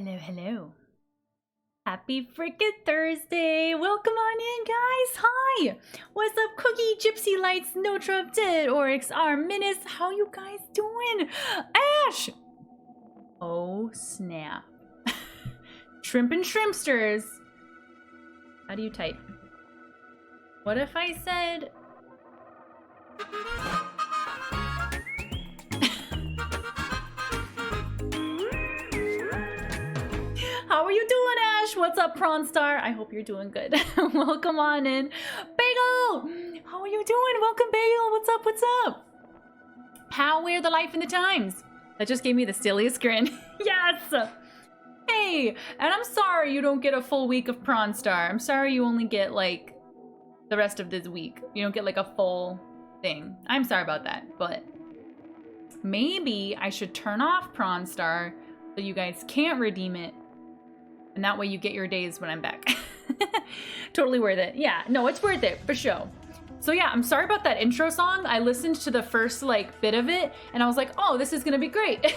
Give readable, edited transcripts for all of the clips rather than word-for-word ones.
Hello, hello. Happy frickin' Thursday! Welcome on in, guys! Hi! What's up, Cookie, Gypsy Lights, No Trump Dead, Oryx, R, Minus? How you guys doing? Ash! Oh, snap. Shrimp and Shrimpsters. How do you type? What if I said... How are you doing, Ash? What's up, Prawn Star? I hope you're doing good. Welcome on in. Bagel! How are you doing? Welcome, Bagel. What's up? What's up? How are the life and the times? That just gave me the silliest grin. Yes! Hey! And I'm sorry you don't get a full week of Prawn Star. I'm sorry you only get, like, the rest of this week. You don't get, like, a full thing. I'm sorry about that, but maybe I should turn off Prawn Star so you guys can't redeem it. And that way you get your days when I'm back. Totally worth it. Yeah, no, it's worth it, for sure. So yeah, I'm sorry about that intro song. I listened to the first, like, bit of it, and I was like, oh, this is gonna be great.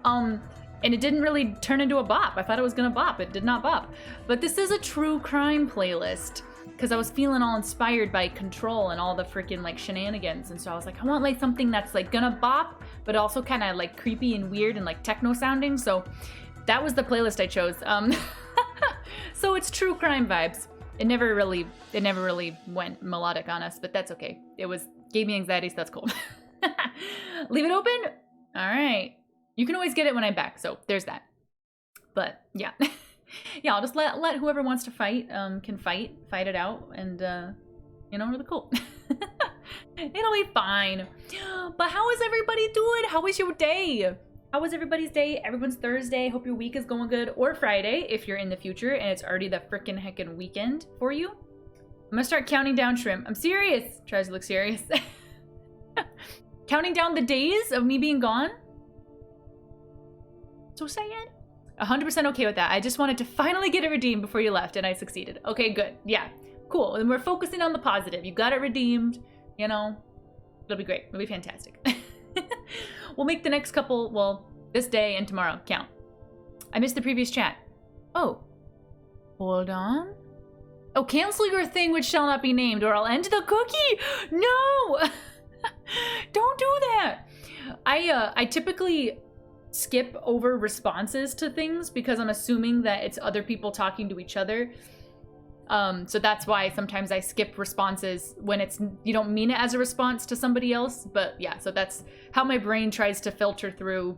And it didn't really turn into a bop. I thought it was gonna bop. It did not bop. But this is a true crime playlist, because I was feeling all inspired by Control and all the freaking, like, shenanigans. And so I was like, I want, like, something that's, like, gonna bop, but also kind of, like, creepy and weird and, like, techno sounding. So that was the playlist I chose. So it's true crime vibes. It never really went melodic on us, but that's okay. Gave me anxiety, so that's cool. Leave it open? All right. You can always get it when I'm back, so there's that. But yeah. Yeah, I'll just let whoever wants to fight, can fight it out, and you know, really cool. It'll be fine. But how is everybody doing? How was your day? How was everybody's day? Everyone's Thursday. Hope your week is going good. Or Friday, if you're in the future and it's already the frickin' heckin' weekend for you. I'm gonna start counting down, Shrimp. I'm serious. Tries to look serious. Counting down the days of me being gone. So sad. 100% okay with that. I just wanted to finally get it redeemed before you left, and I succeeded. Okay, good. Yeah, cool. And we're focusing on the positive. You got it redeemed. You know, it'll be great. It'll be fantastic. We'll make the next couple, well, this day and tomorrow count. I missed the previous chat. Oh, hold on. Oh, cancel your thing which shall not be named, or I'll end the cookie. No, don't do that. I typically skip over responses to things because I'm assuming that it's other people talking to each other. So that's why sometimes I skip responses when you don't mean it as a response to somebody else. But yeah, so that's how my brain tries to filter through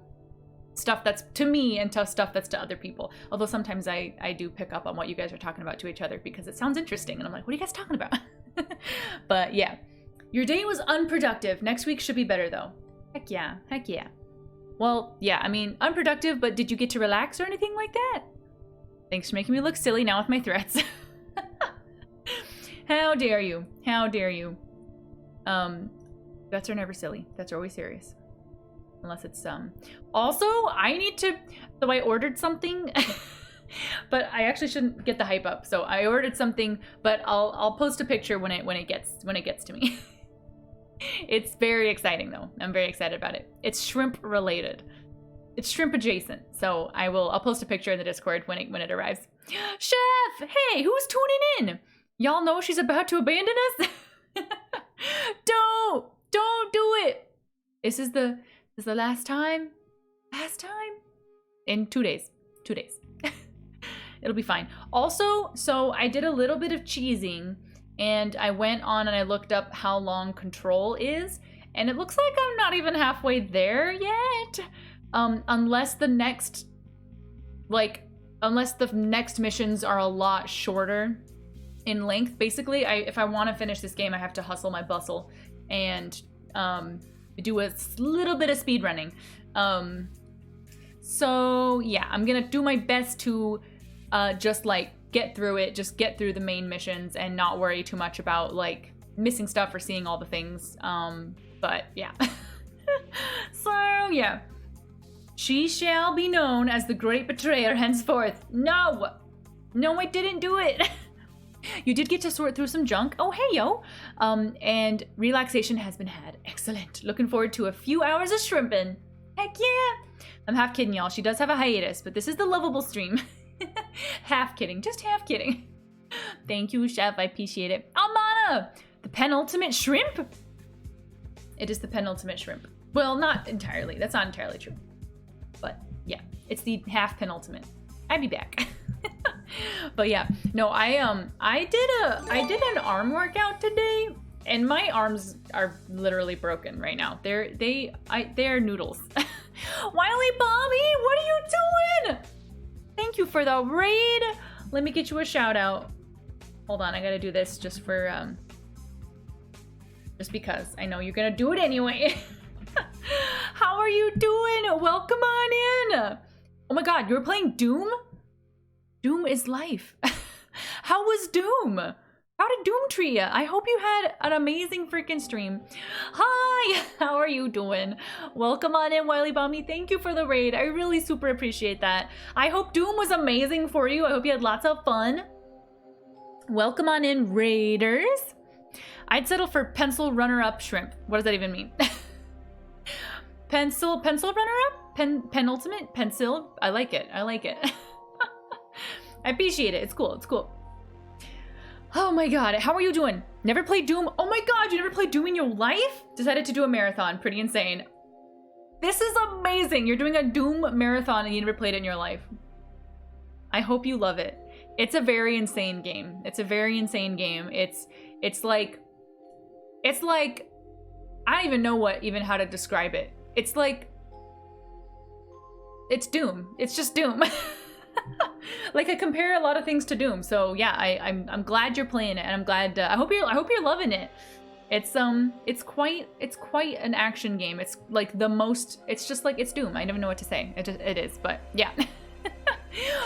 stuff that's to me and stuff that's to other people. Although sometimes I do pick up on what you guys are talking about to each other because it sounds interesting. And I'm like, what are you guys talking about? But yeah, your day was unproductive. Next week should be better though. Heck yeah, heck yeah. Well, yeah, I mean, unproductive, but did you get to relax or anything like that? Thanks for making me look silly now with my threats. How dare you? How dare you? Threats are never silly. Threats are always serious. Unless it's, Also, so I ordered something, but I actually shouldn't get the hype up. So I ordered something, but I'll post a picture when it gets to me. It's very exciting though. I'm very excited about it. It's shrimp related. It's shrimp adjacent. So I'll post a picture in the Discord when it arrives. Chef, hey, who's tuning in? Y'all know she's about to abandon us? Don't do it. This is the last time. Last time? In 2 days. 2 days. It'll be fine. Also, so I did a little bit of cheesing and I went on and I looked up how long Control is, and it looks like I'm not even halfway there yet. Unless the next missions are a lot shorter in length. Basically, if I want to finish this game, I have to hustle my bustle and do a little bit of speed running. So yeah, I'm gonna do my best to just like get through it, just get through the main missions and not worry too much about like missing stuff or seeing all the things. But yeah. So yeah. She shall be known as the great betrayer henceforth. No, I didn't do it. You did get to sort through some junk. Oh, hey, yo. And relaxation has been had. Excellent. Looking forward to a few hours of shrimping. Heck yeah. I'm half kidding, y'all. She does have a hiatus, but this is the lovable stream. Half kidding, just half kidding. Thank you, Chef. I appreciate it. Almana, the penultimate shrimp. It is the penultimate shrimp. Well, not entirely. That's not entirely true. But yeah, it's the half penultimate. I'd be back. But yeah, no, I did an arm workout today, and my arms are literally broken right now. They are noodles. Wiley Bobby, what are you doing? Thank you for the raid. Let me get you a shout out. Hold on, I gotta do this just for just because I know you're gonna do it anyway. How are you doing? Welcome on in. Oh my god, you were playing Doom? Doom is life. How was Doom? How did Doom treat you? I hope you had an amazing freaking stream. Hi, how are you doing? Welcome on in, Wiley Bomby. Thank you for the raid. I really super appreciate that. I hope Doom was amazing for you. I hope you had lots of fun. Welcome on in, raiders. I'd settle for pencil runner-up shrimp. What does that even mean? Pencil runner-up? Penultimate? Pencil? I like it. I like it. I appreciate it. It's cool. It's cool. Oh my god. How are you doing? Never played Doom? Oh my god, you never played Doom in your life? Decided to do a marathon. Pretty insane. This is amazing. You're doing a Doom marathon and you never played it in your life. I hope you love it. It's a very insane game. It's a very insane game. It's like I don't even know how to describe it. It's like it's Doom. It's just Doom. Like I compare a lot of things to Doom. So yeah, I'm glad you're playing it, and I'm glad I hope you're loving it. It's quite an action game. It's like it's just like it's Doom. I never know what to say. It is, but yeah.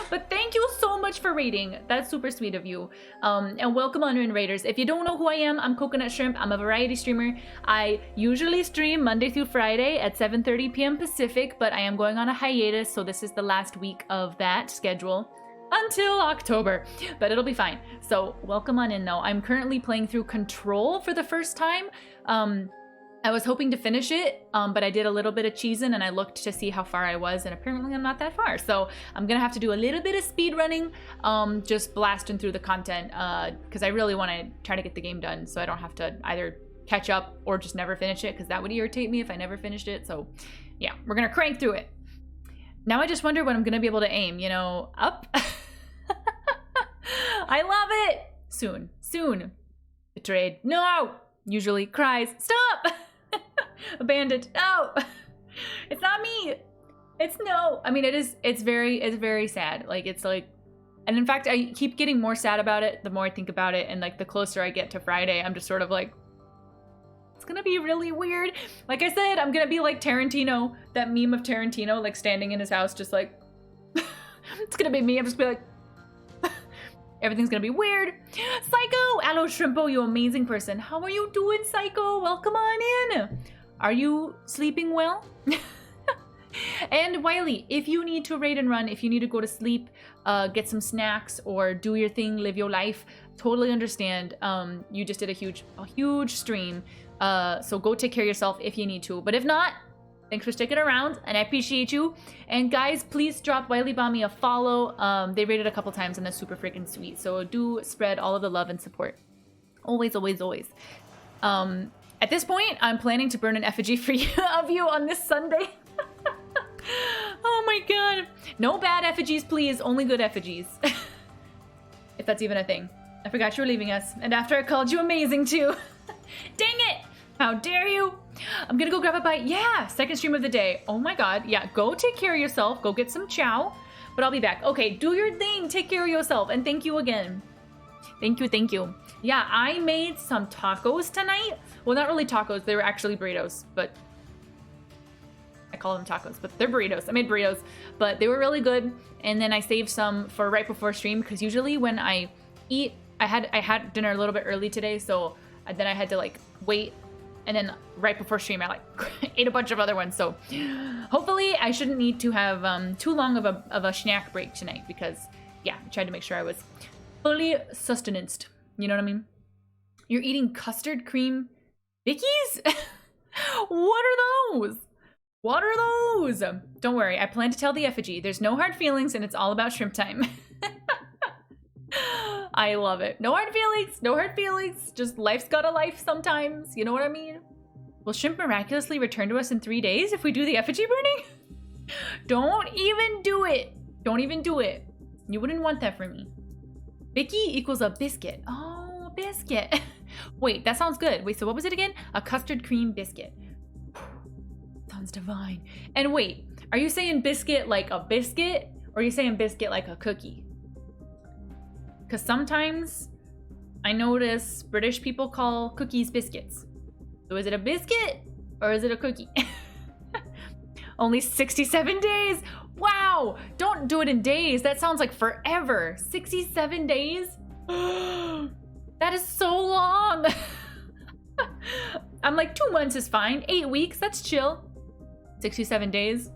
But thank you so much for raiding. That's super sweet of you. And welcome on in, raiders. If you don't know who I am, I'm CoconutShrimp. I'm a variety streamer. I usually stream Monday through Friday at 7:30 p.m. Pacific, but I am going on a hiatus, so this is the last week of that schedule until October, but it'll be fine. So welcome on in though. I'm currently playing through Control for the first time. I was hoping to finish it, but I did a little bit of cheesing and I looked to see how far I was, and apparently I'm not that far. So I'm gonna have to do a little bit of speed running, just blasting through the content, because I really want to try to get the game done so I don't have to either catch up or just never finish it, because that would irritate me if I never finished it. So yeah, we're gonna crank through it. Now I just wonder when I'm gonna be able to aim, you know, up. I love it. Soon. Betrayed. No. Usually cries. Stop. Abandoned. No. It's not me. It's no. I mean, it's very sad. Like, it's like, and in fact, I keep getting more sad about it the more I think about it, and like the closer I get to Friday, I'm just sort of like, it's gonna be really weird. Like I said, I'm gonna be like Tarantino, that meme of Tarantino, like standing in his house, just like, it's gonna be me. I'm just be like, everything's gonna be weird. Psycho! Hello, Shrimpo, you amazing person. How are you doing, Psycho? Welcome on in. Are you sleeping well? And Wiley, if you need to raid and run, if you need to go to sleep, get some snacks, or do your thing, live your life, totally understand. You just did a huge stream. So go take care of yourself if you need to. But if not, thanks for sticking around, and I appreciate you. And guys, please drop Wiley Bomby a follow. They rated a couple times, and that's super freaking sweet. So do spread all of the love and support. Always, always, always. At this point, I'm planning to burn an effigy for you of you on this Sunday. Oh my god. No bad effigies, please. Only good effigies. If that's even a thing. I forgot you were leaving us. And after I called you amazing, too. Dang it! How dare you? I'm gonna go grab a bite. Yeah, second stream of the day. Oh my god. Yeah, go take care of yourself. Go get some chow. But I'll be back. Okay, do your thing. Take care of yourself. And thank you again. Thank you, thank you. Yeah, I made some tacos tonight. Well, not really tacos. They were actually burritos, but I call them tacos, but they're burritos. I made burritos, but they were really good. And then I saved some for right before stream, because usually when I eat, I had dinner a little bit early today, so then I had to like wait. And then right before stream, I like ate a bunch of other ones. So hopefully I shouldn't need to have too long of a snack break tonight, because yeah, I tried to make sure I was fully sustained. You know what I mean? You're eating custard cream Vickies? What are those? What are those? Don't worry, I plan to tell the effigy. There's no hard feelings and it's all about shrimp time. I love it. No hard feelings, no hard feelings. Just life's got a life sometimes. You know what I mean? Will shrimp miraculously return to us in 3 days if we do the effigy burning? Don't even do it. Don't even do it. You wouldn't want that for me. Bicky equals a biscuit. Oh, a biscuit. Wait, that sounds good. Wait, so what was it again? A custard cream biscuit. Sounds divine. And wait, are you saying biscuit like a biscuit? Or are you saying biscuit like a cookie? Because sometimes I notice British people call cookies biscuits. So is it a biscuit or is it a cookie? Only 67 days. Wow. Don't do it in days. That sounds like forever. 67 days? That is so long. I'm like 2 months is fine. 8 weeks, that's chill. 67 days.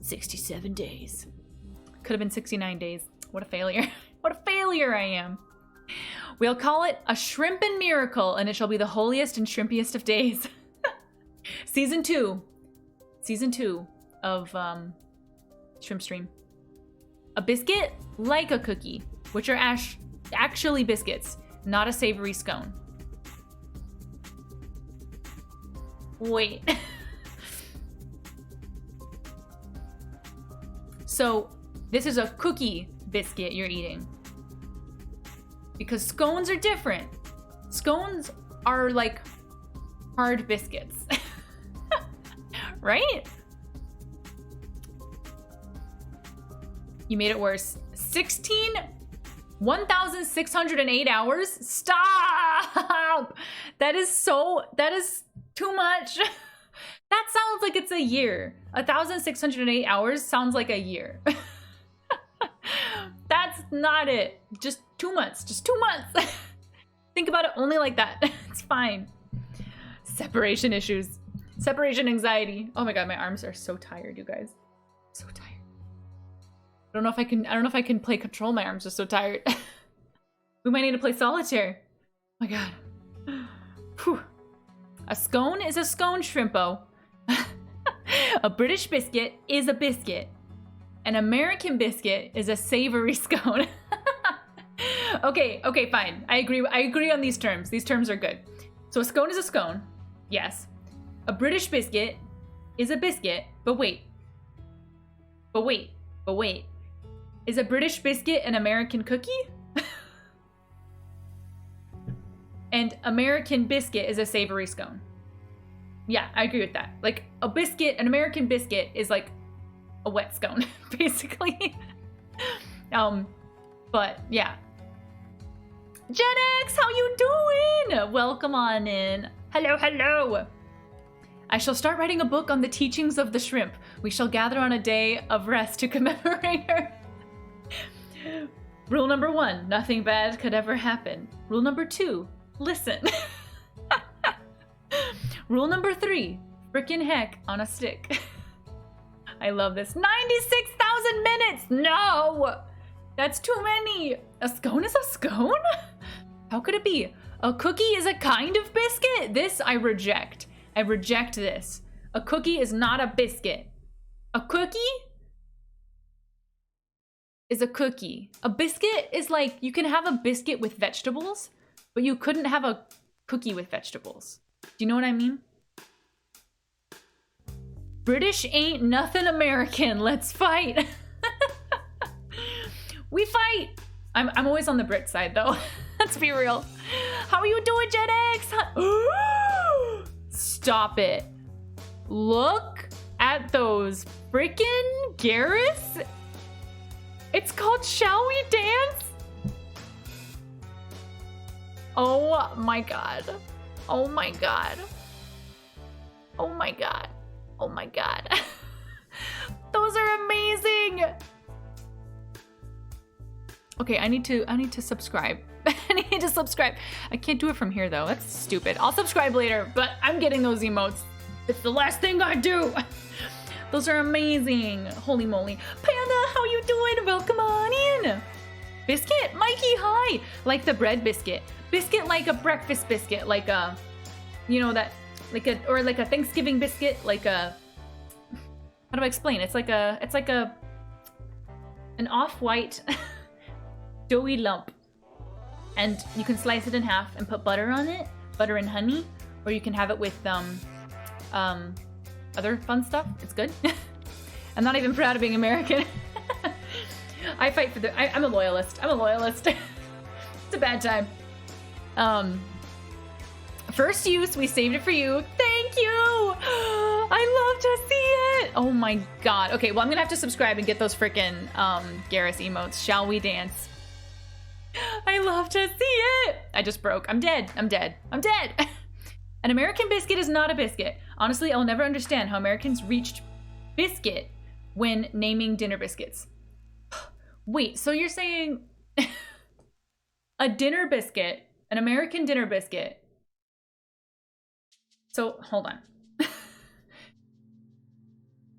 67 days. Could have been 69 days. What a failure. What a failure I am. We'll call it a shrimpin' miracle, and it shall be the holiest and shrimpiest of days. Season 2. Season 2 of Shrimp Stream. A biscuit like a cookie, which are actually biscuits, not a savory scone. Wait. So this is a cookie biscuit you're eating. Because scones are different. Scones are like hard biscuits. Right? You made it worse. 1,608 hours? Stop! That is too much. That sounds like it's a year. 1,608 hours sounds like a year. That's not it. Just 2 months. Just 2 months. Think about it only like that. It's fine. Separation issues. Separation anxiety. Oh my god, my arms are so tired, you guys. So tired. I don't know if I can play Control. My arms are so tired. We might need to play solitaire. Oh my god. Whew. A scone is a scone, Shrimpo. A British biscuit is a biscuit. An American biscuit is a savory scone. Okay, fine. I agree on these terms. These terms are good. So a scone is a scone. Yes. A British biscuit is a biscuit, but wait. Is a British biscuit an American cookie? And American biscuit is a savory scone. Yeah, I agree with that. Like a biscuit, an American biscuit is like a wet scone, basically. But yeah. Gen X, how you doing? Welcome on in. Hello. I shall start writing a book on the teachings of the shrimp. We shall gather on a day of rest to commemorate her. Rule number 1, nothing bad could ever happen. Rule number 2, listen. Rule number 3, frickin' heck on a stick. I love this. 96,000 minutes! No! That's too many. A scone is a scone? How could it be? A cookie is a kind of biscuit? This I reject. I reject this. A cookie is not a biscuit. A cookie is a cookie. A biscuit is like, you can have a biscuit with vegetables, but you couldn't have a cookie with vegetables. Do you know what I mean? British ain't nothing American. Let's fight. We fight. I'm always on the Brit side though. Let's be real. How are you doing, Gen X? Stop it. Look at those freaking Garrus. It's called Shall We Dance? Oh my god. Oh my god. Oh my god. Oh my god. Those are amazing. Okay, I need to subscribe. I need to subscribe. I can't do it from here though. That's stupid. I'll subscribe later, but I'm getting those emotes. It's the last thing I do. Those are amazing. Holy moly. Panda, how you doing? Welcome on in. Biscuit? Mikey, hi. Like the bread biscuit. Biscuit like a breakfast biscuit. Like a, you know that, like a Thanksgiving biscuit. Like a, how do I explain? It's like an off-white doughy lump. And you can slice it in half and put butter on it, butter and honey, or you can have it with other fun stuff. It's good. I'm not even proud of being American. I fight for I'm a loyalist. I'm a loyalist. It's a bad time. First use, we saved it for you. Thank you. I love to see it. Oh my god. Okay, well, I'm gonna have to subscribe and get those freaking Garrus emotes. Shall we dance? I love to see it. I just broke. I'm dead. I'm dead. I'm dead. An American biscuit is not a biscuit. Honestly, I'll never understand how Americans reached biscuit when naming dinner biscuits. Wait, so you're saying a dinner biscuit, an American dinner biscuit. So, hold on.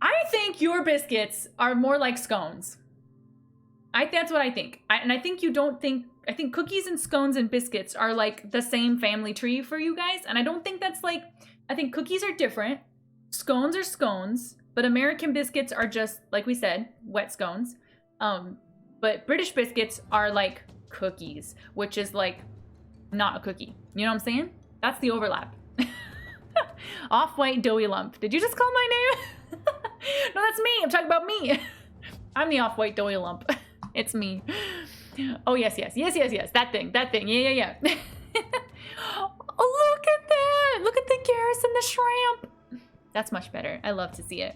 I think your biscuits are more like scones. That's what I think. And I think you don't think, I think cookies and scones and biscuits are like the same family tree for you guys. And I don't think that's like, I think cookies are different. Scones are scones, but American biscuits are just, like we said, wet scones. But British biscuits are like cookies, which is like not a cookie. You know what I'm saying? That's the overlap. Off-white doughy lump. Did you just call my name? No, that's me. I'm talking about me. I'm the off-white doughy lump. It's me. Oh, yes, yes. Yes, yes, yes. That thing. That thing. Yeah, yeah, yeah. Oh, look at that. Look at the Garrus and the shrimp. That's much better. I love to see it.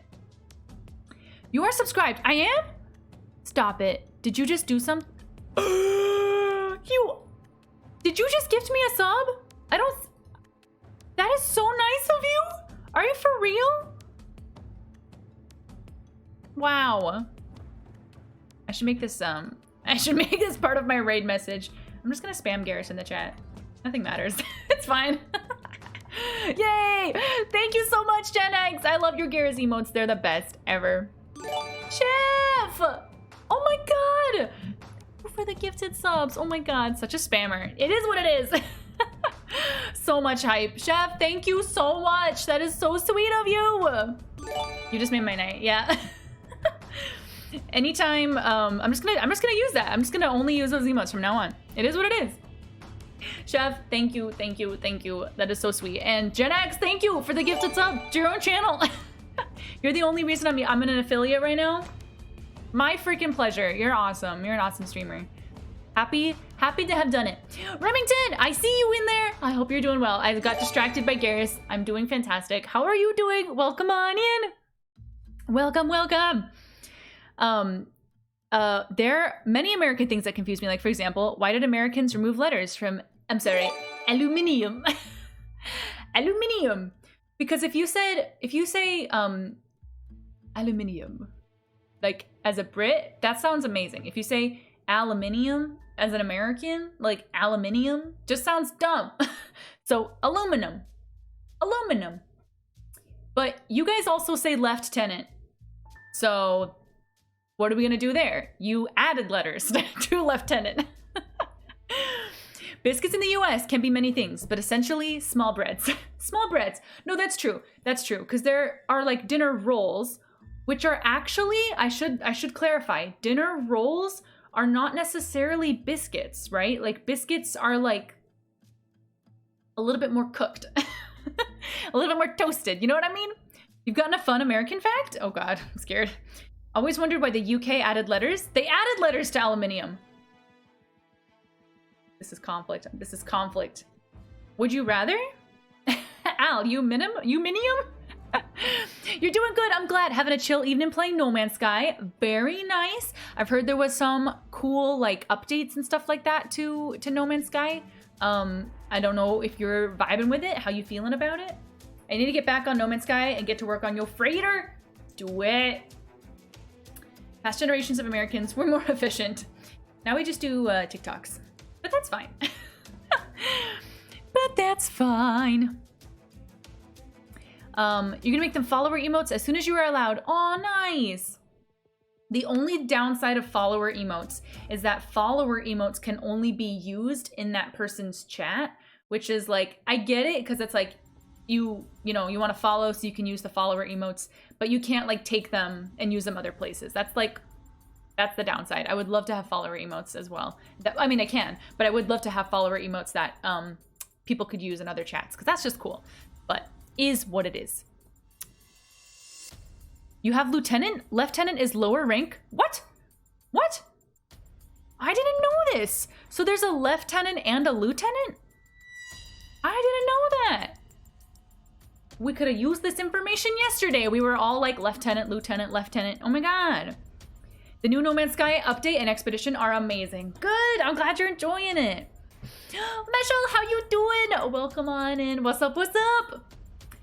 You are subscribed. I am? Stop it. Did you just do something? Did you just gift me a sub? I don't... That is so nice of you. Are you for real? Wow. I should make this part of my raid message. I'm just gonna spam Garrus in the chat. Nothing matters. It's fine. Yay! Thank you so much, Gen X. I love your Garrus emotes. They're the best ever. Chef! Oh my god! For the gifted subs. Oh my god, such a spammer. It is what it is. So much hype. Chef, thank you so much. That is so sweet of you. You just made my night. Yeah. Anytime, I'm just gonna use that. I'm just gonna only use those emotes from now on. It is what it is. Chef, thank you, thank you, thank you. That is so sweet. And Gen X, thank you for the gifted sub to your own channel. You're the only reason I'm an affiliate right now. My freaking pleasure. You're awesome. You're an awesome streamer. Happy to have done it. Remington, I see you in there. I hope you're doing well. I got distracted by Garrus. I'm doing fantastic. How are you doing? Welcome on in. Welcome, welcome. There are many American things that confuse me. Like, for example, why did Americans remove letters from, I'm sorry, aluminium? Aluminium. Because if you say aluminium, like as a Brit, that sounds amazing. If you say aluminium as an American, like aluminium, just sounds dumb. So aluminum, aluminum. But you guys also say lieutenant. So what are we gonna do there? You added letters to lieutenant. Biscuits in the US can be many things, but essentially small breads. Small breads. No, that's true. That's true. Because there are like dinner rolls, which are actually, I should clarify, dinner rolls are not necessarily biscuits, right? Like biscuits are like a little bit more cooked. A little bit more toasted. You know what I mean? You've gotten a fun American fact? Oh God, I'm scared. Always wondered why the UK added letters. They added letters to aluminium. This is conflict. This is conflict. Would you rather? Al, you minium? You're doing good. I'm glad. Having a chill evening playing No Man's Sky. Very nice. I've heard there was some cool like updates and stuff like that to No Man's Sky. I don't know if you're vibing with it. How you feeling about it? I need to get back on No Man's Sky and get to work on your freighter. Do it. Past generations of Americans were more efficient. Now we just do TikToks. But that's fine. But that's fine. You're gonna make them follower emotes as soon as you are allowed. Oh, nice. The only downside of follower emotes is that follower emotes can only be used in that person's chat, which is like, I get it because it's like you know, you want to follow so you can use the follower emotes, but you can't like take them and use them other places. That's the downside. I would love to have follower emotes as well. I mean, I can, but I would love to have follower emotes that people could use in other chats, because that's just cool. But is what it is. You have lieutenant? Lieutenant is lower rank? What? What? I didn't know this. So there's a lieutenant and a lieutenant? I didn't know that. We could have used this information yesterday. We were all like lieutenant, lieutenant, lieutenant. Oh my god. The new No Man's Sky update and expedition are amazing. Good, I'm glad you're enjoying it. Meshel, how you doing? Welcome on in. What's up, what's up?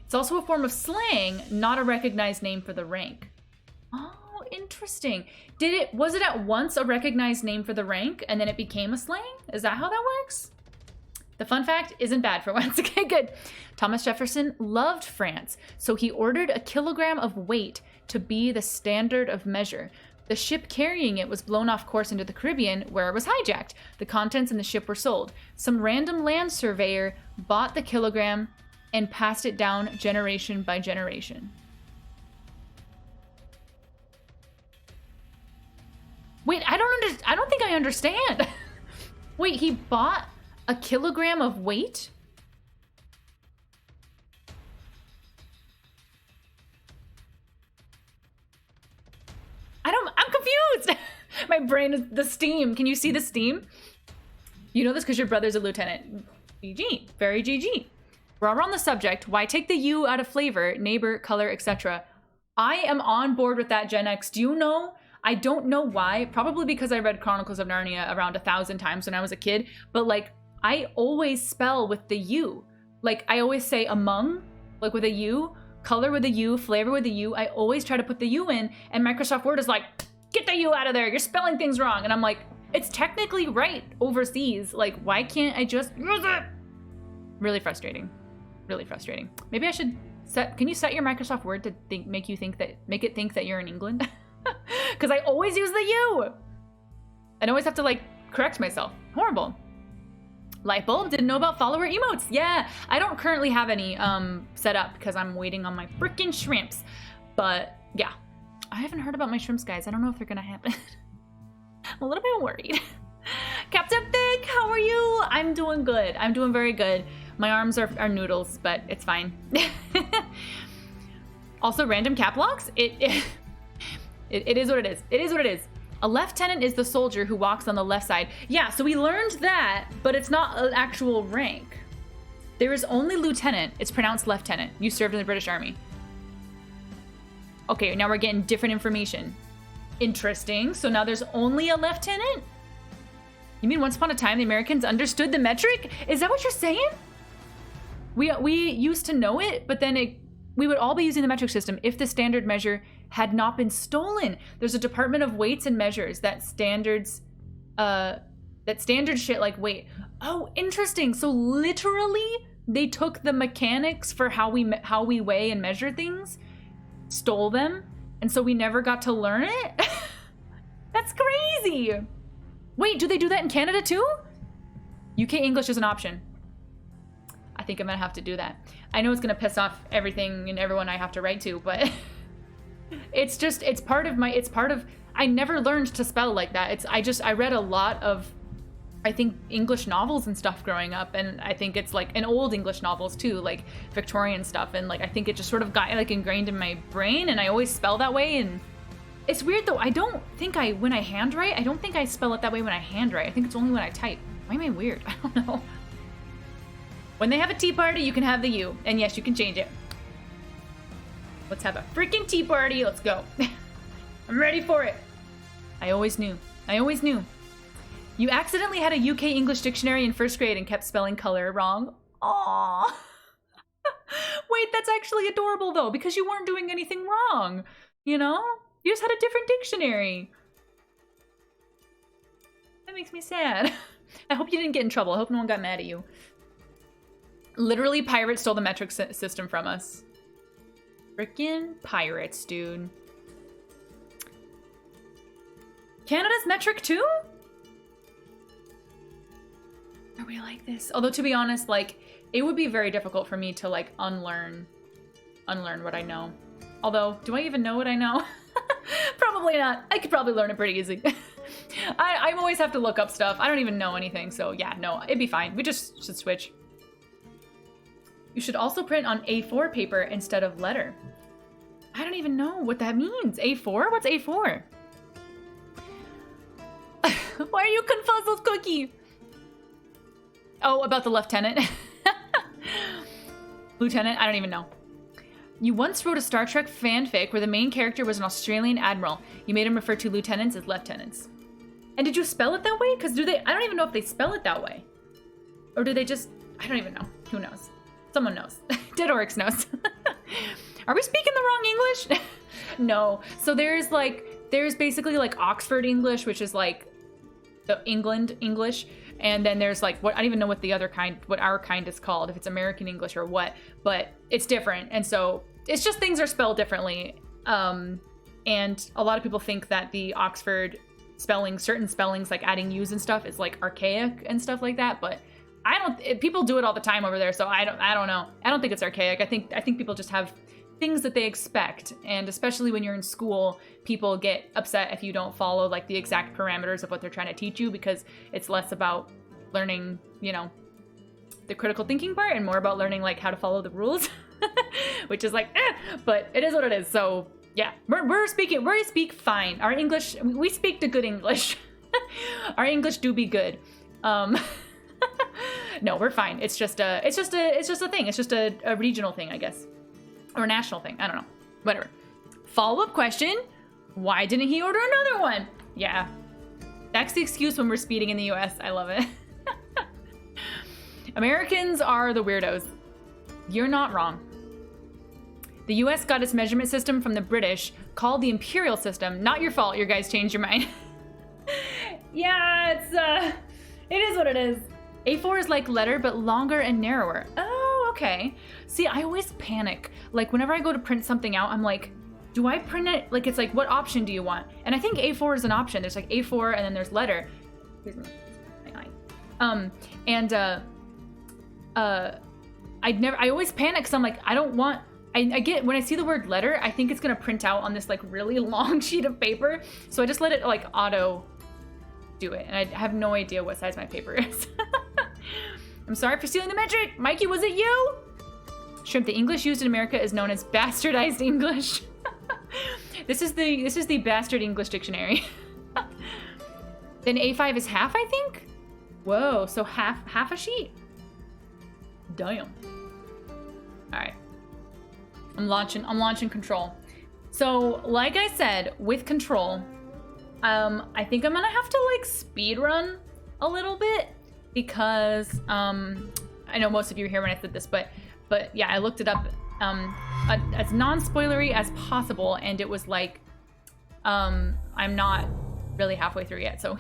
It's also a form of slang, not a recognized name for the rank. Oh, interesting. Was it at once a recognized name for the rank and then it became a slang? Is that how that works? The fun fact isn't bad for once. Okay, good. Thomas Jefferson loved France, so he ordered a kilogram of weight to be the standard of measure. The ship carrying it was blown off course into the Caribbean, where it was hijacked. The contents in the ship were sold. Some random land surveyor bought the kilogram and passed it down generation by generation. Wait, I don't think I understand. Wait, he bought a kilogram of weight? I'm confused. My brain is the steam. Can you see the steam? You know this because your brother's a lieutenant. GG, very GG. While we're on the subject, why take the U out of flavor, neighbor, color, etc.? I am on board with that, Gen X. Do you know? I don't know why. Probably because I read Chronicles of Narnia around 1,000 times when I was a kid. But like, I always spell with the U. Like, I always say among, like with a U. Color with a U, flavor with a U. I always try to put the U in, and Microsoft Word is like, get the U out of there. You're spelling things wrong. And I'm like, it's technically right overseas. Like, why can't I just use it? Really frustrating. Really frustrating. Maybe I should can you set your Microsoft Word to make it think that you're in England? Because I always use the U. And I always have to like correct myself. Horrible. Lightbulb, didn't know about follower emotes. Yeah, I don't currently have any set up because I'm waiting on my freaking shrimps. But yeah, I haven't heard about my shrimps, guys. I don't know if they're gonna happen. I'm a little bit worried. Captain Thick, how are you? I'm doing good. I'm doing very good. My arms are noodles, but it's fine. Also, random cap locks. It is what it is. It is what it is. A lieutenant is the soldier who walks on the left side. Yeah, so we learned that, but it's not an actual rank. There is only lieutenant. It's pronounced lieutenant. You served in the British Army. Okay, now we're getting different information. Interesting. So now there's only a lieutenant? You mean once upon a time the Americans understood the metric? Is that what you're saying? We used to know it, but then we would all be using the metric system if the standard measure had not been stolen. There's a Department of Weights and Measures that standards shit like weight. Oh, interesting. So literally they took the mechanics for how we weigh and measure things, stole them, and so we never got to learn it? That's crazy. Wait, do they do that in Canada too? UK English is an option. I think I'm gonna have to do that. I know it's gonna piss off everything and everyone I have to write to, but I never learned to spell like that. I read a lot of, I think, English novels and stuff growing up, and I think it's like, and old English novels too, like Victorian stuff, and like I think it just sort of got like ingrained in my brain, and I always spell that way. And it's weird though, when I handwrite, I don't think I spell it that way when I handwrite. I think it's only when I type. Why am I weird? I don't know. When they have a tea party, you can have the U, and yes, you can change it. Let's have a freaking tea party. Let's go. I'm ready for it. I always knew. I always knew. You accidentally had a UK English dictionary in first grade and kept spelling color wrong. Aww. Wait, that's actually adorable though, because you weren't doing anything wrong. You know? You just had a different dictionary. That makes me sad. I hope you didn't get in trouble. I hope no one got mad at you. Literally, pirates stole the metric system from us. Frickin' pirates, dude. Canada's metric too? Are we like this? Although, to be honest, like, it would be very difficult for me to, like, unlearn what I know. Although, do I even know what I know? Probably not. I could probably learn it pretty easy. I always have to look up stuff. I don't even know anything, so yeah, no, it'd be fine. We just should switch. You should also print on A4 paper instead of letter. I don't even know what that means. A4? What's A4? Why are you confuzzled, Cookie? Oh, about the lieutenant. Lieutenant? I don't even know. You once wrote a Star Trek fanfic where the main character was an Australian admiral. You made him refer to lieutenants as lieutenants. And did you spell it that way? Because I don't even know if they spell it that way. Or do they just, I don't even know. Who knows? Someone knows. Dead Oryx knows. Are we speaking the wrong English? No. So there's basically like Oxford English, which is like the England English. And then there's like, I don't even know what the other kind, what our kind is called, if it's American English or what, but it's different. And so it's just things are spelled differently. And a lot of people think that the Oxford spelling, certain spellings like adding U's and stuff is like archaic and stuff like that. But people do it all the time over there. So I don't know. I don't think it's archaic. I think people just have things that they expect. And especially when you're in school, people get upset if you don't follow like the exact parameters of what they're trying to teach you, because it's less about learning, you know, the critical thinking part and more about learning like how to follow the rules, which is like, but it is what it is. So yeah, we speak fine. Our English, we speak the good English. Our English do be good. No, we're fine. It's just a thing. It's just a regional thing, I guess. Or a national thing. I don't know. Whatever. Follow-up question. Why didn't he order another one? Yeah. That's the excuse when we're speeding in the US. I love it. Americans are the weirdos. You're not wrong. The US got its measurement system from the British, called the Imperial System. Not your fault. Your guys changed your mind. Yeah, it is what it is. A4 is like letter, but longer and narrower. Oh, okay. See, I always panic. Like, whenever I go to print something out, I'm like, do I print it? Like, it's like, what option do you want? And I think A4 is an option. There's like A4 and then there's letter. I always panic because I'm like, I don't want, I get, when I see the word letter, I think it's gonna print out on this like really long sheet of paper. So I just let it like auto do it. And I have no idea what size my paper is. I'm sorry for stealing the metric. Mikey, was it you? Shrimp, the English used in America is known as bastardized English. This is the bastard English dictionary. Then A5 is half, I think? Whoa, so half a sheet? Damn. Alright. I'm launching control. So, like I said, with control, I think I'm gonna have to like speed run a little bit because I know most of you were here when I said this, but yeah, I looked it up as non-spoilery as possible, and it was like I'm not really halfway through yet, so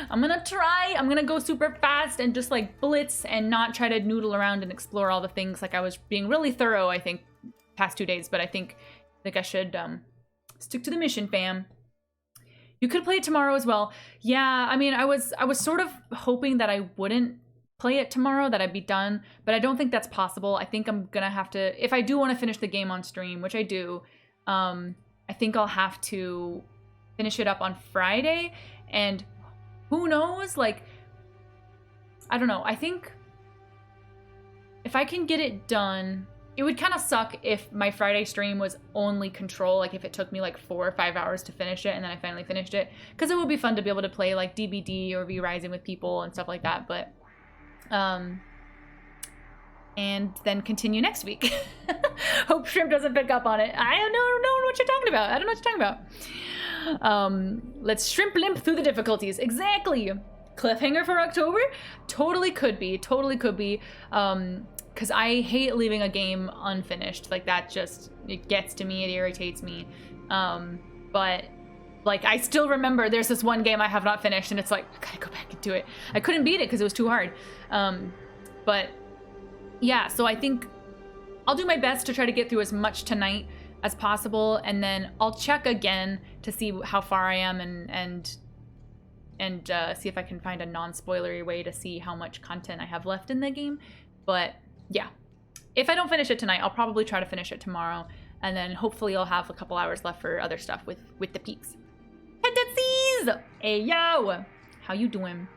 I'm gonna go super fast and just like blitz and not try to noodle around and explore all the things. Like I was being really thorough, I think, past 2 days, but I think I should stick to the mission, fam. You could play it tomorrow as well. Yeah, I mean, I was sort of hoping that I wouldn't play it tomorrow, that I'd be done, but I don't think that's possible. I think I'm gonna have to, if I do want to finish the game on stream, which I do, I think I'll have to finish it up on Friday, and who knows, like, I don't know. I think if I can get it done, it would kind of suck if my Friday stream was only control, like if it took me like 4 or 5 hours to finish it and then I finally finished it, because it would be fun to be able to play like DBD or V-Rising with people and stuff like that, but and then continue next week. Hope Shrimp doesn't pick up on it. I don't know what you're talking about. I don't know what you're talking about. Let's shrimp limp through the difficulties. Exactly. Cliffhanger for October? Totally could be. Because I hate leaving a game unfinished. Like, that just, it gets to me, it irritates me. But, like, I still remember there's this one game I have not finished, and it's like, I gotta go back and do it. I couldn't beat it because it was too hard. But, yeah, so I think I'll do my best to try to get through as much tonight as possible, and then I'll check again to see how far I am and and see if I can find a non-spoilery way to see how much content I have left in the game. But yeah, if I don't finish it tonight, I'll probably try to finish it tomorrow, and then hopefully I'll have a couple hours left for other stuff with the peeps. Tendencies! Hey yo! How you doing?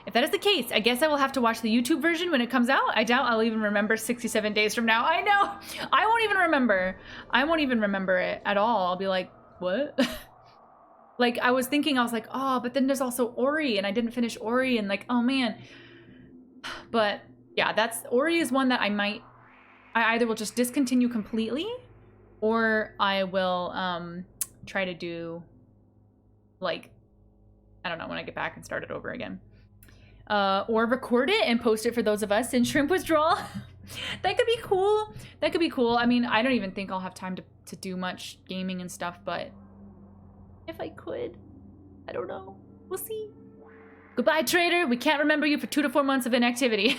If that is the case, I guess I will have to watch the YouTube version when it comes out. I doubt I'll even remember 67 days from now. I know! I won't even remember. I won't even remember it at all. I'll be like, what? Like, I was thinking, I was like, oh, but then there's also Ori, and I didn't finish Ori, and like, oh man. But yeah, Ori is one that I either will just discontinue completely, or I will try to do, like, I don't know, when I get back and start it over again. Or record it and post it for those of us in Shrimp Withdrawal. That could be cool. That could be cool. I mean, I don't even think I'll have time to do much gaming and stuff, but if I could, I don't know. We'll see. Goodbye, trader. We can't remember you for 2 to 4 months of inactivity.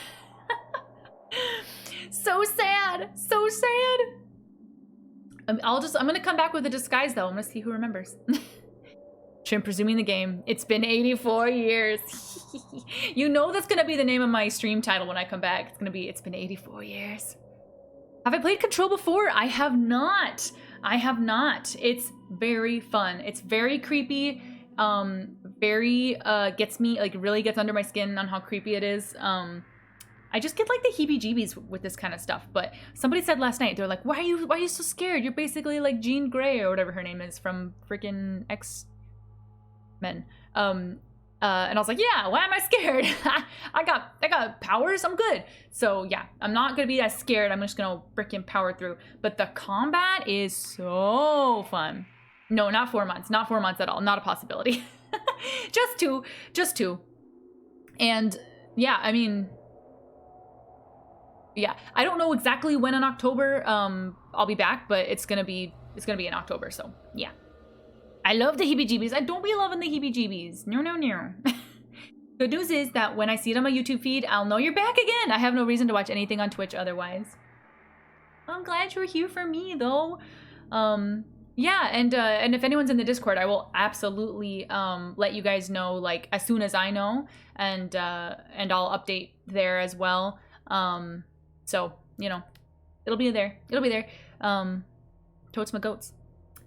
So sad. So sad. I'm gonna come back with a disguise though. I'm gonna see who remembers. Shrimp resuming the game. It's been 84 years. You know that's gonna be the name of my stream title when I come back. It's gonna be, it's been 84 years. Have I played Control before? I have not. I have not. It's very fun. It's very creepy. Very gets me, like, really gets under my skin on how creepy it is. I just get like the heebie-jeebies with this kind of stuff. But somebody said last night, they're like, why are you so scared? You're basically like Jean Grey or whatever her name is from freaking X-Men. And I was like, yeah, why am I scared? I got powers, I'm good. So yeah, I'm not gonna be as scared. I'm just gonna freaking power through. But the combat is so fun. No, not 4 months. Not 4 months at all. Not a possibility. Just two. And yeah, I mean, yeah, I don't know exactly when in October I'll be back, but it's gonna be in October. So yeah, I love the heebie-jeebies. I don't be loving the heebie-jeebies. No. Good news is that when I see it on my YouTube feed, I'll know you're back again. I have no reason to watch anything on Twitch otherwise. I'm glad you're here for me though. Yeah, and if anyone's in the Discord, I will absolutely let you guys know, like, as soon as I know, and I'll update there as well. So, you know, it'll be there. Totes my goats.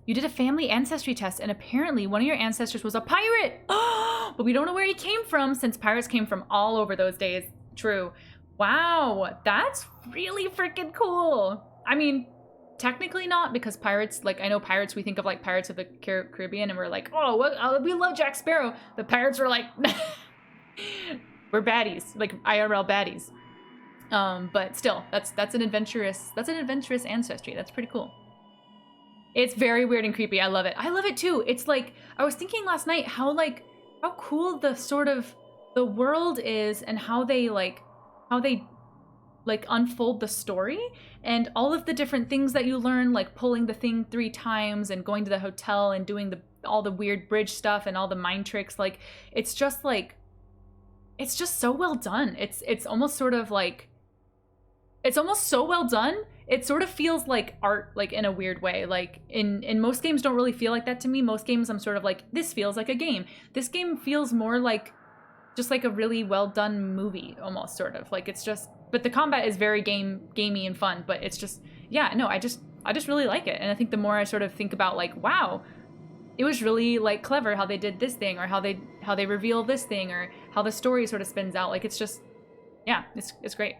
You did a family ancestry test, and apparently one of your ancestors was a pirate. But we don't know where he came from, since pirates came from all over those days. True. Wow, that's really freaking cool. I mean, technically not, because pirates, like, I know pirates, we think of like Pirates of the Caribbean, and we're like, oh, what? We love Jack Sparrow. The pirates were like, we're baddies, like IRL baddies. But still, that's an adventurous ancestry. That's pretty cool. It's very weird and creepy. I love it. I love it too. It's like, I was thinking last night how cool the sort of the world is, and how they unfold the story, and all of the different things that you learn, like pulling the thing 3 times and going to the hotel and doing all the weird bridge stuff and all the mind tricks. Like, it's just so well done. It's almost sort of like, it's almost so well done. It sort of feels like art, like, in a weird way. Like, in most games don't really feel like that to me. Most games I'm sort of like, this feels like a game. This game feels more like just like a really well done movie, almost, sort of. Like, it's just, but the combat is very gamey and fun, but it's just, yeah, no, I just really like it. And I think the more I sort of think about, like, wow, it was really, like, clever how they did this thing, or how they reveal this thing, or how the story sort of spins out. Like, it's just, yeah, it's great.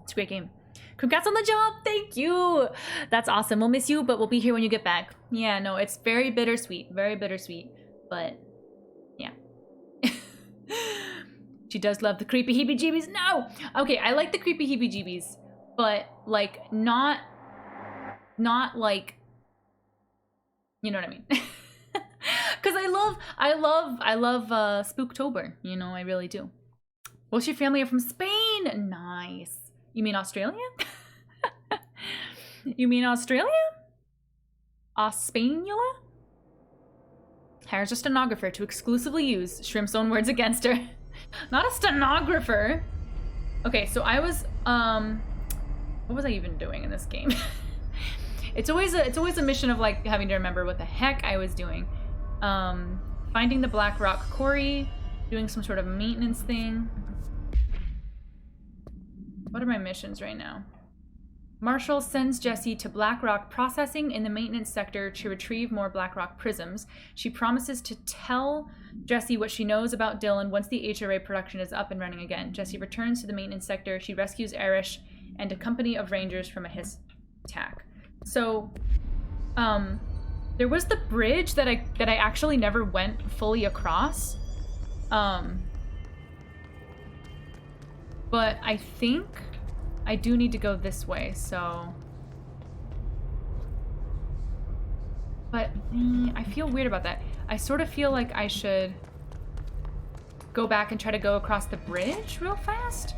It's a great game. Congrats on the job. Thank you. That's awesome. We'll miss you, but we'll be here when you get back. Yeah, no, it's very bittersweet, but yeah. She does love the creepy heebie-jeebies. No! Okay, I like the creepy heebie-jeebies, but, like, not like, you know what I mean? Because I love Spooktober, you know, I really do. Most of your family are from Spain. Nice. You mean Australia? You mean Australia? Auspanula? Hires a stenographer to exclusively use Shrimp's own words against her. Not a stenographer. Okay, so I was, what was I even doing in this game? It's always a mission of, like, having to remember what the heck I was doing. Finding the Black Rock Quarry, doing some sort of maintenance thing. What are my missions right now? Marshall sends Jessie to Blackrock Processing in the maintenance sector to retrieve more Blackrock prisms. She promises to tell Jessie what she knows about Dylan once the H-array production is up and running again. Jessie returns to the maintenance sector. She rescues Erish and a company of rangers from a hiss attack. So, there was the bridge that I actually never went fully across. But I think I do need to go this way, so... But I feel weird about that. I sort of feel like I should go back and try to go across the bridge real fast.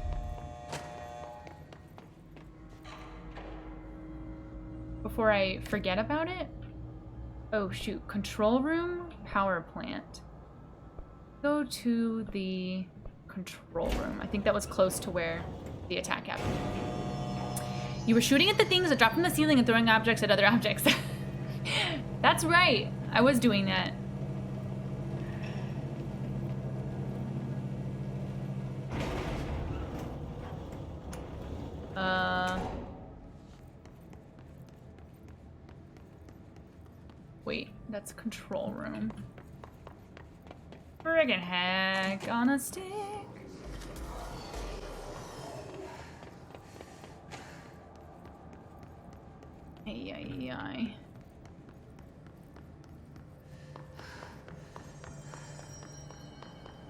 Before I forget about it. Oh shoot, control room, power plant. Go to the control room. I think that was close to where the attack happened. You were shooting at the things that dropped from the ceiling and throwing objects at other objects. That's right. I was doing that. Wait, that's control room. Friggin' heck on a stick. Ay, ay, ay.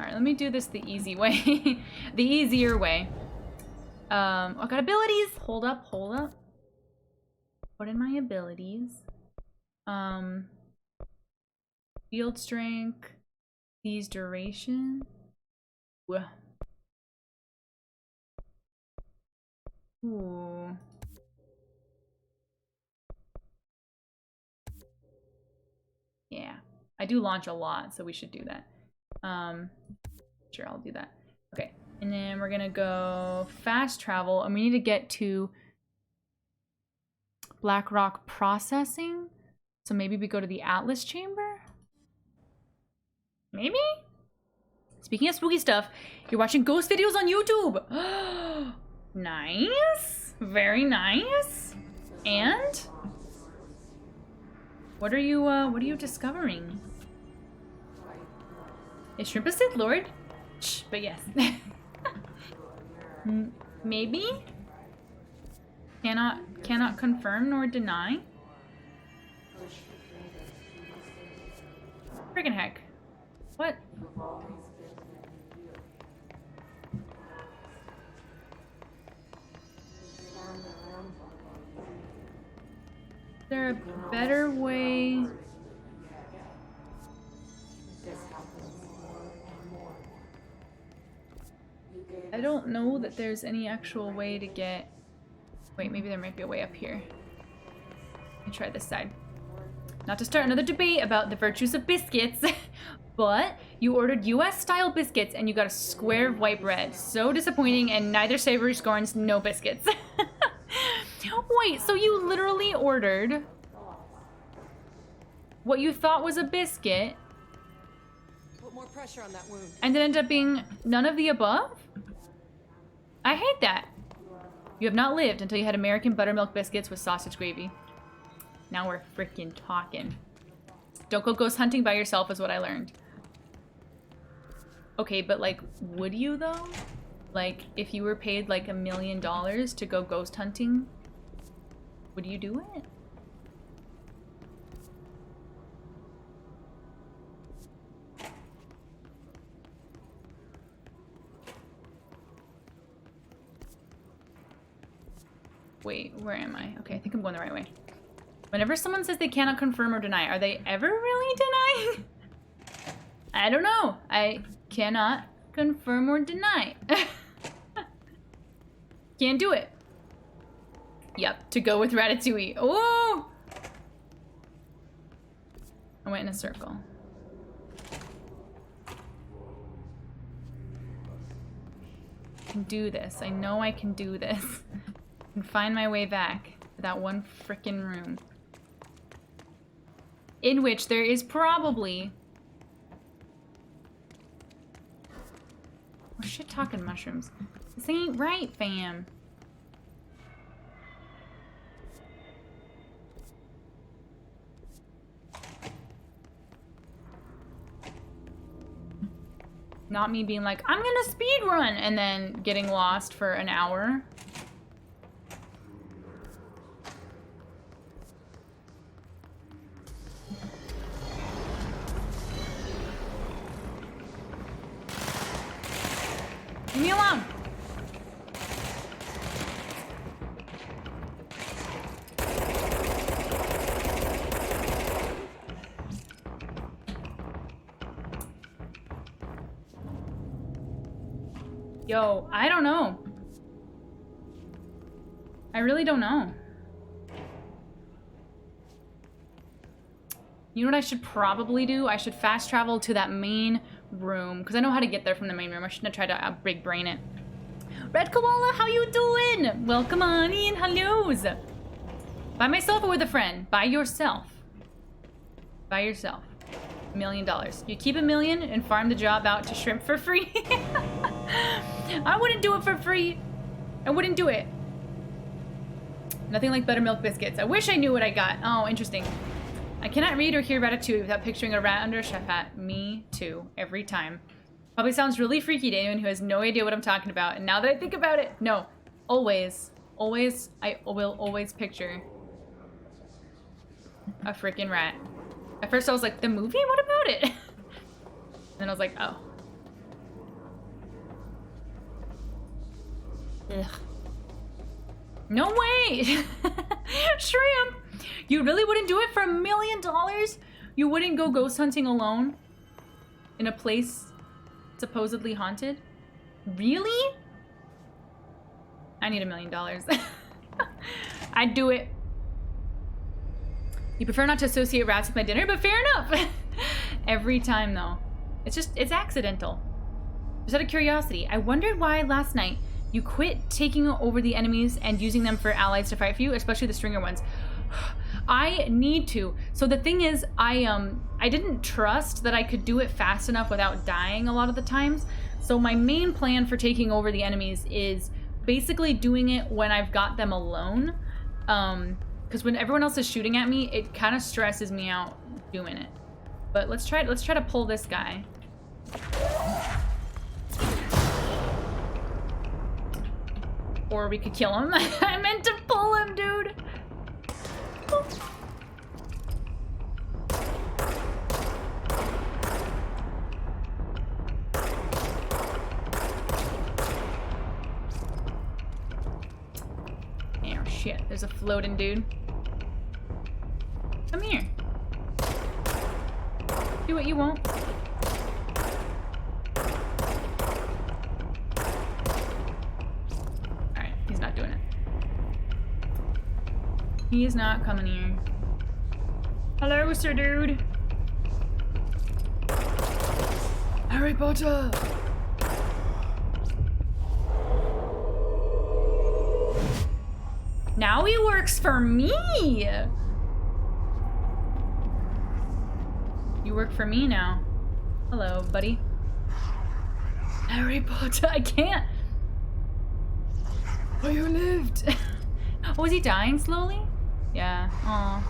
Alright, let me do this the easy way. The easier way. I got abilities. Hold up, hold up. What in my abilities? Field strength. Seize duration. Ooh. Yeah, I do launch a lot, so we should do that. Sure, I'll do that. Okay, and then we're gonna go fast travel, and we need to get to Blackrock Processing. So maybe we go to the Atlas Chamber? Maybe? Speaking of spooky stuff, you're watching ghost videos on YouTube! Nice! Very nice! And? What are you discovering? Is Shrimp a Sith Lord? Shh, but yes. Maybe? Cannot confirm nor deny? Friggin' heck. What? Is there a better way? I don't know that there's any actual way to get... Wait, maybe there might be a way up here. Let me try this side. Not to start another debate about the virtues of biscuits, but you ordered US-style biscuits and you got a square of white bread. So disappointing, and neither Savory Scorns, no biscuits. Wait, so you literally ordered what you thought was a biscuit, put more pressure on that wound, and it ended up being none of the above? I hate that. You have not lived until you had American buttermilk biscuits with sausage gravy. Now we're freaking talking. Don't go ghost hunting by yourself is what I learned. Okay, but like, would you though? Like, if you were paid like $1 million to go ghost hunting, would you do it? Wait, where am I? Okay, I think I'm going the right way. Whenever someone says they cannot confirm or deny, are they ever really denying? I don't know. I cannot confirm or deny. Can't do it. Yep, to go with Ratatouille. Oh! I went in a circle. I can do this. I know I can do this. I can find my way back to that one frickin' room. In which there is probably Oh, shit talking mushrooms. This ain't right, fam. Not me being like, I'm gonna speed run and then getting lost for an hour. Leave me alone. Yo, I don't know. I really don't know. You know what I should probably do? I should fast travel to that main room, because I know how to get there from the main room. I shouldn't have tried to big brain it. Red Koala, how you doing? Welcome on in, hellos. By myself or with a friend? By yourself. By yourself. $1 million. You keep $1 million and farm the job out to shrimp for free. I wouldn't do it for free. I wouldn't do it. Nothing like buttermilk biscuits. I wish I knew what I got. Oh, interesting. I cannot read or hear Ratatouille without picturing a rat under a chef hat. Me too. Every time. Probably sounds really freaky to anyone who has no idea what I'm talking about. And now that I think about it, no. Always. Always. I will always picture a freaking rat. At first I was like, the movie? What about it? And then I was like, oh. Ugh. No way! Shrimp! You really wouldn't do it for $1 million? You wouldn't go ghost hunting alone? In a place supposedly haunted? Really? I need $1 million. I'd do it. You prefer not to associate rats with my dinner, but fair enough. Every time though. It's accidental. Just out of curiosity, I wondered why last night you quit taking over the enemies and using them for allies to fight for you, especially the stringer ones. I need to. So the thing is, I didn't trust that I could do it fast enough without dying a lot of the times. So my main plan for taking over the enemies is basically doing it when I've got them alone. Because when everyone else is shooting at me, it kind of stresses me out doing it. But let's try to pull this guy. Or we could kill him. I meant to pull him, dude. Oh shit, there's a floating dude. Come here. Do what you want. Alright, he's not doing it. He is not coming here. Hello, sir dude. Harry Potter! Now he works for me! You work for me now. Hello, buddy. Harry Potter, I can't! Oh, you lived! Oh, is he dying slowly? Yeah, aw.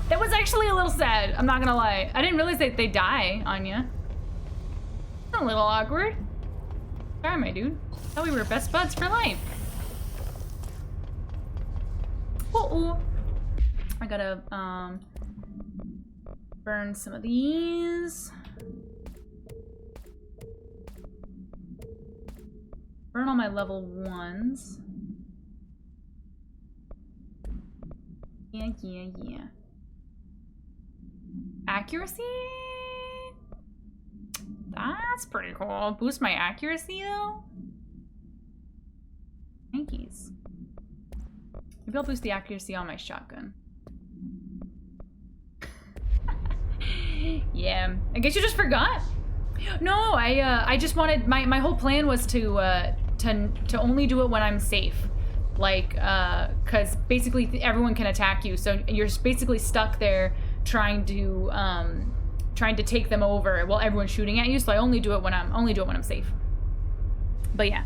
That was actually a little sad, I'm not gonna lie. I didn't realize that they die on you. A little awkward. Sorry, my dude. Thought we were best buds for life. Uh-oh. I gotta, burn some of these. Burn all my level 1s. Yeah. Accuracy? That's pretty cool. Boost my accuracy though? Yankees. Maybe I'll boost the accuracy on my shotgun. Yeah. I guess you just forgot. No, I just wanted my whole plan was to only do it when I'm safe. Like, cause basically everyone can attack you, so you're basically stuck there trying to trying to take them over while everyone's shooting at you, so I only do it when I'm safe. But yeah.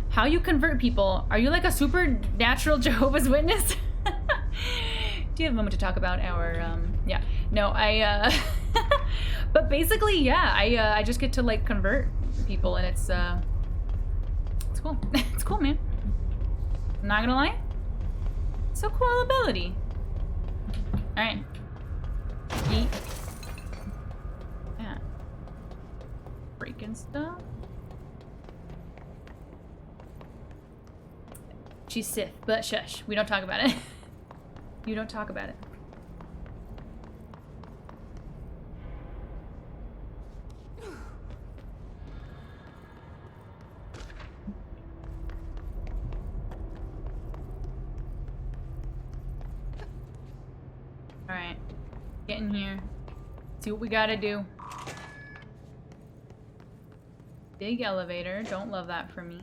How you convert people? Are you like a supernatural Jehovah's Witness? Do you have a moment to talk about our yeah. No, but basically, yeah, I just get to like convert people, and it's cool. It's cool, man. I'm not gonna lie. It's a cool ability. Alright. Yeet. Yeah. Breaking stuff. She's Sith, but shush. We don't talk about it. You don't talk about it. Alright. Get in here. See what we gotta do. Big elevator. Don't love that for me.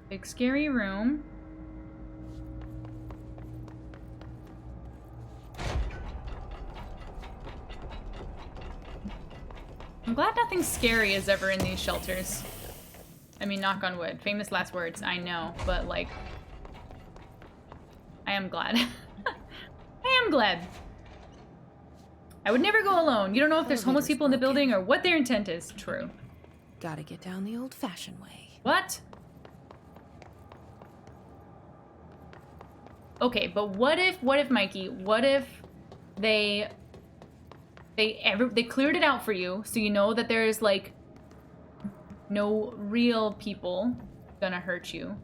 Big scary room. I'm glad nothing scary is ever in these shelters. I mean, knock on wood. Famous last words, I know, but like, I am glad. I am glad. I would never go alone. You don't know if there's homeless people in the building or what their intent is. True. Gotta get down the old-fashioned way. What? Okay, but what if, Mikey, what if they cleared it out for you, so you know that there's like no real people gonna hurt you,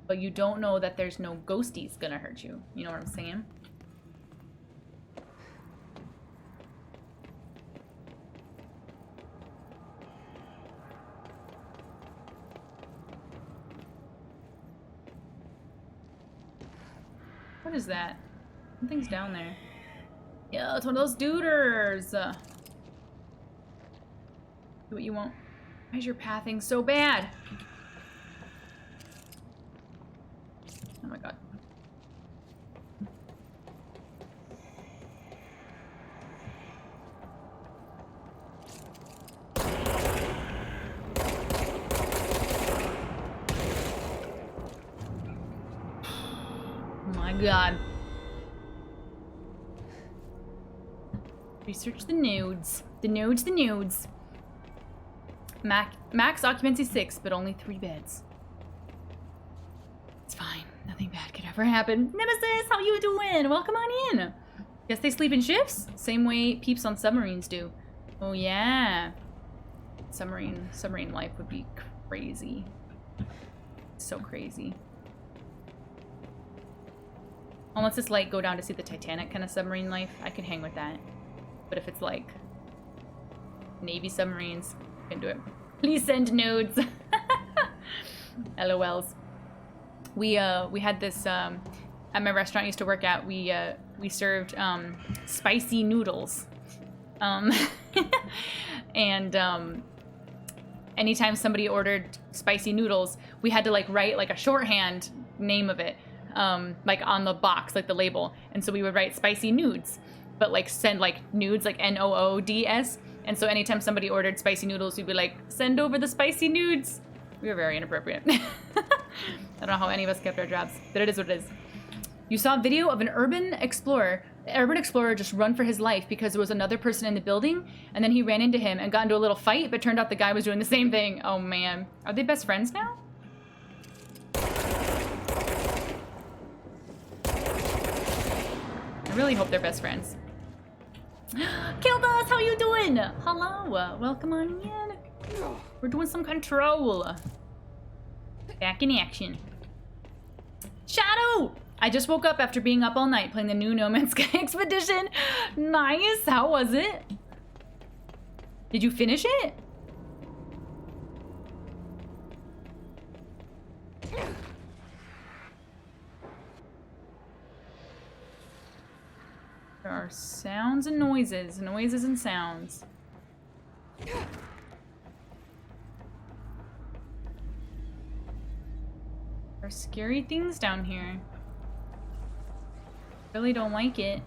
but you don't know that there's no ghosties gonna hurt you. You know what I'm saying? What is that? Something's down there. Yeah, it's one of those duders. Do what you want. Why is your pathing so bad? Oh my god. Oh my god. Research the nodes. The nodes. Max occupancy 6, but only 3 beds. It's fine. Nothing bad could ever happen. Nemesis, how you doing? Welcome on in. Guess they sleep in shifts? Same way peeps on submarines do. Oh yeah. Submarine life would be crazy. So crazy. Unless it's like go down to see the Titanic kind of submarine life, I can hang with that. But if it's like Navy submarines, I can do it. Please send nodes. LOLs. We had this at my restaurant I used to work at. We served spicy noodles, and anytime somebody ordered spicy noodles, we had to like write like a shorthand name of it, like on the box, like the label, and so we would write spicy nudes, but like send like nudes, like NOODS. And so anytime somebody ordered spicy noodles, we'd be like, send over the spicy nudes. We were very inappropriate. I don't know how any of us kept our jobs, but it is what it is. You saw a video of an urban explorer just run for his life because there was another person in the building, and then he ran into him and got into a little fight, but turned out the guy was doing the same thing. Oh man. Are they best friends now? I really hope they're best friends. Kildas, how you doing? Hello, welcome on in. We're doing some control. Back in action. Shadow! I just woke up after being up all night playing the new No Man's Sky Expedition. Nice, how was it? Did you finish it? There are sounds and noises and sounds. There are scary things down here. Really don't like it.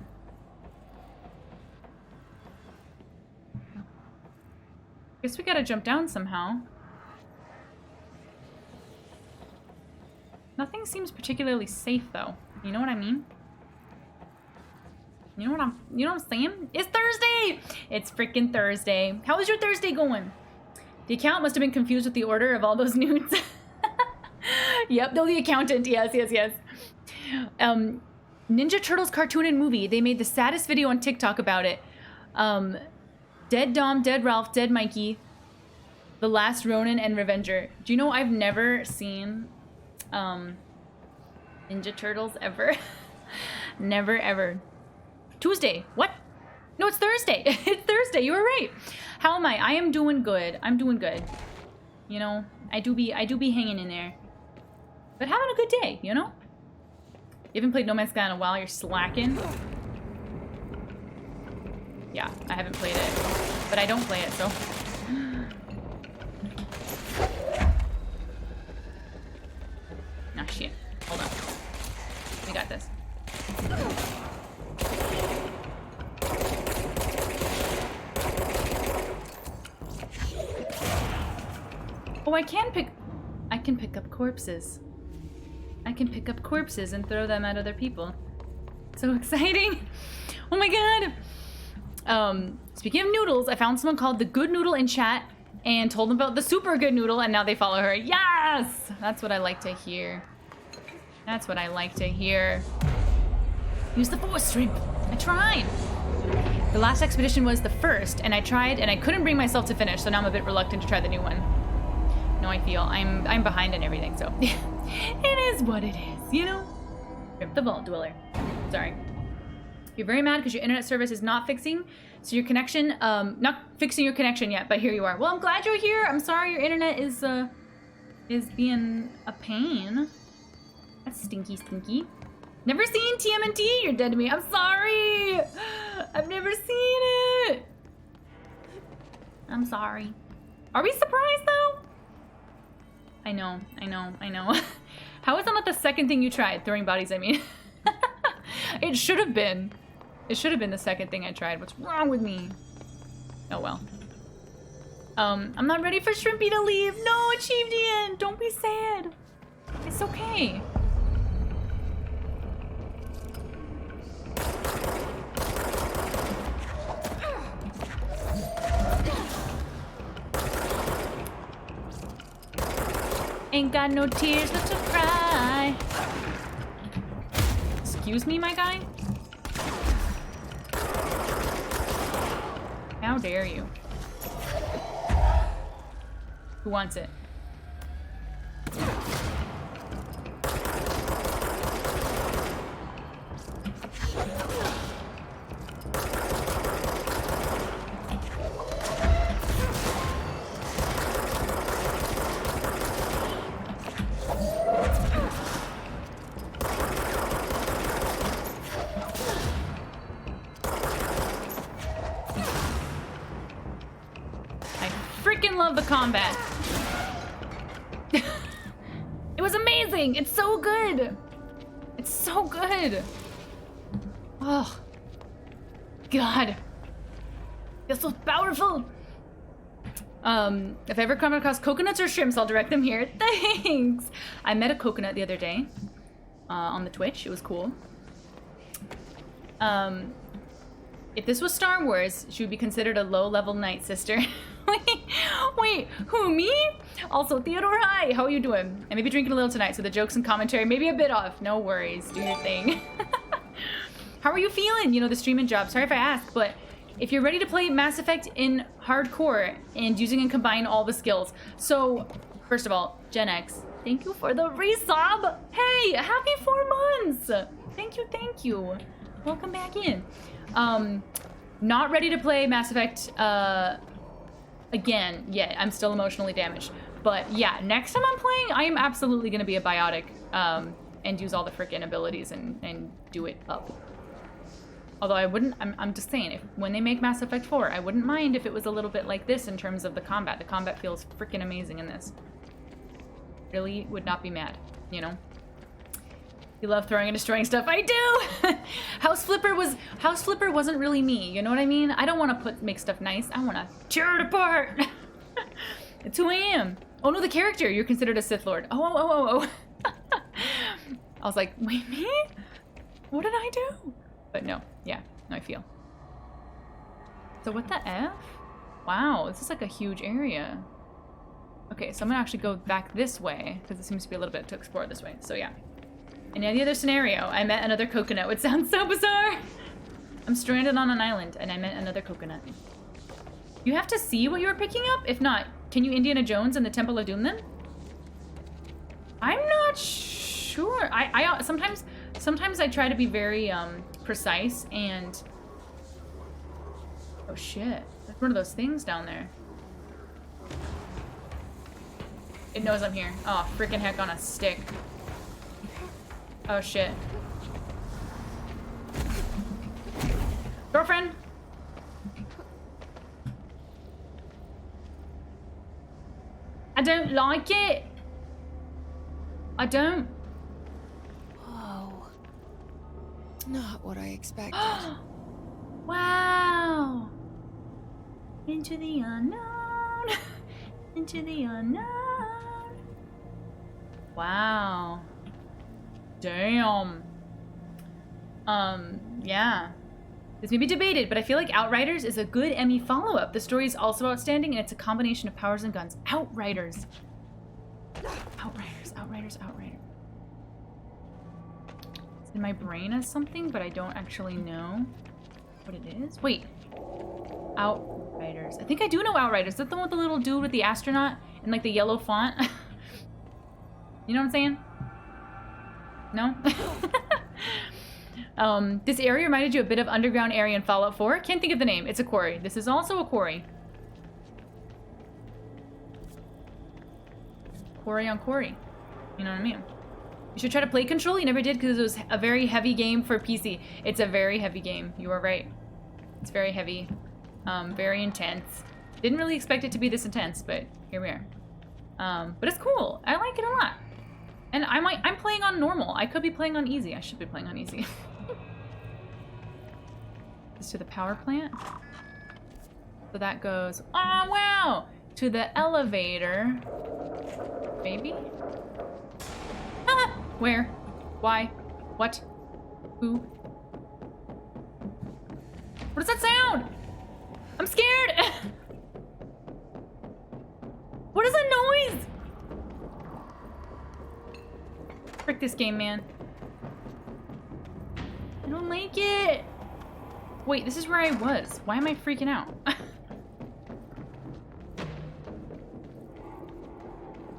Guess we gotta jump down somehow. Nothing seems particularly safe though. You know what I mean? You know what I'm saying? It's Thursday! It's freaking Thursday. How is your Thursday going? The account must have been confused with the order of all those nudes. Yep, no, the accountant. Yes. Ninja Turtles cartoon and movie. They made the saddest video on TikTok about it. Dead Dom, Dead Ralph, Dead Mikey, The Last Ronin, and Revenger. Do you know I've never seen Ninja Turtles ever? Never ever. Tuesday. What? No, it's Thursday. It's Thursday. You were right. How am I? I am doing good. I'm doing good. You know, I do be hanging in there. But having a good day, you know? You haven't played No Man's Sky in a while, you're slacking. Yeah, I haven't played it. But I don't play it, so. Ah, shit. Hold on. We got this. Oh, I can pick up corpses. I can pick up corpses and throw them at other people. So exciting. Oh my god. Speaking of noodles, I found someone called the Good Noodle in chat and told them about the Super Good Noodle, and now they follow her. Yes! That's what I like to hear. That's what I like to hear. Use the Force Shrimp. I tried. The last expedition was the first, and I tried, and I couldn't bring myself to finish, so now I'm a bit reluctant to try the new one. No, I feel I'm behind in everything, so it is what it is, you know? Rip the Vault Dweller. Sorry. You're very mad because your internet service is not fixing, so your connection, not fixing your connection yet, but here you are. Well, I'm glad you're here. I'm sorry your internet is being a pain. That's stinky. Never seen TMNT. You're dead to me. I'm sorry. I've never seen it. I'm sorry. Are we surprised though? I know. How is that not the second thing you tried? Throwing bodies, I mean. It should have been. It should have been the second thing I tried. What's wrong with me? Oh well. I'm not ready for Shrimpy to leave. No, Achieved Ian. Don't be sad. It's okay. Ain't got no tears left to cry. Excuse me, my guy? How dare you? Who wants it? Love the combat. It was amazing. It's so good. It's so good. Oh god, it's so powerful. If I ever come across coconuts or shrimps, I'll direct them here. Thanks. I met a coconut the other day on the Twitch. It was cool. If this was Star Wars, she would be considered a low-level Night Sister. Wait, who, me? Also, Theodore, hi, how are you doing? I may be drinking a little tonight, so the jokes and commentary may be a bit off. No worries, do your thing. How are you feeling? You know, the streaming job. Sorry if I ask, but if you're ready to play Mass Effect in hardcore and using and combine all the skills. So, first of all, Gen X, thank you for the resub. Hey, happy 4 months. Thank you. Welcome back in. Not ready to play Mass Effect, again, yeah, I'm still emotionally damaged. But yeah, next time I'm playing, I am absolutely gonna be a biotic, and use all the frickin' abilities and do it up. Although I wouldn't, I'm just saying, when they make Mass Effect 4, I wouldn't mind if it was a little bit like this in terms of the combat. The combat feels frickin' amazing in this. Really would not be mad, you know? You love throwing and destroying stuff. I do! House Flipper wasn't really me, you know what I mean? I don't want to make stuff nice. I want to tear it apart. It's who I am. Oh no, the character. You're considered a Sith Lord. Oh. I was like, wait, me? What did I do? But no, yeah, no, I feel. So what the F? Wow, this is like a huge area. Okay, so I'm gonna actually go back this way because it seems to be a little bit to explore this way. So yeah. In any other scenario, I met another coconut. It sounds so bizarre. I'm stranded on an island and I met another coconut. You have to see what you were picking up? If not, can you Indiana Jones and the Temple of Doom then? I'm not sure. I sometimes I try to be very precise and oh shit. There's one of those things down there. It knows I'm here. Oh, freaking heck on a stick. Oh shit. Girlfriend! I don't like it! I don't. Whoa. Not what I expected. Wow! Into the unknown! Into the unknown! Wow. Damn. Yeah. This may be debated, but I feel like Outriders is a good Emmy follow-up. The story is also outstanding, and it's a combination of powers and guns. Outriders. Outriders. It's in my brain as something, but I don't actually know what it is. Wait. Outriders. I think I do know Outriders. Is that the one with the little dude with the astronaut and like the yellow font? You know what I'm saying? No? This area reminded you a bit of underground area in Fallout 4. Can't think of the name. It's a quarry. This is also a quarry. Quarry on quarry. You know what I mean? You should try to play Control. You never did because it was a very heavy game for PC. It's a very heavy game. You are right. It's very heavy. Very intense. Didn't really expect it to be this intense, but here we are. But it's cool. I like it a lot. And I'm playing on normal. I could be playing on easy. I should be playing on easy. This to the power plant. So that goes, oh wow, to the elevator. Maybe? Ah! Where? Why? What? Who? What does that sound? I'm scared! What is that noise? Frick this game, man. I don't like it. Wait, this is where I was. Why am I freaking out?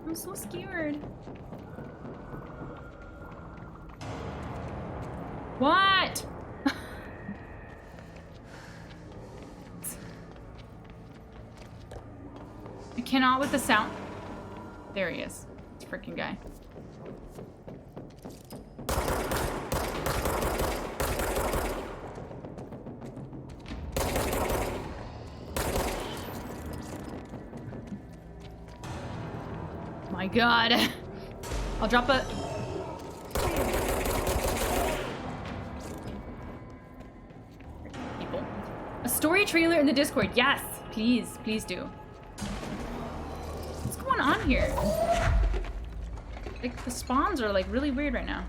I'm so scared. What? I cannot with the sound. There he is. This freaking guy. My God. I'll drop a... People. A story trailer in the Discord. Yes, please. Please do. What's going on here? Like, the spawns are, like, really weird right now.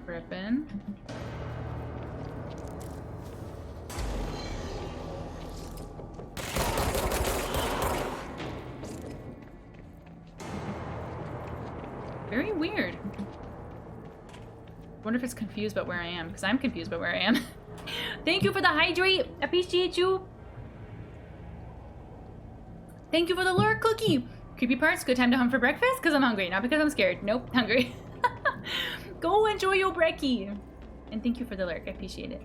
Rippin'. Very weird. Wonder if it's confused about where I am, because I'm confused about where I am. Thank you for the hydrate. Appreciate you. Thank you for the lure cookie. Creepy parts, good time to hum for breakfast, because I'm hungry, not because I'm scared. Nope, hungry. Go enjoy your brekkie. And thank you for the lurk, I appreciate it.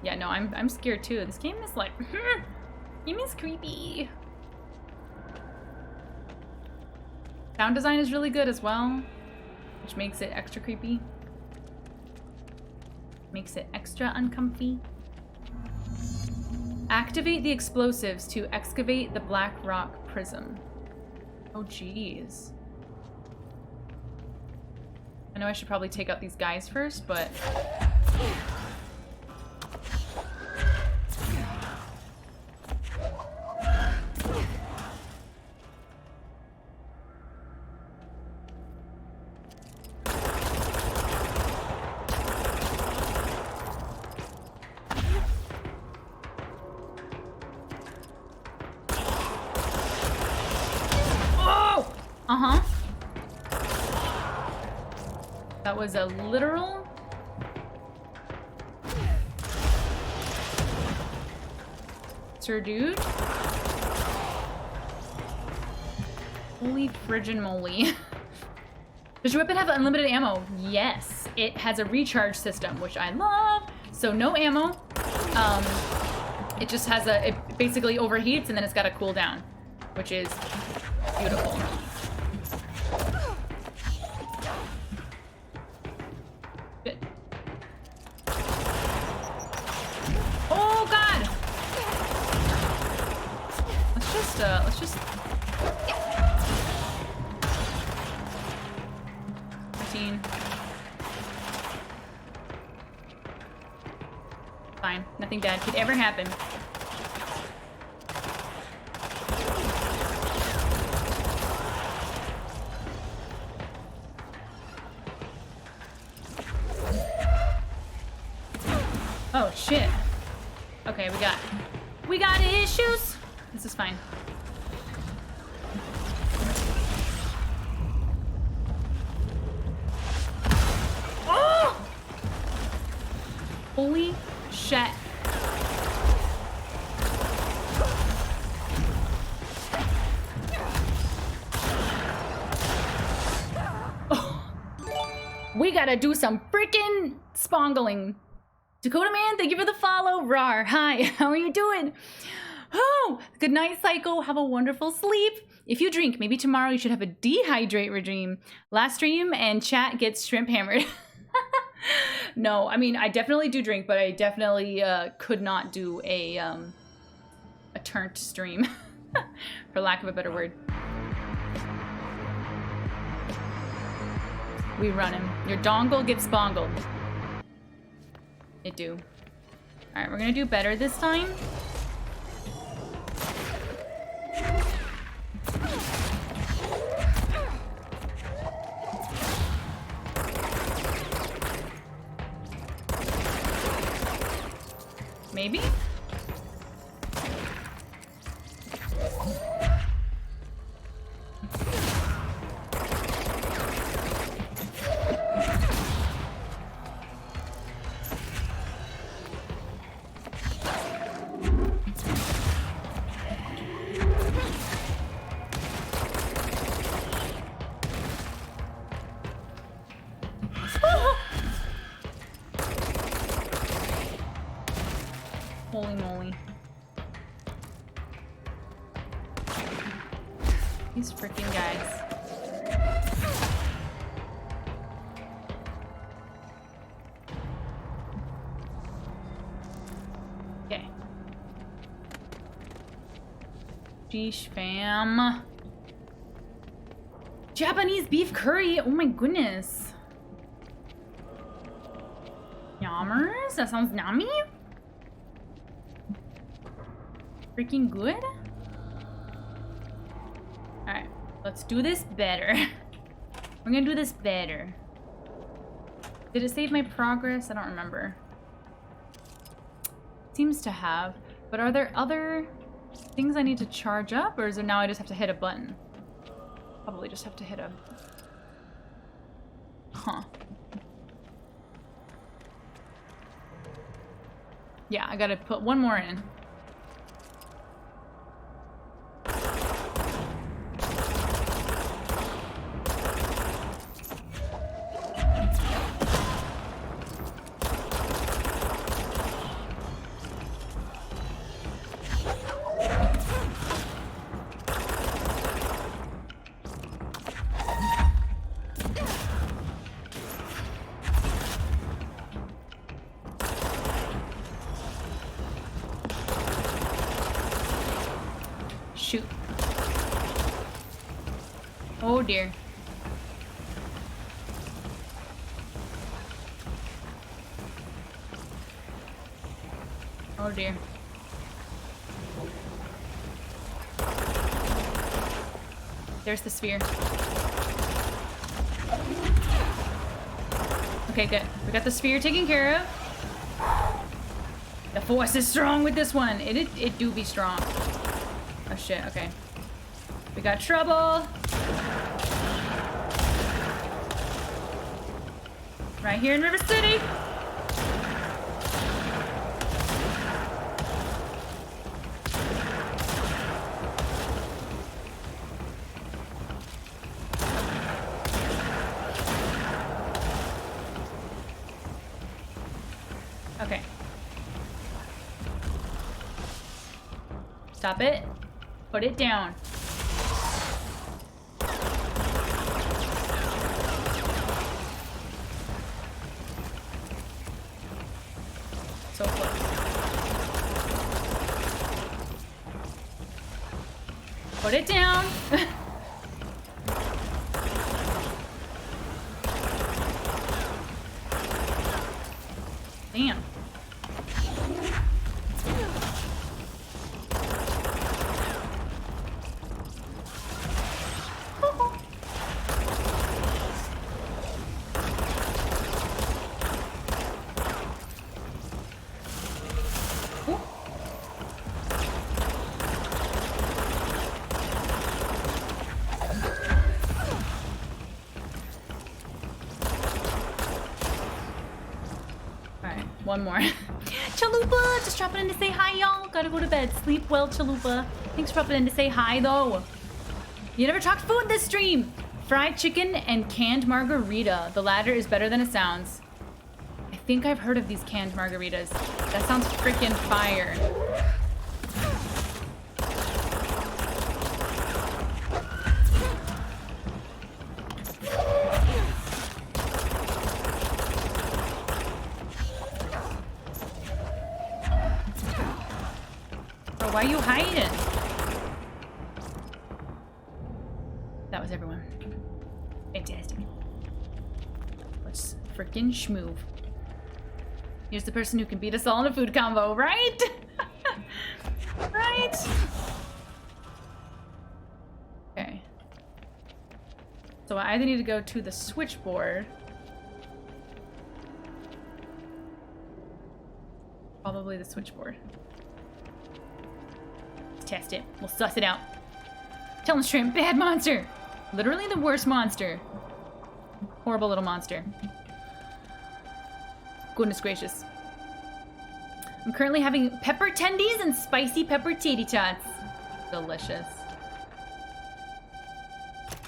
Yeah, no, I'm scared too. This game is like, game is creepy. Sound design is really good as well, which makes it extra creepy. Makes it extra uncomfy. Activate the explosives to excavate the Black Rock Prism. Oh, jeez. I know I should probably take out these guys first, but... Uh-huh. That was a literal... Sir dude? Holy frigin' moly. Does your weapon have unlimited ammo? Yes. It has a recharge system, which I love. So no ammo. It just has a... It basically overheats and then it's got a cooldown, which is beautiful. Oh god! Let's just 15. Fine. Nothing bad could ever happen. Oh shit. Okay, we got issues. This is fine. Oh! Holy shit. Oh. We gotta do some freaking spongling. Dakota Man, thank you for the follow. Rar, hi, how are you doing? Oh, good night, Psycho. Have a wonderful sleep. If you drink, maybe tomorrow you should have a dehydrate regime. Last stream and chat gets shrimp hammered. No, I mean, I definitely do drink, but I definitely could not do a turnt stream, for lack of a better word. We run him. Your dongle gets bongled. It do. Alright, we're gonna do better this time. Maybe? Holy moly. These freaking guys. Okay. Sheesh, fam. Japanese beef curry. Oh my goodness. Yammers? That sounds yummy. Freaking good. Alright, let's do this better. We're gonna do this better. Did it save my progress? I don't remember. Seems to have. But are there other things I need to charge up? Or is it now I just have to hit a button? Probably just have to hit a... Huh. Yeah, I gotta put one more in. Shoot. Oh dear. Oh dear. There's the sphere. Okay, good. We got the sphere taken care of. The force is strong with this one. It do be strong. Oh shit, okay. We got trouble. Right here in River City. Okay. Stop it. Put it down. So close. Put it down. Damn. One more. Chalupa, just dropping in to say hi, y'all. Gotta go to bed. Sleep well, Chalupa. Thanks for dropping in to say hi, though. You never talked food this stream. Fried chicken and canned margarita. The latter is better than it sounds. I think I've heard of these canned margaritas. That sounds freaking fire. Why are you hiding? That was everyone. Fantastic. Let's frickin' schmoove. Here's the person who can beat us all in a food combo, right? Right? Okay. So I either need to go to the switchboard. Probably the switchboard. Test it. We'll suss it out. Tell him, Shrimp, bad monster. Literally the worst monster. Horrible little monster. Goodness gracious. I'm currently having pepper tendies and spicy pepper tatty tots. Delicious.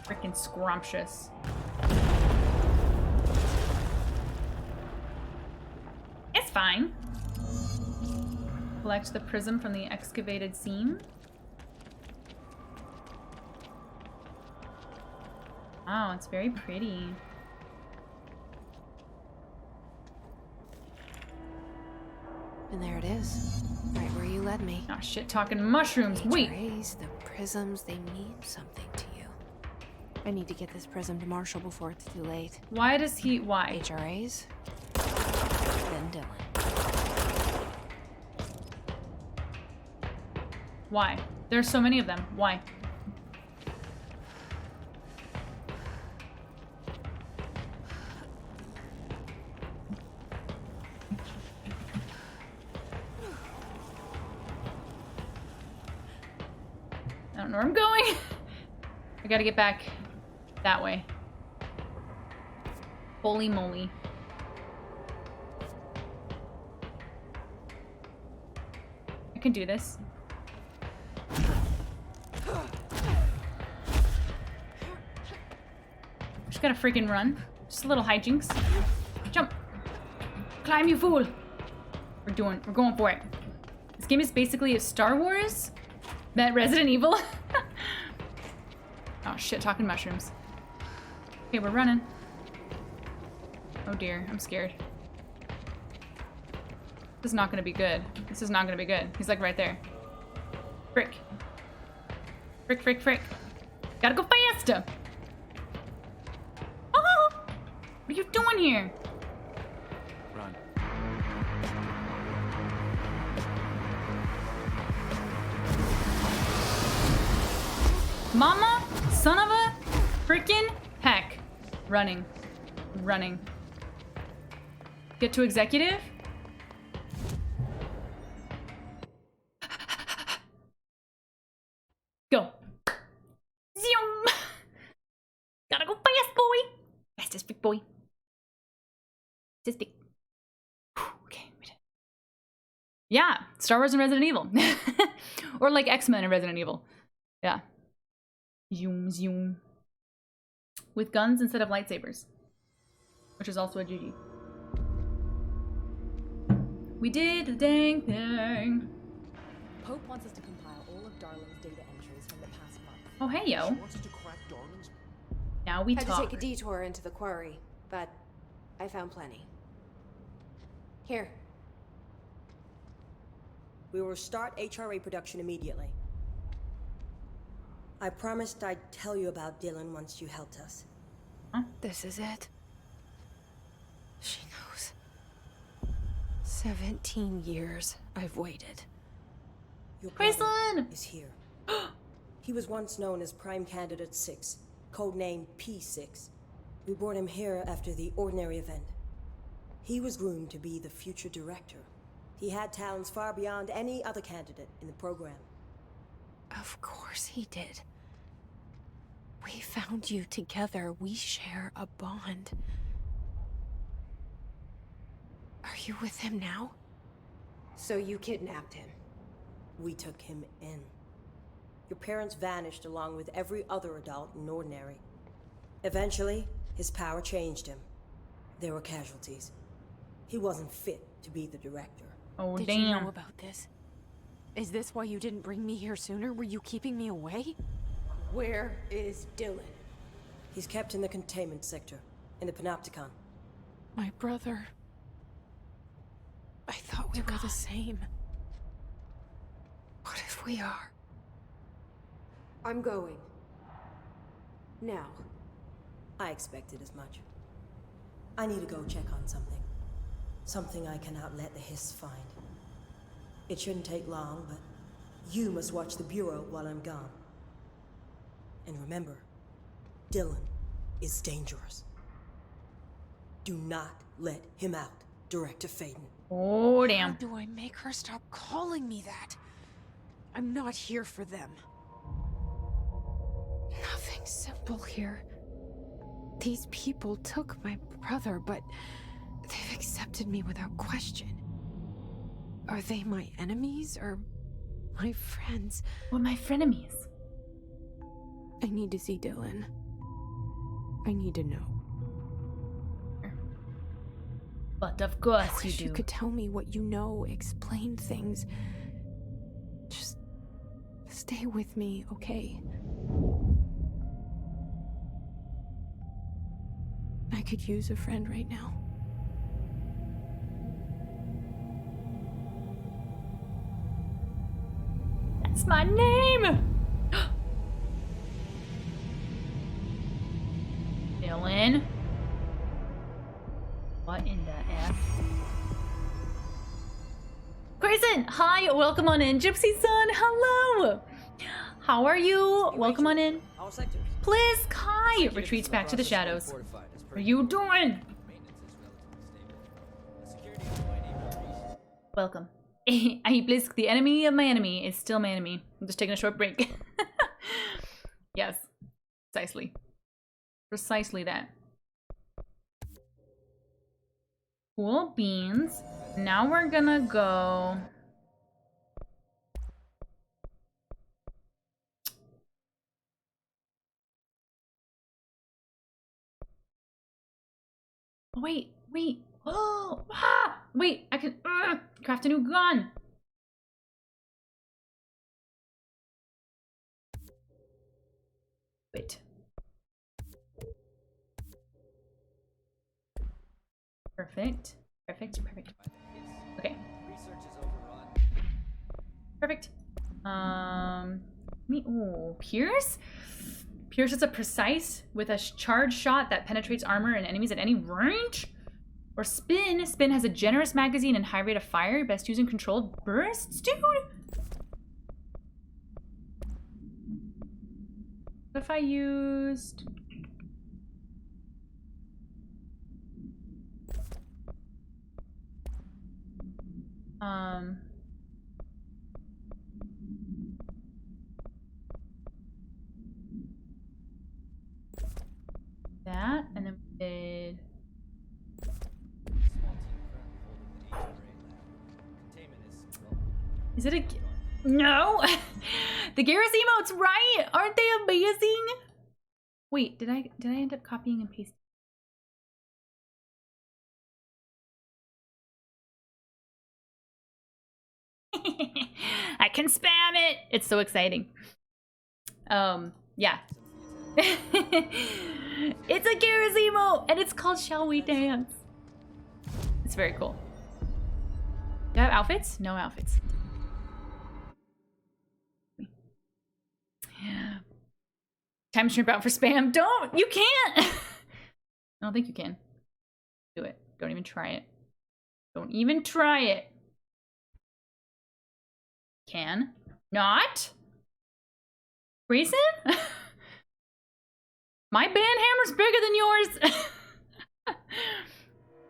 Freaking scrumptious. It's fine. Collect the prism from the excavated seam. Wow, it's very pretty. And there it is. Right where you led me. Oh shit, talking mushrooms. Wait. Rays, the prisms, they mean something to you. I need to get this prism to Marshall before it's too late. Why does he... Why? HRAs? Then Dylan. Why? There's so many of them. Why? I don't know where I'm going. I gotta get back that way. Holy moly. I can do this. Just gotta freaking run. Just a little hijinks. Jump. Climb, you fool. We're going for it. This game is basically a Star Wars met Resident Evil. Oh shit, talking mushrooms. Okay, we're running. Oh dear, I'm scared. This is not gonna be good. This is not gonna be good. He's like right there. Frick. Frick, frick, frick. Gotta go faster. Oh! What are you doing here? Run. Mama, son of a frickin' heck. Running. Running. Get to executive? Go. Zoom. Gotta go fast, boy. Fastest big boy. Fastest big. Okay. Yeah, Star Wars and Resident Evil. Or like X-Men and Resident Evil. Yeah. Zoom, zoom. With guns instead of lightsabers. Which is also a GG. We did the dang thing. Pope wants us to compile all of Darling's data entries from the past month. Oh, hey, yo. She wants us to crack Darling's. Now we Had talk. to take a detour into the quarry, but I found plenty. Here. We will start HRA production immediately. I promised I'd tell you about Dylan once you helped us. Huh? This is it. She knows. 17 years I've waited. Your brother Grayson! is here. He was once known as Prime Candidate 6, codenamed P6. We brought him here after the Ordinary event. He was groomed to be the future director. He had talents far beyond any other candidate in the program. Of course he did. We found you together. We share a bond. Are you with him now? So you kidnapped him? We took him in. Your parents vanished along with every other adult in Ordinary. Eventually, his power changed him. There were casualties. He wasn't fit to be the director. Oh, Did damn. you know about this? Is this why you didn't bring me here sooner? Were you keeping me away? Where is Dylan? He's kept in the containment sector, in the Panopticon. My brother. I thought we were the same. What if we are? I'm going. Now. I expected as much. I need to go check on something. Something I cannot let the Hiss find. It shouldn't take long, but you must watch the Bureau while I'm gone. And remember, Dylan is dangerous. Do not let him out, Director Faden. Oh, How damn. do I make her stop calling me that? I'm not here for them. Nothing simple here. These people took my brother, but they've accepted me without question. Are they my enemies or my friends? We're my frenemies. I need to see Dylan. I need to know. But of course I you wish do. you could tell me what you know, explain things. Just stay with me, okay? I could use a friend right now. That's my name! Dylan? What in the F? Grayson! Hi, welcome on in. Gypsy Sun, hello! How are you? Welcome on in. All sectors. Please, Kai! Retreats back to the shadows. What are you doing? Welcome. I Blisk, the enemy of my enemy is still my enemy. I'm just taking a short break. Yes, precisely. Precisely that. Cool beans. Now we're gonna go... Wait. Oh, wait, I can craft a new gun. Wait. Perfect. Okay. Perfect. Pierce? Pierce is a precise with a charged shot that penetrates armor and enemies at any range. Or Spin. Spin has a generous magazine and high rate of fire. Best using controlled bursts, dude. if I used... that, and then we did... Is it a... No! The Garrus emotes, right? Aren't they amazing? Wait, did I end up copying and pasting? I can spam it! It's so exciting. Yeah. It's a Garrus emote, and it's called Shall We Dance? It's very cool. Do I have outfits? No outfits. Time shrimp out for spam. Don't! You can't! I don't think you can. Do it. Don't even try it. Don't even try it. Can. Not? Grayson? My band hammer's bigger than yours.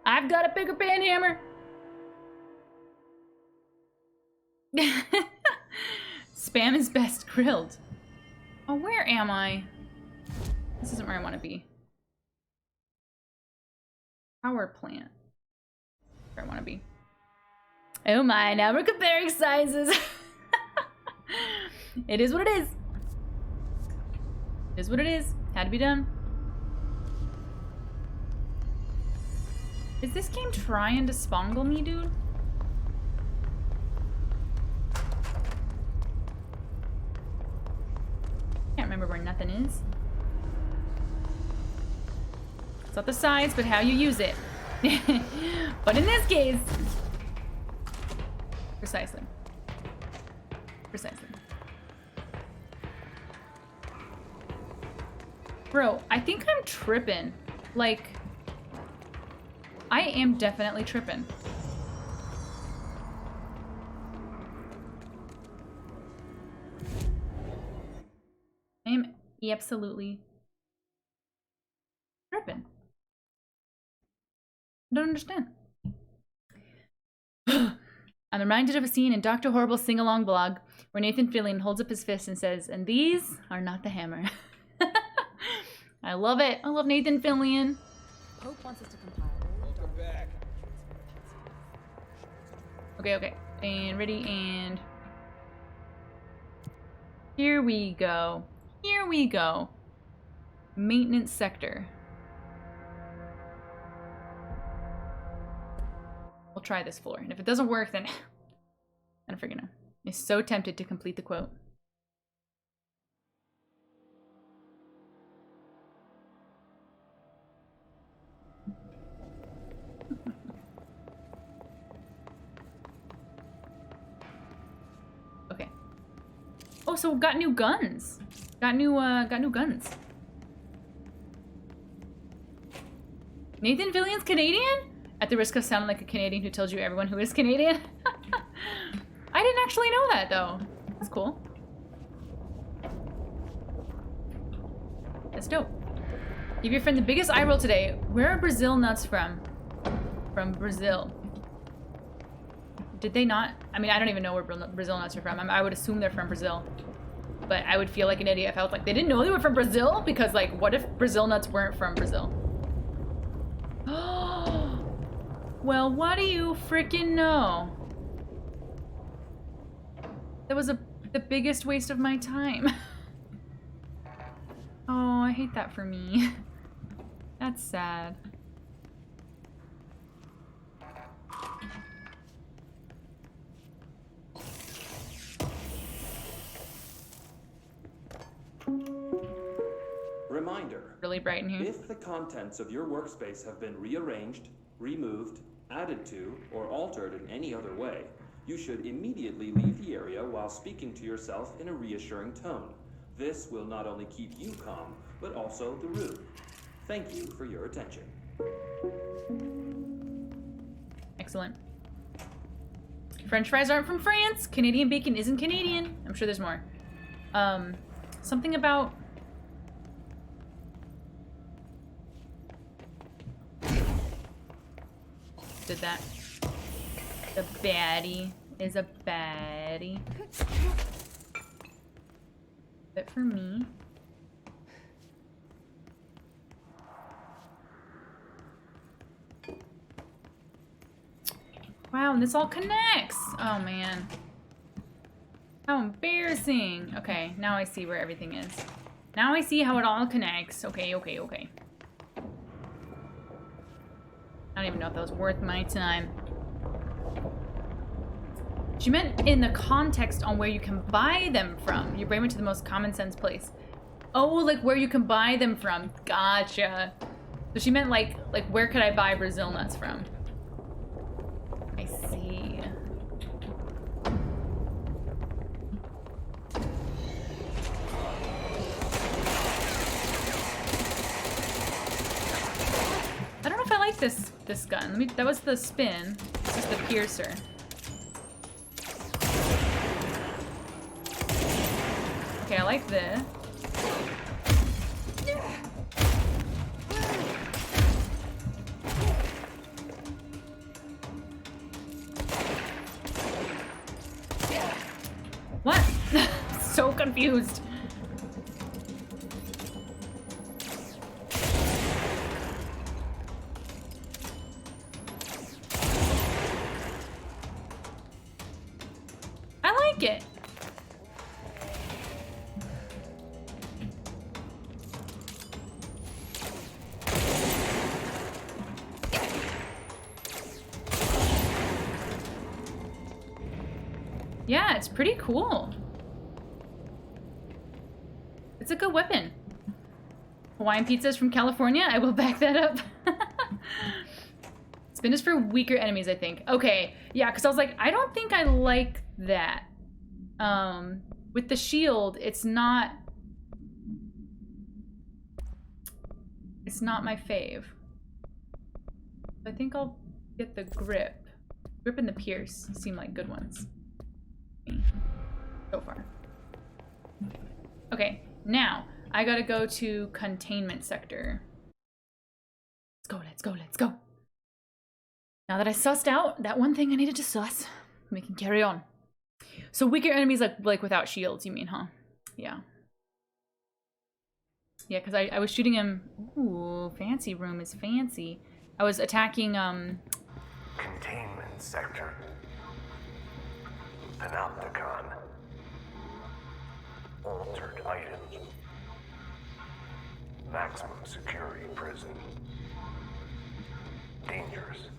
I've got a bigger band hammer. Spam is best grilled. Oh, where am I? This isn't where I want to be. Power plant. Where I want to be. Oh my, now we're comparing sizes. It is what it is. It is what it is. Had to be done. Is this game trying to spongle me, dude? Can't remember where nothing is. It's not the size, but how you use it. But in this case, precisely. Precisely. Bro, I think I'm tripping. Like, I am definitely tripping. I am absolutely tripping. I don't understand. I'm reminded of a scene in Dr. Horrible's sing-along blog where Nathan Fillion holds up his fist and says, "And these are not the hammer." I love it. I love Nathan Fillion. Pope wants us to compile all of Darwin's back. Okay. And ready, and... here we go. Here we go. Maintenance sector. We'll try this floor. And if it doesn't work, then I don't freaking know. I'm so tempted to complete the quote. Okay. Oh, so got new guns. Got new guns. Nathan Fillion's Canadian? At the risk of sounding like a Canadian who tells you everyone who is Canadian. I didn't actually know that, though. That's cool. That's dope. Give your friend the biggest eye roll today. Where are Brazil nuts from? From Brazil. Did they not? I mean, I don't even know where Brazil nuts are from. I would assume they're from Brazil. But I would feel like an idiot if I was like, they didn't know they were from Brazil? Because, like, what if Brazil nuts weren't from Brazil? Well, what do you freaking know? That was the biggest waste of my time. Oh, I hate that for me. That's sad. Reminder. Really bright in here. If the contents of your workspace have been rearranged, removed, added to, or altered in any other way, you should immediately leave the area while speaking to yourself in a reassuring tone. This will not only keep you calm, but also the room. Thank you for your attention. Excellent. French fries aren't from France. Canadian bacon isn't Canadian. I'm sure there's more. Something about did that. The baddie is a baddie. Bit for me. Wow, and this all connects. Oh man. How embarrassing. Okay, now I see where everything is. Now I see how it all connects. Okay, okay, okay. I don't even know if that was worth my time. She meant in the context on where you can buy them from. Your brain went to the most common sense place. Oh, like where you can buy them from. Gotcha. So she meant like where could I buy Brazil nuts from? I see. I don't know if I like this gun. That was the spin. This is the piercer. Okay, I like this. What? So confused. I like it. Yeah, it's pretty cool. It's a good weapon. Hawaiian pizza is from California. I will back that up. Spin is for weaker enemies, I think. Okay, yeah, because I was like, I don't think I like that. With the shield, it's not my fave. I think I'll get the grip. Grip and the pierce seem like good ones. So far. Okay, now I gotta go to containment sector. Let's go, let's go, let's go. Now that I sussed out that one thing I needed to suss, we can carry on. So weaker enemies like without shields, you mean, huh? Yeah. Yeah, because I was shooting him. Ooh, fancy room is fancy. I was attacking Containment sector. Panopticon. Altered items. Maximum security prison. Dangerous.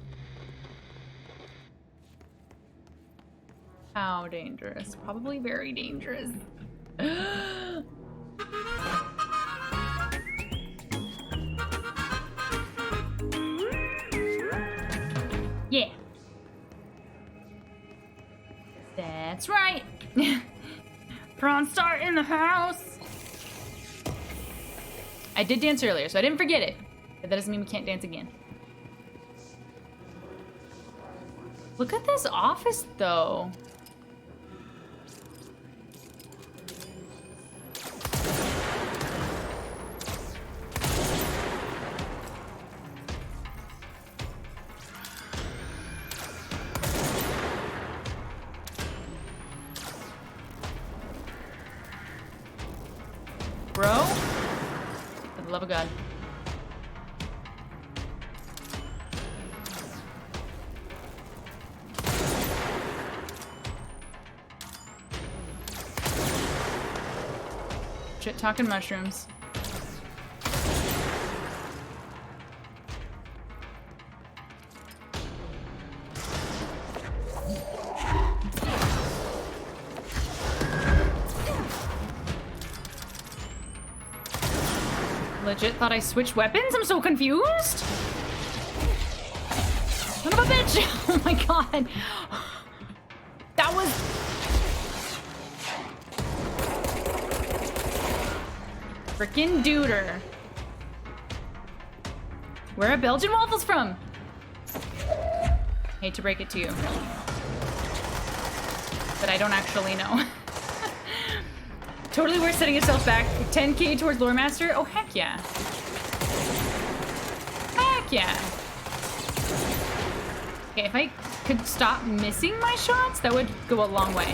How dangerous? Probably very dangerous. Yeah. That's right. Pronstar in the house. I did dance earlier, so I didn't forget it. But that doesn't mean we can't dance again. Look at this office, though. Bro? For the love of God. Shit talking mushrooms. Legit thought I switched weapons? I'm so confused! Son of a bitch! Oh my god! That was... Frickin' duder. Where are Belgian waffles from? Hate to break it to you. But I don't actually know. Totally worth setting yourself back 10k towards Lore Master? Oh, heck yeah. Heck yeah. Okay, if I could stop missing my shots, that would go a long way.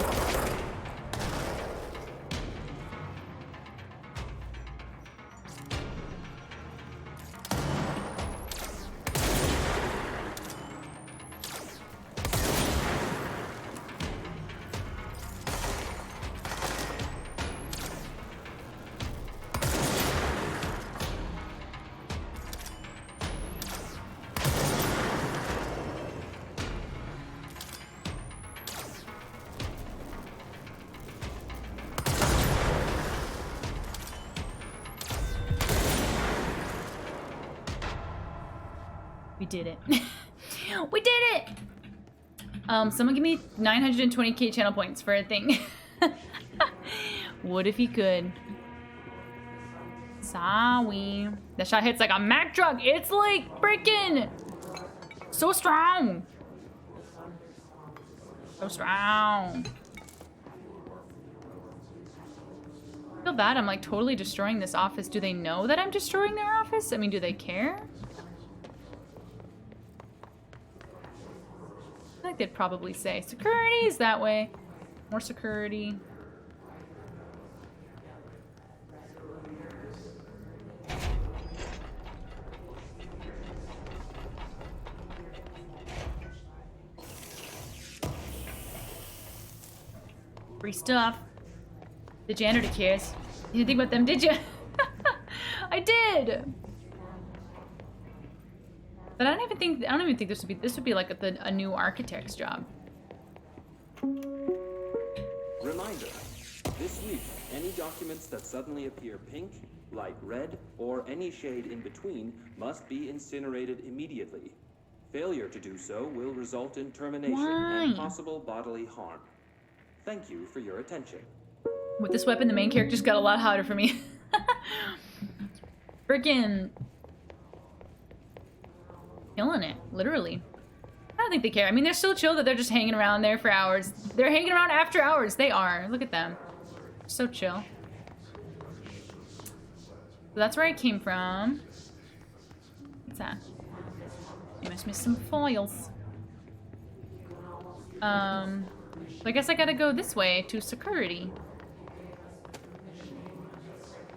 We did it. We did it! Someone give me 920k channel points for a thing. What if he could? Sorry. That shot hits like a Mack truck. It's like freaking so strong. So strong. I feel bad. I'm like totally destroying this office. Do they know that I'm destroying their office? I mean, do they care? I think they'd probably say security is that way. More security. Free stuff. The janitor cares. You didn't think about them, did you? I did. But I don't even think this would be like a new architect's job. Reminder, this week, any documents that suddenly appear pink, light red, or any shade in between must be incinerated immediately. Failure to do so will result in termination and possible bodily harm. Thank you for your attention. With this weapon, the main character's got a lot hotter for me. Freaking killing it, literally. I don't think they care. I mean, they're so chill that they're just hanging around there for hours. They're hanging around after hours. They are. Look at them. So chill. So that's where I came from. What's that? You must miss some foils. So I guess I gotta go this way to security.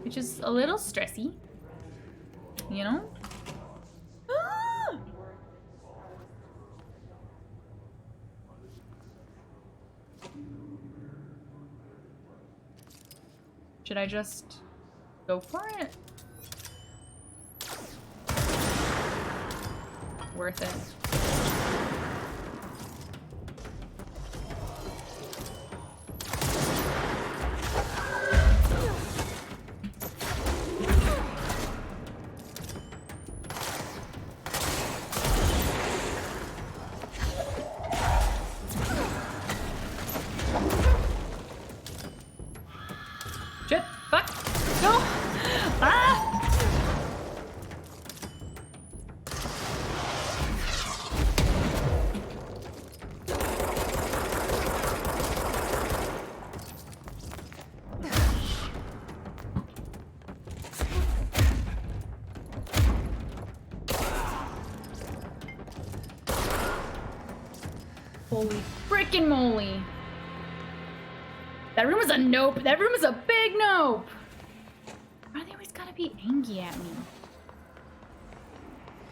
Which is a little stressy. You know? Should I just go for it? Worth it. Shit, fuck, no! Ah! Holy frickin' moly. That room is a nope. That room is a big nope. Why do they always gotta be angry at me?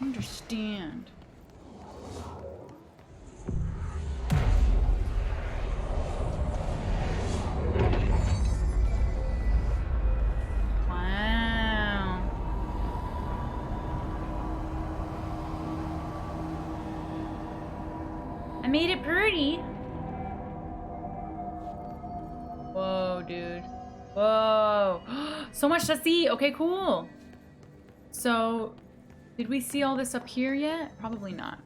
I don't understand. Wow. I made it pretty. Whoa, dude. Whoa. So much to see. Okay, cool. So, did we see all this up here yet? Probably not.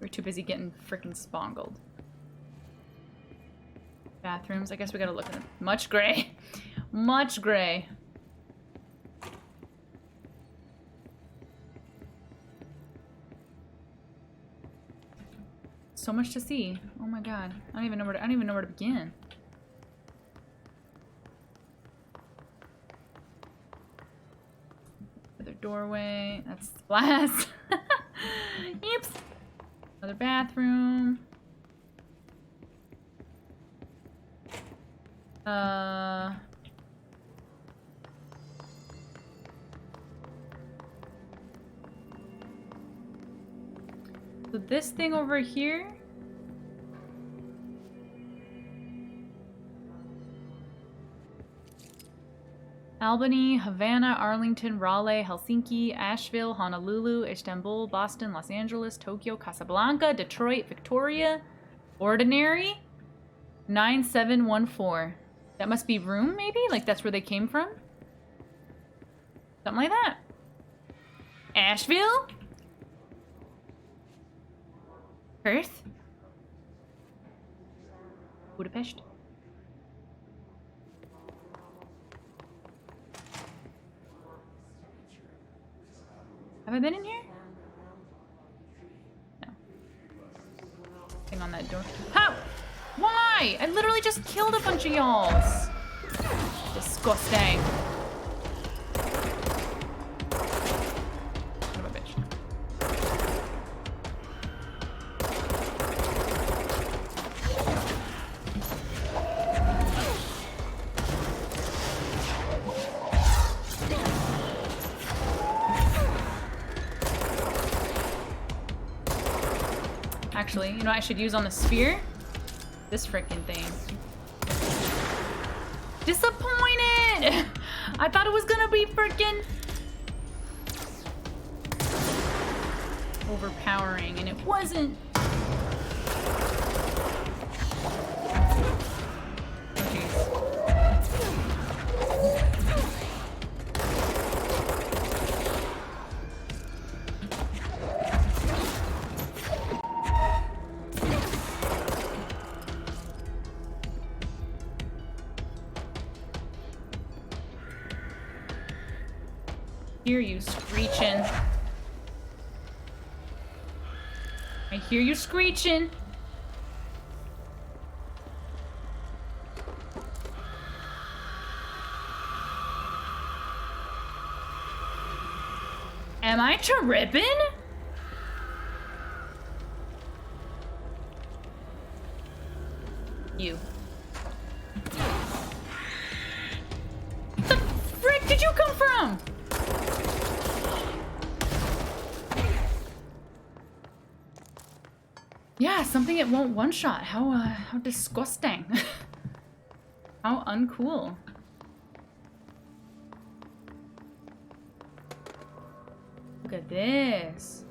We're too busy getting freaking spongled. Bathrooms. I guess we gotta look at them. Much gray. Much gray. So much to see. Oh my god. I don't even know where to begin. Another doorway. That's glass. Oops. Another bathroom. So this thing over here. Albany, Havana, Arlington, Raleigh, Helsinki, Asheville, Honolulu, Istanbul, Boston, Los Angeles, Tokyo, Casablanca, Detroit, Victoria, Ordinary, 9714. That must be room, maybe? Like that's where they came from? Something like that. Asheville? Perth? Budapest? Have I been in here? No. Thing on that door. How? Why? I literally just killed a bunch of y'alls. Disgusting. Son of a bitch. Actually, you know what I should use on the sphere? This frickin' thing. Disappointed! I thought it was gonna be frickin' overpowering, and it wasn't. Oh, jeez. Hear you screeching. I hear you screeching. Am I tripping? You. The frick did you come from? Yeah, something it won't one-shot. How disgusting. How uncool. Look at this.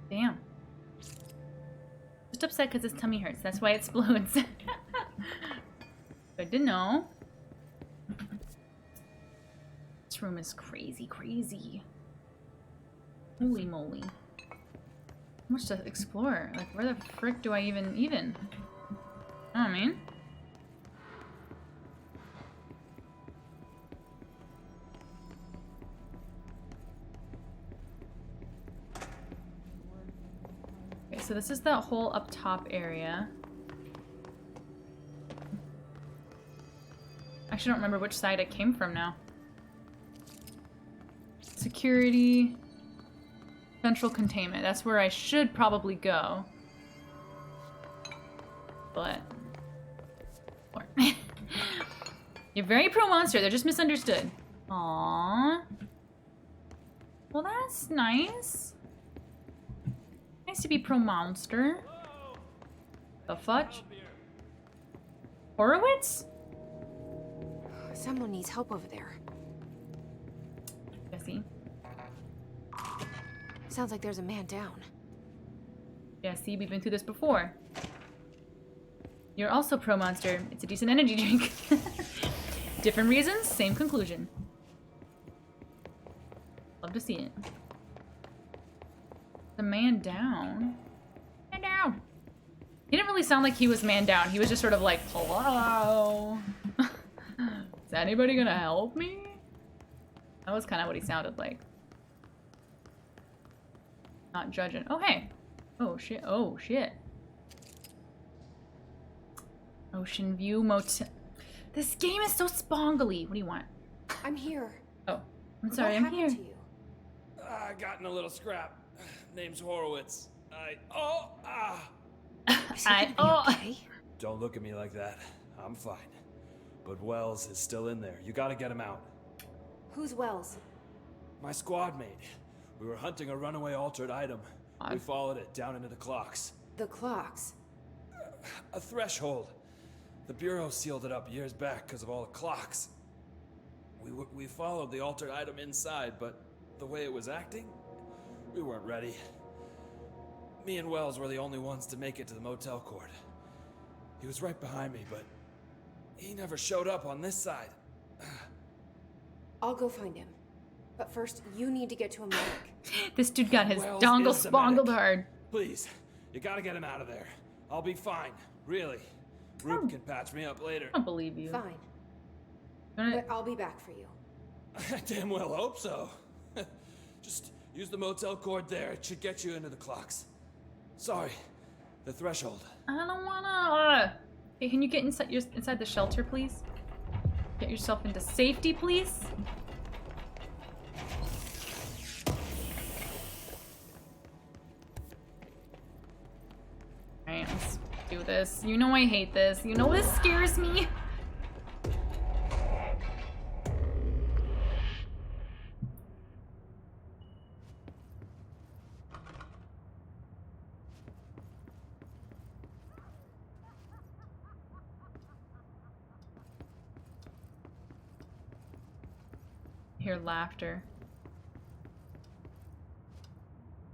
Damn. Just upset because his tummy hurts. That's why it explodes. Good to know. This room is crazy, crazy. Holy moly. How much to explore? Like, where the frick do I even? You know what I mean? Okay, so this is that whole up top area. I actually don't remember which side it came from now. Security. Central containment. That's where I should probably go. But... You're very pro-monster. They're just misunderstood. Aww. Well, that's nice. Nice to be pro-monster. The fudge? Horowitz? Someone needs help over there. Jesse. Sounds like there's a man down. Jesse, we've been through this before. You're also pro-monster. It's a decent energy drink. Different reasons, same conclusion. Love to see it. The man down? Man down! He didn't really sound like he was man down. He was just sort of like, hello? Is anybody gonna help me? That was kind of what he sounded like. Not judging. Oh, hey. Oh, shit. Oh, shit. Ocean View Motel. This game is so spongly. What do you want? I'm here. Oh, I'm sorry, What I'm happened here. to you? I got in a little scrap. Name's Horowitz. Is he gonna be okay? Don't look at me like that. I'm fine. But Wells is still in there. You gotta get him out. Who's Wells? My squad mate. We were hunting a runaway altered item. We followed it down into the clocks. The clocks. A threshold. The Bureau sealed it up years back because of all the clocks. We followed the altered item inside, but the way it was acting, we weren't ready. Me and Wells were the only ones to make it to the motel court. He was right behind me, but he never showed up on this side. I'll go find him. But first, you need to get to a medic. This dude got his Wells dongle is the spongled medic. hard. Please, you gotta get him out of there. I'll be fine, really. Rube can patch me up later. I don't believe you. Fine. Gonna- But I'll be back for you. I damn well hope so. Just use the motel cord there. It should get you into the clocks. Sorry, the threshold. I don't wanna. Hey, can you get inside the shelter, please? Get yourself into safety, please. Alright, let's do this. You know I hate this. You know this scares me. Hear laughter.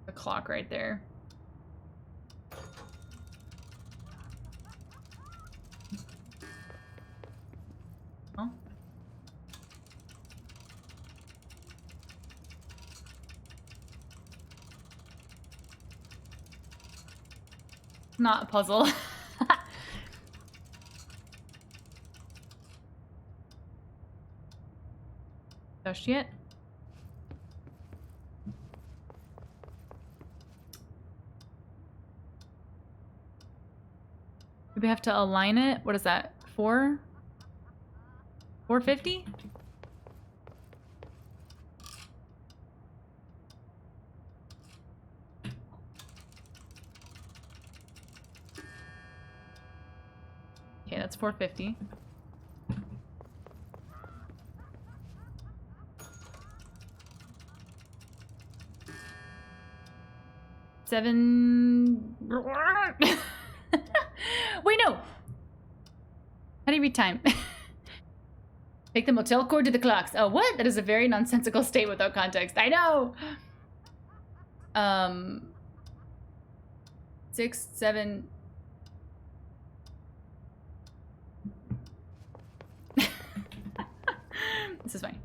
The clock right there. Oh. Not a puzzle. Oh shit. Maybe I have to align it. What is that? 450? Okay, that's 450. Seven. Wait, no. How do you read time? Take the motel cord to the clocks. Oh, what? That is a very nonsensical state without context. I know. 6, 7. This is fine.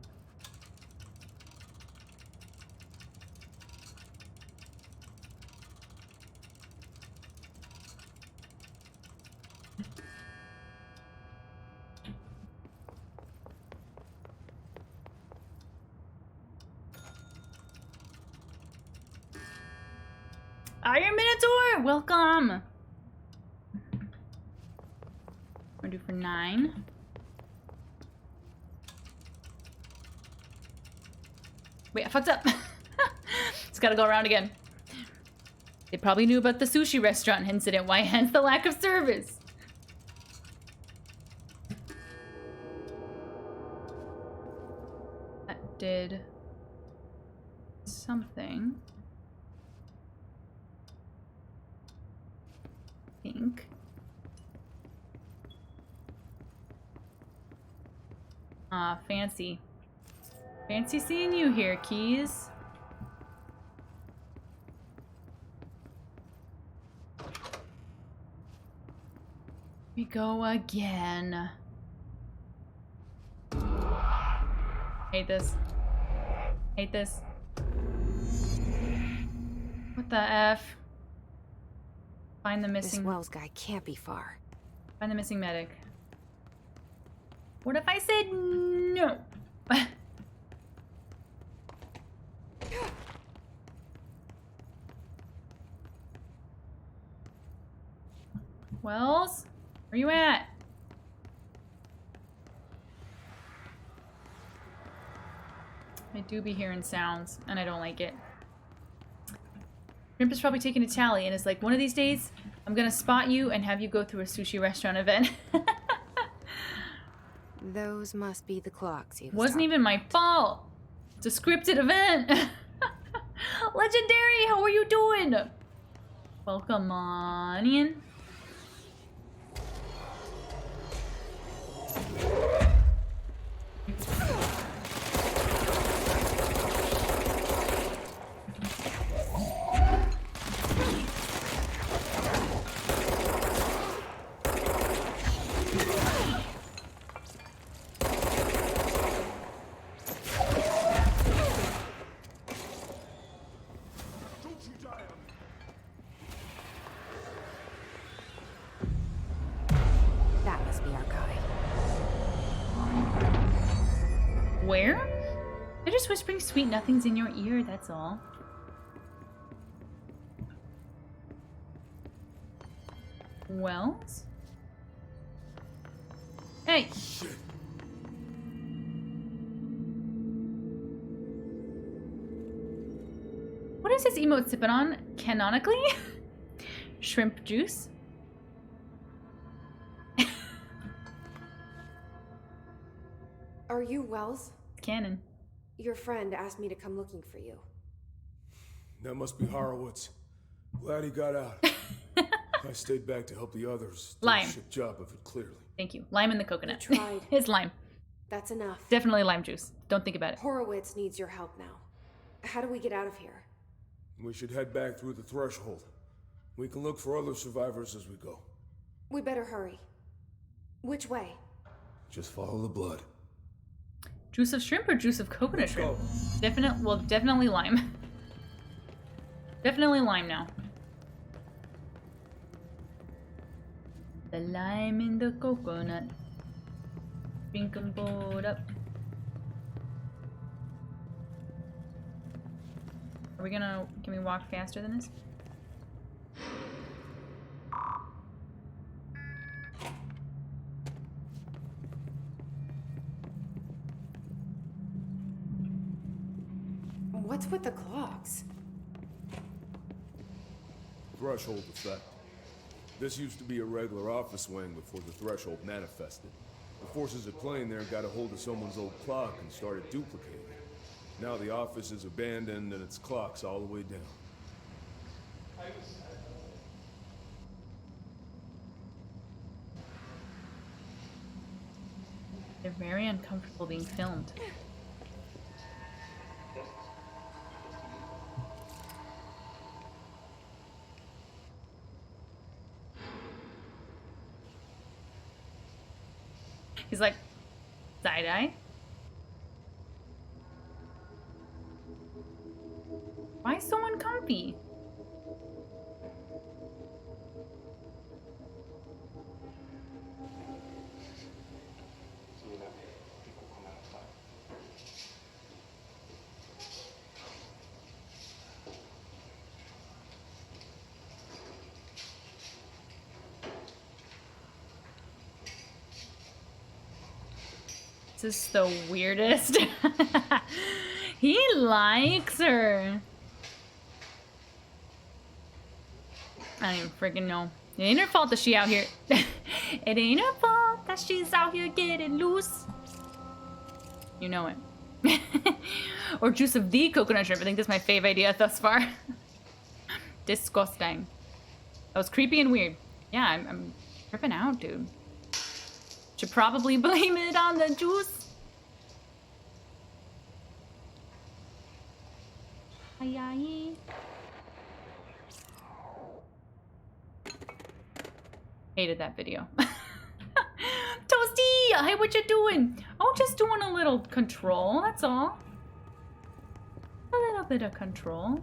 Iron Minotaur, welcome. We're due for 9. Wait, I fucked up. Just gotta go around again. They probably knew about the sushi restaurant incident. Why, hence the lack of service. That did something. I think. Ah, fancy. Fancy seeing you here, Keys. We go again. Hate this. Hate this. What the F? Find the This missing. Wells guy can't be far. Find the missing medic. What if I said no? Wells, where you at? I do be hearing sounds, and I don't like it. Shrimp is probably taking a tally and is like, one of these days, I'm gonna spot you and have you go through a sushi restaurant event. Those must be the clocks he was Wasn't talking even my fault. It's a scripted event. Legendary, how are you doing? Welcome on in. That must be our guy. Where? They're just whispering sweet nothings in your ear, that's all. Wells? Hey! What is this emote sipping on? Canonically? Shrimp juice? Are you Wells? Canon. Your friend asked me to come looking for you. That must be Horowitz. Glad he got out. I stayed back to help the others. Did Lime. a shit job of it, clearly. Thank you. Lime in the coconut. We tried. It's lime. That's enough. Definitely lime juice. Don't think about it. Horowitz needs your help now. How do we get out of here? We should head back through the threshold. We can look for other survivors as we go. We better hurry. Which way? Just follow the blood. Juice of shrimp or juice of coconut Let's shrimp? go. Well, definitely lime. Definitely lime now. The lime in the coconut. Drink 'em both up. Are we gonna... Can we walk faster than this? What's with the clocks? Threshold effect. This used to be a regular office wing before the threshold manifested. The forces at play in there got a hold of someone's old clock and started duplicating it. Now the office is abandoned and its clock's all the way down. They're very uncomfortable being filmed. He's like, side-eye? Why so uncomfy? This is the weirdest. He likes her. I don't even freaking know. It ain't her fault that she out here. It ain't her fault that she's out here getting loose. You know it. Or juice of the coconut shrimp. I think that's my fave idea thus far. Disgusting. That was creepy and weird. Yeah, I'm tripping out, dude. Should probably blame it on the juice. Ay, ay. Hated that video. Toasty! Hey, what you doing? Oh, just doing a little control, that's all. A little bit of control.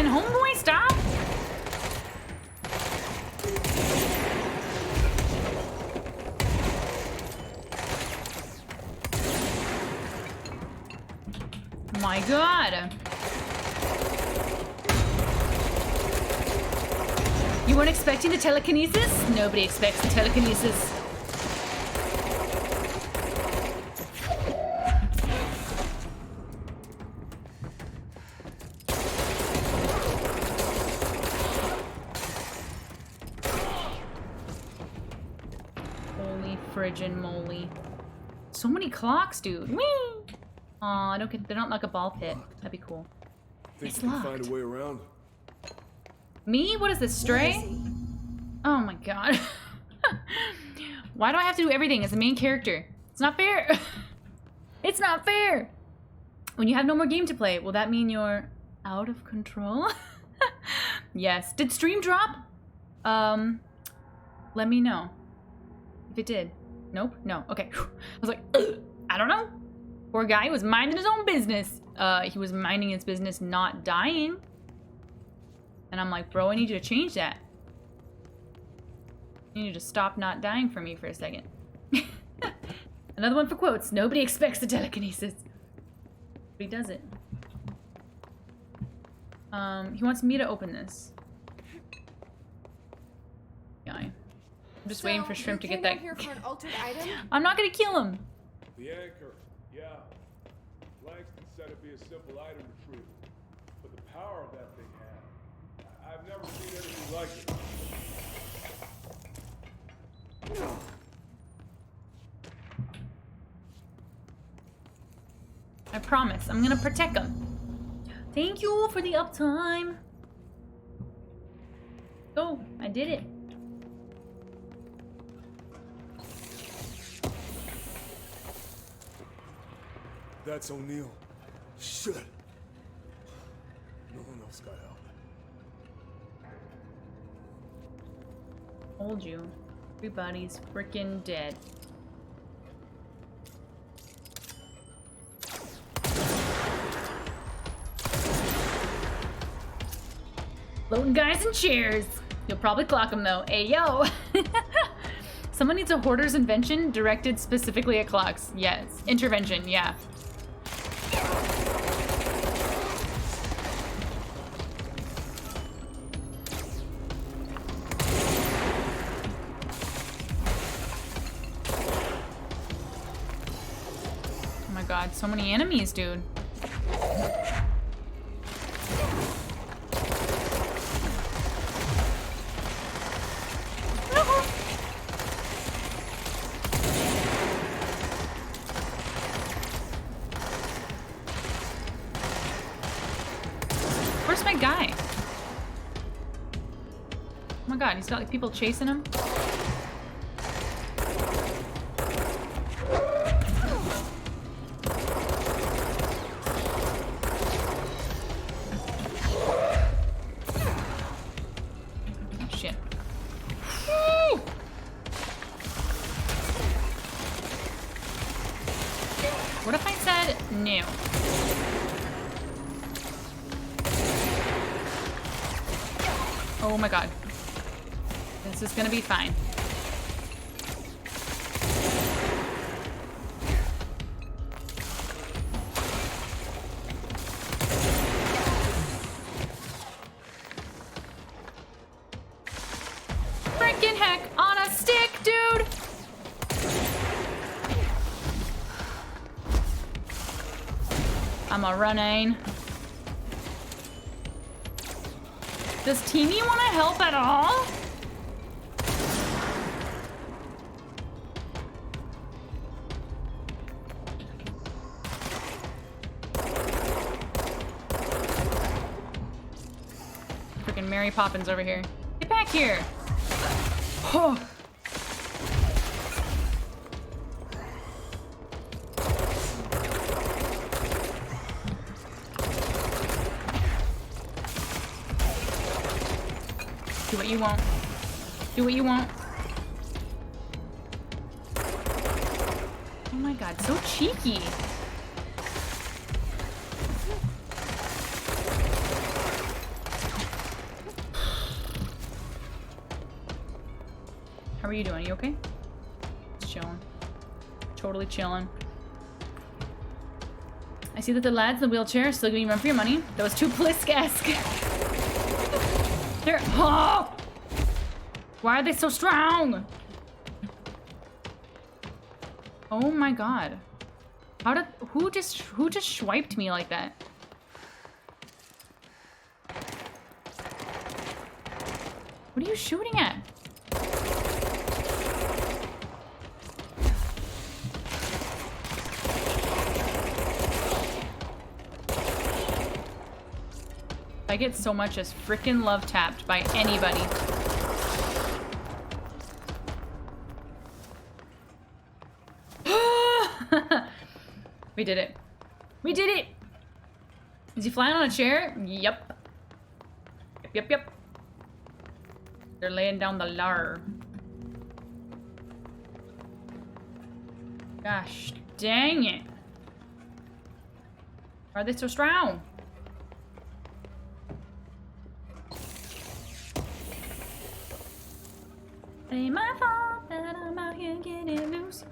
Can homeboy stop? My God. You weren't expecting the telekinesis? Nobody expects the telekinesis. Holy frigin' moly. So many clocks, dude. Whee! Aw, they're not like a ball pit. That'd be cool. Think It's you can locked. find a way around? Me? What is this, Stray? Oh my God. Why do I have to do everything as the main character? It's not fair. It's not fair. When you have no more game to play, will that mean you're out of control? Yes. Did stream drop? Let me know. If it did. Nope. No. Okay. I was like, ugh. I don't know. Poor guy was minding his own business. He was minding his business not dying. And I'm like, bro, I need you to change that. You need to stop not dying for me for a second. Another one for quotes. Nobody expects the telekinesis. But he does it. He wants me to open this. Guy. I'm just waiting for Shrimp to get that. Here for an altered item? I'm not gonna kill him. The anchor, yeah. Langston said it'd be a simple item retrieval. But the power of that thing had. I've never seen anything like it. I promise. I'm gonna protect him. Thank you for the uptime. Oh, I did it. That's O'Neill. Shit. No one else got help. Told you. Everybody's freaking dead. Loading guys in chairs. You'll probably clock them though. Hey, yo. Someone needs a hoarder's invention directed specifically at clocks. Yes. Intervention, yeah. Oh my God, so many enemies, dude. Where's my guy? Oh my God, he's got like people chasing him. Shit. Woo! What if I said no? Oh my God. This is gonna be fine. Freaking heck on a stick, dude! I'm a running. Does Teeny want to help at all? Freaking Mary Poppins over here. Get back here. Oh. Do what you want. Do what you want. Oh my God, so cheeky. How are you doing? You okay? Just chilling. Totally chilling. I see that the lads in the wheelchair are still giving you run for your money. That was too Blisk-esque. They're... Oh! Why are they so strong? Oh my god. How did... Who just swiped me like that? What are you shooting at? I get so much as frickin' love tapped by anybody. We did it. We did it! Is he flying on a chair? Yep. Yep. They're laying down the lar. Gosh dang it. Why are they so strong? Ain't my fault that I'm out here getting loose.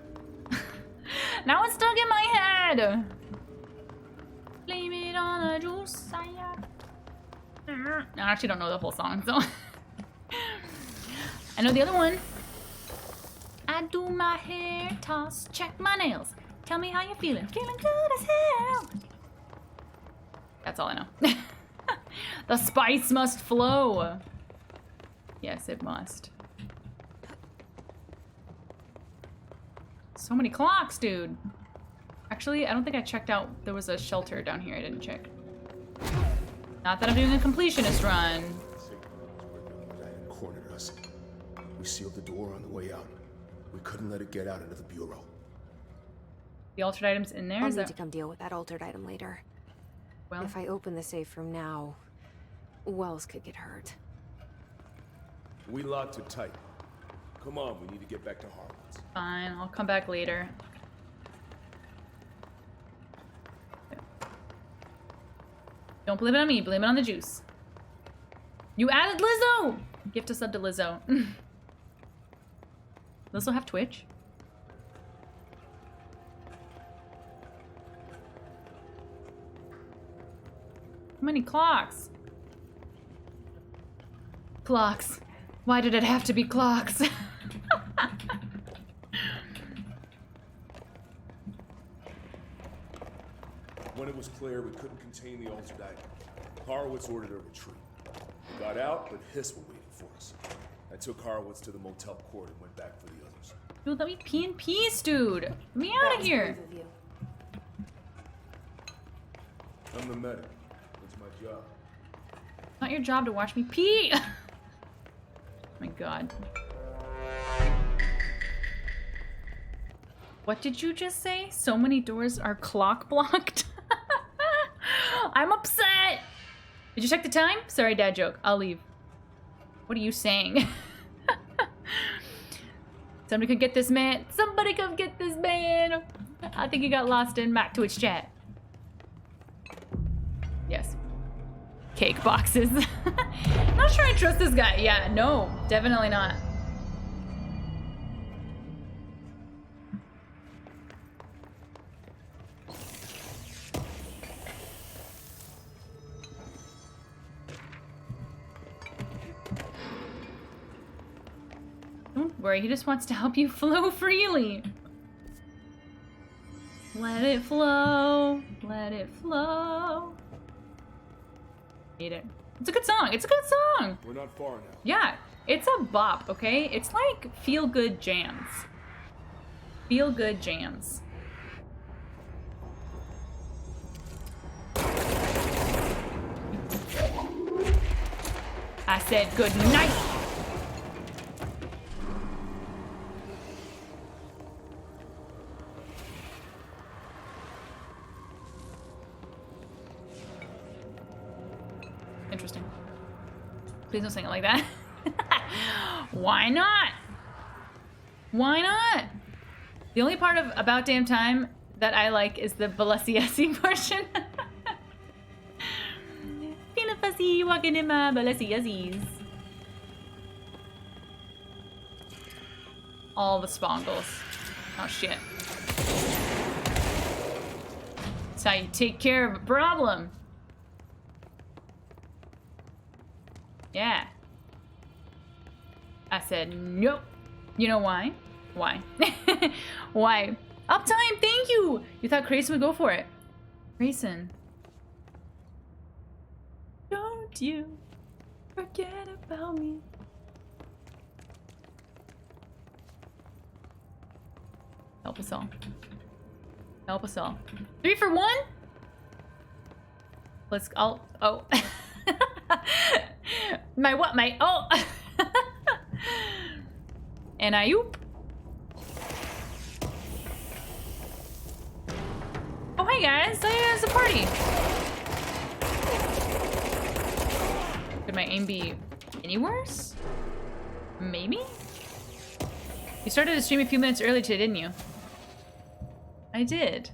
Now it's stuck in my head. Blame it on the juice. I actually don't know the whole song, so I know the other one. I do my hair toss, check my nails. Tell me how you feeling. Feeling good as hell. That's all I know. The spice must flow. Yes, it must. So many clocks, dude. Actually, I don't think I checked out. There was a shelter down here I didn't check. Not that I'm doing a completionist run. Cornered us. We sealed the door on the way out. We couldn't let it get out into the bureau. The altered item's in there? I'll Is need that... to come deal with that altered item later. Well, If I open the safe from now, Wells could get hurt. We locked it tight. Come on, we need to get back to Harlan's. fine. I'll come back later. Don't blame it on me. Blame it on the juice. You added Lizzo! Gift a sub to Lizzo. Lizzo have Twitch? How many clocks? Clocks. Why did it have to be clocks? When it was clear we couldn't contain the altered item, Horowitz ordered a retreat. We got out, but Hiss were waiting for us. I took Horowitz to the motel court and went back for the others. Dude, let me pee in peace, dude. Get me out of here. Brave of you. I'm the medic. That's my job. It's not your job to watch me pee. Oh my god. What did you just say? So many doors are clock blocked? I'm upset. Did you check the time? Sorry, dad joke. I'll leave. What are you saying? Somebody come get this man. Somebody come get this man. I think he got lost in Mac Twitch chat. Yes. Cake boxes. Not sure I trust this guy. Yeah, no, definitely not. Don't worry, he just wants to help you flow freely. Let it flow, let it flow. Hate it. It's a good song, it's a good song. We're not far now. Yeah, it's a bop, okay? It's like feel-good jams. Feel-good jams. I said good night. Interesting. Please don't sing it like that. Why not? Why not? The only part of About Damn Time that I like is the Balenciaga portion. Feeling fussy, walking in my Balenciagas. all the spongles. Oh shit. That's how you take care of a problem. Yeah. I said nope. You know why? Why? Why? Uptime, thank you! You thought Grayson would go for it. Grayson. Don't you forget about me. Help us all. Help us all. 3 for 1? Let's, oh. My what? My, oh. And I oop. Oh, hey guys, there's a party. Could my aim be any worse? Maybe? You started to stream a few minutes early today, didn't you? I did.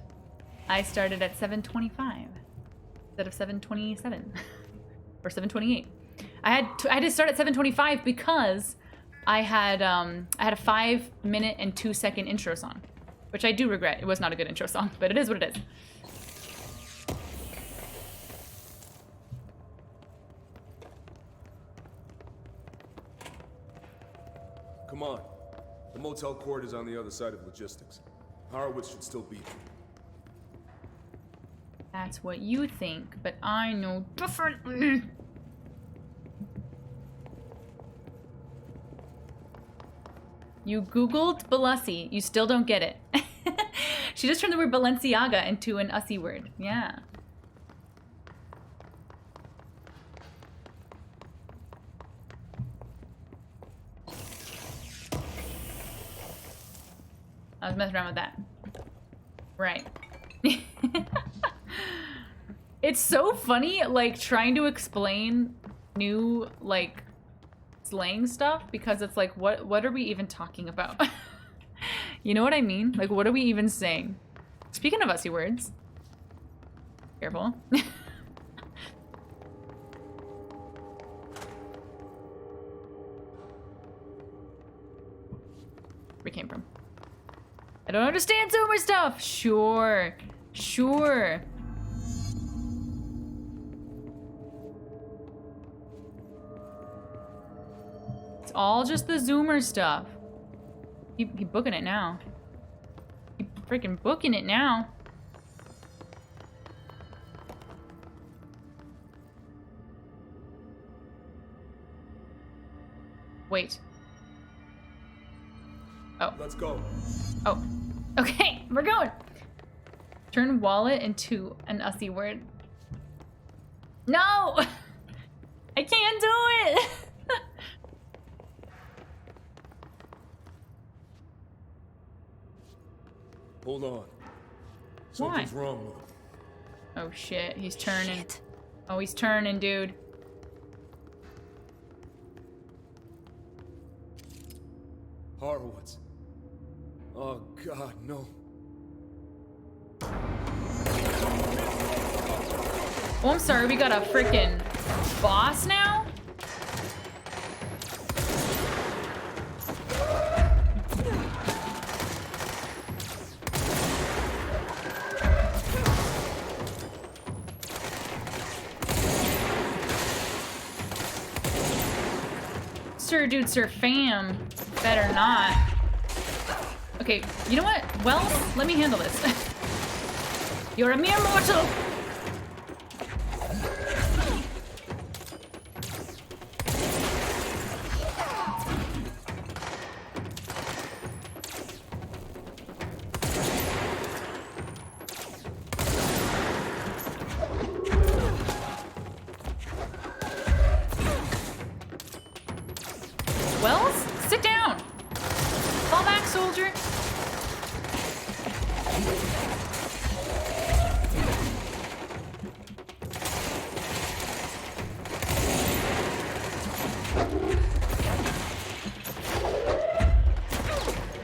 I started at 7:25 instead of 7:27 or 7:28. I had to start at 7:25 because I had a 5-minute and 2-second intro song, which I do regret. It was not a good intro song, but it is what it is. Come on. The motel court is on the other side of logistics. Horowitz should still be there. That's what you think, but I know differently. You Googled Balussi. You still don't get it. She just turned the word Balenciaga into an Ussie word. Yeah. I was messing around with that. Right. It's so funny, like, trying to explain new, like, slang stuff, because it's like, what are we even talking about? You know what I mean? Like, what are we even saying? Speaking of Ussie words. Careful. Where we came from. I don't understand Zoomer stuff! Sure. Sure. It's all just the Zoomer stuff. He booking it now. He freaking booking it now. Wait. Oh. Let's go. Oh. Okay, we're going. Turn wallet into an Ussie word. No! I can't do it! Hold on. Something's wrong with him. Oh shit, he's turning. Shit. Oh, he's turning, dude. Horowitz. Oh god, no. Oh, I'm sorry, we got a freaking boss now? Sir, dude, sir, fam. Better not. Okay, you know what? Well, let me handle this. You're a mere mortal! Wells, sit down! Fall back, soldier!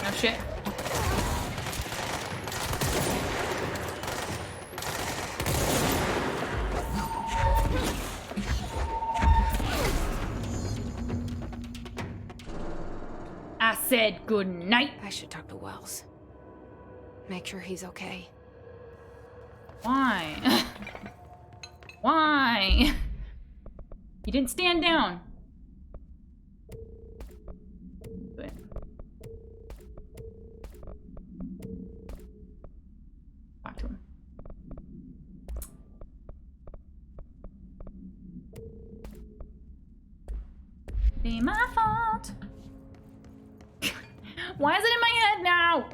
Oh shit. said good night. I should talk to Wells. Make sure he's okay. Why? Why? You didn't stand down. Good. Talk to him. Be my fault. Why is it in my head now?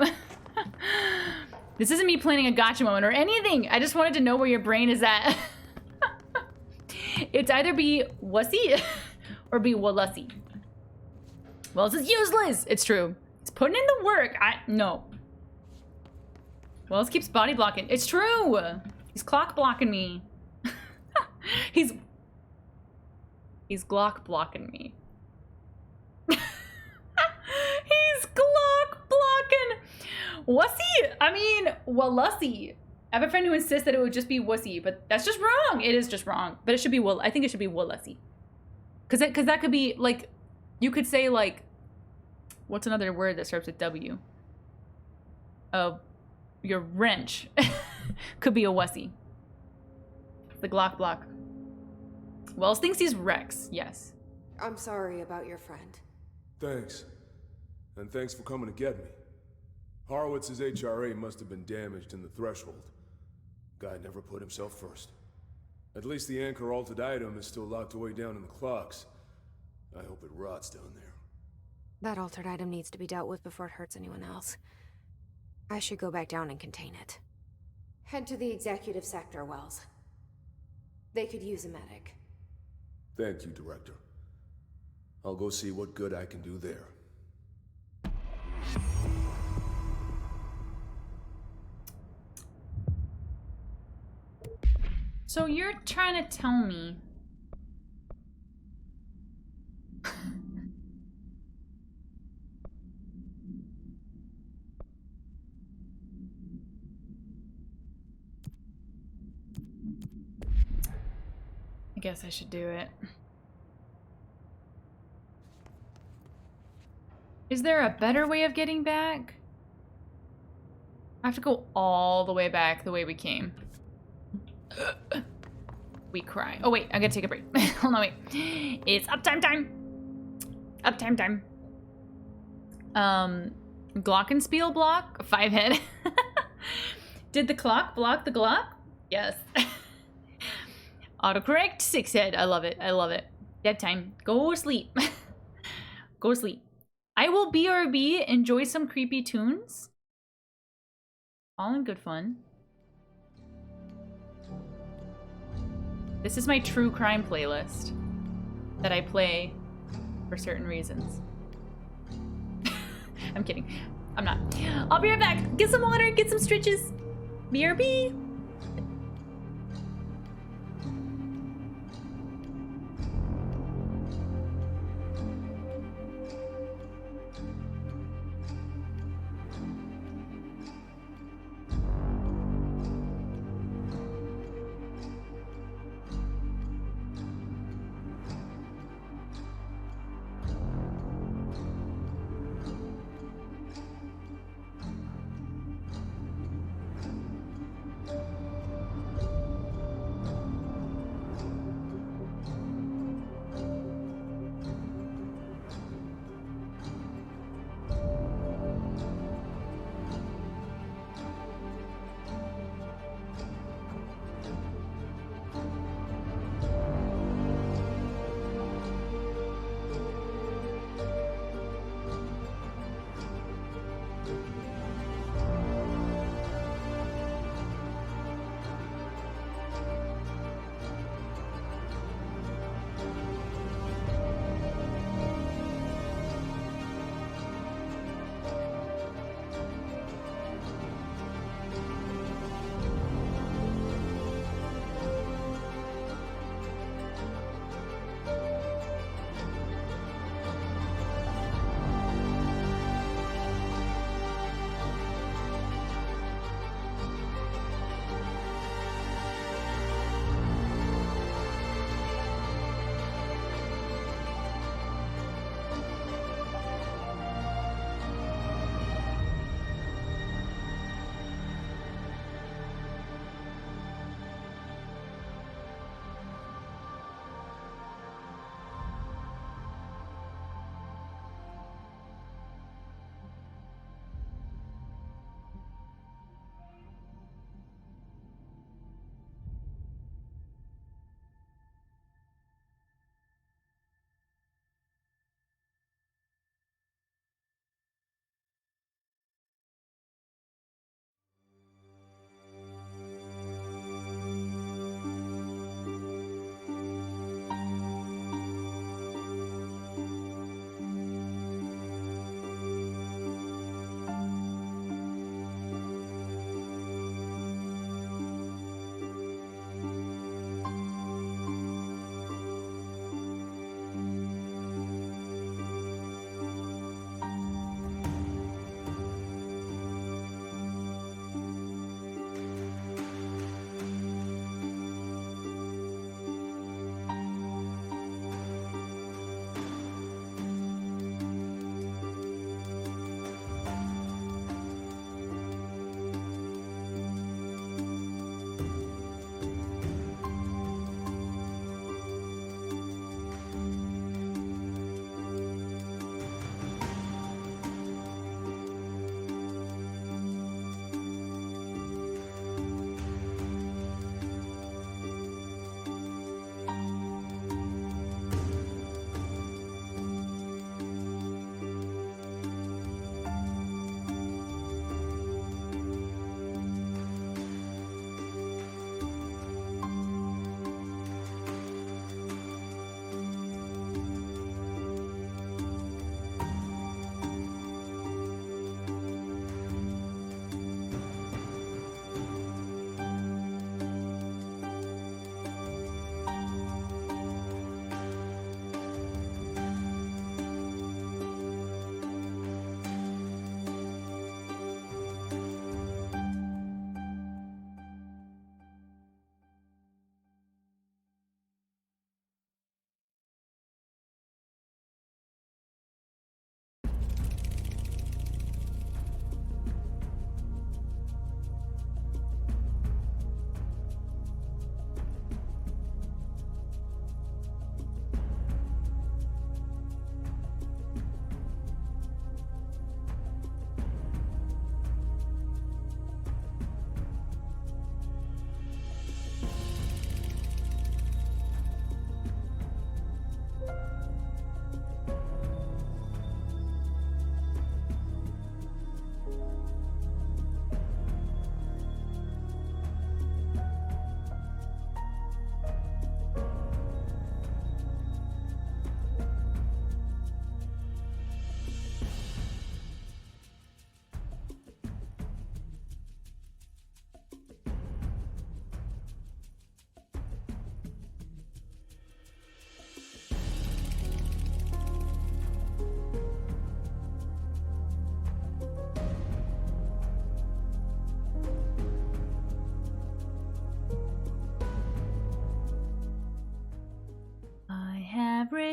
This isn't me planning a gotcha moment or anything. I just wanted to know where your brain is at. It's either be wussy or be wallusy. Wells is useless. It's true. It's putting in the work. No. Wells keeps body blocking. It's true. He's clock blocking me. He's Glock blocking me. He's Glock blocking. Wussy? I mean, wallusy. I have a friend who insists that it would just be wussy, but that's just wrong. It is just wrong. But it should be I think it should be wallusy. Cause that could be like, you could say like, what's another word that starts with W? Your wrench could be a wussy. The Glock block. Wells thinks he's Rex, yes. I'm sorry about your friend. Thanks. And thanks for coming to get me. Horowitz's HRA must have been damaged in the threshold. Guy never put himself first. At least the anchor altered item is still locked away down in the clocks. I hope it rots down there. That altered item needs to be dealt with before it hurts anyone else. I should go back down and contain it. Head to the executive sector, Wells. They could use a medic. Thank you, Director. I'll go see what good I can do there. So you're trying to tell me I guess I should do it. Is there a better way of getting back? I have to go all the way back the way we came. We cry. Oh wait, I gotta take a break. Hold on, wait. It's uptime time. Uptime time. Glockenspiel block? 5 head. Did the clock block the Glock? Yes. Autocorrect 6 head. I love it. I love it. Dead time. Go sleep. Go sleep. I will BRB. Enjoy some creepy tunes. All in good fun. This is my true crime playlist that I play for certain reasons. I'm kidding. I'm not. I'll be right back. Get some water, get some stretches. BRB.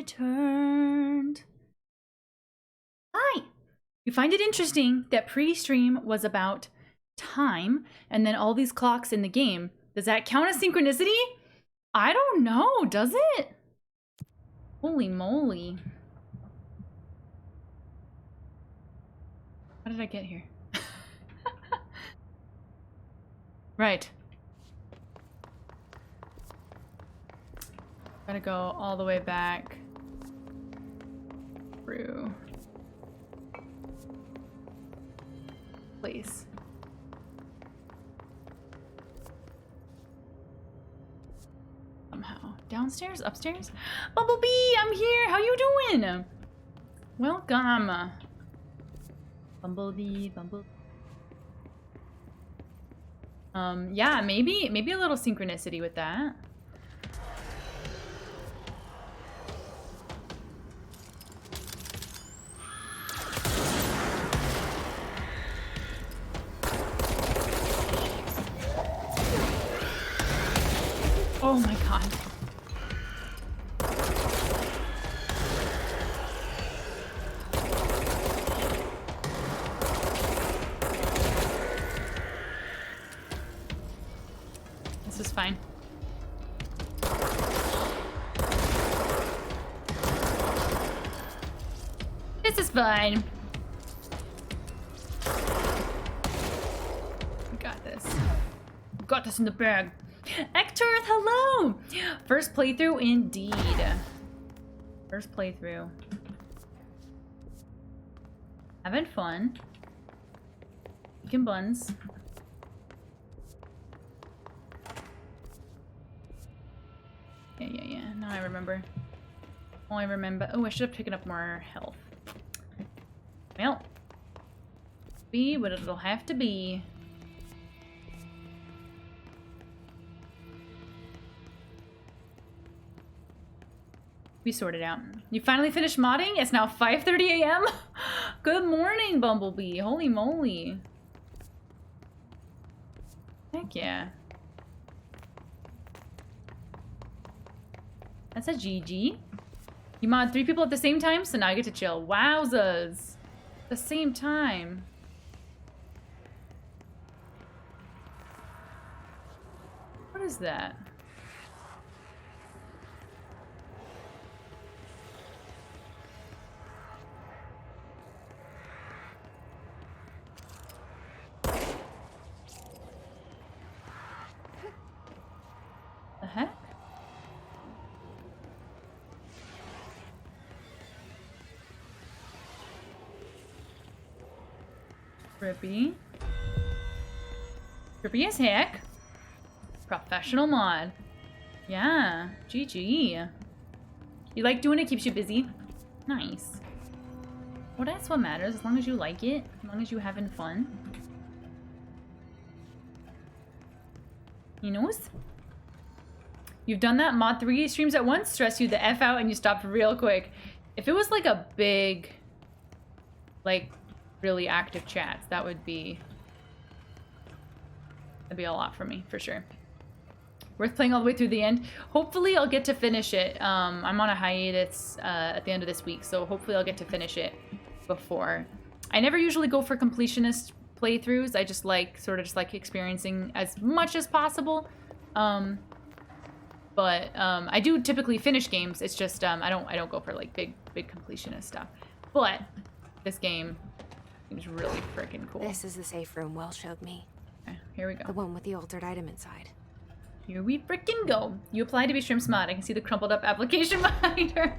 returned. Hi! You find it interesting that pre-stream was about time and then all these clocks in the game. Does that count as synchronicity? I don't know, does it? Holy moly. How did I get here? Right. Gotta go all the way back through. Please. Somehow. Downstairs? Upstairs? Bumblebee, I'm here! How you doing? Welcome. Bumblebee, Bumblebee. Yeah, maybe a little synchronicity with that. Oh my god. This is fine. This is fine. We got this. We got this in the bag. Ectorth, hello! First playthrough indeed. First playthrough. Having fun. Making buns. Yeah. Now I remember. Oh, I remember. Oh, I should have taken up more health. Well. Be what it'll have to be. We sorted out. You finally finished modding? It's now 5:30 a.m. Good morning, Bumblebee. Holy moly. Heck yeah. That's a GG. You mod 3 people at the same time, so now I get to chill. Wowzas. The same time. What is that? The heck? Trippy. Trippy as heck. Professional mod. Yeah. GG. You like doing it, keeps you busy. Nice. Well, that's what matters, as long as you like it, as long as you're having fun. You know? You've done that? Mod 3 streams at once? Stress you the F out and you stopped real quick. If it was like a big, like, really active chats, that'd be a lot for me, for sure. Worth playing all the way through the end. Hopefully I'll get to finish it. I'm on a hiatus at the end of this week, so hopefully I'll get to finish it before. I never usually go for completionist playthroughs. I just like, sort of just like experiencing as much as possible. But I do typically finish games. It's just I don't go for like big completionist stuff. But this game is really freaking cool. This is the safe room Will showed me. Okay, here we go. The one with the altered item inside. Here we freaking go. You apply to be Shrimp's mod. I can see the crumpled up application behind her.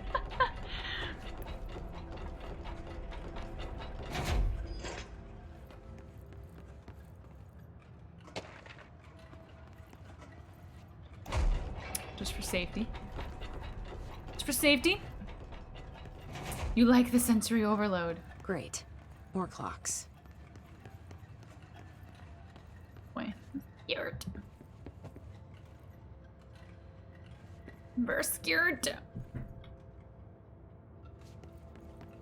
Just for safety. Just for safety. You like the sensory overload. Great. More clocks. Boy, scared. We're scared.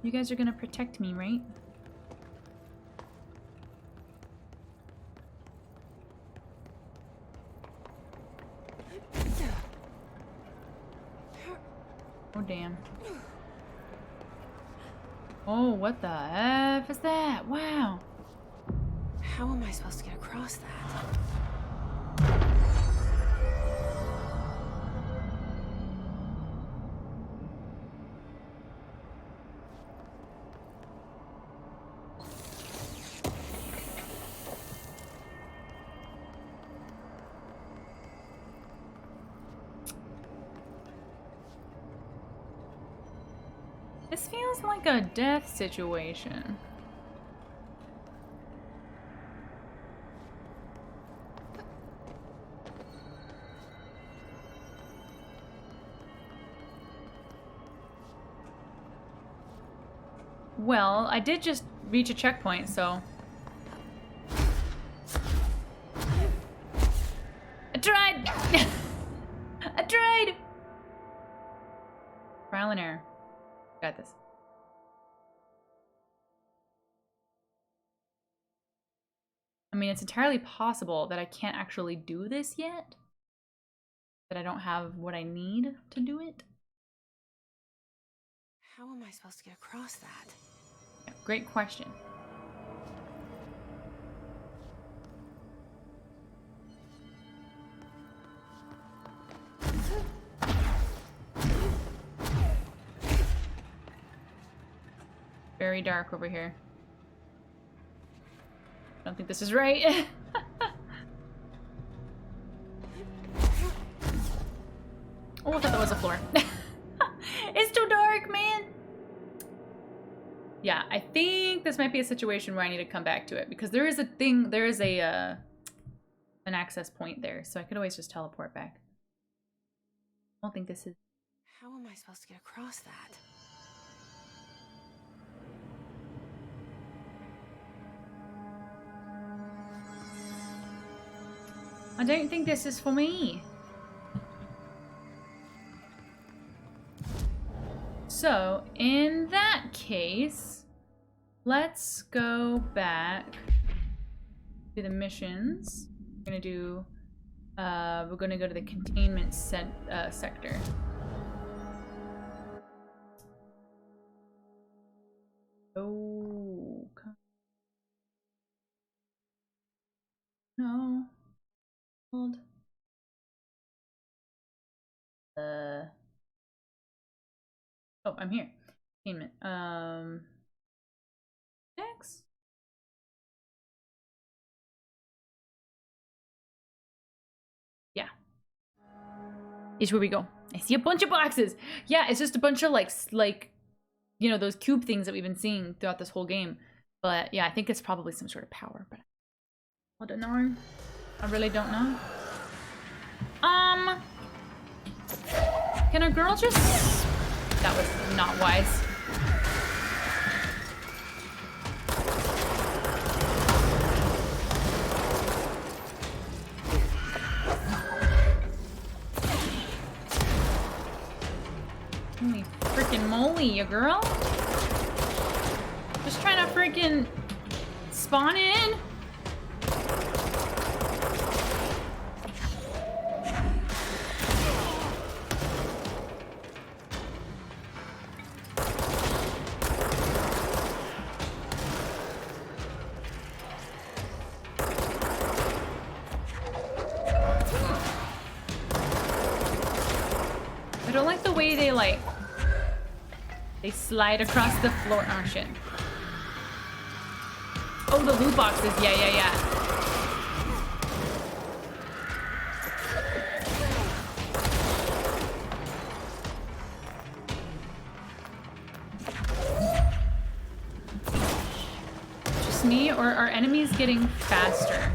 You guys are gonna protect me, right? Oh, damn. Oh, what the F is that? Wow. How am I supposed to get across that? This feels like a death situation. Well, I did just reach a checkpoint, so... I tried! I tried! Trial and error. Got this. I mean, it's entirely possible that I can't actually do this yet. That I don't have what I need to do it. How am I supposed to get across that? Yeah, great question. Very dark over here. I don't think this is right. Oh, I thought that was a floor. It's too dark, man. Yeah, I think this might be a situation where I need to come back to it because there is a thing, there is a an access point there, so I could always just teleport back. I don't think this is. How am I supposed to get across that? I don't think this is for me. So, in that case, let's go back to the missions. We're gonna go to the containment sector. Oh, no. Hold. Oh, I'm here. Containment. Next. Yeah. Is where we go. I see a bunch of boxes. Yeah, it's just a bunch of like, you know, those cube things that we've been seeing throughout this whole game. But yeah, I think it's probably some sort of power, but I don't know. I really don't know. Can a girl just... That was not wise. Holy freaking moly, you girl. Just trying to freaking spawn in. I don't like the way they slide across the floor. Oh shit. Oh, the loot boxes. Yeah. Just me, or are enemies getting faster?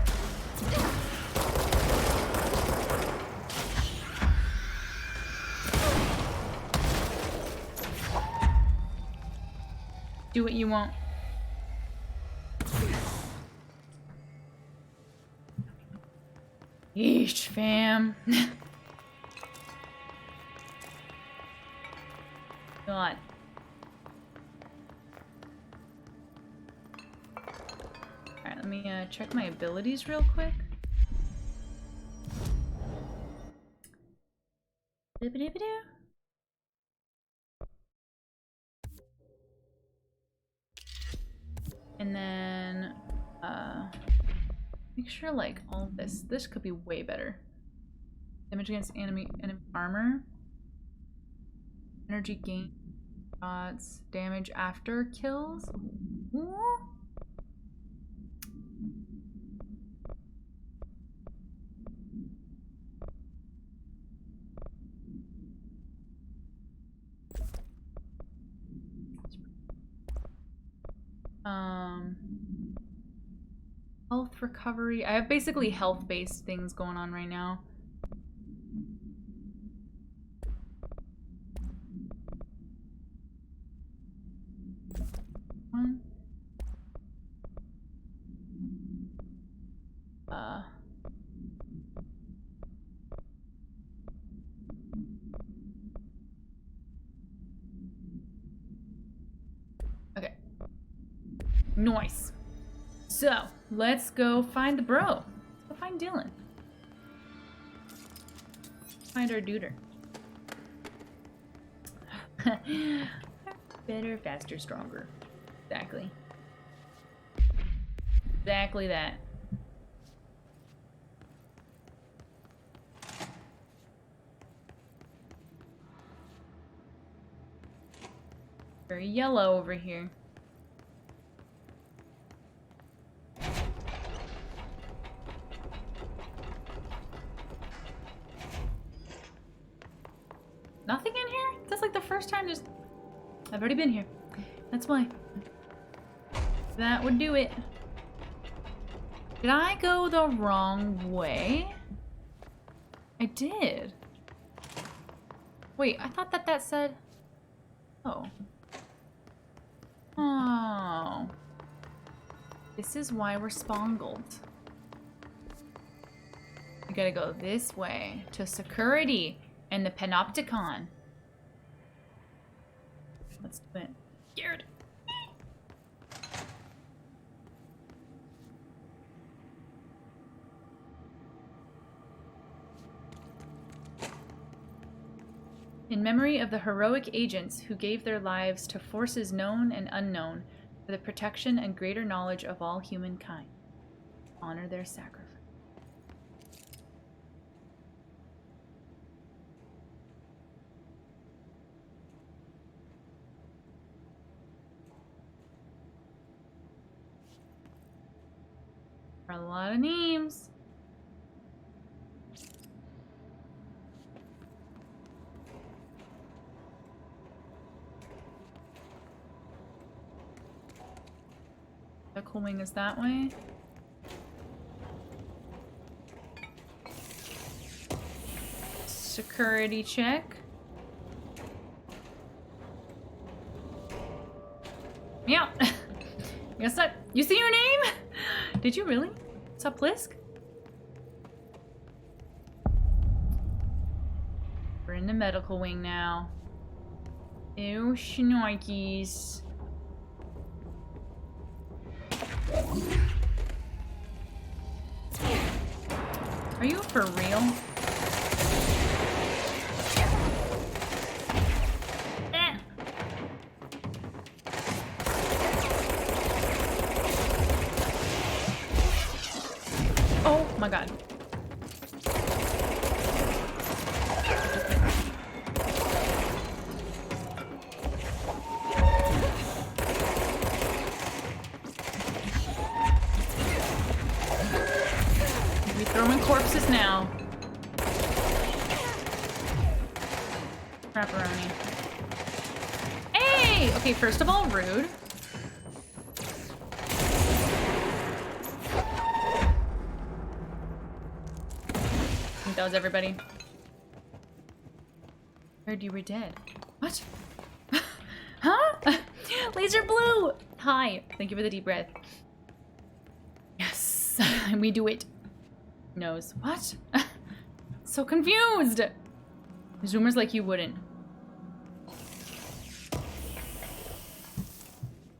Do what you want. Yeesh, fam. God. Alright, let me check my abilities real quick. And then, make sure like all this could be way better. Damage against enemy armor. Energy gain shots. Damage after kills. Ooh. Health recovery. I have basically health-based things going on right now. One. Okay. Nice. So, let's go find the bro. Let's go find Dylan. Find our duder. Better, faster, stronger. Exactly. Exactly that. Very yellow over here. Nothing in here? That's like the first time just... I've already been here. That's why. That would do it. Did I go the wrong way? I did. Wait, I thought that said... Oh. Oh. This is why we're spangled. We gotta go this way to security and the Panopticon. Let's do it. Scared. In memory of the heroic agents who gave their lives to forces known and unknown for the protection and greater knowledge of all humankind, honor their sacrifice. A lot of names. The cool wing is that way. Security check. Yeah. Guess that. You see your name? Did you really? What's up, Blisk? We're in the medical wing now. Ew, shnikes. Are you for real? Oh my god. We throwing corpses now. Crapperoni. Hey! Okay, first of all, rude. I think that was everybody. Heard you were dead. What? Huh? Laser blue! Hi. Thank you for the deep breath. Yes. We do it. Nose. What? So confused! Zoomers like you wouldn't.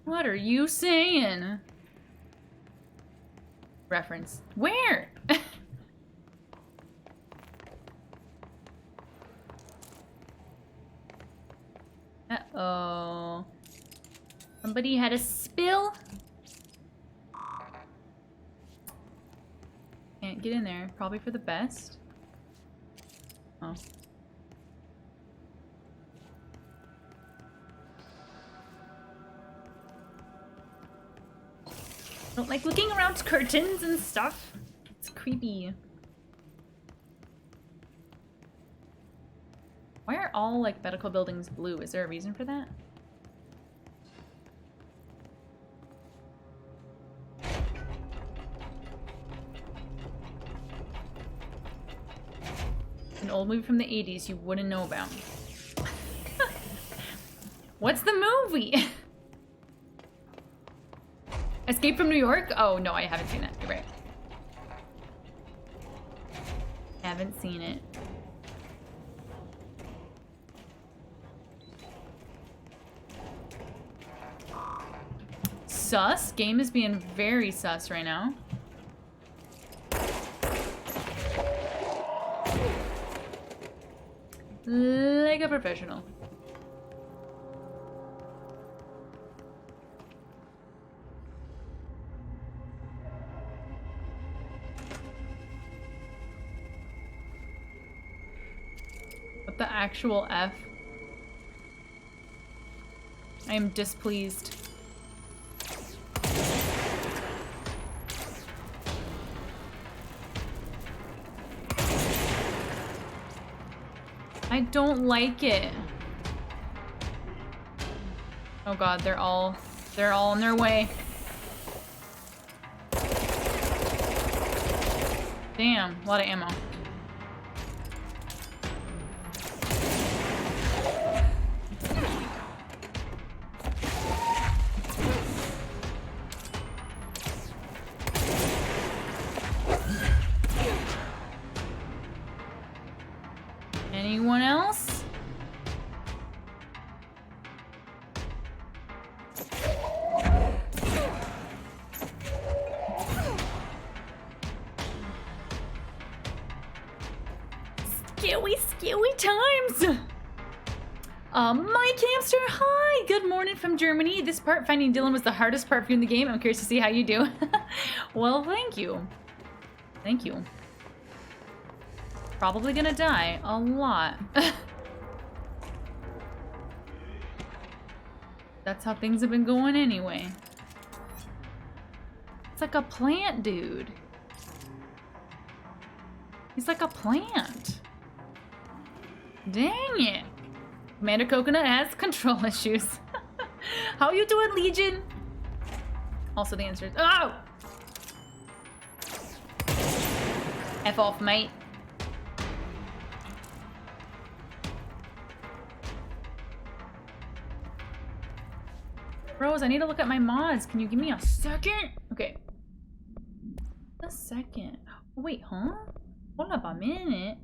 What are you saying? Reference. Where? Uh-oh. Somebody had a spill? get in there. Probably for the best. Oh. I don't like looking around curtains and stuff. It's creepy. Why are all like medical buildings blue? Is there a reason for that? An old movie from the 80s you wouldn't know about. What's the movie? Escape from New York? Oh no, I haven't seen that. You're right. Haven't seen it. Sus? Game is being very sus right now. Like a professional. What the actual F? I am displeased. I don't like it. Oh god, they're all on their way. Damn, a lot of ammo. Anyone else? Scary times! Mike Hamster, hi! Good morning from Germany. This part, finding Dylan, was the hardest part for you in the game. I'm curious to see how you do. Well, thank you. Thank you. Probably gonna die a lot. That's how things have been going anyway. It's like a plant, dude. He's like a plant. Dang it. Commander Coconut has control issues. How you doing, Legion? Also the answer is, oh! F off, mate. Bros, I need to look at my mods. Can you give me a second? Okay. A second. Oh, wait, huh? Hold up a minute.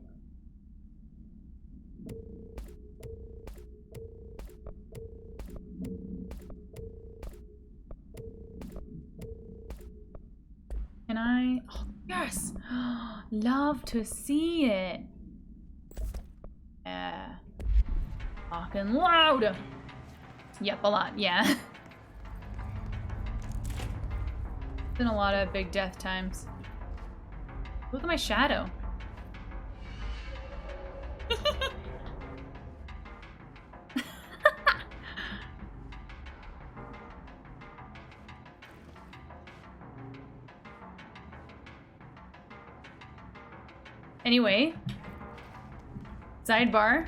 Can I? Oh, yes! Love to see it. Yeah. Fucking loud. Yep, a lot, yeah. Been a lot of big death times. Look at my shadow. Anyway, sidebar.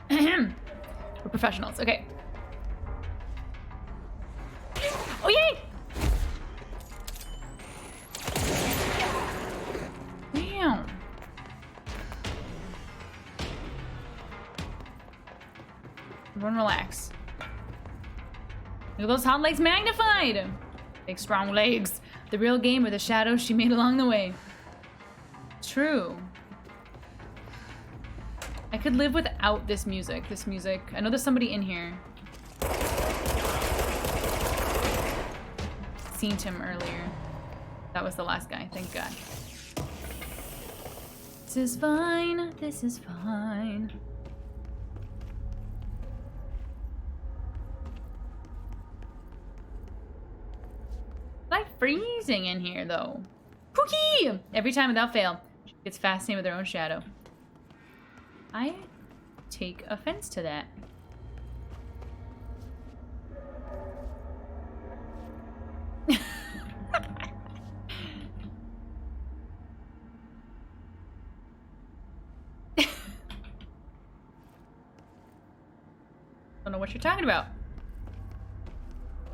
We're professionals. Okay. Oh yay! Damn. Everyone relax. Look at those hot legs magnified! Big strong legs. The real game are the shadows she made along the way. True. I could live without this music. I know there's somebody in here. Seen him earlier. That was the last guy, thank God. This is fine. This is fine. It's like freezing in here though. Whew. Spooky! Every time without fail. She gets fascinated with her own shadow. I take offense to that. Don't know what you're talking about.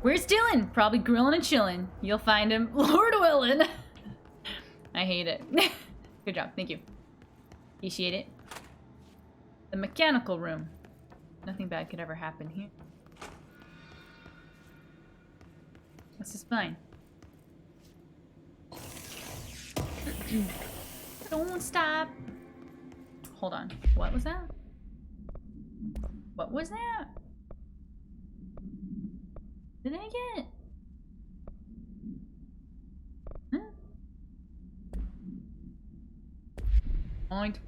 Where's Dylan? Probably grilling and chilling. You'll find him, Lord willing. I hate it. Good job, thank you. Appreciate it. The mechanical room. Nothing bad could ever happen here. This is fine. Don't stop. Hold on. What was that? What was that? Did I get? Huh? Alright.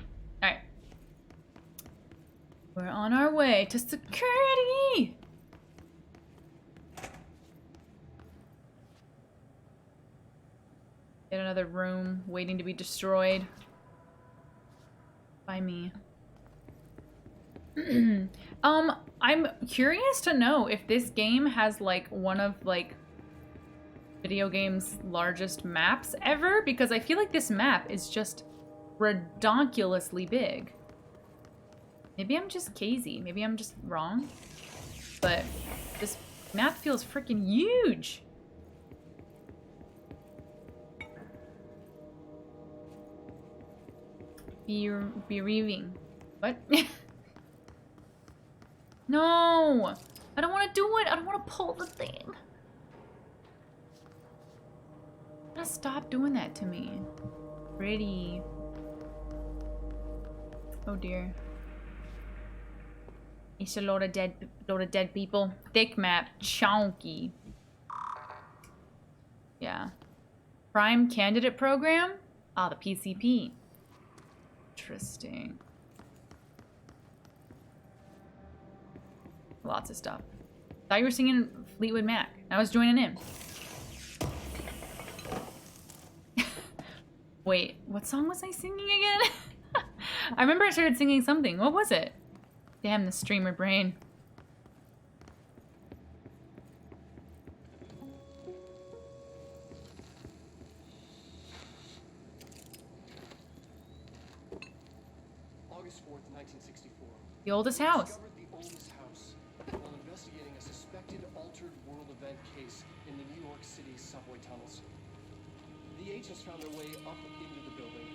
We're on our way to security! Get another room waiting to be destroyed. By me. I'm curious to know if this game has like one of like video games' largest maps ever, because I feel like this map is just redonkulously big. Maybe I'm just crazy. Maybe I'm just wrong. But this map feels freaking huge. Bereaving. What? No! I don't want to do it! I don't want to pull the thing! Stop doing that to me. Pretty. Oh dear. It's a load of dead people. Thick map. Chonky. Yeah. Prime candidate program? Ah, the PCP. Interesting. Lots of stuff. Thought you were singing Fleetwood Mac. I was joining in. Wait, what song was I singing again? I remember I started singing something. What was it? Damn the streamer brain. August 4th, 1964. The oldest house. The oldest house while investigating a suspected altered world event case in the New York City subway tunnels. The agents found their way up into the building.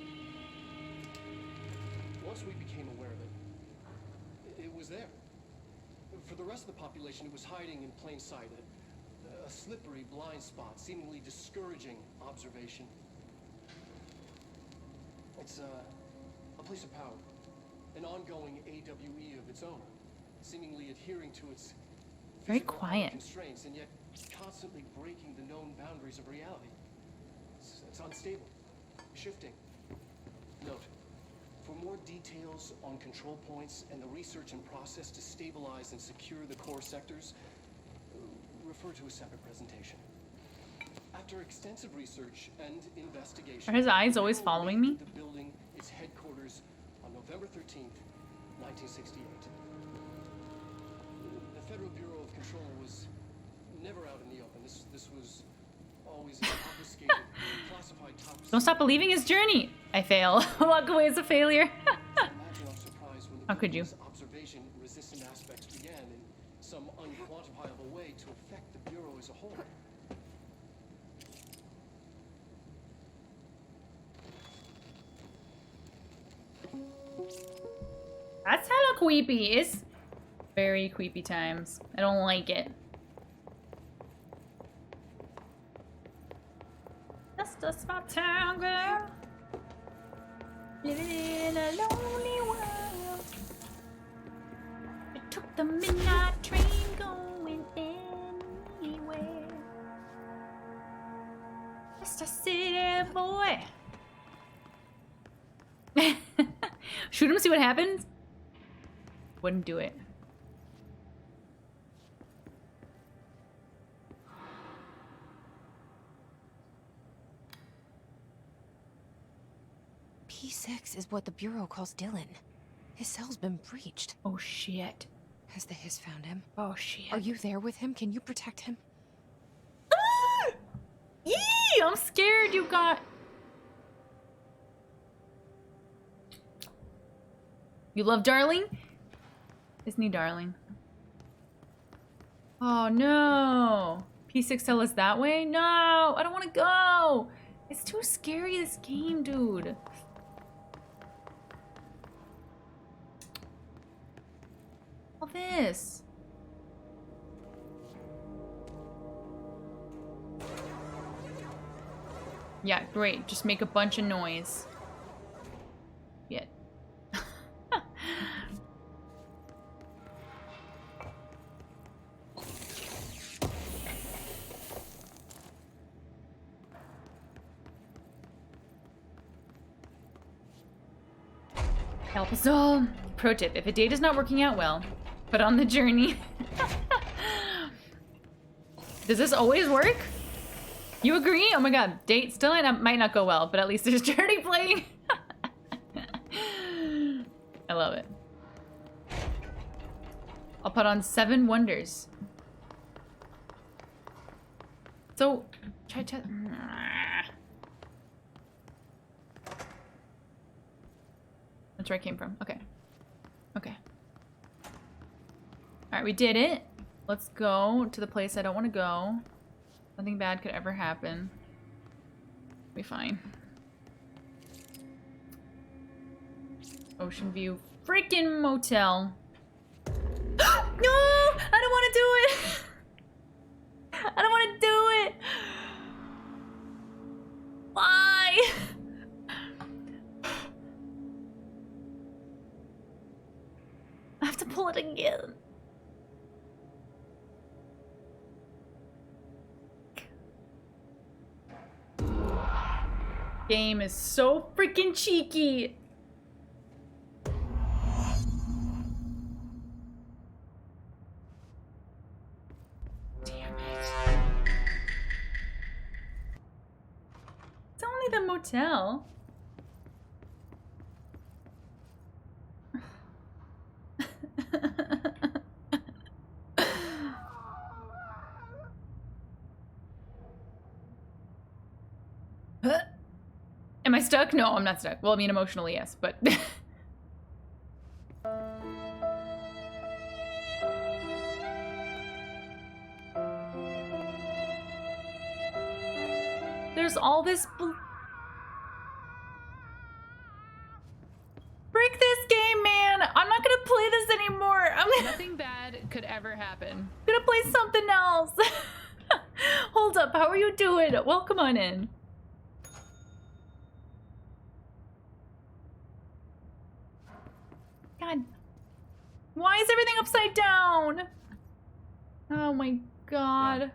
Once we became aware of it, it was there. For the rest of the population, it was hiding in plain sight. A slippery blind spot, seemingly discouraging observation. It's a place of power. An ongoing AWE of its own, seemingly adhering to its very quiet constraints and yet constantly breaking the known boundaries of reality. It's unstable, shifting. Note, for more details on control points and the research and process to stabilize and secure the core sectors, refer to a separate presentation. After extensive research and investigation, are his eyes always following me? The building its headquarters on November 13th, 1968. The Federal Bureau of Control was never out in the open. This was always an obfuscated, classified top. Don't stop believing his journey. I fail. Walk away as a failure. Imagine our surprise when How could you? observation-resistant aspects began in some unquantifiable way to affect the Bureau as a whole. That's hella creepy. It's very creepy times. I don't like it. Just a small town girl, living in a lonely world. It took the midnight train going anywhere. Just a city boy. Shoot him, see what happens? Wouldn't do it. 6 is what the Bureau calls Dylan. His cell's been breached. Oh shit. Has the Hiss found him? Oh shit. Are you there with him? Can you protect him? Ah! Yee! I'm scared you got... You love Darling? Isn't he Darling? Oh no! P6 tell us that way? No! I don't want to go! It's too scary, this game, dude. All this. Yeah, great. Just make a bunch of noise. Yeah. Help us all. Pro tip, if a date is not working out well, put on the journey. Does this always work? You agree? Oh my god, date still might not go well, but at least there's journey playing. I love it. I'll put on 7 wonders. So, try to... That's where I came from. Okay. Okay. Alright, we did it. Let's go to the place I don't want to go. Nothing bad could ever happen. Be fine. Ocean View freaking motel. No! I don't want to do it! I don't want to do it! Why? I have to pull it again. Game is so freaking cheeky. Damn it. It's only the motel. Am I stuck? No, I'm not stuck. Well, I mean, emotionally, yes, but... There's all this... Break this game, man! I'm not gonna play this anymore! Nothing bad could ever happen. I'm gonna play something else! Hold up, how are you doing? Welcome on in. God. Why is everything upside down? Oh my god.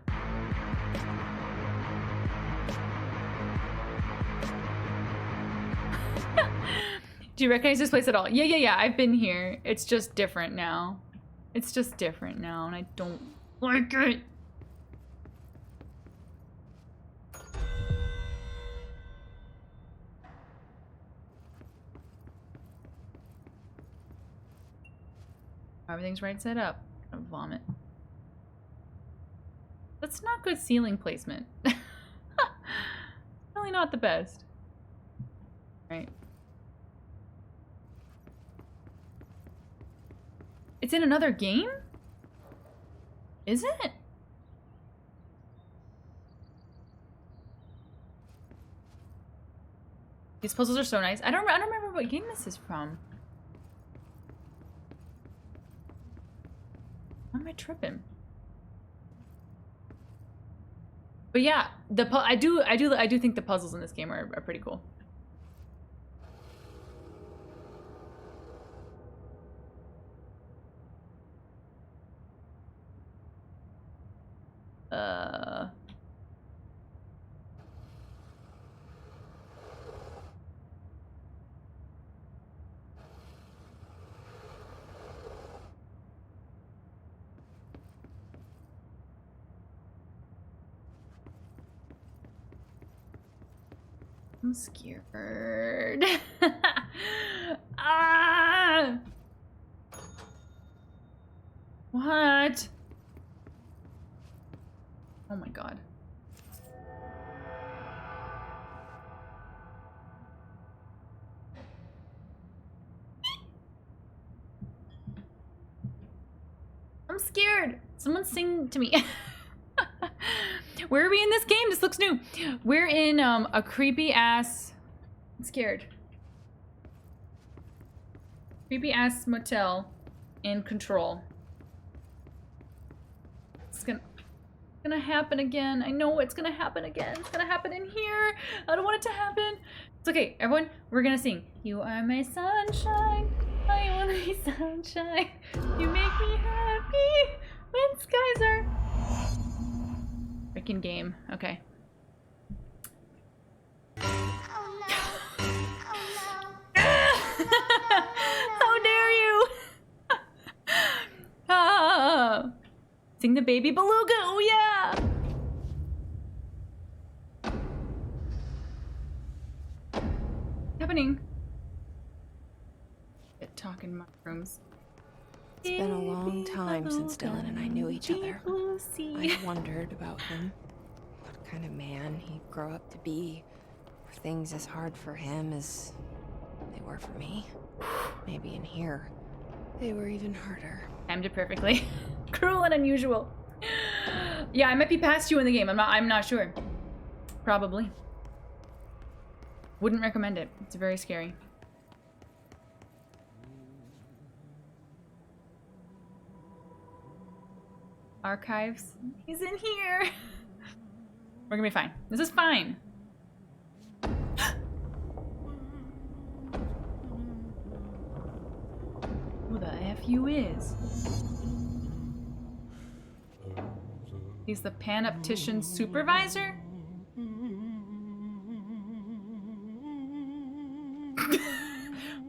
Do you recognize this place at all? Yeah. I've been here. It's just different now. It's just different now, and I don't like it. Everything's right side up. I'm gonna vomit. That's not good ceiling placement. Really not the best. Right. It's in another game? Is it? These puzzles are so nice. I don't remember what game this is from. Why am I tripping? But yeah, I do think the puzzles in this game are pretty cool. I'm scared. What? Oh my god. I'm scared. Someone sing to me. Where are we in this game? This looks new. We're in a creepy ass. I'm scared. Creepy ass motel in Control. It's gonna happen again. I know it's gonna happen again. It's gonna happen in here. I don't want it to happen. It's okay, everyone. We're gonna sing. You are my sunshine. I wanna be sunshine. You make me happy when skies are. Freaking game. Okay. Oh no. Oh no. How dare you? Ah. Sing the baby beluga. Oh yeah. What's happening? Get talking mushrooms. It's been a long time since Dylan and I knew each other. I wondered about him. What kind of man he'd grow up to be. Were things as hard for him as they were for me? Maybe in here, they were even harder. Timed it perfectly. Cruel and unusual. Yeah, I might be past you in the game. I'm not sure. Probably. Wouldn't recommend it. It's very scary. Archives. He's in here. We're gonna be fine. This is fine. Who the F you is? He's the panoptician supervisor?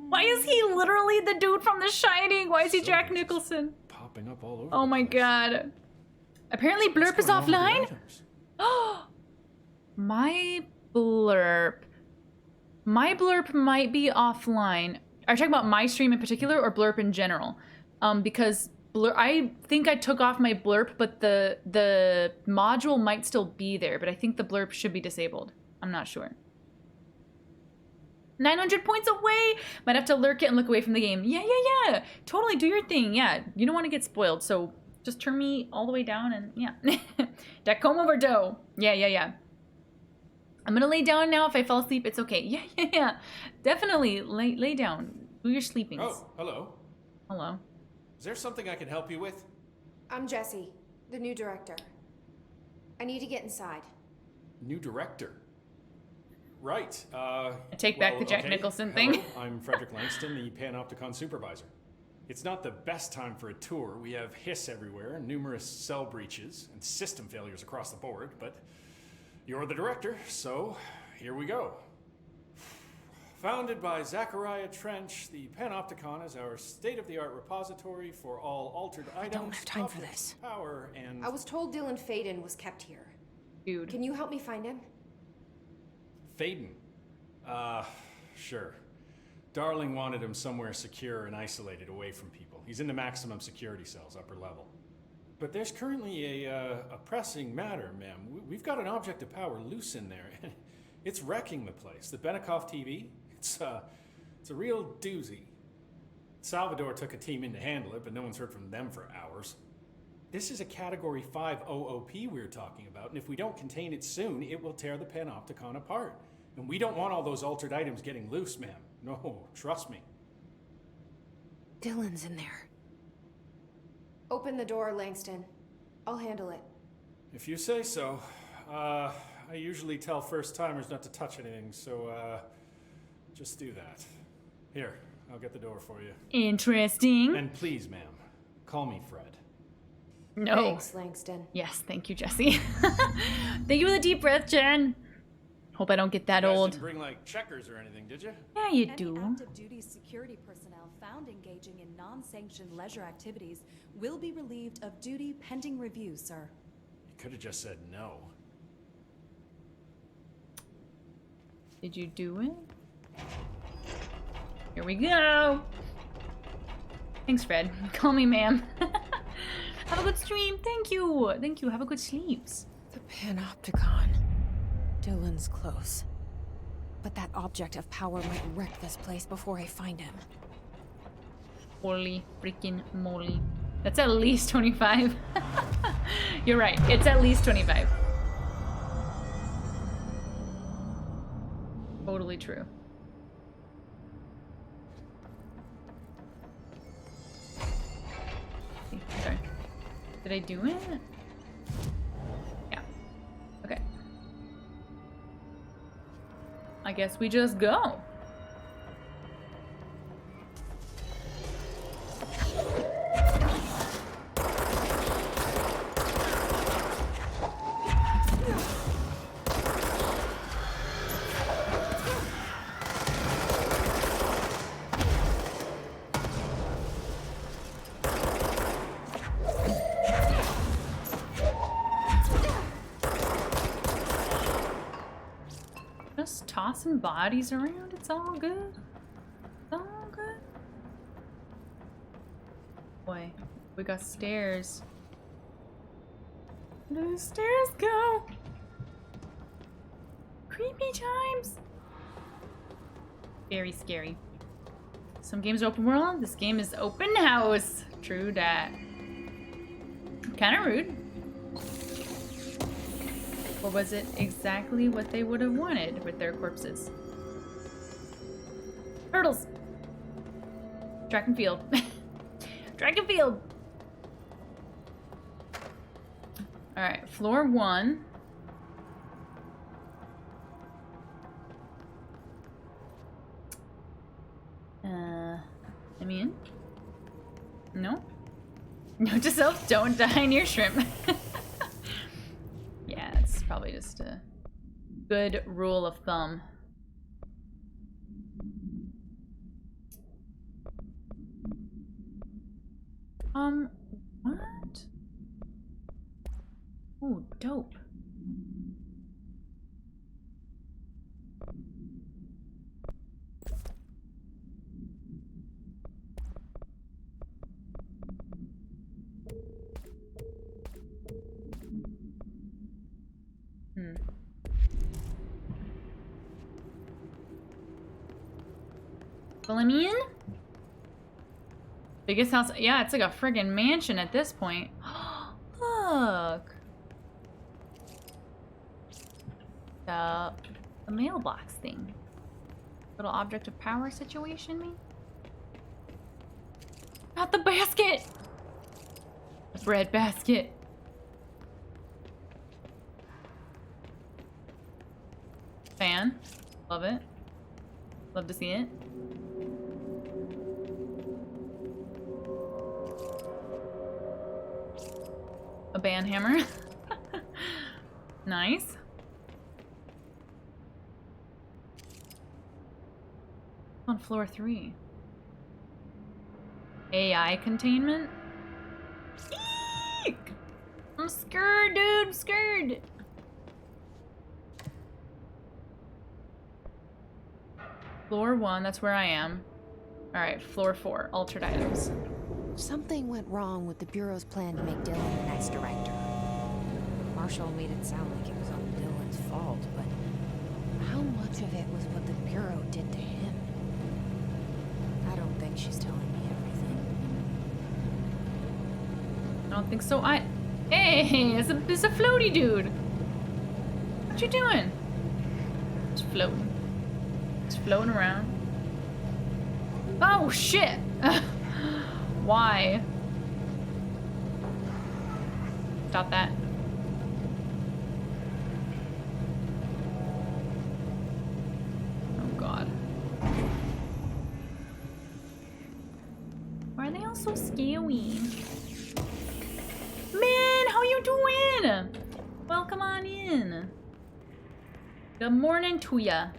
Why is he literally the dude from The Shining? Why is he Jack Nicholson? Popping up all over. Oh my god. Apparently Blurp is offline? Oh, my Blurp. My Blurp might be offline. Are you talking about my stream in particular or Blurp in general? Because I think I took off my Blurp, but the module might still be there, but I think the Blurp should be disabled. I'm not sure. 900 points away! Might have to lurk it and look away from the game. Yeah. Totally do your thing. Yeah, you don't want to get spoiled, so just turn me all the way down and yeah. That comb over dough. Yeah. I'm gonna lay down now. If I fall asleep, it's okay. Yeah. Definitely lay down. Do your sleepings. Oh, hello. Hello. Is there something I can help you with? I'm Jessie, the new director. I need to get inside. New director? Right. I take back the Jack Nicholson thing. Hello, I'm Frederick Langston, the Panopticon supervisor. It's not the best time for a tour. We have hiss everywhere, numerous cell breaches, and system failures across the board, but you're the director, so here we go. Founded by Zachariah Trench, the Panopticon is our state-of-the-art repository for all altered items. I don't have time for this. Power and... I was told Dylan Faden was kept here. Dude. Can you help me find him? Faden? Sure. Darling wanted him somewhere secure and isolated away from people. He's in the maximum security cells, upper level. But there's currently a pressing matter, ma'am. We've got an object of power loose in there. It's wrecking the place. The Benikoff TV, it's a real doozy. Salvador took a team in to handle it, but no one's heard from them for hours. This is a Category 5 OOP we're talking about, and if we don't contain it soon, it will tear the Panopticon apart. And we don't want all those altered items getting loose, ma'am. No, trust me. Dylan's in there. Open the door, Langston. I'll handle it. If you say so. I usually tell first-timers not to touch anything, so, just do that. Here, I'll get the door for you. Interesting. And please, ma'am, call me Fred. No. Thanks, Langston. Yes, thank you, Jessie. Thank you for the deep breath, Jen. Hope I don't get that You guys old. didn't bring, like, checkers or anything, did you? Yeah, you Any do. active duty security personnel found engaging in non-sanctioned leisure activities will be relieved of duty pending review, sir. You could have just said no. Did you do it? Here we go. Thanks, Fred. Call me ma'am. Have a good stream. Thank you. Thank you. Have a good sleeps. The Panopticon. Dylan's close. But that object of power might wreck this place before I find him. Holy freaking moly. That's at least 25. You're right. It's at least 25. Totally true. Sorry. Did I do it? Yeah. Okay. I guess we just go. Just tossing bodies around. It's all good. It's all good. Boy, we got stairs. Where do the stairs go? Creepy times. Very scary. Some games are open world. This game is open house. True that. Kind of rude. Or was it exactly what they would have wanted with their corpses? Turtles! Track and field. Track and field! Alright, floor 1. I'm in? No? Note to self, don't die near shrimp. Yeah, it's probably just a good rule of thumb. What? Oh, dope. Well, I'm in. Biggest house. Yeah, it's like a friggin' mansion at this point. Look. A mailbox thing. Little object of power situation, maybe? Not the basket! The bread basket. Fan. Love it. Love to see it. A band hammer. Nice. On floor 3. AI containment? Eek! I'm scared, dude. I'm scared. Floor 1, that's where I am. Alright, floor 4, altered items. Something went wrong with the Bureau's plan to make Dylan the next director. Marshall made it sound like it was all Dylan's fault, but how much of it was what the Bureau did to him? I don't think she's telling me everything. I don't think so. Hey, it's a floaty dude. What you doing? Just floating. Just floating around. Oh shit! Why? Stop that. Oh god. Why are they all so scary? Man, how you doing? Welcome on in. Good morning to ya.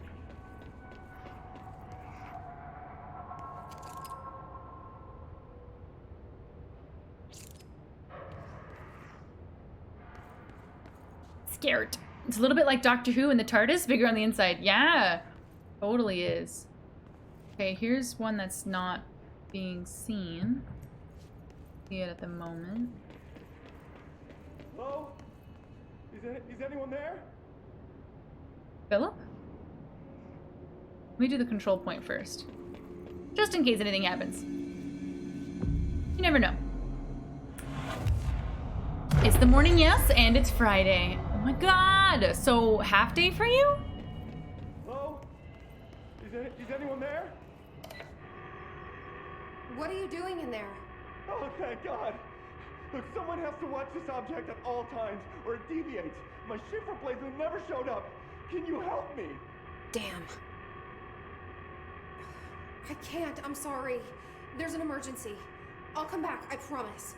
Scared. It's a little bit like Doctor Who and the TARDIS, bigger on the inside. Yeah, totally is. Okay, here's one that's not being seen. see it at the moment. Hello? Is anyone there? Philip? Let me do the control point first. Just in case anything happens. You never know. It's the morning, yes, and it's Friday. Oh my god! So, half day for you? Hello? Is anyone there? What are you doing in there? Oh, thank God. Look, someone has to watch this object at all times, or it deviates. My shift replacement never showed up. Can you help me? Damn. I can't, I'm sorry. There's an emergency. I'll come back, I promise.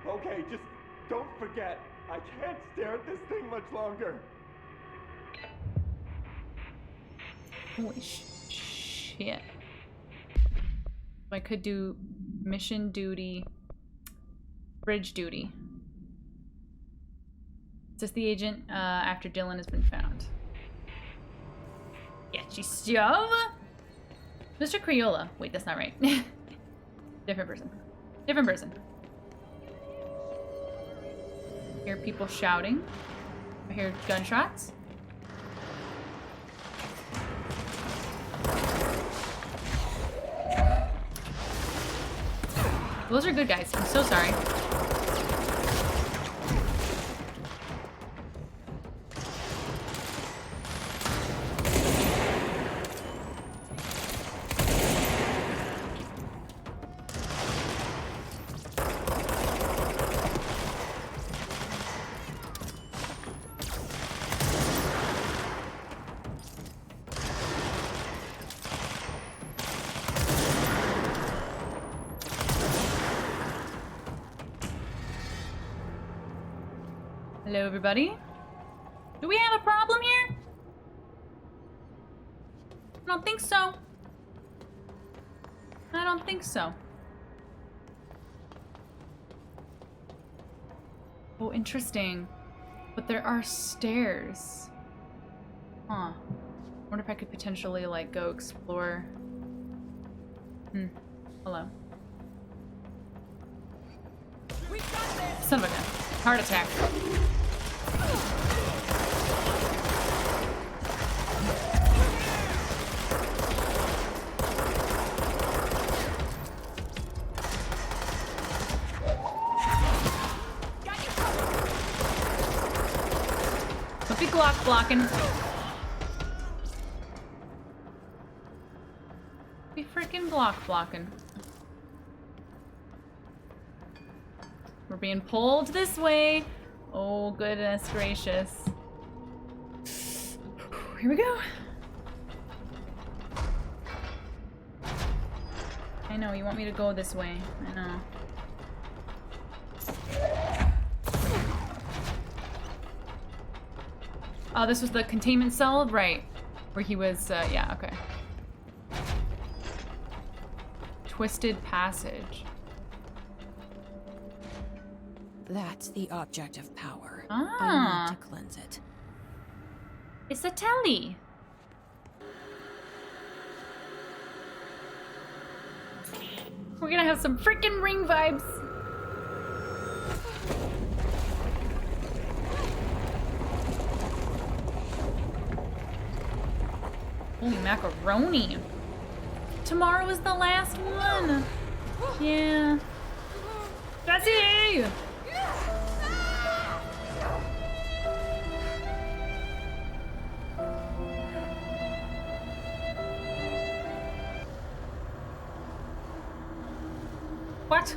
Okay, just don't forget. I can't stare at this thing much longer. Holy shit. I could do mission duty, bridge duty. Assist the agent after Dylan has been found. Get you stuff? Mr. Crayola. Wait, that's not right. Different person. Different person. I hear people shouting. I hear gunshots. Those are good guys. I'm so sorry. Hello, everybody. Do we have a problem here? I don't think so. I don't think so. Oh, interesting. But there are stairs. Huh. Wonder if I could potentially, like, go explore. Hello. Son of a gun. Heart attack. Don't be Glock blocking. Be freaking Glock blocking. We're being pulled this way. Oh, goodness gracious. Here we go. I know, you want me to go this way. I know. Oh, this was the containment cell? Right. Where he was, yeah, okay. Twisted passage. That's the object of power. Ah. I need to cleanse it. It's a telly. We're gonna have some freaking Ring vibes. Holy macaroni. Tomorrow is the last one. Yeah. Jesse! What?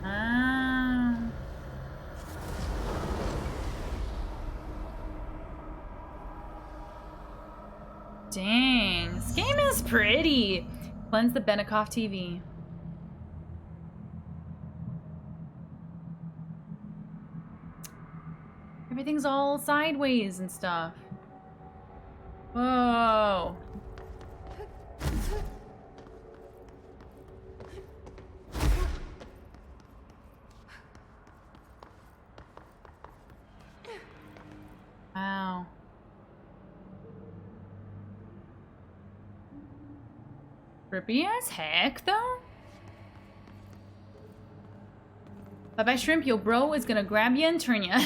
Ah. Dang, this game is pretty. Cleanse the Benikoff TV. Everything's all sideways and stuff. Whoa. Wow. Trippy as heck, though. Bye-bye, Shrimp. Yo, bro is gonna grab you and turn you. What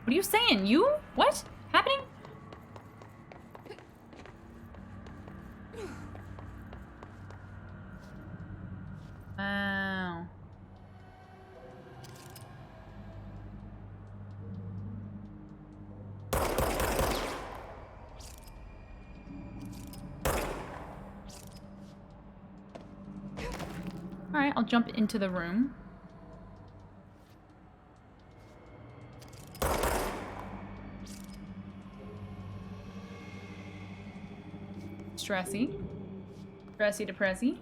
are you saying? You? What? Happening? Wow. Alright, I'll jump into the room. Stressy. Stressy depressy.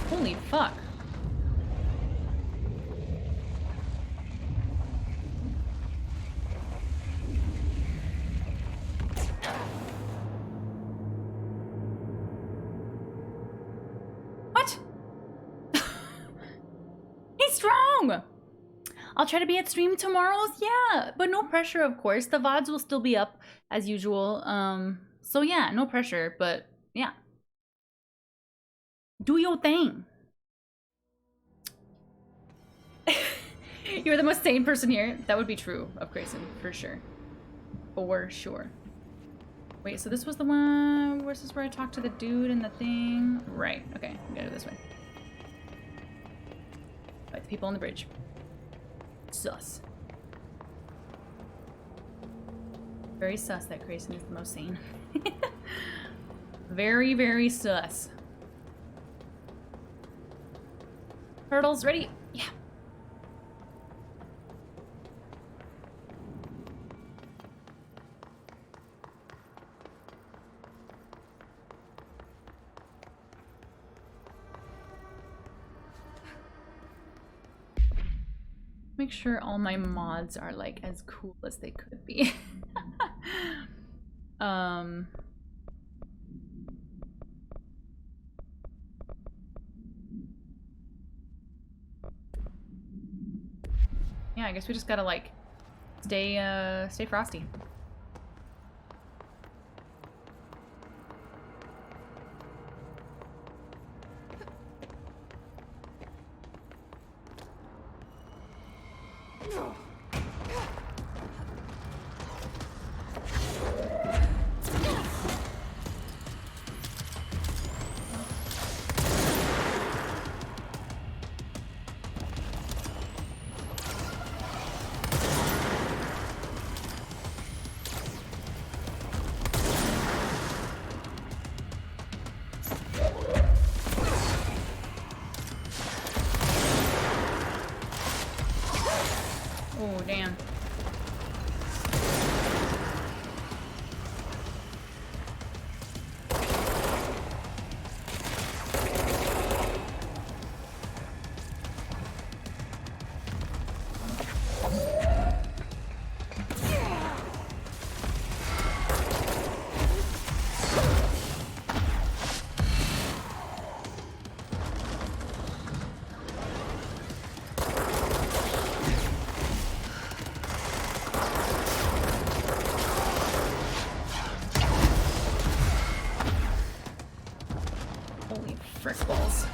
Holy fuck. What? He's strong! I'll try to be at stream tomorrow. Yeah, but no pressure, of course. The VODs will still be up as usual. So yeah, no pressure, but yeah. Do your thing. You're the most sane person here. That would be true of Grayson, for sure. For sure. Wait, so this was the one... This is where I talked to the dude and the thing? Right, okay. We gotta go this way. Right, the people on the bridge. Sus. Very sus that Grayson is the most sane. Very, very sus. Turtles, ready? Yeah. Make sure all my mods are like as cool as they could be. Yeah, I guess we just gotta like stay frosty. Oh, damn. Holy frick balls.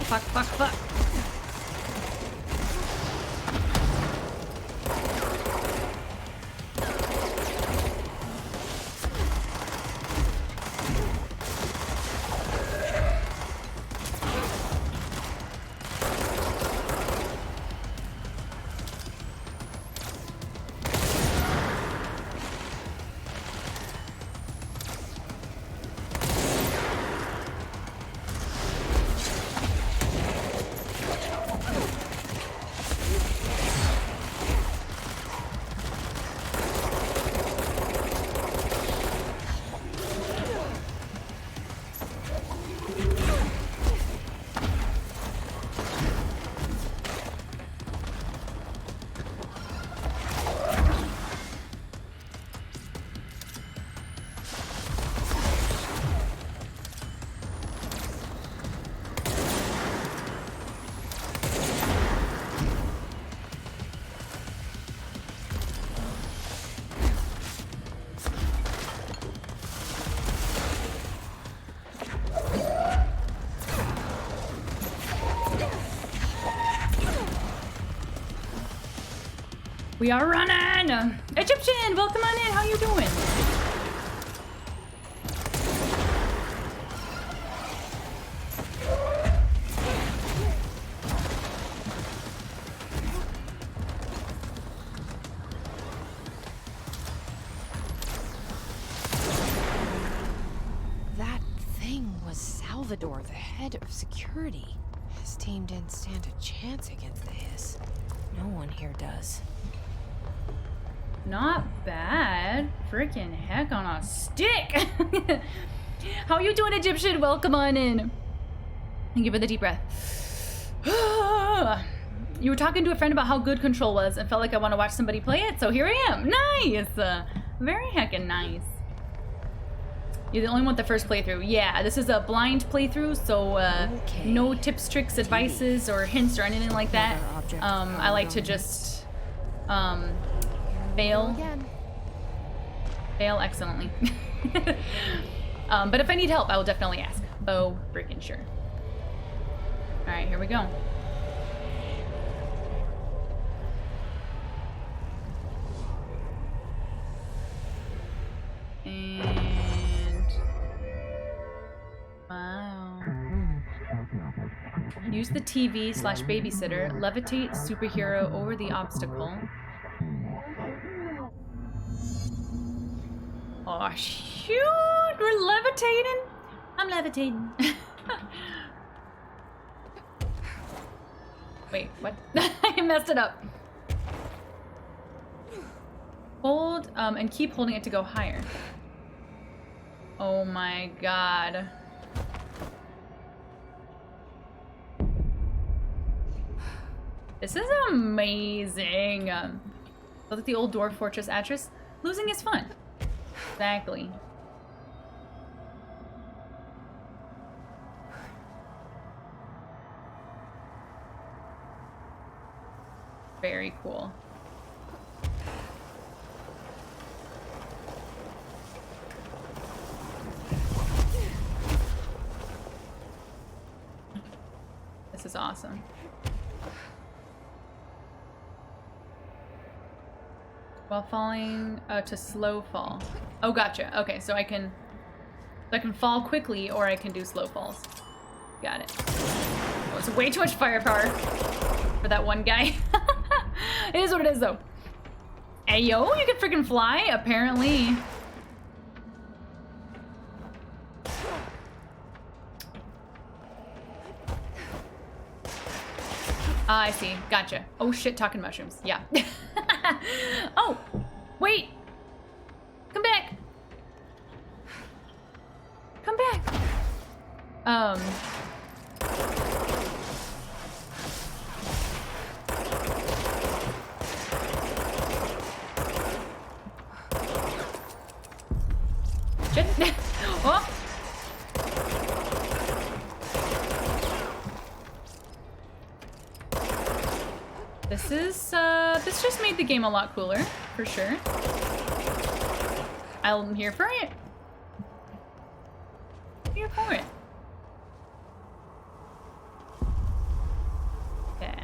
Fuck, fuck, fuck. We are running! Egyptian, welcome on in. How you doing? That thing was Salvador, the head of security. His team didn't stand a chance against the Hiss. No one here does. Not bad. Freaking heck on a stick. How you doing, Egyptian? Welcome on in. And give her the deep breath. You were talking to a friend about how good Control was and felt like I want to watch somebody play it, so here I am. Nice. Very heckin' nice. You only want the first playthrough. Yeah, this is a blind playthrough, so Okay. no tips, tricks, advices, or hints or anything like that. I like to just fail excellently. But if I need help, I will definitely ask. Oh, freaking sure. All right, here we go. And wow. Use the TV/babysitter, levitate superhero over the obstacle. Oh shoot, we're levitating. I'm levitating. Wait, what? I messed it up. Hold, and keep holding it to go higher. Oh my god. This is amazing. Look at the old dwarf fortress address. Losing is fun. Exactly. Very cool. This is awesome. While falling to slow fall. Oh, gotcha. Okay, so I can fall quickly, or I can do slow falls. Got it. Oh, it's way too much firepower for that one guy. It is what it is, though. Hey, yo, you can freaking fly, apparently. I see. Gotcha. Oh, shit, talking mushrooms. Yeah. Oh, wait. Come back. Come back. Shit. Oh. This just made the game a lot cooler, for sure. I'm here for it. Here for it. Okay.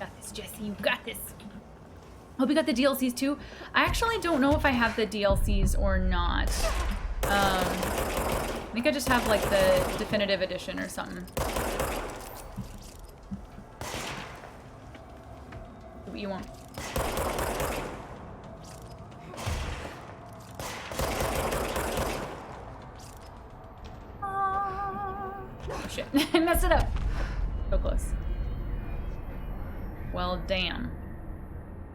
Got this, Jesse. You got this. Hope you got the DLCs too. I actually don't know if I have the DLCs or not. I think I just have like the definitive edition or something. Do what you want. Oh shit, I messed it up. So close. Well, damn.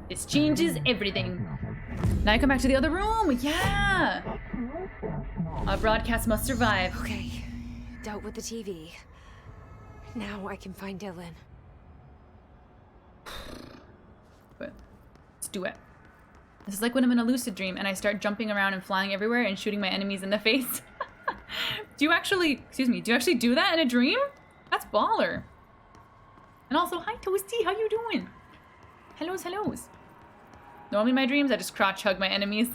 This changes everything. Now I come back to the other room. Yeah. Our broadcast must survive. Okay. Dealt with the TV. Now I can find Dylan. But let's do it. This is like when I'm in a lucid dream and I start jumping around and flying everywhere and shooting my enemies in the face. Do you actually do that in a dream? That's baller. And also, hi Toasty, how you doing? Hellos. Normally in my dreams, I just crotch hug my enemies.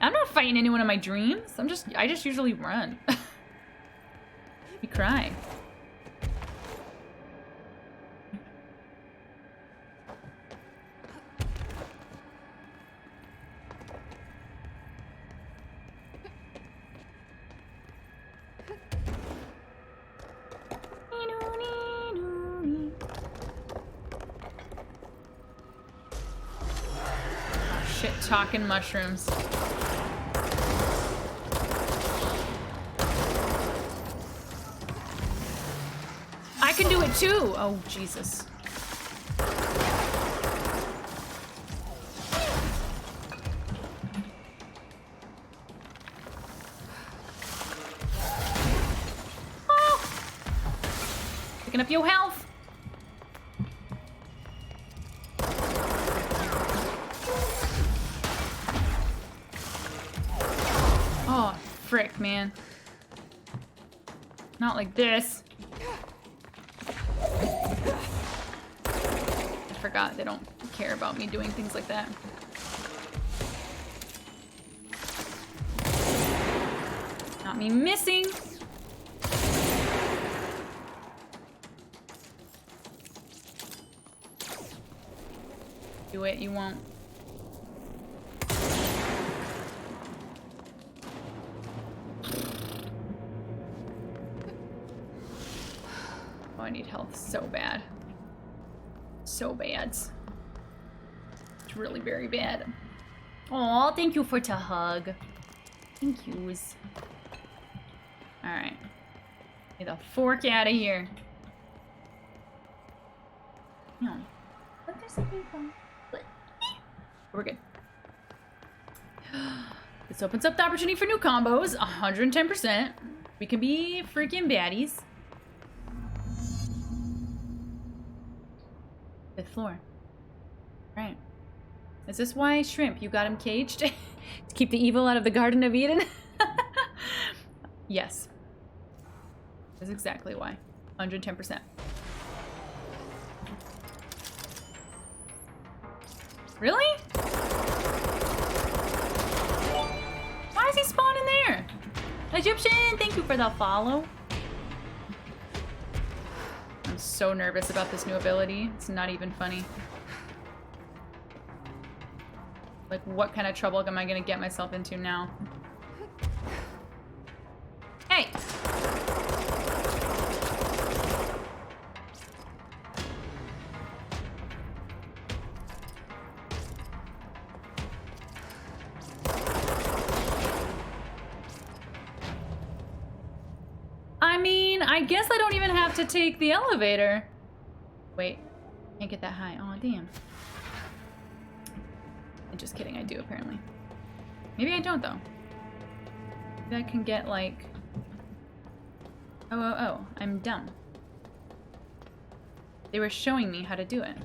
I'm not fighting anyone in my dreams. I just usually run. You cry. Shit, talking mushrooms. I can do it too! Oh, Jesus. Oh! Picking up your health. Oh, frick, man. Not like this. I forgot they don't care about me doing things like that. Not me missing. Do it, you won't. Oh, I need health so bad. So bad. It's really very bad. Aw, thank you for the hug. Thank yous. Alright. Get the fork out of here. No. But there's something fun. We're good. This opens up the opportunity for new combos. 110%. We can be freaking baddies. 5th floor. Right. Is this why, Shrimp, you got him caged? To keep the evil out of the Garden of Eden? Yes. That's exactly why. 110%. Really? Why is he spawning there? Egyptian, thank you for the follow. I'm so nervous about this new ability. It's not even funny. Like, what kind of trouble am I gonna get myself into now? Hey! I mean, I guess I don't even have to take the elevator. Wait, can't get that high. Oh, damn. I'm just kidding, I do apparently. Maybe I don't though. Maybe I can get like... Oh, I'm dumb. They were showing me how to do it.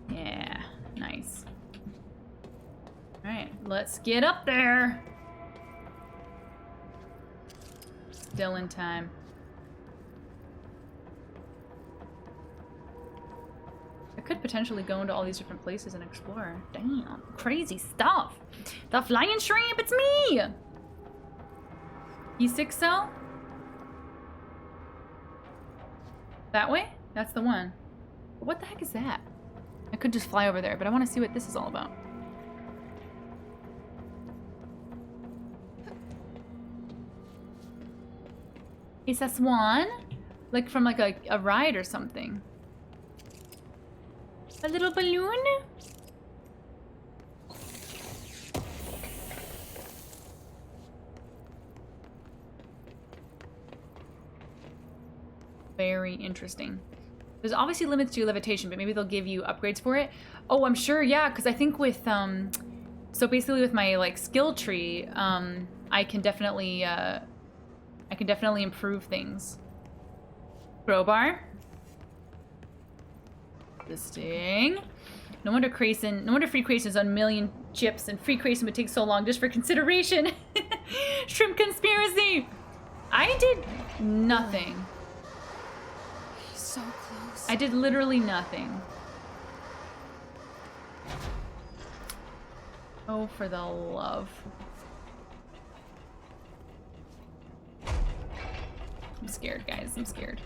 Yeah, nice. Alright, let's get up there. Still in time. I could potentially go into all these different places and explore. Damn, crazy stuff. The flying shrimp, it's me! E6 cell? That way? That's the one. But what the heck is that? I could just fly over there, but I want to see what this is all about. Is that swan? Like from like a ride or something. A little balloon? Very interesting. There's obviously limits to levitation, but maybe they'll give you upgrades for it. Oh, I'm sure, yeah, because I think with, so basically with my, like, skill tree, I can definitely improve things. Crowbar. Listing. No wonder free Crayson is on 1,000,000 chips, and free Crayson would take so long just for consideration. Shrimp conspiracy! I did nothing. He's so close. close. I did literally nothing. Oh, for the love. I'm scared, guys. I'm scared.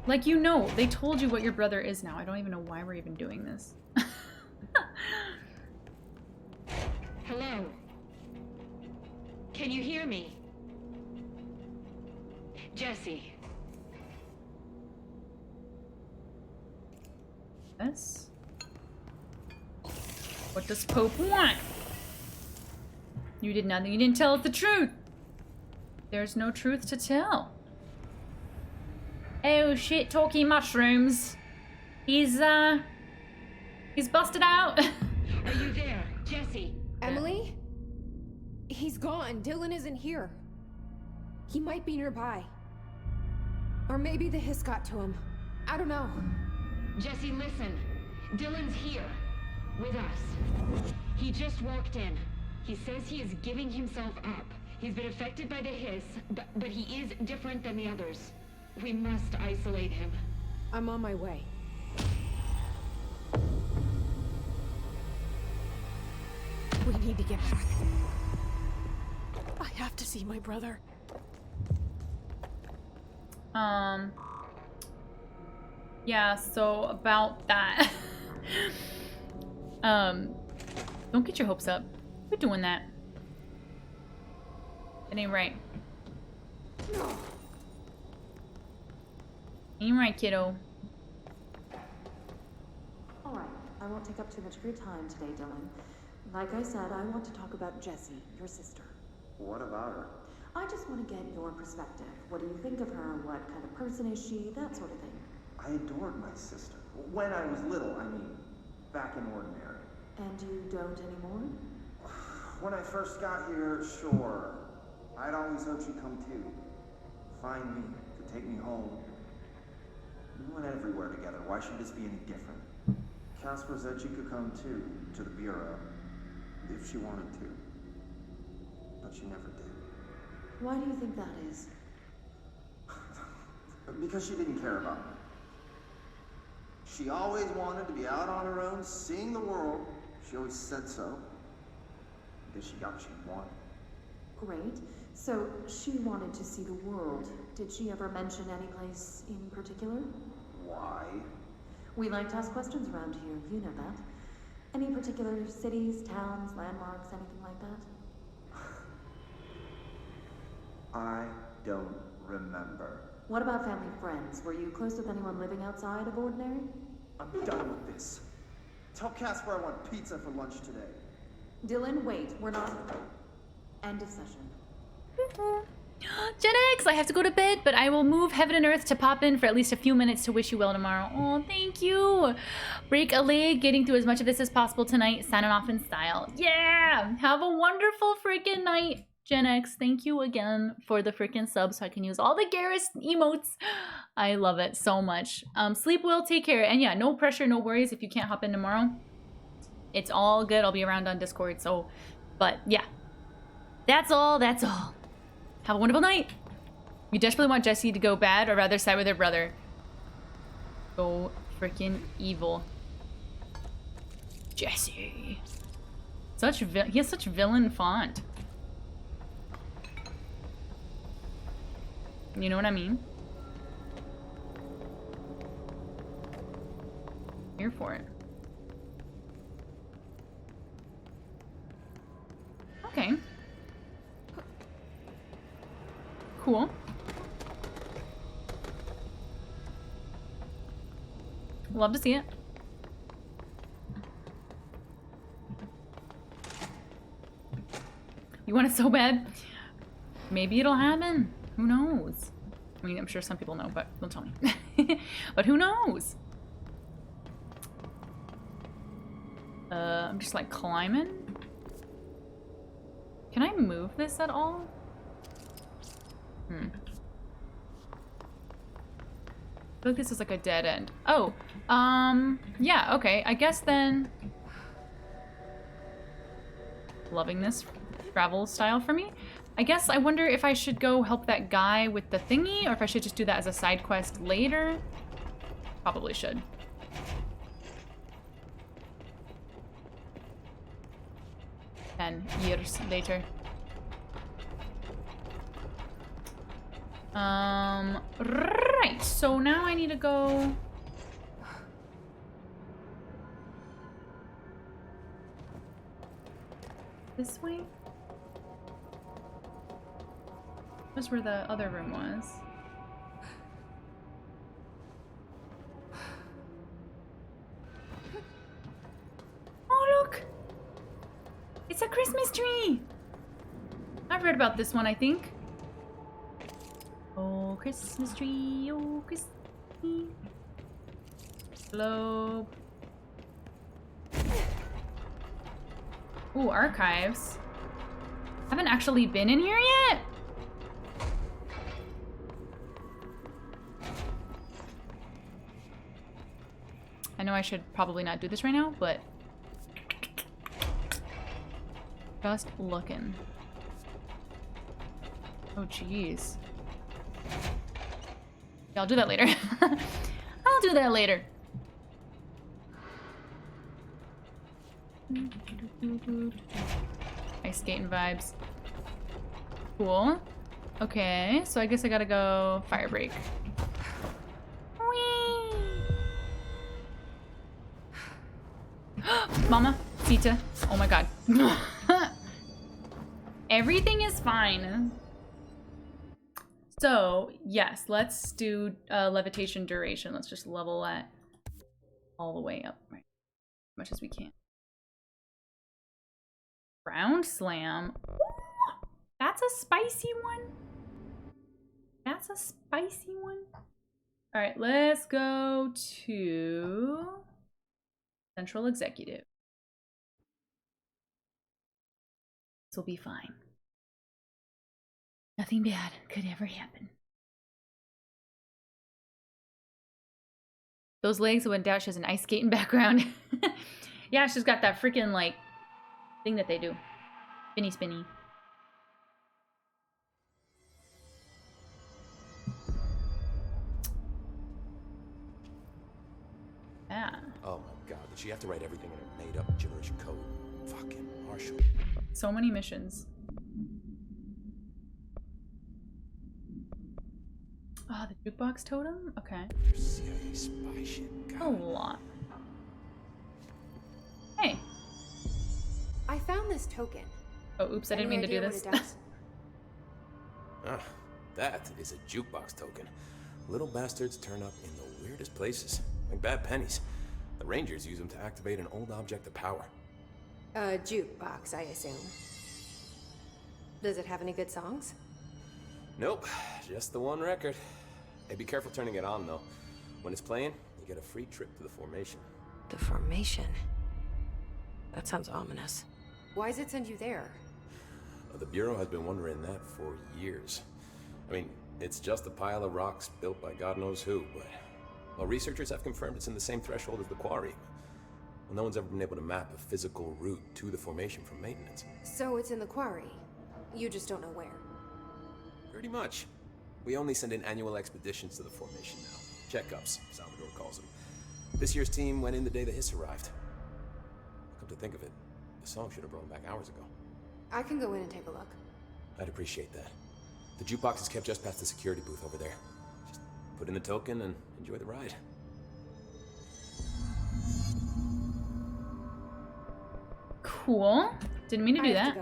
Like, you know, they told you what your brother is now. I don't even know why we're even doing this. Hello? Can you hear me? Jesse. Yes. What does Pope want? You did nothing. You didn't tell us the truth. There's no truth to tell. Oh shit, talking mushrooms. He's busted out. Are you there, Jesse? Emily? He's gone. Dylan isn't here. He might be nearby. Or maybe the hiss got to him. I don't know. Jesse, listen. Dylan's here. With us. He just walked in. He says he is giving himself up. He's been affected by the hiss, but he is different than the others. We must isolate him. I'm on my way. We need to get back. I have to see my brother. Yeah, so about that. Don't get your hopes up. We're doing that. It ain't right. Ain't right, kiddo. Alright, I won't take up too much of your time today, Dylan. Like I said, I want to talk about Jessie, your sister. What about her? I just want to get your perspective. What do you think of her? What kind of person is she? That sort of thing. I adored my sister. When I was little, I mean. Back in Ordinary. And you don't anymore? When I first got here, sure. I'd always hoped she'd come too. Find me, to take me home. We went everywhere together. Why should this be any different? Casper said she could come too, to the Bureau. If she wanted to. But she never did. Why do you think that is? Because she didn't care about me. She always wanted to be out on her own, seeing the world. She always said so. I guess she got what she wanted. Great. So, she wanted to see the world. Did she ever mention any place in particular? Why? We like to ask questions around here, you know that. Any particular cities, towns, landmarks, anything like that? I don't remember. What about family friends? Were you close with anyone living outside of Ordinary? I'm done with this. Tell Casper I want pizza for lunch today. Dylan, wait. We're not... End of session. Gen X, I have to go to bed, but I will move heaven and earth to pop in for at least a few minutes to wish you well tomorrow. Oh, thank you. Break a leg, getting through as much of this as possible tonight, signing off in style. Yeah! Have a wonderful freaking night, Gen X. Thank you again for the freaking sub so I can use all the Garrus emotes. I love it so much. Sleep well, take care. And yeah, no pressure, no worries if you can't hop in tomorrow. It's all good. I'll be around on Discord, so... But yeah. That's all. That's all. Have a wonderful night. You desperately want Jessie to go bad or rather side with her brother. Go freaking evil. Jessie. He has such villain font. You know what I mean? Here for it. Okay. Cool. Love to see it. You want it so bad? Maybe it'll happen. Who knows? I mean, I'm sure some people know, but don't tell me. But who knows? I'm just like climbing. Can I move this at all? I feel like this is like a dead end. Oh, yeah, okay. I guess then... Loving this travel style for me. I guess I wonder if I should go help that guy with the thingy, or if I should just do that as a side quest later. Probably should. 10 years later. Right, so now I need to go... this way? That's where the other room was. Oh, look! It's a Christmas tree! I've read about this one, I think. Oh, Christmas tree, oh, Christmas tree. Globe. Ooh, archives. Haven't actually been in here yet? I know I should probably not do this right now, but just looking. Oh, jeez. Yeah, I'll do that later. I'll do that later. Ice skating vibes. Cool. Okay, so I guess I gotta go fire break. Mama, Sita. Oh my god. Everything is fine. So, yes, let's do levitation duration. Let's just level that all the way up, right? As much as we can. Ground slam. Ooh, that's a spicy one. That's a spicy one. All right, let's go to Central Executive. This will be fine. Nothing bad could ever happen. Those legs went down. She has an ice skating background. Yeah, she's got that freaking like thing that they do. Spinny spinny. Yeah. Oh my god, did she have to write everything in a made-up gibberish code? Fucking Marshall. So many missions. Oh, the jukebox totem? Okay. CIA spy shit. God. A lot. Hey. I found this token. Oh, oops, I didn't mean to do this. Ah, that is a jukebox token. Little bastards turn up in the weirdest places, like bad pennies. The Rangers use them to activate an old object of power. A jukebox, I assume. Does it have any good songs? Nope, just the one record. Hey, be careful turning it on, though. When it's playing, you get a free trip to the formation. The formation? That sounds ominous. Why does it send you there? The Bureau has been wondering that for years. I mean, it's just a pile of rocks built by God knows who, but... well, researchers have confirmed it's in the same threshold as the quarry. Well, no one's ever been able to map a physical route to the formation from maintenance. So it's in the quarry. You just don't know where. Pretty much. We only send in annual expeditions to the formation now. Checkups, Salvador calls them. This year's team went in the day the hiss arrived. Come to think of it, the song should have brought them back hours ago. I can go in and take a look. I'd appreciate that. The jukebox is kept just past the security booth over there. Just put in the token and enjoy the ride. Cool. Didn't mean to do that.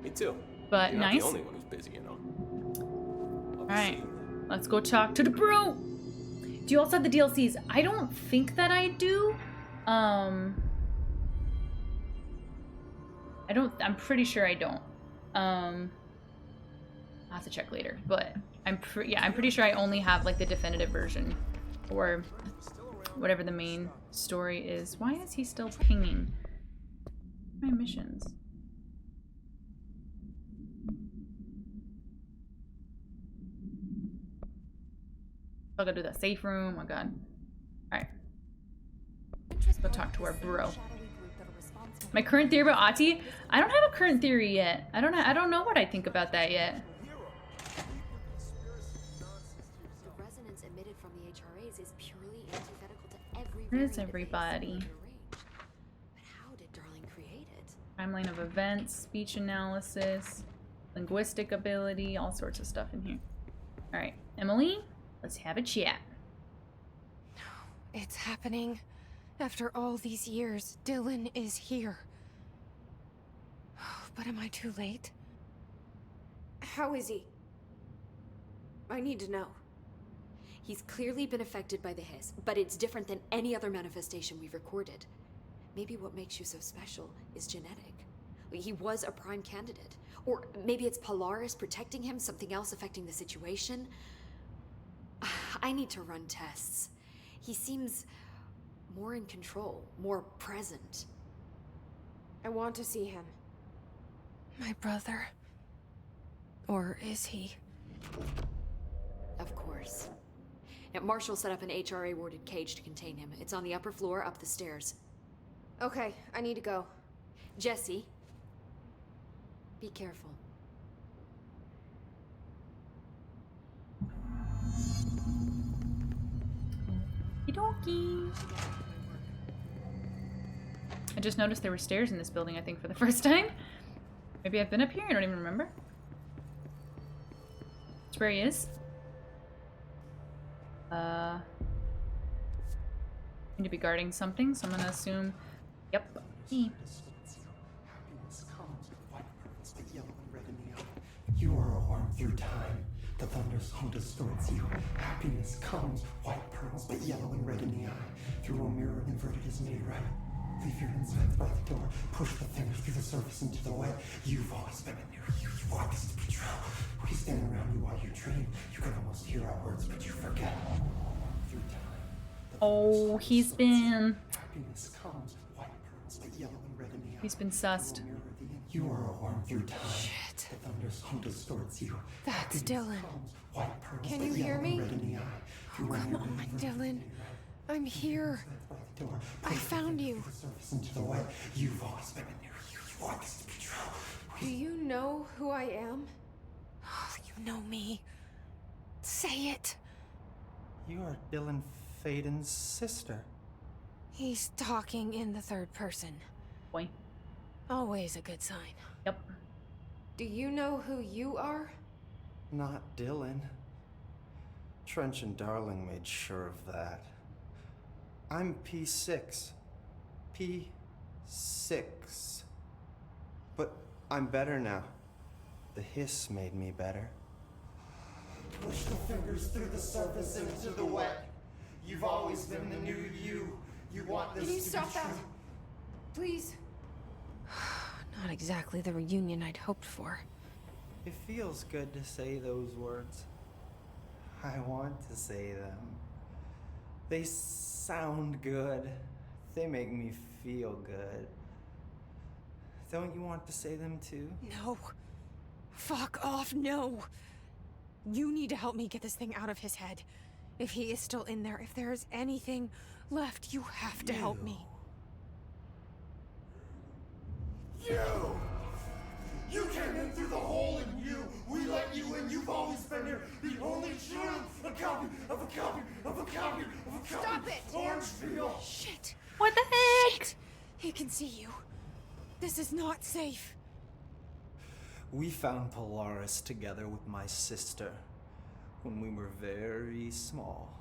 Me too. But You're nice. not the only one who's busy, you know. Alright, let's go talk to the bro. Do you also have the DLCs? I don't think that I do. I'm pretty sure I don't. I'll have to check later, but I'm pretty sure I only have like the definitive version or whatever the main story is. Why is he still pinging my missions? I gotta do that safe room. Oh my god. Alright. Let's go talk to our bro. My current theory about Ati? I don't have a current theory yet. I don't know what I think about that yet. The resonance emitted from the HRAs is purely antithetical to every Where's everybody? But how did Darling create it? Timeline of events, speech analysis, linguistic ability, all sorts of stuff in here. Alright, Emily, let's have a chat. It's happening. After all these years, Dylan is here. But am I too late? How is he? I need to know. He's clearly been affected by the hiss, but it's different than any other manifestation we've recorded. Maybe what makes you so special is genetic. He was a prime candidate. Or maybe it's Polaris protecting him, something else affecting the situation. I need to run tests. He seems more in control, more present. I want to see him. My brother? Or is he? Of course. Now, Marshall set up an HRA-warded cage to contain him. It's on the upper floor, up the stairs. Okay, I need to go. Jesse, be careful. Okie-dokie. I just noticed there were stairs in this building, I think, for the first time. Maybe I've been up here, I don't even remember. That's where he is. Need to be guarding something, so I'm gonna assume. Yep. He. You are a worm through time. The thunderstorm distorts you. Happiness comes, white pearls, but yellow and red in the eye. Through a mirror inverted is made right. Leave your insides by the door. Push the fingers through the surface into the wet. You've always been in there. You want this to be true. We stand around you while you dream. You can almost hear our words, but you forget. Through time. Oh, he's been. Happiness comes, white pearls, but yellow and red in the eye. He's been sussed. You are a worm through time. Shit. The thunderstorm distorts you. That's Dylan. White pearls, Can you hear me? red in the eye. Oh, come on, Dylan. I'm here. I found you. Into the way. You've always been in there. You want this to be true. Do you know who I am? Oh, you know me. Say it. You are Dylan Faden's sister. He's talking in the third person. Boy. Always a good sign. Yep. Do you know who you are? Not Dylan. Trench and Darling made sure of that. I'm P6. P6. But I'm better now. The hiss made me better. Push the fingers through the surface into the wet. You've always been the new you. You want this Can you to stop be that? true. Please. Not exactly the reunion I'd hoped for. It feels good to say those words. I want to say them. They sound good. They make me feel good. Don't you want to say them too? No. Fuck off, no. You need to help me get this thing out of his head. If he is still in there, if there is anything left, you have to help me. You came in through the hole in you. We let you in. You've always been here. The only true. A copy of a copy of a copy of a copy. Stop it! Orangeville. Shit. What the heck? Shit. He can see you. This is not safe. We found Polaris together with my sister when we were very small.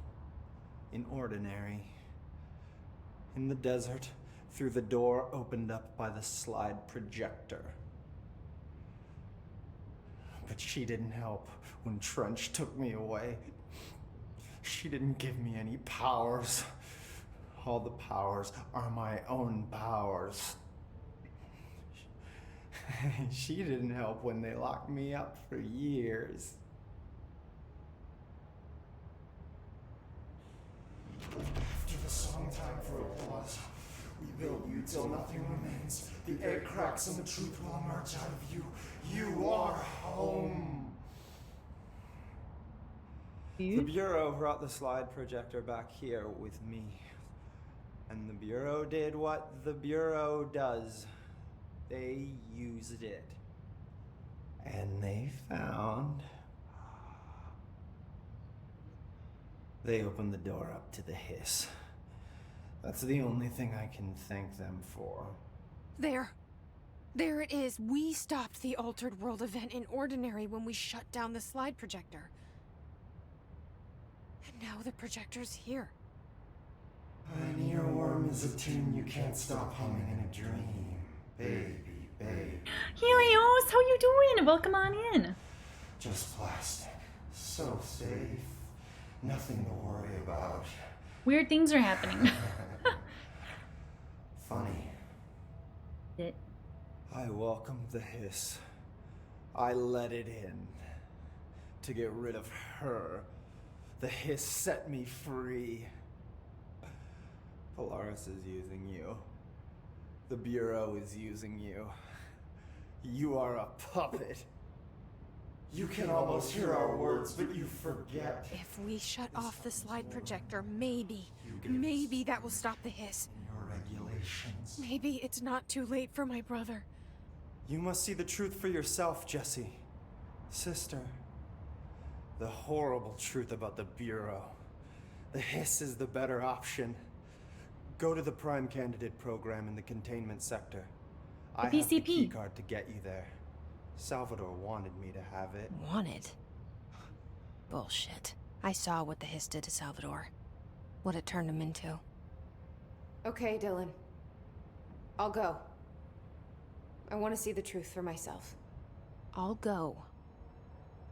In Ordinary. In the desert, through the door opened up by the slide projector. But she didn't help when Trench took me away. She didn't give me any powers. All the powers are my own powers. She didn't help when they locked me up for years. After the song time for applause, we build you till nothing remains. The air cracks and the truth will emerge out of you. You are home. The Bureau brought the slide projector back here with me. And the Bureau did what the Bureau does. They used it. And they found... They opened the door up to the hiss. That's the only thing I can thank them for. There. There it is. We stopped the Altered World event in Ordinary when we shut down the slide projector. And now the projector's here. An earworm is a tune you can't stop humming in a dream. Baby, baby. Helios, how you doing? Welcome on in. Just plastic. So safe. Nothing to worry about. Weird things are happening. Funny. I welcomed the hiss. I let it in. To get rid of her. The hiss set me free. Polaris is using you. The Bureau is using you. You are a puppet. You can almost hear our words, but you forget. If we shut off the slide projector, maybe that will stop the hiss. Your regulations. Maybe it's not too late for my brother. You must see the truth for yourself, Jesse. Sister. The horrible truth about the Bureau. The hiss is the better option. Go to the Prime Candidate program in the containment sector. I have the key card to get you there. Salvador wanted me to have it. Wanted? Bullshit. I saw what the hiss did to Salvador. What it turned him into. Okay, Dylan. I'll go. I want to see the truth for myself. I'll go.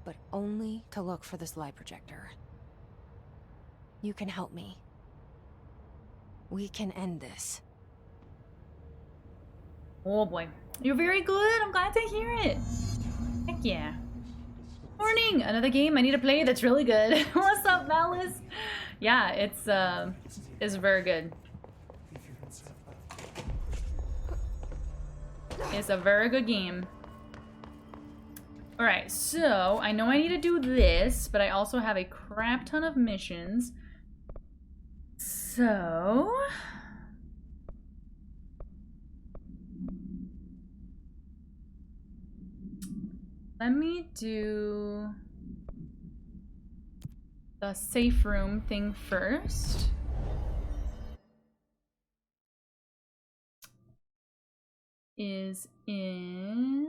But only to look for this light projector. You can help me. We can end this. Oh boy. You're very good. I'm glad to hear it. Heck yeah. Morning! Another game I need to play that's really good. What's up, Malice? Yeah, it's very good. It's a very good game. Alright, so I know I need to do this, but I also have a crap ton of missions. So... let me do the safe room thing first. Is in...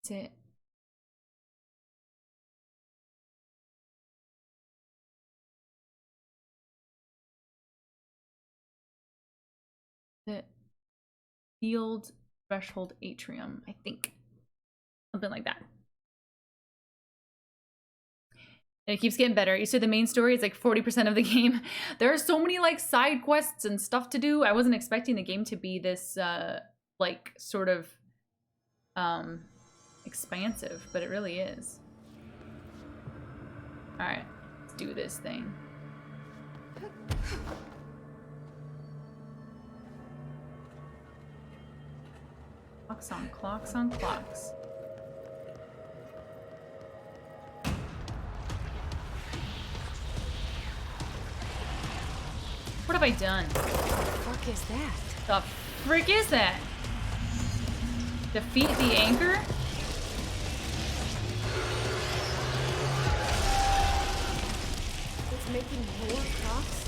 Is it... the field threshold atrium, I think. Something like that. And it keeps getting better. You said the main story is like 40% of the game. There are so many like side quests and stuff to do. I wasn't expecting the game to be this like sort of expansive, but it really is. All right, let's do this thing. Clocks on clocks on clocks. What have I done? What the fuck is that? The frick is that? Defeat the anchor? It's making more clocks?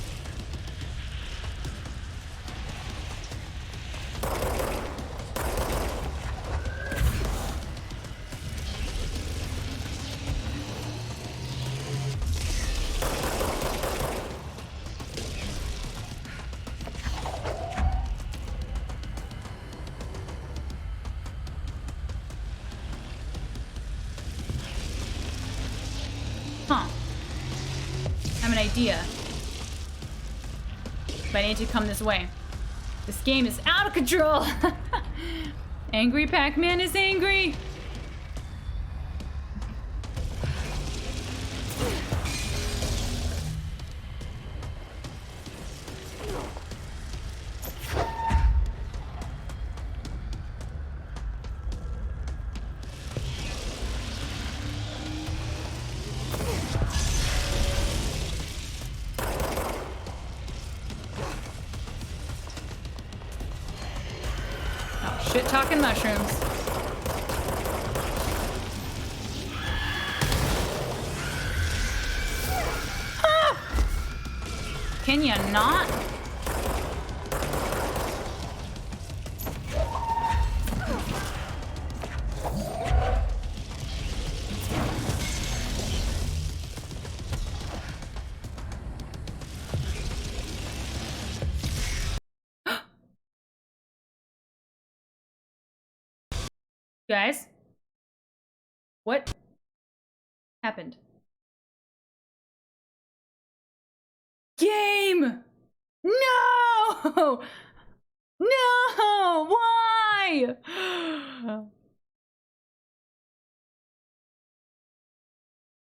Idea. But I need to come this way. This game is out of control. Angry Pac-Man is angry. Shit talking mushrooms. Ah! Can you not? Guys, what happened? Game! No! No! Why?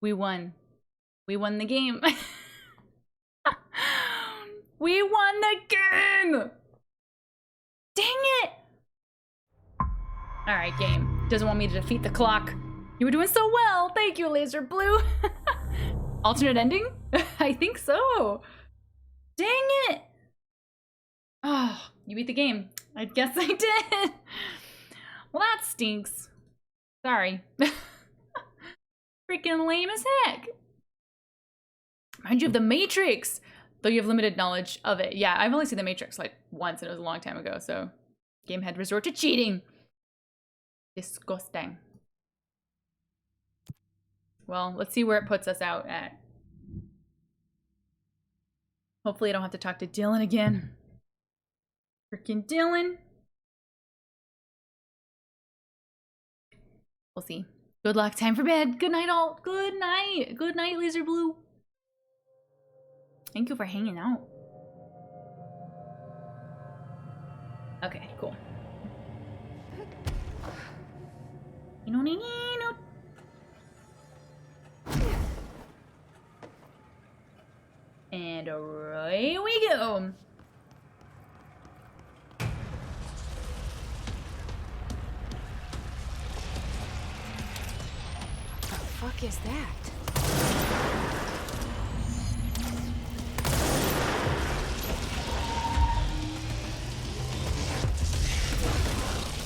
We won. We won the game. We won the game! Dang it! Alright, game. Doesn't want me to defeat the clock. You were doing so well. Thank you, Laser Blue. Alternate ending? I think so. Dang it! Oh, you beat the game. I guess I did. Well, that stinks. Sorry. Freaking lame as heck. Mind you of the Matrix, though you have limited knowledge of it. Yeah, I've only seen the Matrix like once and it was a long time ago, so game had resort to cheating. Disgusting. Well, let's see where it puts us out at. Hopefully I don't have to talk to Dylan again. Freaking Dylan. We'll see. Good luck. Time for bed. Good night, all. Good night. Good night, Laser Blue. Thank you for hanging out. Okay, cool. And away we go. The fuck is that?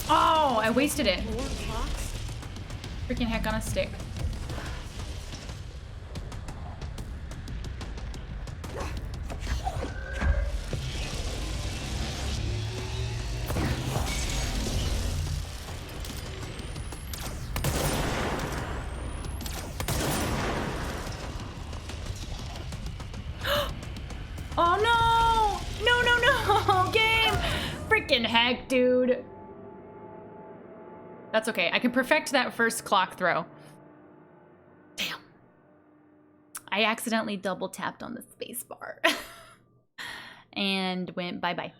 Oh, I wasted it. Freaking heck on a stick. Oh no! No, no, no! Game! Freaking heck, dude. That's okay. I can perfect that first clock throw. Damn. I accidentally double tapped on the space bar. And went bye-bye.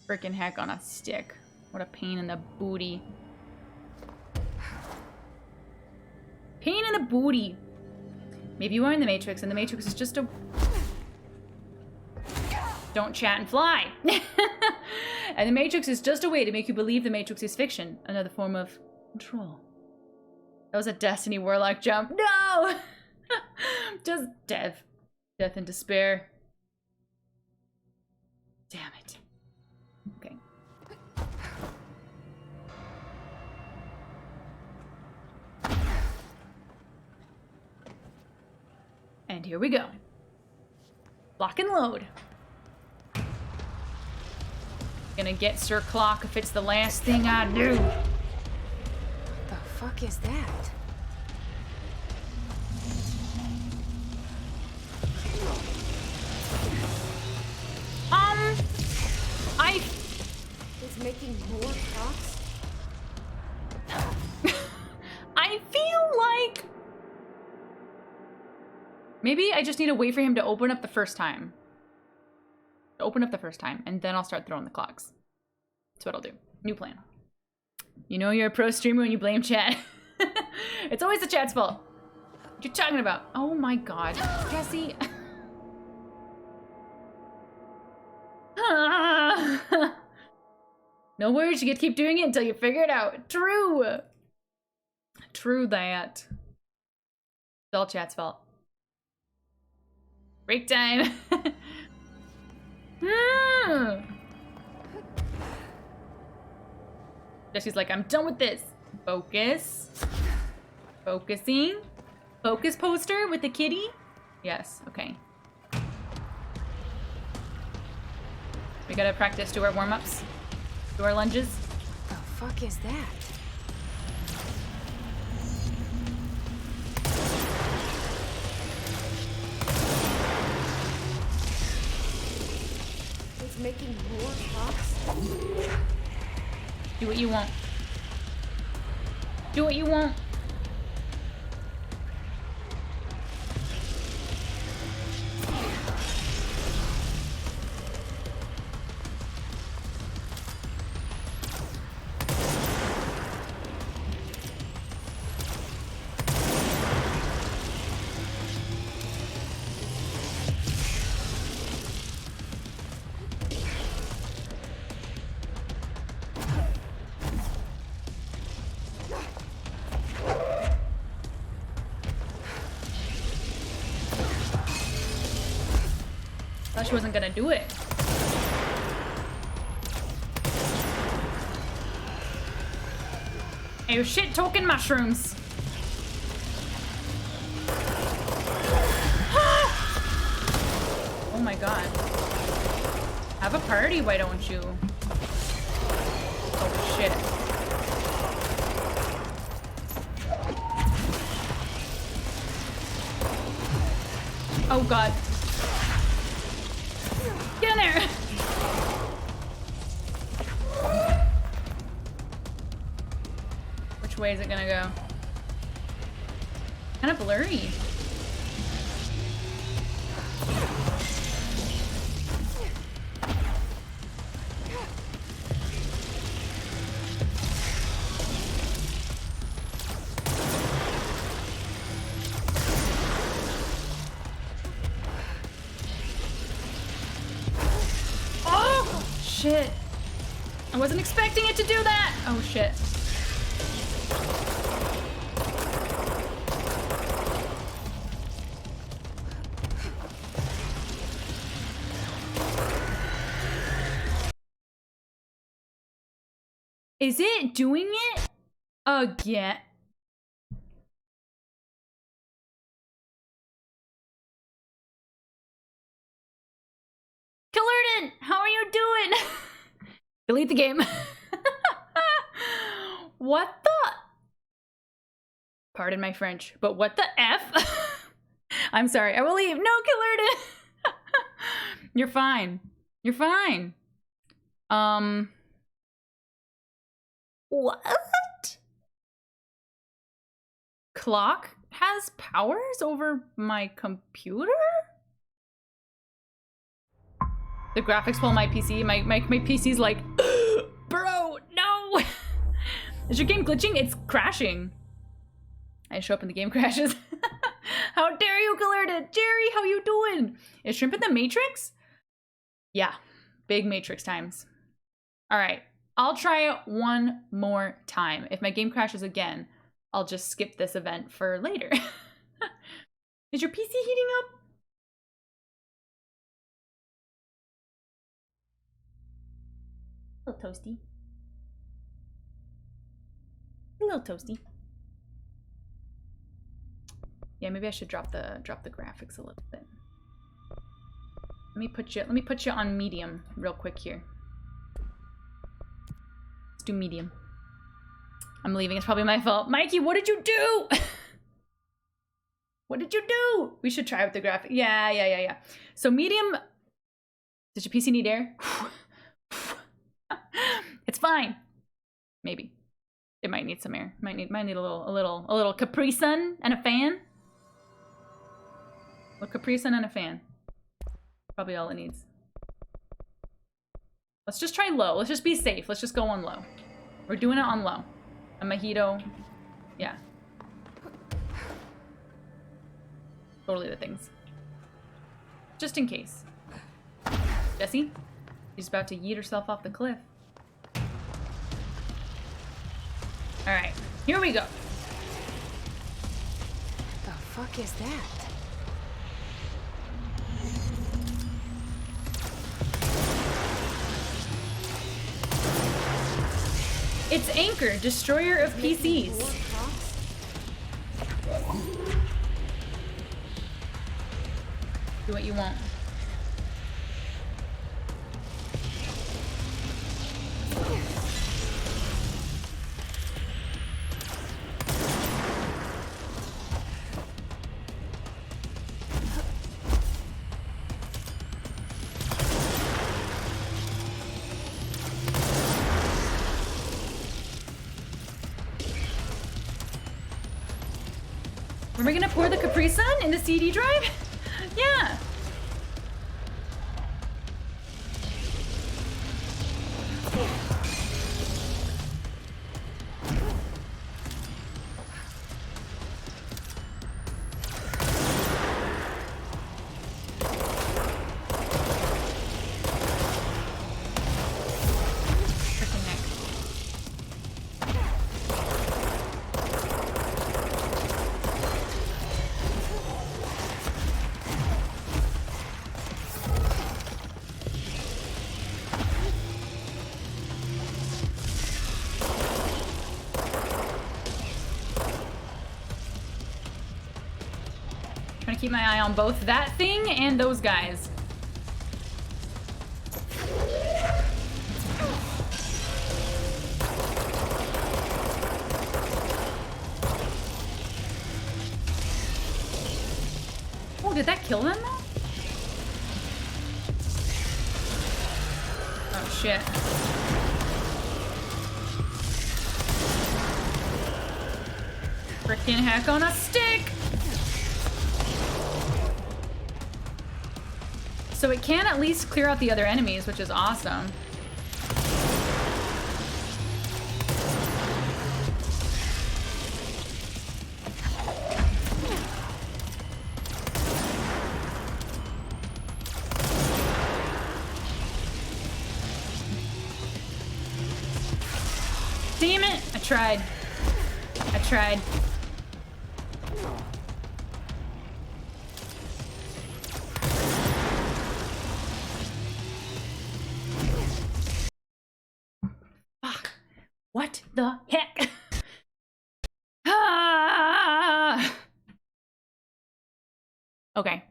Freaking heck on a stick. What a pain in the booty. Pain in the booty. Maybe you are in the Matrix and the Matrix is just a... Don't chat and fly. And the Matrix is just a way to make you believe the Matrix is fiction. Another form of control. That was a Destiny Warlock jump. No! Just death. Death and despair. Damn it. Okay. And here we go. Lock and load. Gonna get Sir Clock if it's the last thing I do. The fuck is that? It's making more clocks? I feel like... Maybe I just need to wait for him to open up the first time. Open up the first time, and then I'll start throwing the clocks. That's what I'll do. New plan. You know you're a pro streamer when you blame chat. It's always the chat's fault. What you talking about? Oh my god. Jesse. No worries, you get to keep doing it until you figure it out. True. True that. It's all chat's fault. Break time. Jesse's like, I'm done with this. Focus. Focusing. Focus poster with the kitty. Yes, okay. We gotta practice, do our warm-ups. Do our lunges. The fuck is that? It's making more clocks. Do what you want. Do what you want. Thought she wasn't gonna do it. Oh shit, token mushrooms. Oh my god. Have a party, why don't you? Oh shit. Oh god. Get in there! Which way is it gonna go? Kind of blurry. Shit. I wasn't expecting it to do that. Oh shit. Is it doing it again? Killerton, how are you doing? Delete the game. What the? Pardon my French, but what the F? I'm sorry, I will leave. No, Killerton. You're fine. You're fine. What? Clock has powers over my computer? The graphics pull my PC. My PC's like, bro, no. Is your game glitching? It's crashing. I show up and the game crashes. How dare you, Galerda? Jerry, how you doing? Is Shrimp in the Matrix? Yeah, big Matrix times. All right, I'll try it one more time. If my game crashes again, I'll just skip this event for later. Is your PC heating up? A little toasty. A little toasty. Yeah, maybe I should drop the graphics a little bit. Let me put you on medium real quick here. Let's do medium. I'm leaving, it's probably my fault. Mikey, what did you do? What did you do? We should try with the graphic. Yeah. So medium, does your PC need air? It's fine. Maybe. It might need some air. Might need a little Capri Sun and a fan. A Capri Sun and a fan. Probably all it needs. Let's just try low. Let's just be safe. Let's just go on low. We're doing it on low. A mojito. Yeah. Totally the things. Just in case. Jessie? She's about to yeet herself off the cliff. Alright, here we go. The fuck is that? It's Anchor, destroyer of PCs. Do what you want. Were we gonna pour the Capri Sun in the CD drive? Yeah. Trying to keep my eye on both that thing and those guys. Oh, did that kill them though? Oh shit. Frickin' heck on a stick! So it can at least clear out the other enemies, which is awesome. Damn it! I tried. I tried. What the heck? Ah! Okay.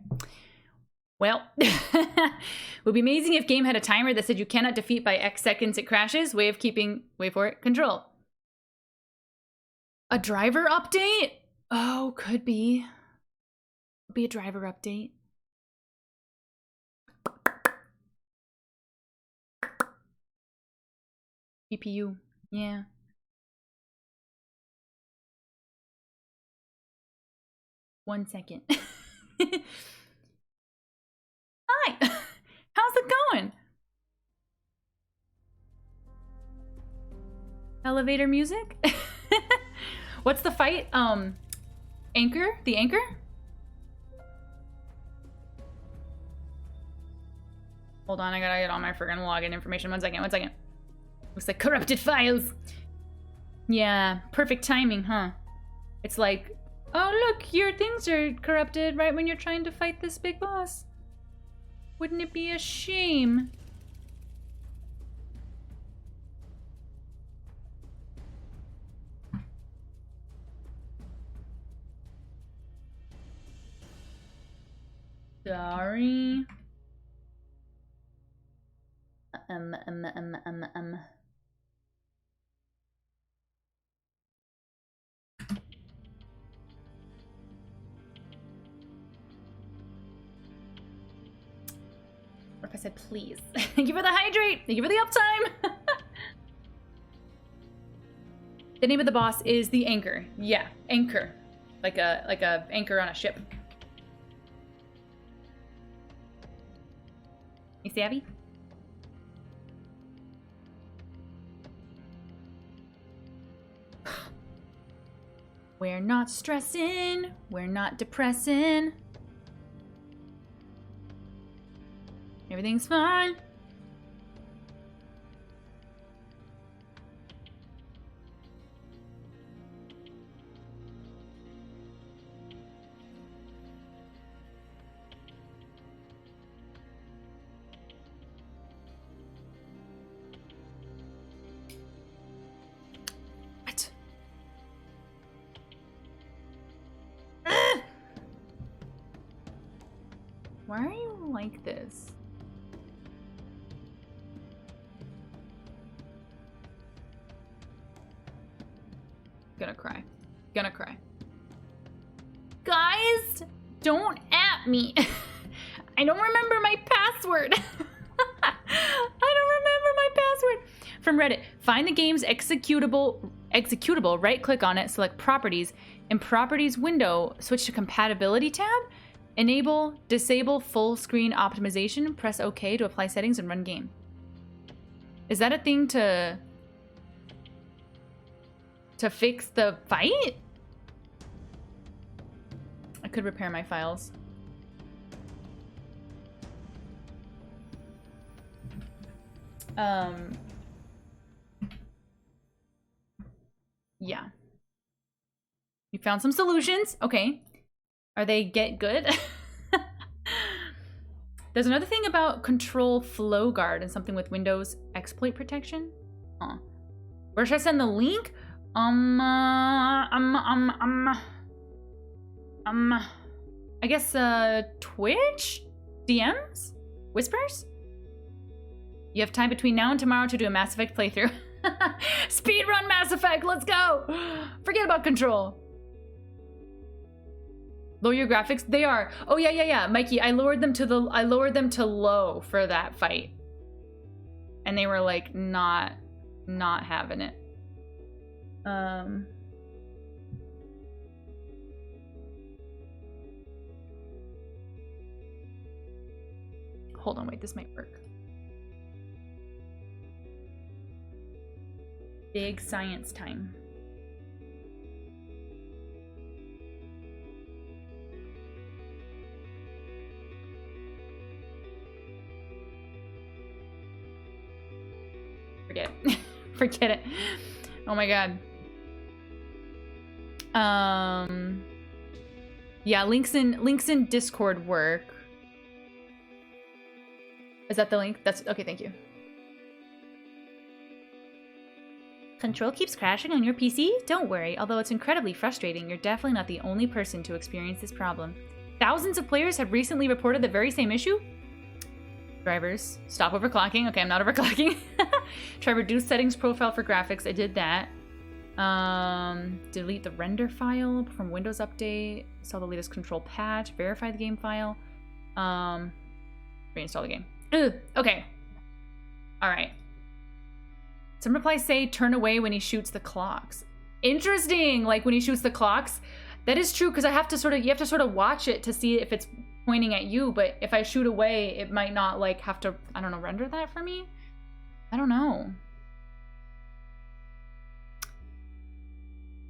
Well, it would be amazing if game had a timer that said you cannot defeat by X seconds it crashes. Way of keeping, wait for it, control. A driver update? Oh, could be. Could be a driver update. GPU, yeah. One second. Hi, how's it going? Elevator music? What's the fight? Anchor? The anchor? Hold on, I gotta get all my friggin' login information. One second, one second. Looks like corrupted files. Yeah, perfect timing, huh? It's like, oh look, your things are corrupted right when you're trying to fight this big boss. Wouldn't it be a shame? Sorry. What if I said please? Thank you for the hydrate! Thank you for the uptime! The name of the boss is the Anchor. Yeah, Anchor. Like a anchor on a ship. You savvy? We're not stressing. We're not depressing. Everything's fine. Why are you like this? Gonna cry. Gonna cry. Guys, don't at me. I don't remember my password. I don't remember my password. From Reddit, find the game's executable, right click on it, select properties. In properties window, switch to compatibility tab. Enable, disable full screen optimization. Press OK to apply settings and run game. Is that a thing to fix the fight? I could repair my files. Yeah. You found some solutions. Okay. Are they get good? There's another thing about control flow guard and something with Windows exploit protection. Huh. Where should I send the link? I guess Twitch? DMs? Whispers? You have time between now and tomorrow to do a Mass Effect playthrough. Speedrun Mass Effect, let's go! Forget about control. Lower your graphics? They are. Oh yeah. Mikey, I lowered them to low for that fight. And they were like not having it. Hold on, wait, this might work. Big science time. Forget it. Forget it. Oh my god. Yeah, links in Discord work. Is that the link? That's okay, thank you. Control keeps crashing on your PC? Don't worry, although it's incredibly frustrating, you're definitely not the only person to experience this problem. Thousands of players have recently reported the very same issue. Drivers, stop overclocking. Okay, I'm not overclocking. Try reduce settings profile for graphics. I did that. Delete the render file from Windows Update. Install the latest control patch. Verify the game file. Reinstall the game. Ugh, okay. All right. Some replies say turn away when he shoots the clocks. Interesting. Like when he shoots the clocks. That is true because you have to sort of watch it to see if it's pointing at you. But if I shoot away, it might not like have to, I don't know, render that for me. I don't know.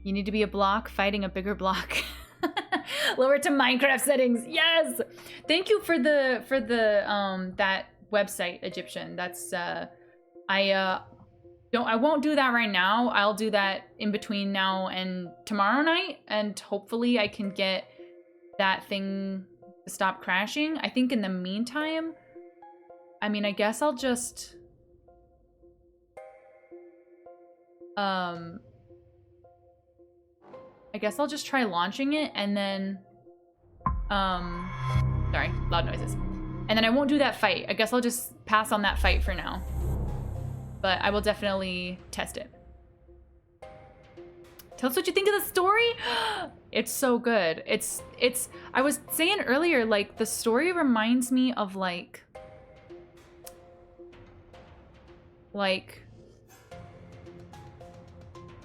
You need to be a block fighting a bigger block. Lower to Minecraft settings. Yes. Thank you for the that website, Egyptian. That's I won't do that right now. I'll do that in between now and tomorrow night, and hopefully I can get that thing to stop crashing. I think in the meantime, I mean, I guess I'll just try launching it and then sorry, loud noises. And then I won't do that fight. I guess I'll just pass on that fight for now. But I will definitely test it. Tell us what you think of the story. It's so good. It's I was saying earlier, like the story reminds me of like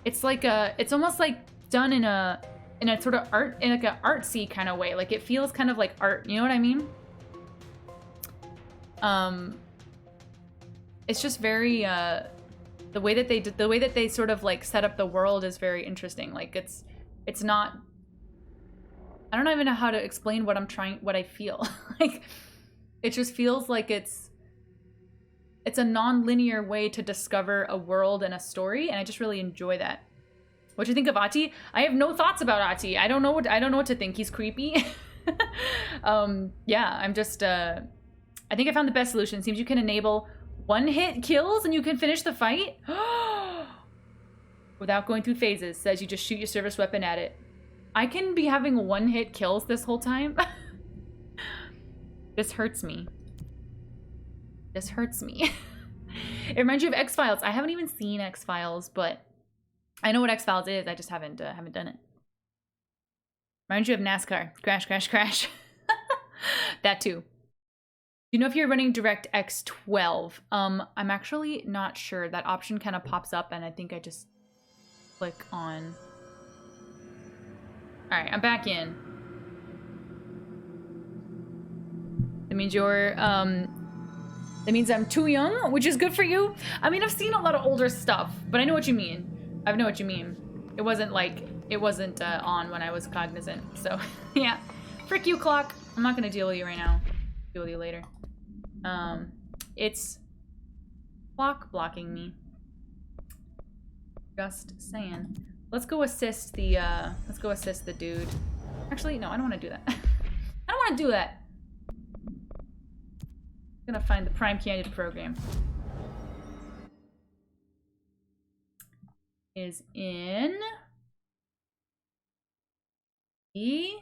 it's almost like done in a sort of art, in like an artsy kind of way. Like it feels kind of like art, you know what I mean? It's just very the way that they sort of like set up the world is very interesting. Like it's not, I don't even know how to explain what I feel. Like it just feels like it's a non-linear way to discover a world and a story, and I just really enjoy that. What do you think of Ati? I have no thoughts about Ati. I don't know what to think. He's creepy. Yeah, I'm just I think I found the best solution. Seems you can enable one-hit kills and you can finish the fight without going through phases. Says you just shoot your service weapon at it. I can be having one-hit kills this whole time. This hurts me. This hurts me. It reminds you of X-Files. I haven't even seen X-Files, but I know what X-Files is. I just haven't done it. Reminds you of NASCAR. Crash, crash, crash. That too. You know if you're running DirectX 12? I'm actually not sure. That option kind of pops up, and I think I just click on. All right, I'm back in. That means you're that means I'm too young, which is good for you. I mean, I've seen a lot of older stuff, but I know what you mean. I know what you mean. It wasn't on when I was cognizant. So yeah, frick you, clock. I'm not gonna deal with you right now. Deal with you later. It's clock blocking me. Just saying. Let's go assist the dude. Actually, no, I don't want to do that. I don't want to do that. I'm gonna find the prime candidate program. Is in this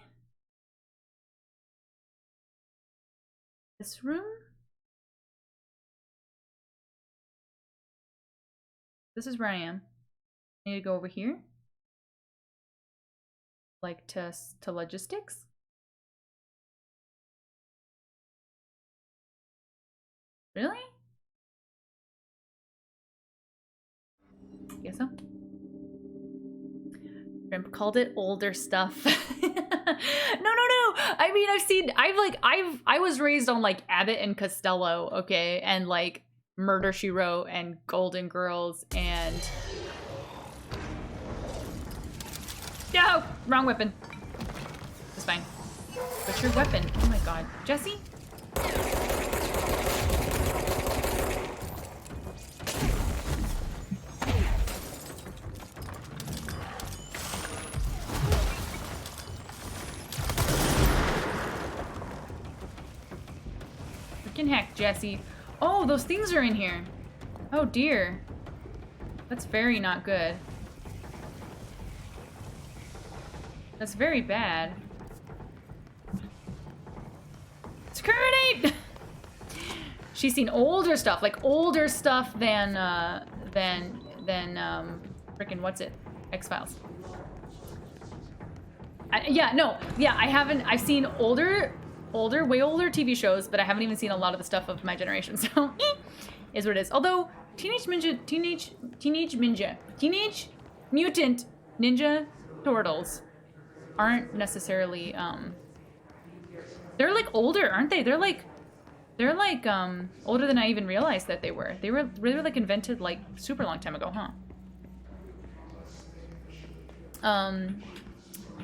room? This is where I am. I need to go over here. Like to logistics? Really? Guess so. Shrimp called it older stuff. No. I mean, I was raised on like Abbott and Costello, okay? And like Murder, She Wrote and Golden Girls and... No! Wrong weapon. It's fine. What's your weapon? Oh my god. Jesse? Freaking heck, Jesse. Oh, those things are in here. Oh dear. That's very not good. That's very bad. Security! She's seen older stuff, like older stuff than frickin' what's it? X-Files. I haven't. I've seen way older TV shows, but I haven't even seen a lot of the stuff of my generation. So, is what it is. Although Teenage Mutant Ninja Turtles aren't necessarily they're like older, aren't they? They're like older than I even realized that they were. They were like invented like super long time ago, huh?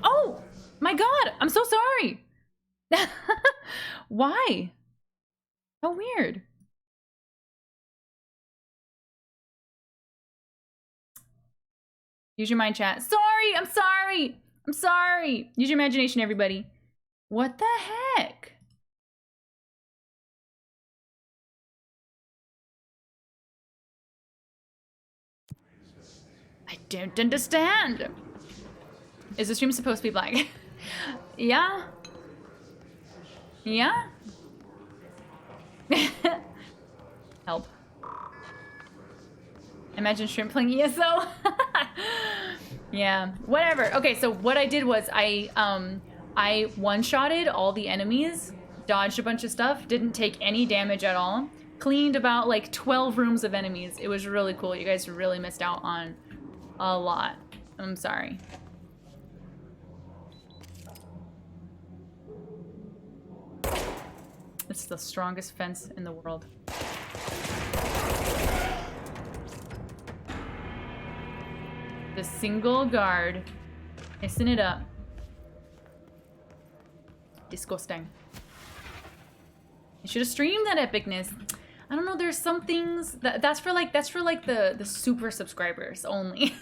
Oh my god, I'm so sorry. Why? How weird. Use your mind, chat. Sorry, I'm sorry. I'm sorry. Use your imagination, everybody. What the heck? I don't understand. Is the stream supposed to be black? Yeah. Yeah? Help. Imagine Shrimp playing ESO. Yeah, whatever. Okay, so what I did was I one-shotted all the enemies, dodged a bunch of stuff, didn't take any damage at all, cleaned about like 12 rooms of enemies. It was really cool. You guys really missed out on a lot. I'm sorry. It's the strongest fence in the world. The single guard. Messing it up. Disgusting. You should have streamed that epicness. I don't know, there's some things that's for like the super subscribers only.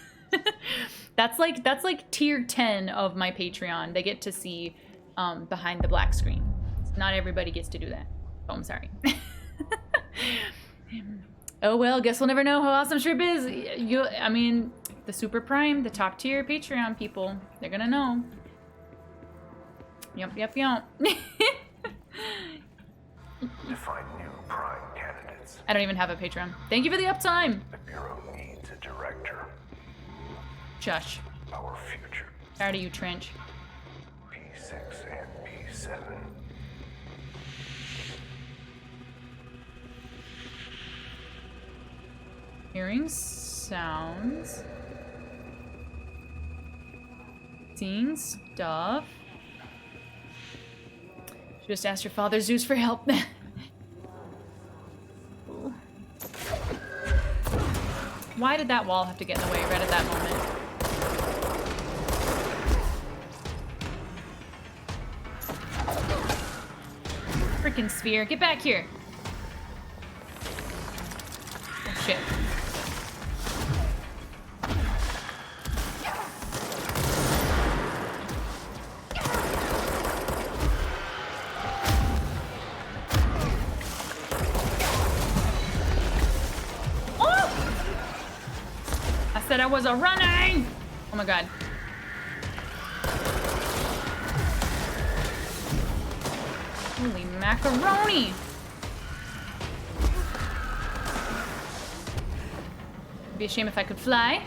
That's like tier 10 of my Patreon. They get to see behind the black screen. Not everybody gets to do that. Oh, I'm sorry. Oh well, guess we'll never know how awesome Shrimp is. I mean, the super prime, the top tier Patreon people, they're gonna know. Yup. I don't even have a Patreon. Thank you for the uptime. The Bureau needs a director. Shush. Our future. Tired of you, Trench. P6 and P7. Hearing sounds. Seeing stuff. Just ask your father Zeus for help. Why did that wall have to get in the way right at that moment? Freaking sphere, get back here. Oh shit. Said I was a running! Oh my god. Holy macaroni! It'd be a shame if I could fly.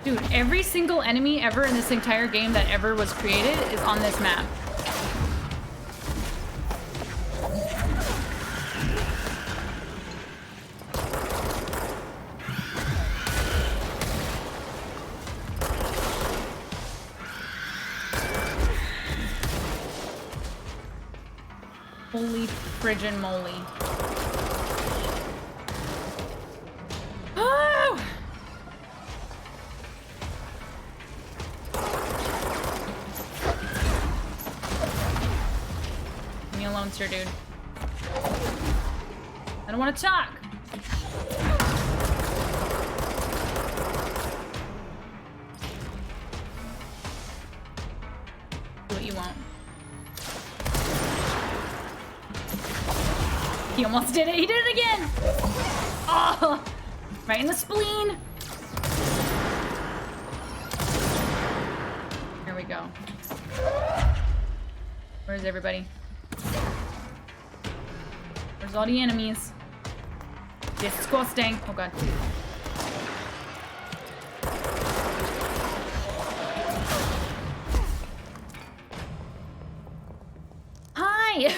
Dude, every single enemy ever in this entire game that ever was created is on this map. Holy friggin' moly. Oh! Leave me alone, sir, dude. I don't want to talk. Do what you want. He almost did it. He did it again. Oh, right in the spleen. Here we go. Where's everybody? Where's all the enemies? Disgusting. Oh god. Hi.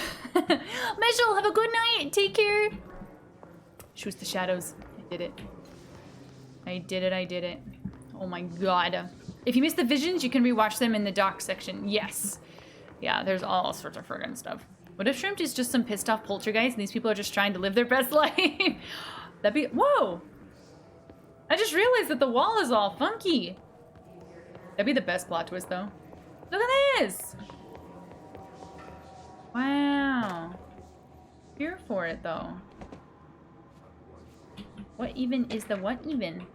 Mitchell, have a good night. Take care. Choose the shadows. I did it. I did it. I did it. Oh my god. If you missed the visions, you can rewatch them in the doc section. Yes. Yeah, there's all sorts of friggin' stuff. What if Shrimp is just some pissed off poltergeist and these people are just trying to live their best life? That'd be... Whoa! I just realized that the wall is all funky. That'd be the best plot twist, though. Look at this! Wow. Here for it, though. What even is the what even?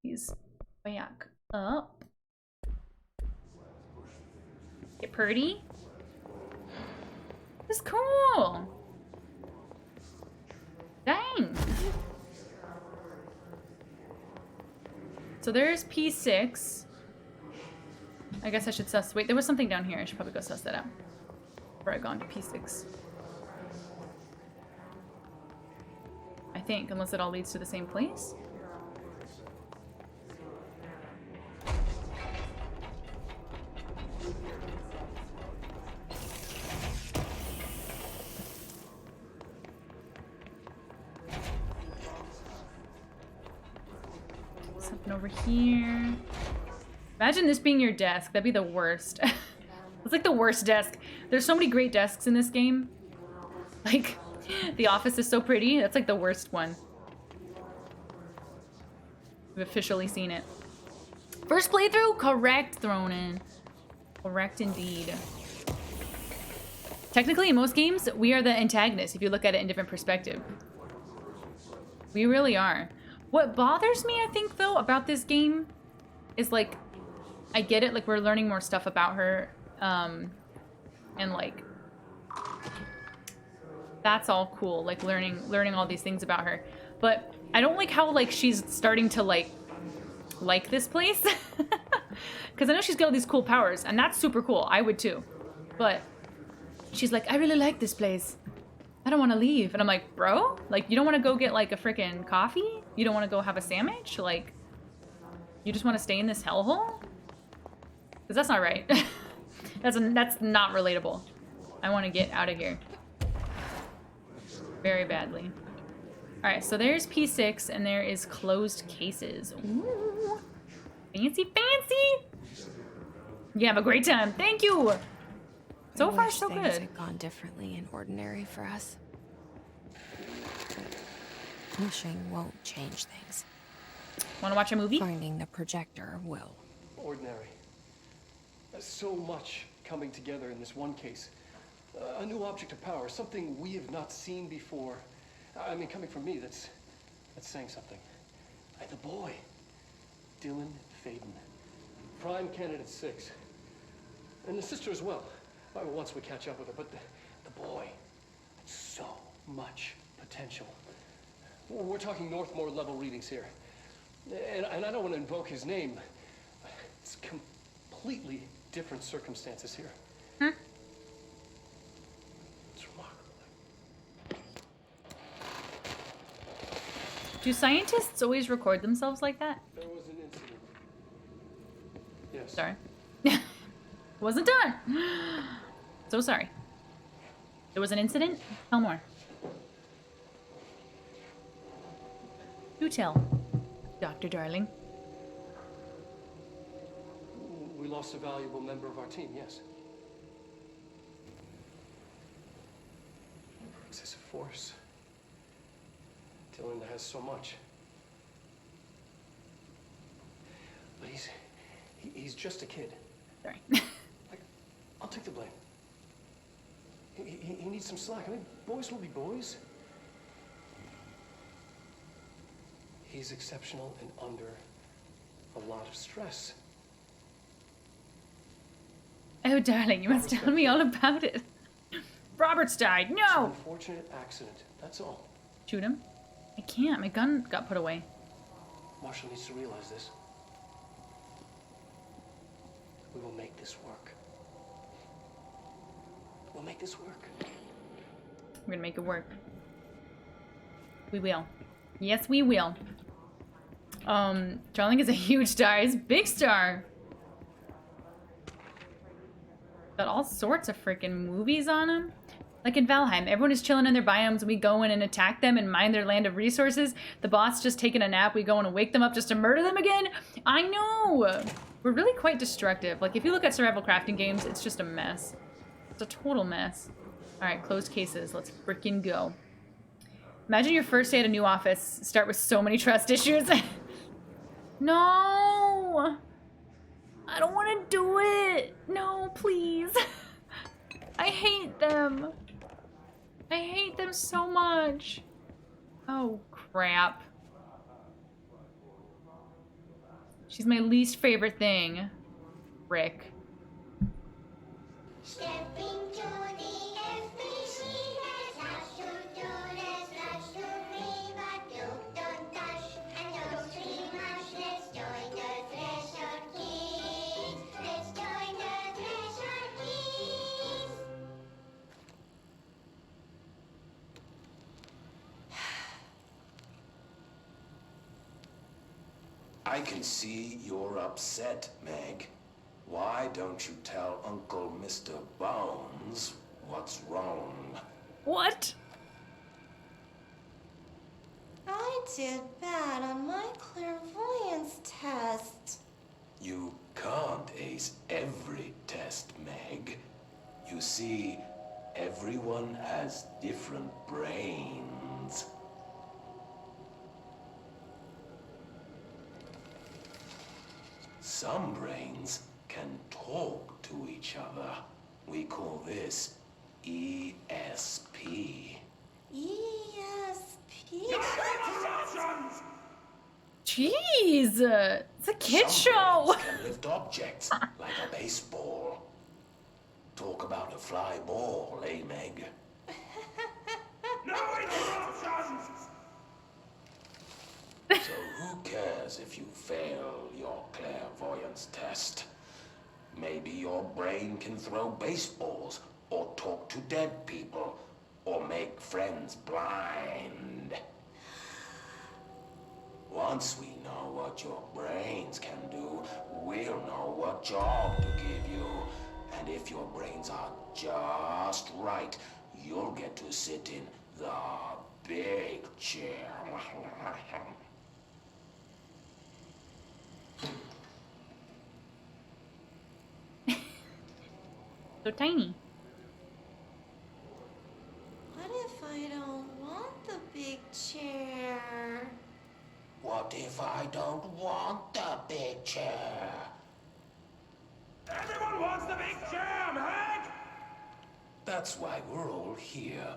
He's back up. Get pretty. This is cool. Dang. So there's P6. I guess I should suss. Wait, there was something down here. I should probably go suss that out before I go on to P6. I think, unless it all leads to the same place. Something over here. Imagine this being your desk. That'd be the worst. It's like the worst desk. There's so many great desks in this game. Like, the office is so pretty. That's like the worst one. We've officially seen it. First playthrough? Correct, thrown in. Correct indeed. Technically, in most games, we are the antagonist if you look at it in different perspective. We really are. What bothers me, I think, though, about this game is, like, I get it, like, we're learning more stuff about her. And like, that's all cool, like learning all these things about her. But I don't like how like she's starting to like this place. Because I know she's got all these cool powers, and that's super cool. I would too. But she's like, I really like this place. I don't want to leave. And I'm like, bro, like, you don't want to go get like a freaking coffee? You don't want to go have a sandwich? Like, you just want to stay in this hellhole? Because that's not right. that's not relatable. I want to get out of here. Very badly. All right, so there's P6, and there is closed cases. Ooh. Fancy, fancy! You have a great time. Thank you! So far, so things good. had gone differently and ordinary for us. Wishing won't change things. Want to watch a movie? Finding the projector will. Ordinary. So much coming together in this one case. A new object of power, something we have not seen before. I mean, coming from me, that's saying something. The boy, Dylan Faden, prime candidate 6, and the sister as well. Once we catch up with her, but the boy, so much potential. We're talking Northmore level readings here, and I don't want to invoke his name. It's completely different circumstances here. Hmm? It's remarkable. Do scientists always record themselves like that? There was an incident. Yes. Sorry. Wasn't done. So sorry. There was an incident? Tell more. Do tell, Dr. Darling. We lost a valuable member of our team, yes. Excessive force. Dylan has so much. But he's just a kid. Sorry. I'll take the blame. He needs some slack. I mean, boys will be boys. He's exceptional and under a lot of stress. Oh, darling, you must tell me all about it. Robert's died. It's an No! unfortunate accident, that's all. Shoot him. I can't. My gun got put away. Marshall needs to realize this. We will make this work. We'll make this work. We're gonna make it work. We will. Yes, we will. Darling is a huge star. He's a big star. Got all sorts of freaking movies on him. Like in Valheim, everyone is chilling in their biomes and we go in and attack them and mine their land of resources. The boss just taking a nap, we go in and wake them up just to murder them again. I know! We're really quite destructive. Like if you look at survival crafting games, it's just a mess. It's a total mess. Alright, closed cases. Let's freaking go. Imagine your first day at a new office. Start with so many trust issues. No! I don't want to do it. No, please. I hate them. I hate them so much. Oh, crap. She's my least favorite thing. Rick. Stepping to the FBC has lots to do, there's lots to read, but don't touch and don't scream much. Let's join the Threshold Kids. Let's join the Threshold Kids. I can see you're upset, Meg. Why don't you tell Uncle Mr. Bones what's wrong? What? I did bad on my clairvoyance test. You can't ace every test, Meg. You see, everyone has different brains. Some brains can talk to each other. We call this ESP. ESP? Jeez. It's a kid Some show. brains can lift objects like a baseball. Talk about a fly ball, eh, Meg? No interruptions! So who cares if you fail your clairvoyance test? Maybe your brain can throw baseballs, or talk to dead people, or make friends blind. Once we know what your brains can do, we'll know what job to give you. And if your brains are just right, you'll get to sit in the big chair. So tiny. What if I don't want the big chair? What if I don't want the big chair? Everyone wants the big chair, Meg! That's why we're all here.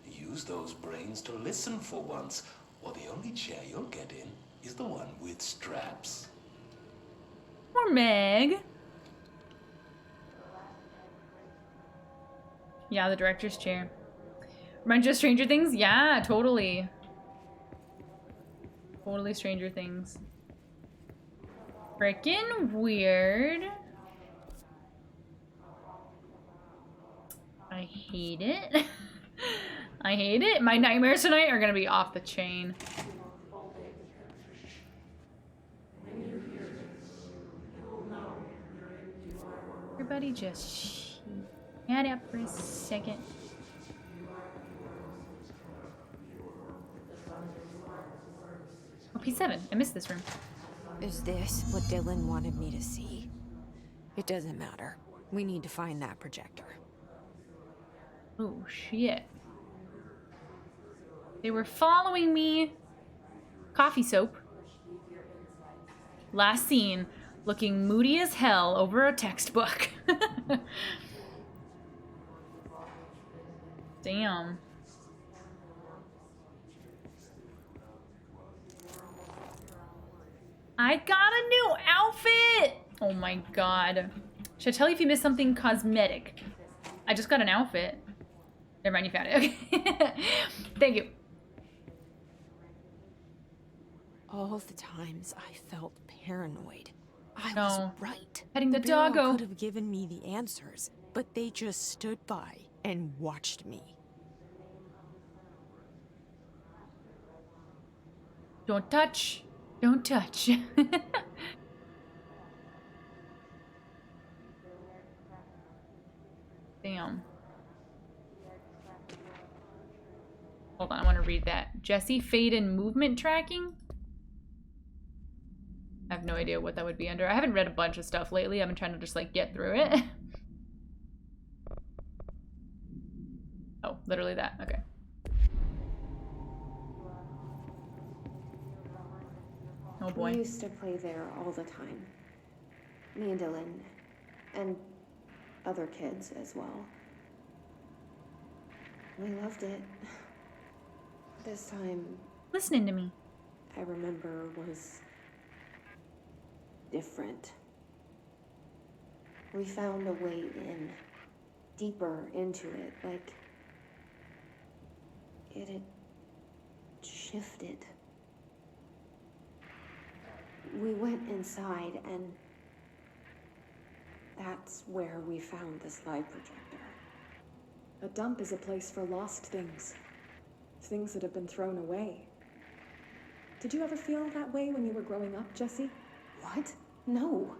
Use those brains to listen for once, or the only chair you'll get in is the one with straps. Poor Meg. Yeah, the director's chair. Reminds you of Stranger Things? Yeah, totally. Totally Stranger Things. Frickin' weird. I hate it. I hate it. My nightmares tonight are gonna be off the chain. Everybody just shut up for a second. Oh, P7. I missed this room. Is this what Dylan wanted me to see? It doesn't matter. We need to find that projector. Oh, shit. They were following me. Coffee soap. Last seen, looking moody as hell over a textbook. Damn. I got a new outfit! Oh my god. Should I tell you if you missed something cosmetic? I just got an outfit. Never mind, you found it. Okay. Thank you. All the times I felt paranoid. I No. was right. Petting the Bureau doggo. could have given me the answers, but they just stood by and watched me. Don't touch. Don't touch. Damn. Hold on, I want to read that. Jesse, fade and movement tracking? I have no idea what that would be under. I haven't read a bunch of stuff lately. I've been trying to just like get through it. Oh, literally that. Okay. Oh boy. We used to play there all the time. Me and Dylan. And other kids as well. We loved it. This time, Listening to me. I remember, was different. We found a way in, deeper into it, like it had shifted. We went inside, and that's where we found the slide projector. A dump is a place for lost things. Things that have been thrown away. Did you ever feel that way when you were growing up, Jesse? What? No.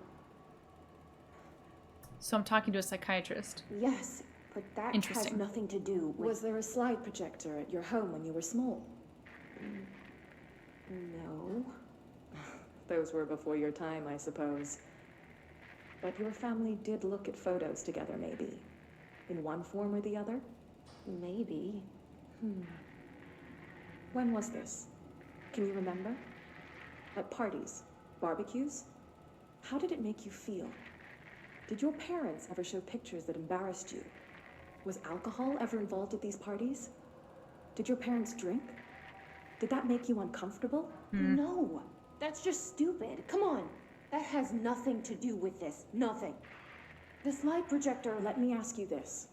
So I'm talking to a psychiatrist. Yes, but that has Interesting. nothing to do with... Was there a slide projector at your home when you were small? No. Those were before your time, I suppose. But your family did look at photos together, maybe. In one form or the other? Maybe. When was this? Can you remember? At parties? Barbecues? How did it make you feel? Did your parents ever show pictures that embarrassed you? Was alcohol ever involved at these parties? Did your parents drink? Did that make you uncomfortable? No. That's just stupid. Come on. That has nothing to do with this. Nothing. This light projector, let me ask you this.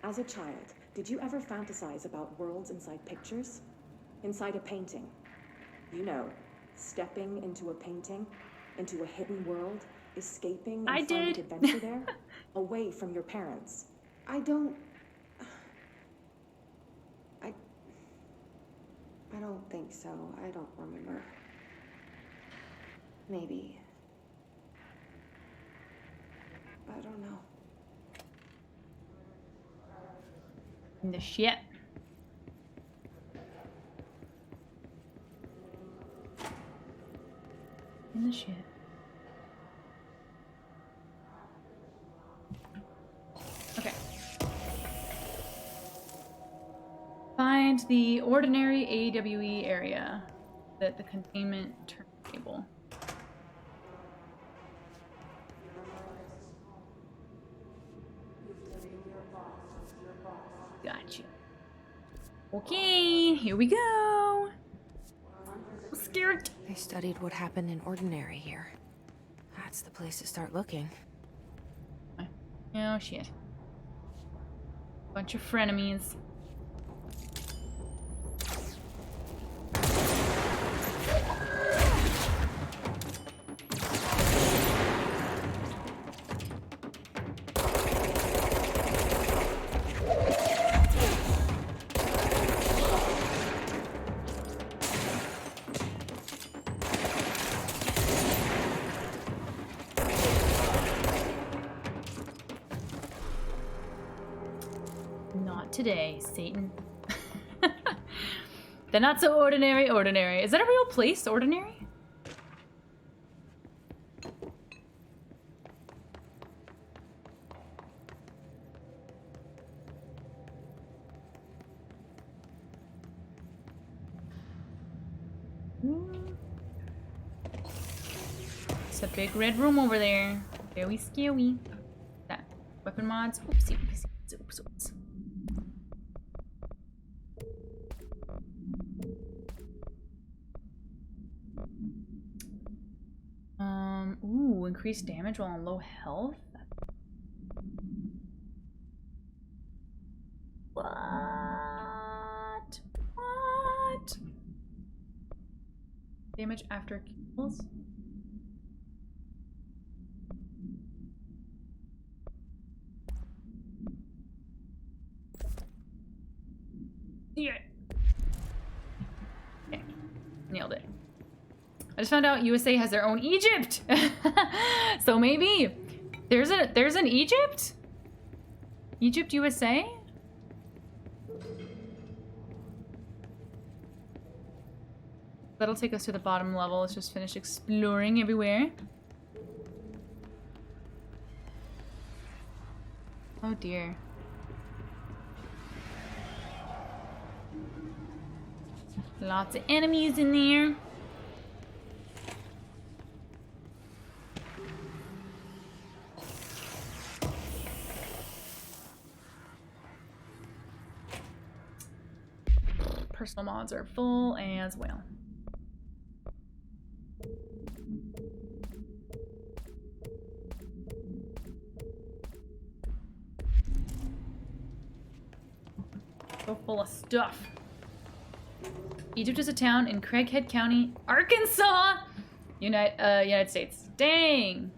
As a child, did you ever fantasize about worlds inside pictures? Inside a painting? You know, stepping into a painting, into a hidden world, escaping and finding adventure there, away from your parents. I don't think so. I don't remember. Maybe. I don't know. In the shit. In the shit. Okay. Find the ordinary AWE area. The containment turntable. Gotcha. Okay, here we go. I'm scared. They studied what happened in Ordinary here. That's the place to start looking. Oh shit. Bunch of frenemies. Today, Satan. The not so ordinary. Is that a real place, Ordinary? It's a big red room over there. Very scary. That weapon mods. Oopsie, oops. Ooh, increased damage while on low health? What? Damage after kills? Yeah. Okay. Nailed it. I just found out USA has their own Egypt. So maybe there's an Egypt? Egypt, USA? That'll take us to the bottom level. Let's just finish exploring everywhere. Oh dear. Lots of enemies in there. Personal mods are full as well. So full of stuff. Egypt is a town in Craighead County, Arkansas, United States. Dang.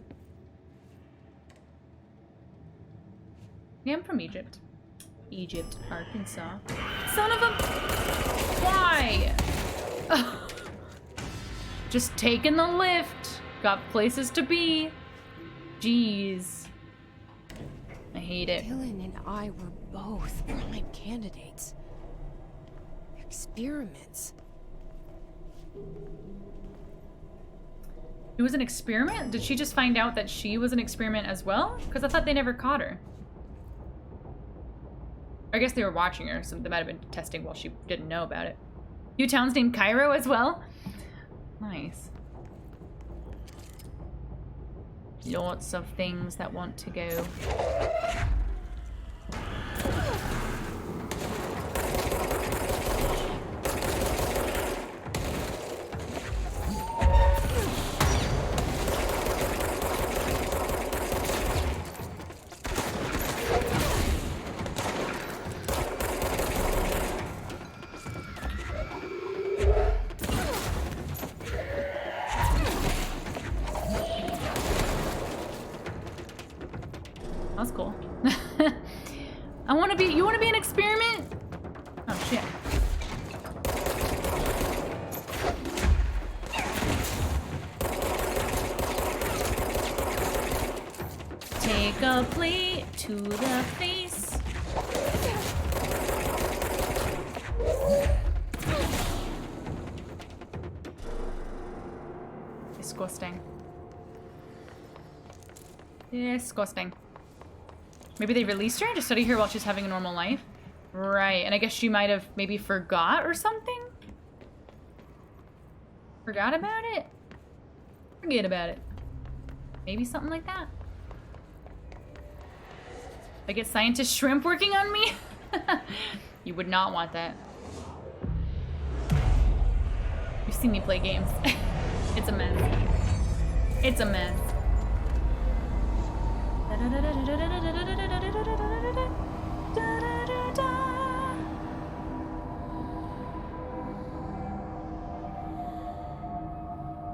Yeah, I'm from Egypt. Egypt, Arkansas. Son of a... Why? Just taking the lift. Got places to be. Jeez. I hate it. Dylan and I were both prime candidates. Experiments. It was an experiment? Did she just find out that she was an experiment as well? Because I thought they never caught her. I guess they were watching her, so they might have been testing while she didn't know about it. New towns named Cairo as well? Nice. Lots of things that want to go. I want to be. You want to be an experiment? Oh shit. Take a plate to the face. Disgusting. Disgusting. Maybe they released her to study her while she's having a normal life? Right, and I guess she might have maybe forgot or something? Forgot about it? Forget about it. Maybe something like that? I get scientist shrimp working on me? You would not want that. You've seen me play games. It's a mess. It's a mess.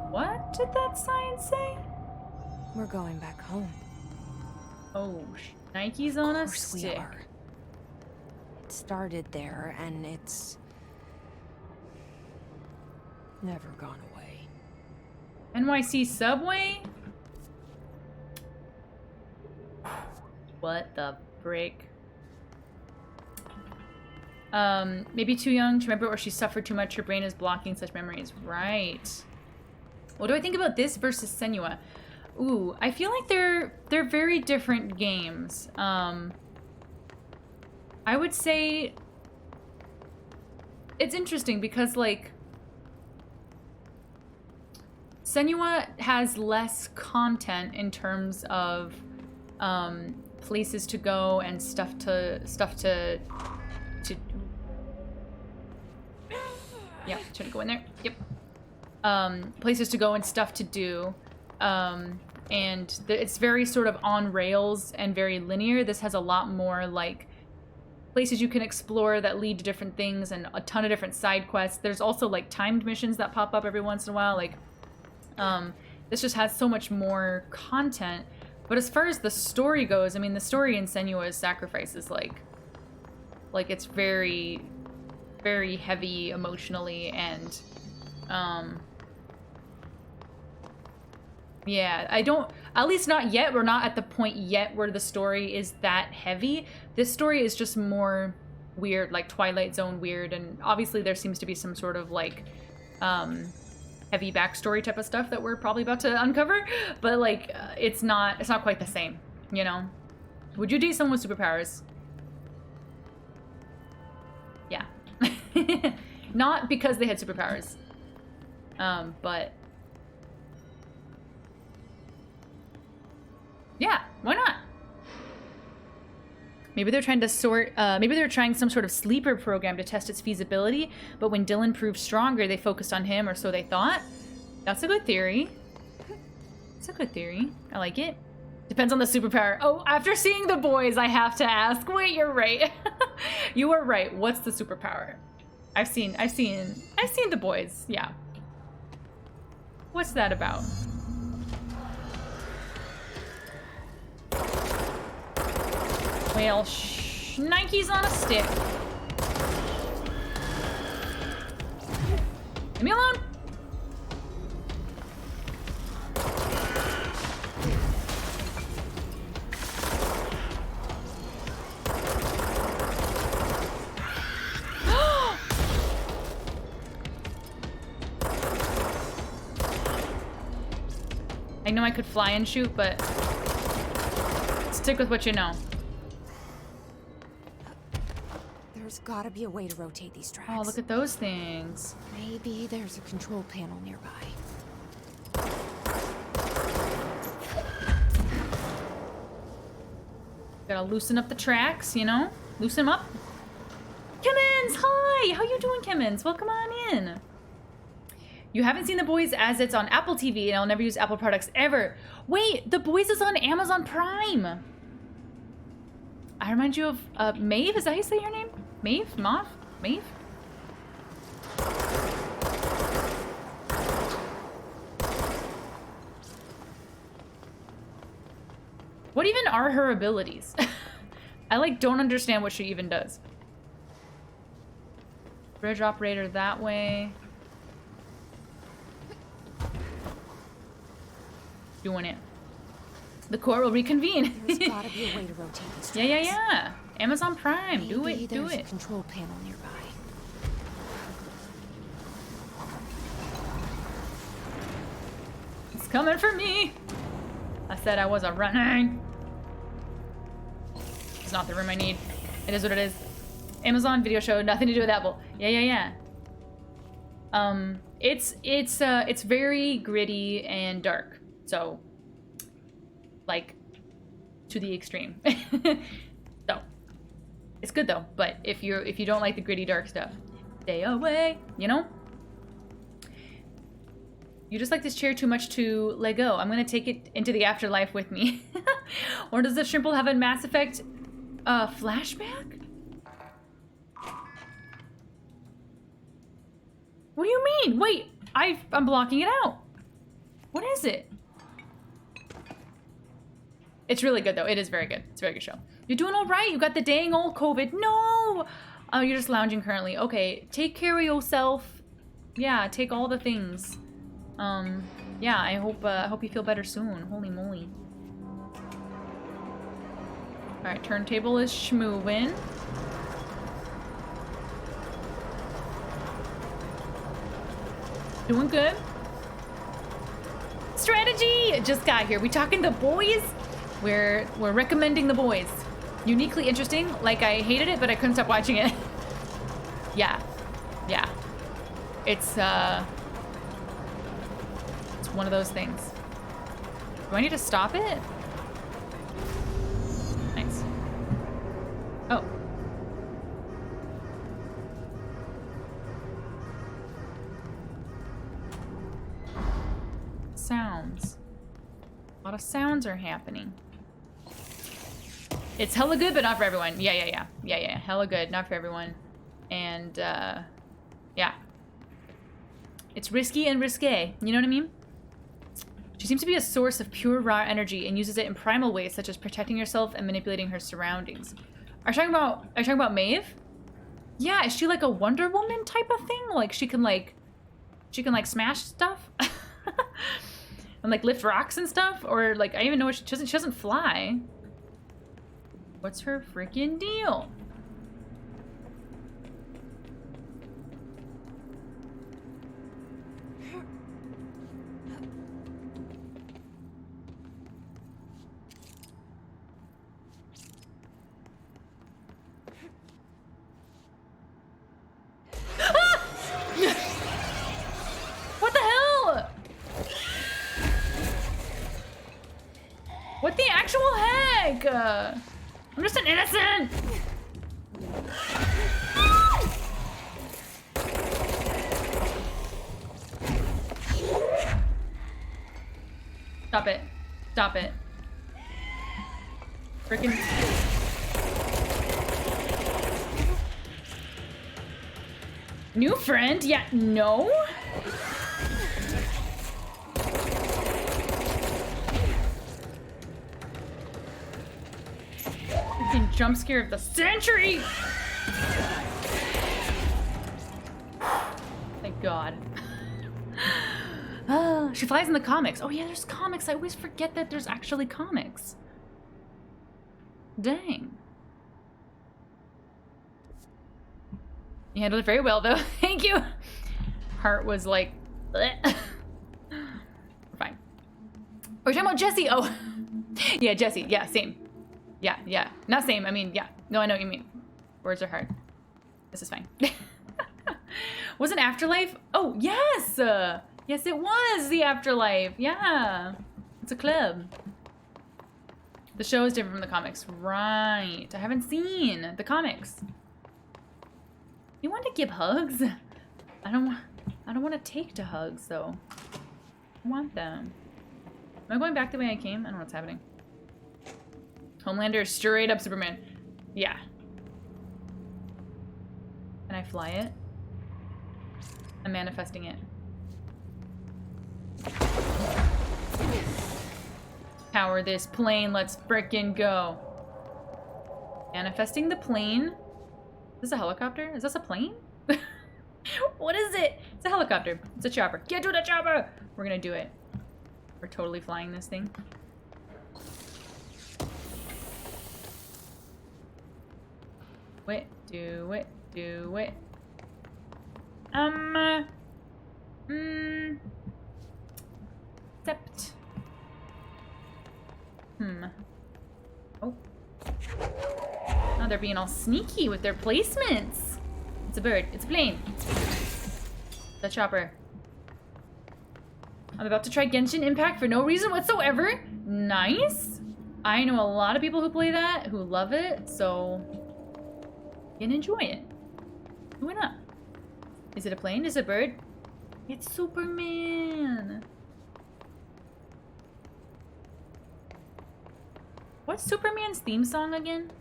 What did that sign say? We're going back home. Oh, Nike's on a Of course we stick. are. It started there, and it's never gone away. NYC subway? What the frick? Maybe too young to remember, or she suffered too much. Her brain is blocking such memories. Right. What do I think about this versus Senua? Ooh, I feel like they're very different games. I would say it's interesting because like Senua has less content in terms of places to go and stuff to yeah, trying to go in there. Yep. Places to go and stuff to do. And it's very sort of on rails and very linear. This has a lot more like places you can explore that lead to different things and a ton of different side quests. There's also like timed missions that pop up every once in a while. Like, this just has so much more content. But as far as the story goes, I mean, the story in Senua's Sacrifice is like it's very, very heavy emotionally and, yeah, I don't, at least not yet. We're not at the point yet where the story is that heavy. This story is just more weird, like Twilight Zone weird. And obviously there seems to be some sort of like, heavy backstory type of stuff that we're probably about to uncover. But like, it's not quite the same, you know? Would you date someone with superpowers? Yeah. Not because they had superpowers. But yeah, why not? Maybe they're trying to maybe they're trying some sort of sleeper program to test its feasibility, but when Dylan proved stronger, they focused on him, or so they thought. That's a good theory. It's a good theory. I like it. Depends on the superpower. Oh, after seeing The Boys, I have to ask. Wait, you're right. You are right. What's the superpower? I've seen The Boys. Yeah. What's that about? Well, Nike's on a stick. Leave me alone. I know I could fly and shoot, but stick with what you know. There's gotta be a way to rotate these tracks. Oh, look at those things. Maybe there's a control panel nearby. Gotta loosen up the tracks, you know? Loosen them up. Kimmins, hi! How you doing, Kimmins? Welcome on in. You haven't seen The Boys as it's on Apple TV, and I'll never use Apple products ever. Wait, The Boys is on Amazon Prime. I remind you of Maeve? Is that how you say your name? Maeve? Moth? Maeve? What even are her abilities? I like don't understand what she even does. Bridge operator that way. Doing it. The core will reconvene. There's gotta be a way to rotate these Yeah, tracks. yeah. Amazon Prime. Do Maybe it, do there's a it. control panel nearby. It's coming for me. I said I wasn't running. It's not the room I need. It is what it is. Amazon video show, nothing to do with Apple. Yeah, yeah, yeah. It's very gritty and dark. So, like, to the extreme. So, it's good though. But if you don't like the gritty dark stuff, stay away. You know. You just like this chair too much to let go. I'm gonna take it into the afterlife with me. Or does the Shrimple have a Mass Effect flashback? What do you mean? Wait, I'm blocking it out. What is it? It's really good though. It is very good. It's a very good show. You're doing all right. You got the dang old COVID. No! Oh, you're just lounging currently. Okay, take care of yourself. Yeah, take all the things. Yeah, I hope you feel better soon. Holy moly. Alright, turntable is schmovin'. Doing good. Strategy! Just got here. We talking the boys? We're recommending the boys. Uniquely interesting. Like, I hated it, but I couldn't stop watching it. Yeah. Yeah. It's one of those things. Do I need to stop it? Nice. Oh. Sounds. A lot of sounds are happening. It's hella good, but not for everyone. Yeah. Hella good, not for everyone. And, yeah. It's risky and risque. You know what I mean? She seems to be a source of pure raw energy and uses it in primal ways, such as protecting herself and manipulating her surroundings. Are you talking about Maeve? Yeah, is she like a Wonder Woman type of thing? Like she can like smash stuff? And like lift rocks and stuff? Or like I even know she doesn't fly. What's her freaking deal? What the hell? What the actual heck? I'm just an innocent. Stop it. Stop it. Freaking. New friend? Yeah, no? Freaking jump scare of the century! Thank God. Oh, she flies in the comics. Oh yeah, there's comics. I always forget that there's actually comics. Dang. You handled it very well, though. Thank you. Heart was like, bleh. We're fine. We're talking about Jesse. Oh, yeah, Jesse. Yeah, same. Yeah. Not same. I mean, yeah. No, I know what you mean. Words are hard. This is fine. Wasn't Afterlife? Oh, yes. Yes, it was the Afterlife. Yeah. It's a club. The show is different from the comics. Right. I haven't seen the comics. You want to give hugs? I don't want to take to hugs though. I want them. Am I going back the way I came? I don't know what's happening. Homelander is straight up Superman. Yeah. Can I fly it? I'm manifesting it. Power this plane. Let's frickin' go. Manifesting the plane. Is this a helicopter? Is this a plane? What is it? It's a helicopter. It's a chopper. Get to the chopper! We're gonna do it. We're totally flying this thing. Do it, do it. Except. Oh. Oh, they're being all sneaky with their placements. It's a bird. It's a plane. The chopper. I'm about to try Genshin Impact for no reason whatsoever. Nice. I know a lot of people who play that, who love it, so you can enjoy it. Why not? Is it a plane? Is it a bird? It's Superman. What's Superman's theme song again?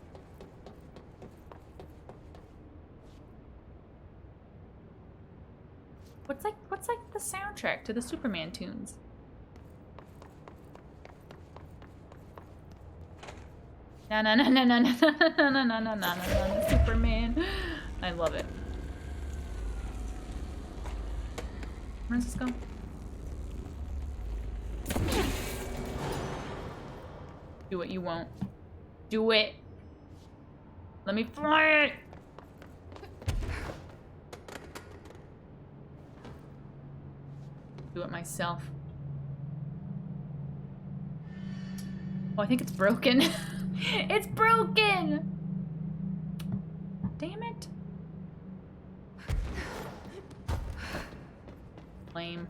What's like the soundtrack to the Superman tunes? Na na na na na na na na na na na Superman. I love it. Where does this go? Do it, you won't. Do it. Let me fly it. Do it myself. Oh, I think it's broken. It's broken! Damn it. Lame.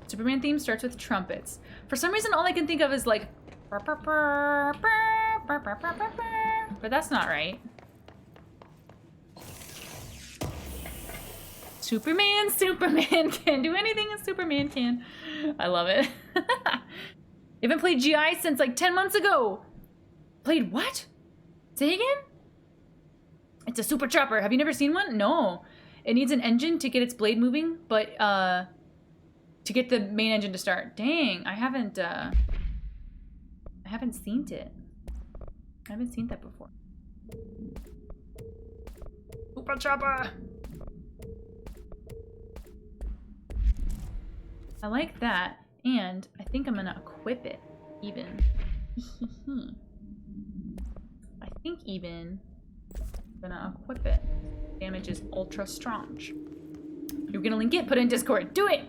Superman theme starts with trumpets. For some reason, all I can think of is like... But that's not right. Superman can do anything a Superman can. I love it. You haven't played GI since like 10 months ago. Played what? Say again? It's a super chopper. Have you never seen one? No. It needs an engine to get its blade moving, but to get the main engine to start. Dang, I haven't seen it. I haven't seen that before. Super chopper. I like that, and I think I'm gonna equip it, even. I think even I'm gonna equip it. Damage is ultra strong. You're gonna link it? Put it in Discord. Do it!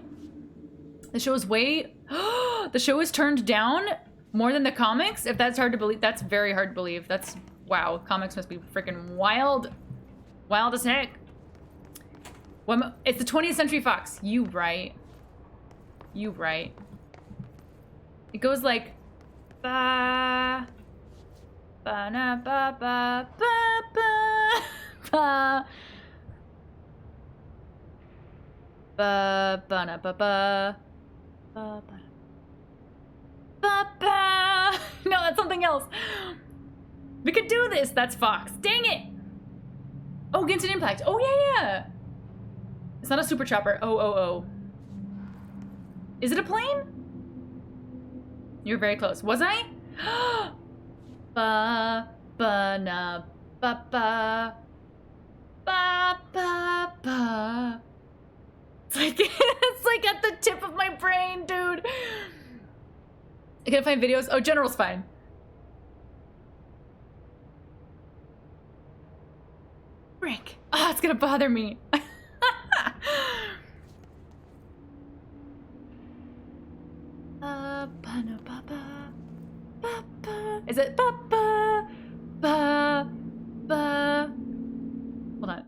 The show is way... The show is turned down more than the comics? If that's hard to believe, that's very hard to believe. That's... Wow, comics must be freaking wild. Wild as heck. It's the 20th Century Fox. You right. You right. It goes like ba ba na ba ba ba ba ba ba ba na ba ba ba ba ba. No, that's something else. We could do this. That's Fox. Dang it. Oh, Genshin Impact. Oh yeah. It's not a super chopper. Oh. Is it a plane? You're very close. Was I? Ba ba na ba ba ba ba ba. It's like at the tip of my brain, dude. I can't find videos. Oh, General's fine. Frick. Oh, it's gonna bother me. Is it ba ba ba ba? Hold on.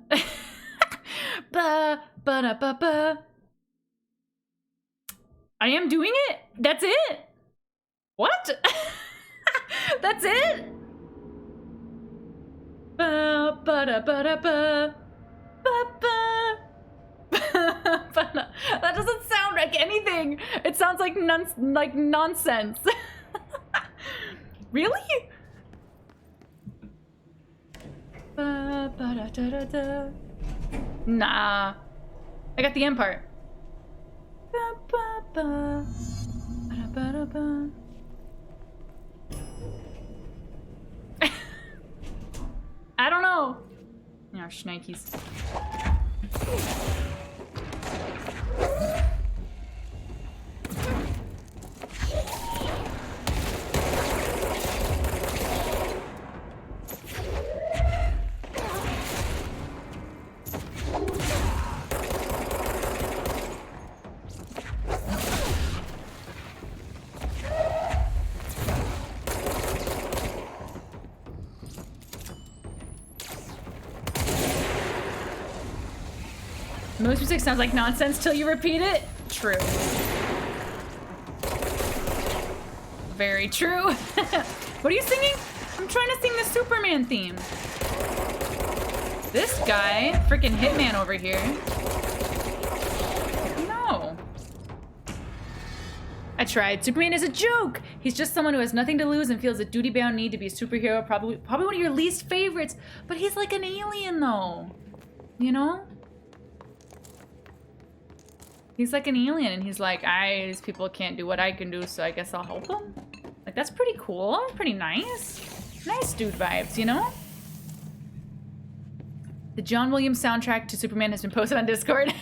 Ba ba da ba ba. I am doing it. That's it. What? That's it. Ba ba da ba da ba ba ba. That doesn't sound like anything. It sounds like nonsense. Really? Ba ba da da da da. Nah. I got the end part. Ba ba ba. Ba da ba da ba. Oh, shnikes. Most music sounds like nonsense till you repeat it. True. Very true. What are you singing? I'm trying to sing the Superman theme. This guy, freaking hitman over here. No. I tried. Superman is a joke. He's just someone who has nothing to lose and feels a duty-bound need to be a superhero. Probably one of your least favorites. But he's like an alien, though. You know? He's like an alien, and he's like, these people can't do what I can do, so I guess I'll help them. Like, that's pretty cool. Pretty nice. Nice dude vibes, you know? The John Williams soundtrack to Superman has been posted on Discord.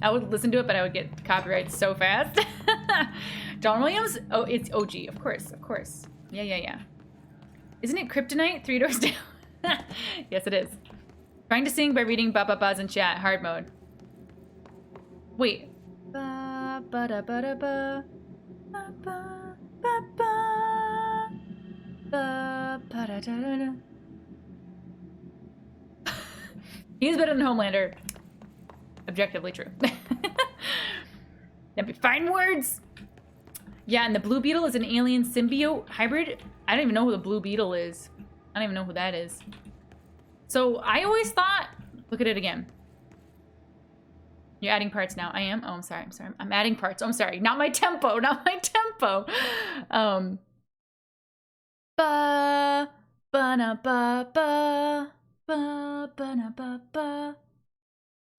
I would listen to it, but I would get copyright so fast. John Williams? Oh, it's OG. Of course, of course. Yeah. Isn't it Kryptonite? 3 doors down. Yes, it is. Trying to sing by reading ba-ba-bas in chat. Hard mode. Wait. Ba ba da ba da ba ba ba ba ba ba ba da da da. He's better than Homelander. Objectively true. That'd be fine words. Yeah, and the Blue Beetle is an alien symbiote hybrid. I don't even know who the Blue Beetle is. I don't even know who that is. So I always thought, look at it again. You're adding parts now. I am? Oh, I'm sorry. I'm adding parts. Oh, I'm sorry. Not my tempo. Not my tempo. Ba ba na ba ba ba ba na ba ba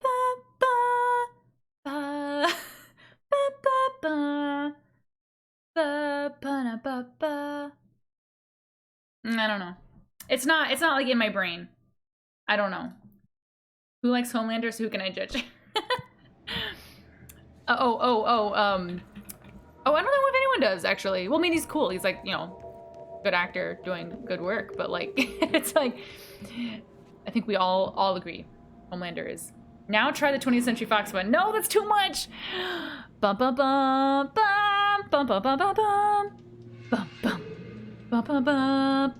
ba ba ba ba ba ba ba ba na ba ba. I don't know. It's not like in my brain. I don't know. Who likes Homelander, so who can I judge? I don't know if anyone does, actually. Well, I mean, he's cool. He's like, you know, good actor doing good work, but like, it's like, I think we all agree Homelander is. Now try the 20th Century Fox one. No, that's too much. Bum bum bum bum bum bum bum bum bum bum bum bum bum bum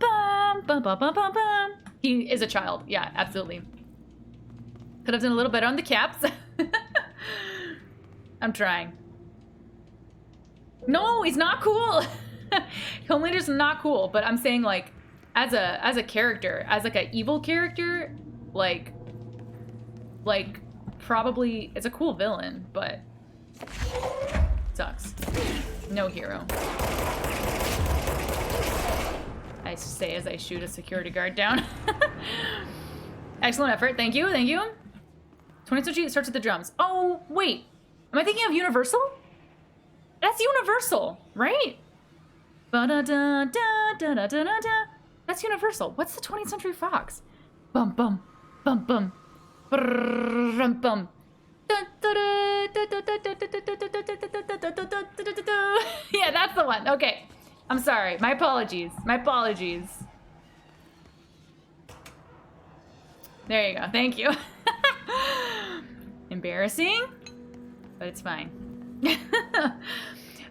bum bum bum bum bum. He is a child. Yeah, absolutely. Could have done a little better on the caps. I'm trying. No, he's not cool. Homelander's not cool, but I'm saying like as a character, as like an evil character, like probably it's a cool villain, but sucks. No hero. I say as I shoot a security guard down. Excellent effort. Thank you. 20th Century starts with the drums. Oh, wait. Am I thinking of Universal? That's Universal, right? Ba-da-da-da-da-da-da-da. That's Universal. What's the 20th Century Fox? Bum bum bum bum bum bum. Yeah, that's the one. Okay. I'm sorry. My apologies. There you go. Thank you. Embarrassing, but it's fine. I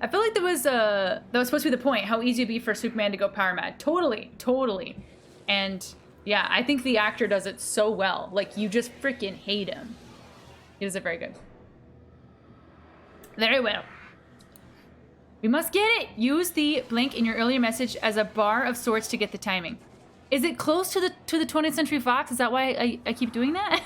feel like that was supposed to be the point. How easy it'd be for Superman to go power mad. Totally. And yeah, I think the actor does it so well. Like you just freaking hate him. He does it very good. Very well. We must get it. Use the blank in your earlier message as a bar of sorts to get the timing. Is it close to the 20th Century Fox? Is that why I keep doing that?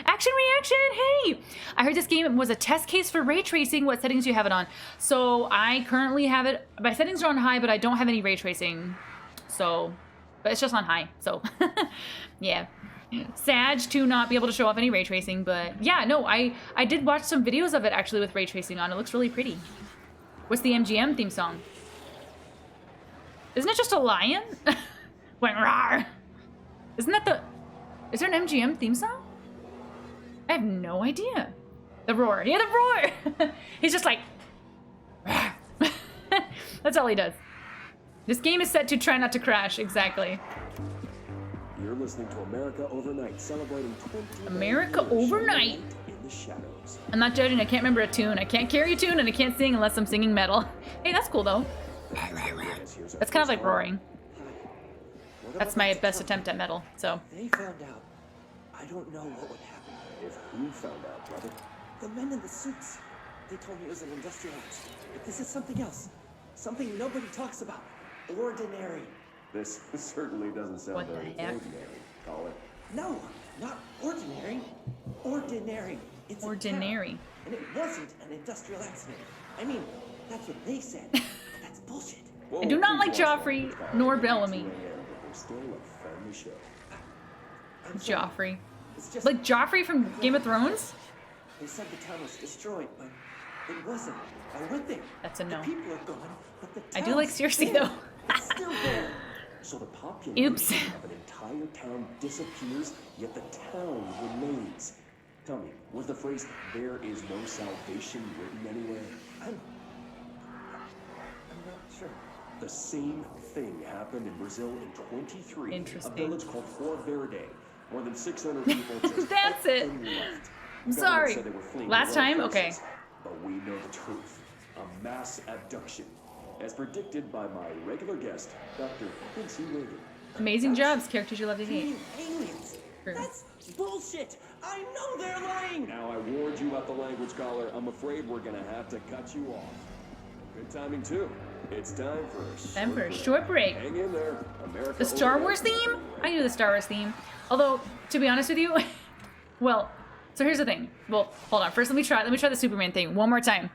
Action reaction, hey! I heard this game was a test case for ray tracing. What settings do you have it on? So I currently have it, my settings are on high, but I don't have any ray tracing. So, but it's just on high, so yeah. Sad to not be able to show off any ray tracing, but yeah, no, I did watch some videos of it actually with ray tracing on. It looks really pretty. What's the MGM theme song? Isn't it just a lion? Went rawr. Isn't Is there an MGM theme song? I have no idea. The roar. Yeah, the roar! He's just like... That's all he does. This game is set to try not to crash, exactly. You're listening to America Overnight, celebrating 20 America Overnight. In the shadows. I'm not judging, I can't remember a tune. I can't carry a tune and I can't sing unless I'm singing metal. Hey, that's cool though. That's kind of like roaring. That's my best attempt at metal, so. They found out. I don't know what would happen. If who found out, brother? The men in the suits. They told me it was an industrial accident. But this is something else. Something nobody talks about. Ordinary. This certainly doesn't sound What the very heck? ordinary, Colin. No, not ordinary. Ordinary. It's a Ordinary. town, and it wasn't an industrial accident. I mean, that's what they said. But that's bullshit. I do not like Joffrey nor Bellamy. They're still a family show. Joffrey. It's just Like Joffrey from Game of Thrones? They said the town was destroyed, but it wasn't. I went there. That's a no. The people are gone, but the I do like town's Cersei there. though. It's still there. So the population Oops. of an entire town disappears, yet the town remains. Tell me, was the phrase "there is no salvation" written anywhere? I'm not sure. The same thing happened in Brazil in 23. Interesting. A village called Fort Verde. More than 600 people just That's up it. and left. I'm Government sorry. said they were fleeing Last their own time? Okay. forces, but we know the truth. A mass abduction. As predicted by my regular guest, Dr. Quincy Reagan. Amazing jobs, characters you love to hate. Aliens. True. That's bullshit. I know they're lying. Now I warned you about the language, caller. I'm afraid we're gonna have to cut you off. Good timing too. It's time for a Short break. Hang in there, America. The Star Overnight. Wars theme? I knew the Star Wars theme. Although, to be honest with you, well, so here's the thing. Well, hold on. First, let me try the Superman thing one more time.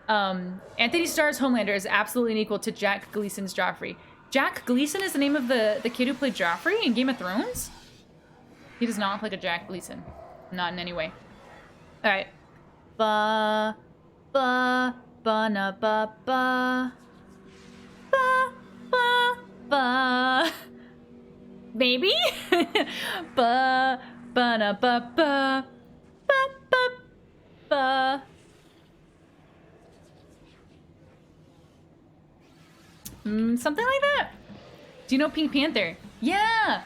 Anthony Starr's Homelander is absolutely unequal to Jack Gleason's Joffrey. Jack Gleason is the name of the kid who played Joffrey in Game of Thrones? He does not look like a Jack Gleason. Not in any way. Alright. Ba, ba, ba, na, ba, ba. Ba, ba, ba. Maybe? Ba, ba, na, ba, ba. Ba, ba, ba. Something like that. Do you know Pink Panther? Yeah.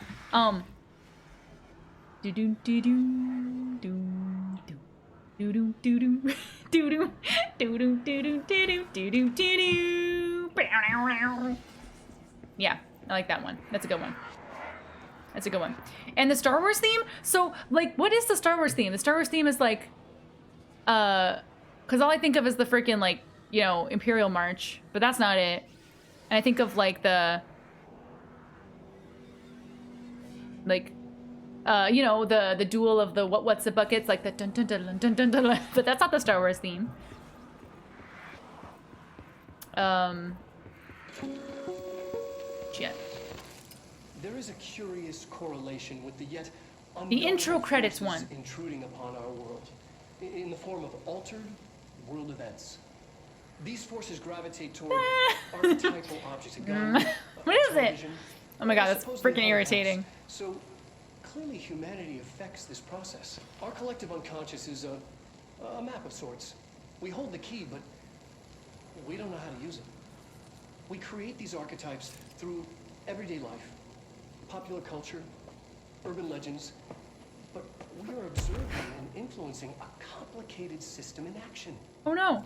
Do do do do do do do do do do do do do do do do do do. Yeah, I like that one. That's a good one. That's a good one. And the Star Wars theme? So, like, what is the Star Wars theme? The Star Wars theme is like, because all I think of is the freaking, like, you know, Imperial March, but that's not it. And I think of like the, like, you know, the duel of the what's the buckets, like the dun dun dun dun dun dun dun. But that's not the Star Wars theme. Shit. There is a curious correlation with the yet The intro credits forces one. intruding upon our world in the form of altered world events. These forces gravitate toward archetypal objects. What is it? Oh my god, that's freaking irritating. So clearly humanity affects this process. Our collective unconscious is a map of sorts. We hold the key, but we don't know how to use it. We create these archetypes through everyday life, popular culture, urban legends, but we are observing and influencing a complicated system in action. Oh no.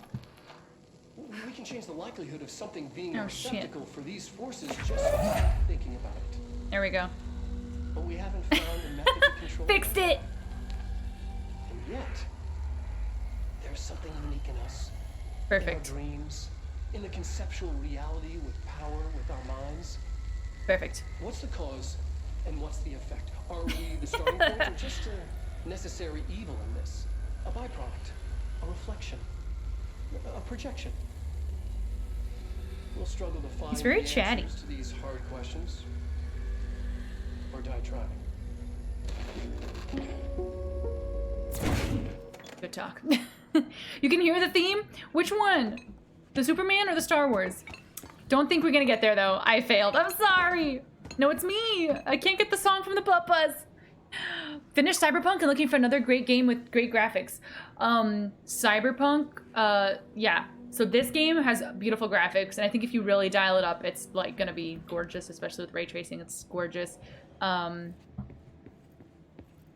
We can change the likelihood of something being Oh, a receptacle shit. for these forces just by thinking about it. There we go. But we haven't found a method to control Fixed it. And yet, there's something unique in us. Perfect. In our dreams, in the conceptual reality with power with our minds. Perfect. What's the cause and what's the effect? Are we the starting point or just a necessary evil in this? A byproduct? A reflection? A projection? We'll struggle to find He's very the chatty. answers to these hard questions. Or die trying. Good talk. You can hear the theme? Which one? The Superman or the Star Wars? Don't think we're gonna get there though. I failed. I'm sorry. No, it's me. I can't get the song from the Puppas. Finished Cyberpunk and looking for another great game with great graphics. Cyberpunk, yeah. So this game has beautiful graphics, and I think if you really dial it up, it's like gonna be gorgeous, especially with ray tracing. It's gorgeous.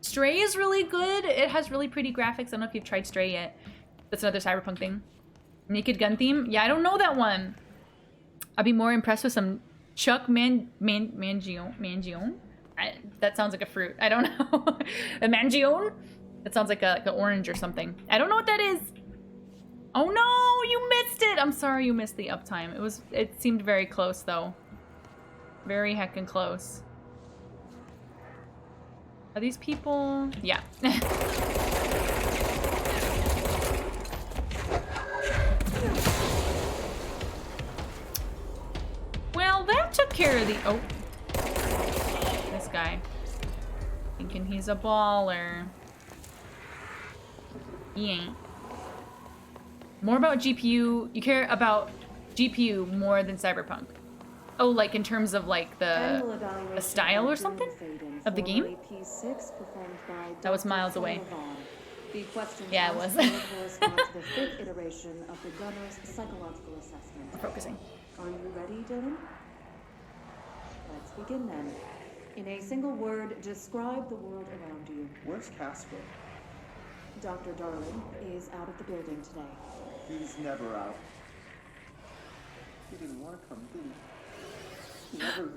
Stray is really good. It has really pretty graphics. I don't know if you've tried Stray yet. That's another Cyberpunk thing. Naked Gun theme? Yeah, I don't know that one. I'd be more impressed with some Chuck Mangione? That sounds like a fruit. I don't know. A Mangione? That sounds like an orange or something. I don't know what that is. Oh no, you missed it. I'm sorry you missed the uptime. It seemed very close though. Very heckin' close. Are these people? Yeah. Well, that took care of the... Oh. This guy. Thinking he's a baller. He ain't. More about GPU. You care about GPU more than Cyberpunk. Oh, like in terms of like the style or something of the game? That was miles away. Yeah, it was. The fifth iteration of the gunner's psychological assessment. Focusing. Are you ready, Dylan? Let's begin then. In a single word, describe the world around you. Where's Casper? Dr. Darling is out of the building today. He's never out. He didn't want to come, did he? He never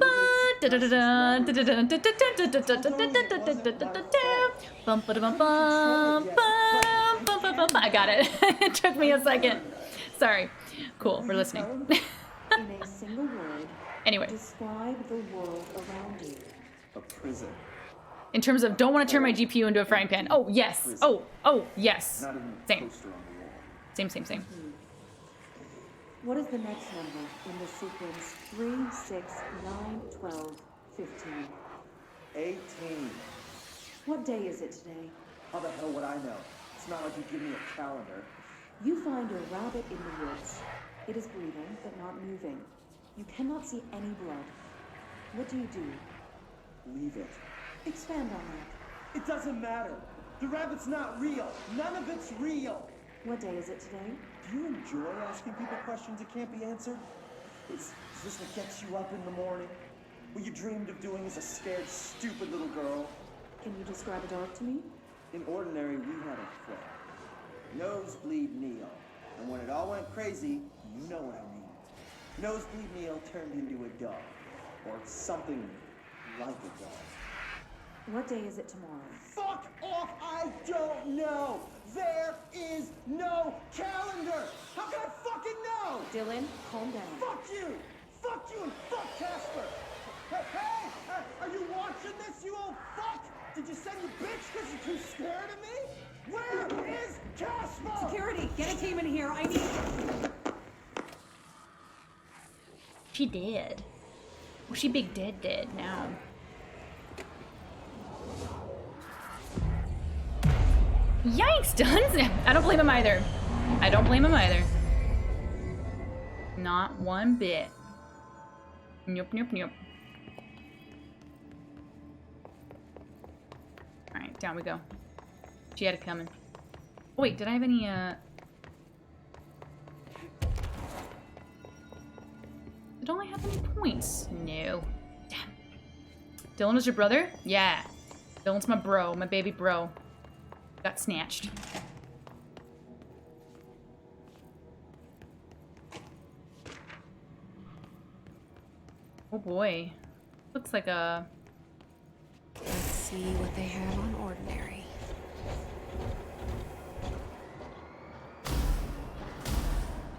I got it. It took me a second. Sorry. Cool, we're listening. In a single word, anyway. Describe the world around you. A prison. In terms of don't want to turn my GPU into a frying pan. Oh, yes. Oh, yes. Same. Same. What is the next number in the sequence 3, 6, 9, 12, 15? 18. What day is it today? How the hell would I know? It's not like you give me a calendar. You find a rabbit in the woods. It is breathing, but not moving. You cannot see any blood. What do? Leave it. Expand on that. It doesn't matter. The rabbit's not real. None of it's real. What day is it today? Do you enjoy asking people questions that can't be answered? Is this what gets you up in the morning? What you dreamed of doing as a scared, stupid little girl? Can you describe a dog to me? In ordinary, we had a friend. Nosebleed Neil. And when it all went crazy, you know what I mean. Nosebleed Neil turned into a dog. Or something like a dog. What day is it tomorrow? Fuck off! I don't know! There is no calendar! How can I fucking know? Dylan, calm down. Fuck you! Fuck you and fuck Casper! Hey! Are you watching this, you old fuck? Did you send your bitch because you're too scared of me? Where is Casper? Security, get a team in here. I need... She did. Well, she big dead now. Yikes, Duns! I don't blame him either. Not one bit. Nope. Alright, down we go. She had it coming. Oh, wait, did I have any, Did I have any points? No. Damn. Dylan is your brother? Yeah. Dylan's my bro, my baby bro. Got snatched. Oh boy. Looks like a... Let's see what they have on ordinary.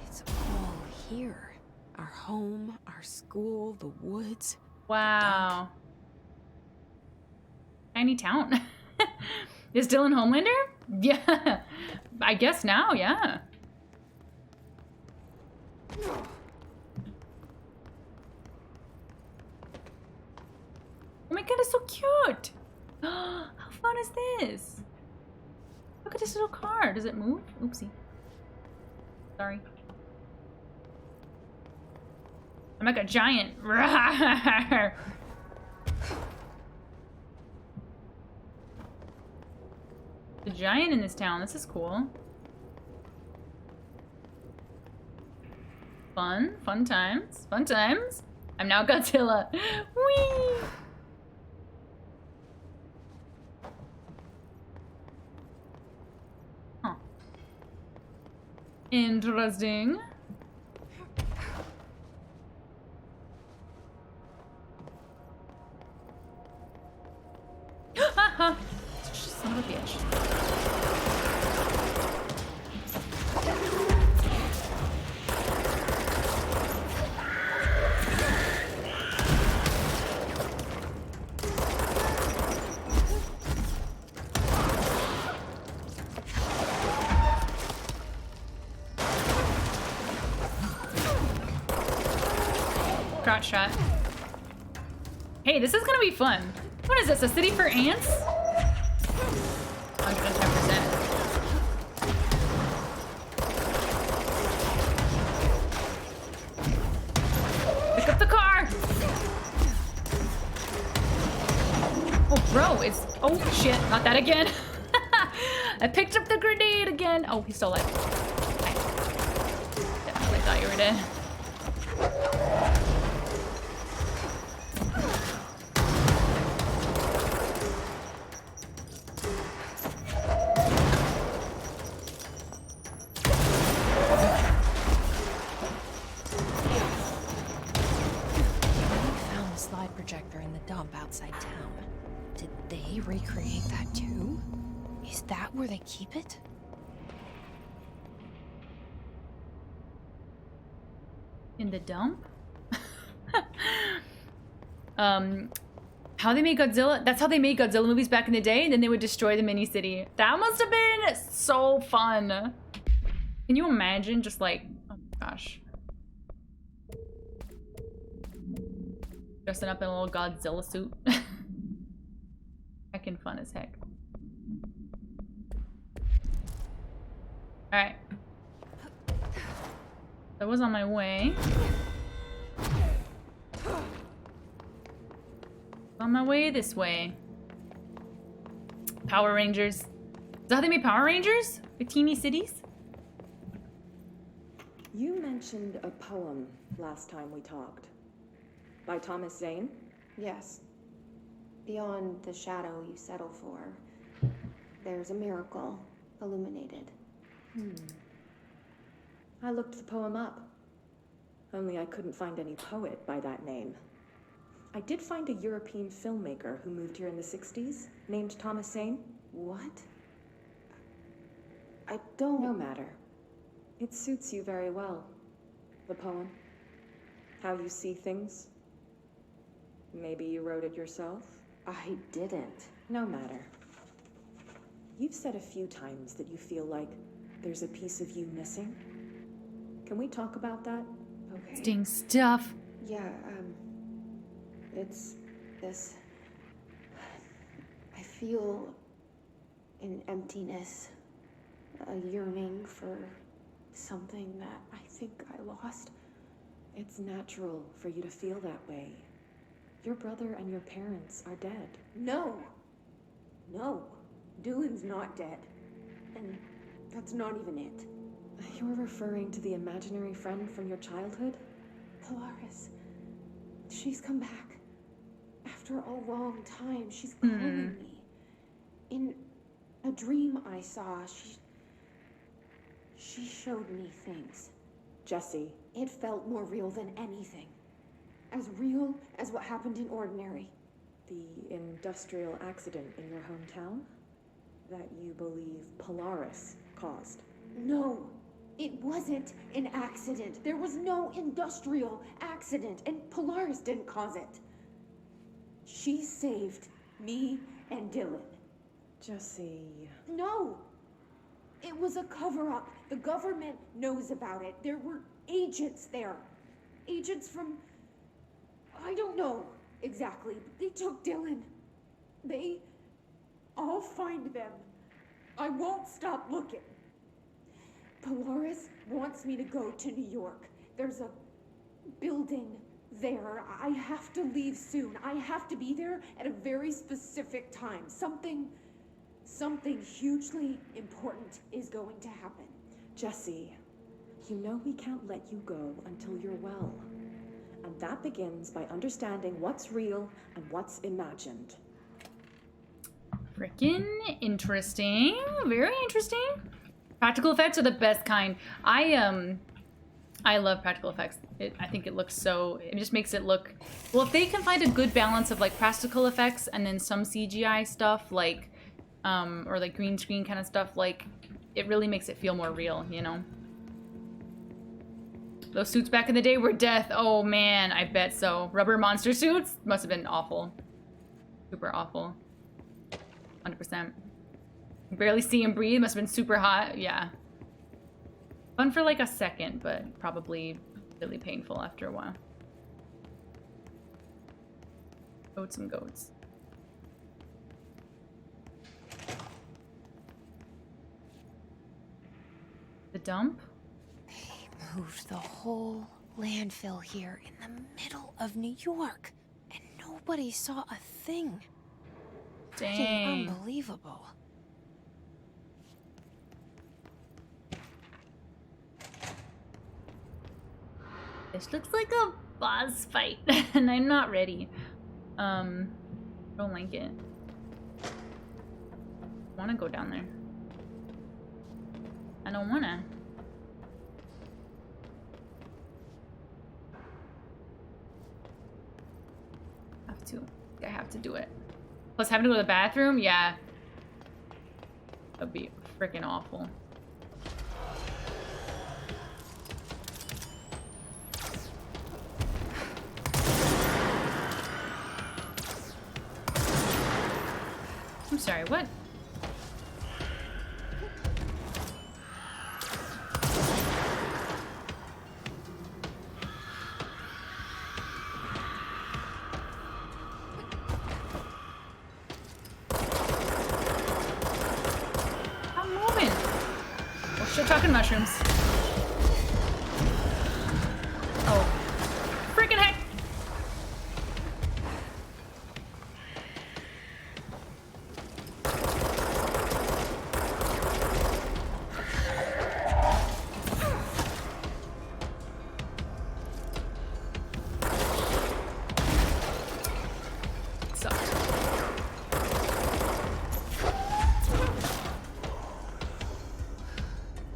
It's all here. Our home, our school, the woods. Wow. Tiny town. Is Dylan Homelander? Yeah. I guess now, yeah. Oh my god, it's so cute. How fun is this? Look at this little car. Does it move? Oopsie. Sorry. I'm like a giant. The giant in this town. This is cool. Fun times. Fun times. I'm now Godzilla. Whee! Huh. Interesting. Haha! Son of a bitch. Crotch shot. Hey, this is gonna be fun. What is this, a city for ants? 110%. Pick up the car! Oh, bro, it's... Oh, shit, not that again. I picked up the grenade again. Oh, he's still alive. I definitely thought you were dead. Outside town. Did they recreate that too? Is that where they keep it? In the dump? How they made Godzilla? That's how they made Godzilla movies back in the day, and then they would destroy the mini city. That must have been so fun. Can you imagine just like, oh my gosh. Dressing up in a little Godzilla suit. Heckin' fun as heck. Alright. That was on my way. On my way this way. Power Rangers. Is that how they made Power Rangers? The teeny cities? You mentioned a poem last time we talked. By Thomas Zane? Yes. Beyond the shadow you settle for, there's a miracle illuminated. I looked the poem up. Only I couldn't find any poet by that name. I did find a European filmmaker who moved here in the 60s, named Thomas Zane. What? I don't... No matter. It suits you very well. The poem. How you see things. Maybe you wrote it yourself? I didn't. No matter. You've said a few times that you feel like there's a piece of you missing. Can we talk about that? Okay. Sting stuff. Yeah, it's this. I feel an emptiness, a yearning for something that I think I lost. It's natural for you to feel that way. Your brother and your parents are dead. No. No. Dylan's not dead. And that's not even it. You're referring to the imaginary friend from your childhood? Polaris. She's come back. After a long time, she's calling me. In a dream I saw, she showed me things. Jessie. It felt more real than anything. As real as what happened in Ordinary. The industrial accident in your hometown that you believe Polaris caused. No, it wasn't an accident. There was no industrial accident, and Polaris didn't cause it. She saved me and Dylan. Jessie. No! It was a cover-up. The government knows about it. There were agents there. Agents from... I don't know exactly, but they took Dylan. I'll find them. I won't stop looking. Polaris wants me to go to New York. There's a building there. I have to leave soon. I have to be there at a very specific time. Something Something hugely important is going to happen. Jesse, you know we can't let you go until you're well. And that begins by understanding what's real and what's imagined. Frickin' interesting. Very interesting. Practical effects are the best kind. I love practical effects. I think it looks so, it just makes it look, well, if they can find a good balance of like practical effects and then some CGI stuff like, or like green screen kind of stuff, like it really makes it feel more real, you know? Those suits back in the day were death. Oh man, I bet so. Rubber monster suits must have been awful. Super awful. 100%. Barely see and breathe, must have been super hot. Yeah. Fun for like a second, but probably really painful after a while. Goats and goats. The dump? They moved the whole landfill here in the middle of New York, and nobody saw a thing. Dang. Pretty unbelievable. This looks like a boss fight, and I'm not ready. Don't like it. I wanna go down there. I don't wanna. I have to do it. Plus having to go to the bathroom, yeah. That'd be freaking awful. I'm sorry, what? I'm moving. Oh shit, talking mushrooms. Oh. Freaking heck!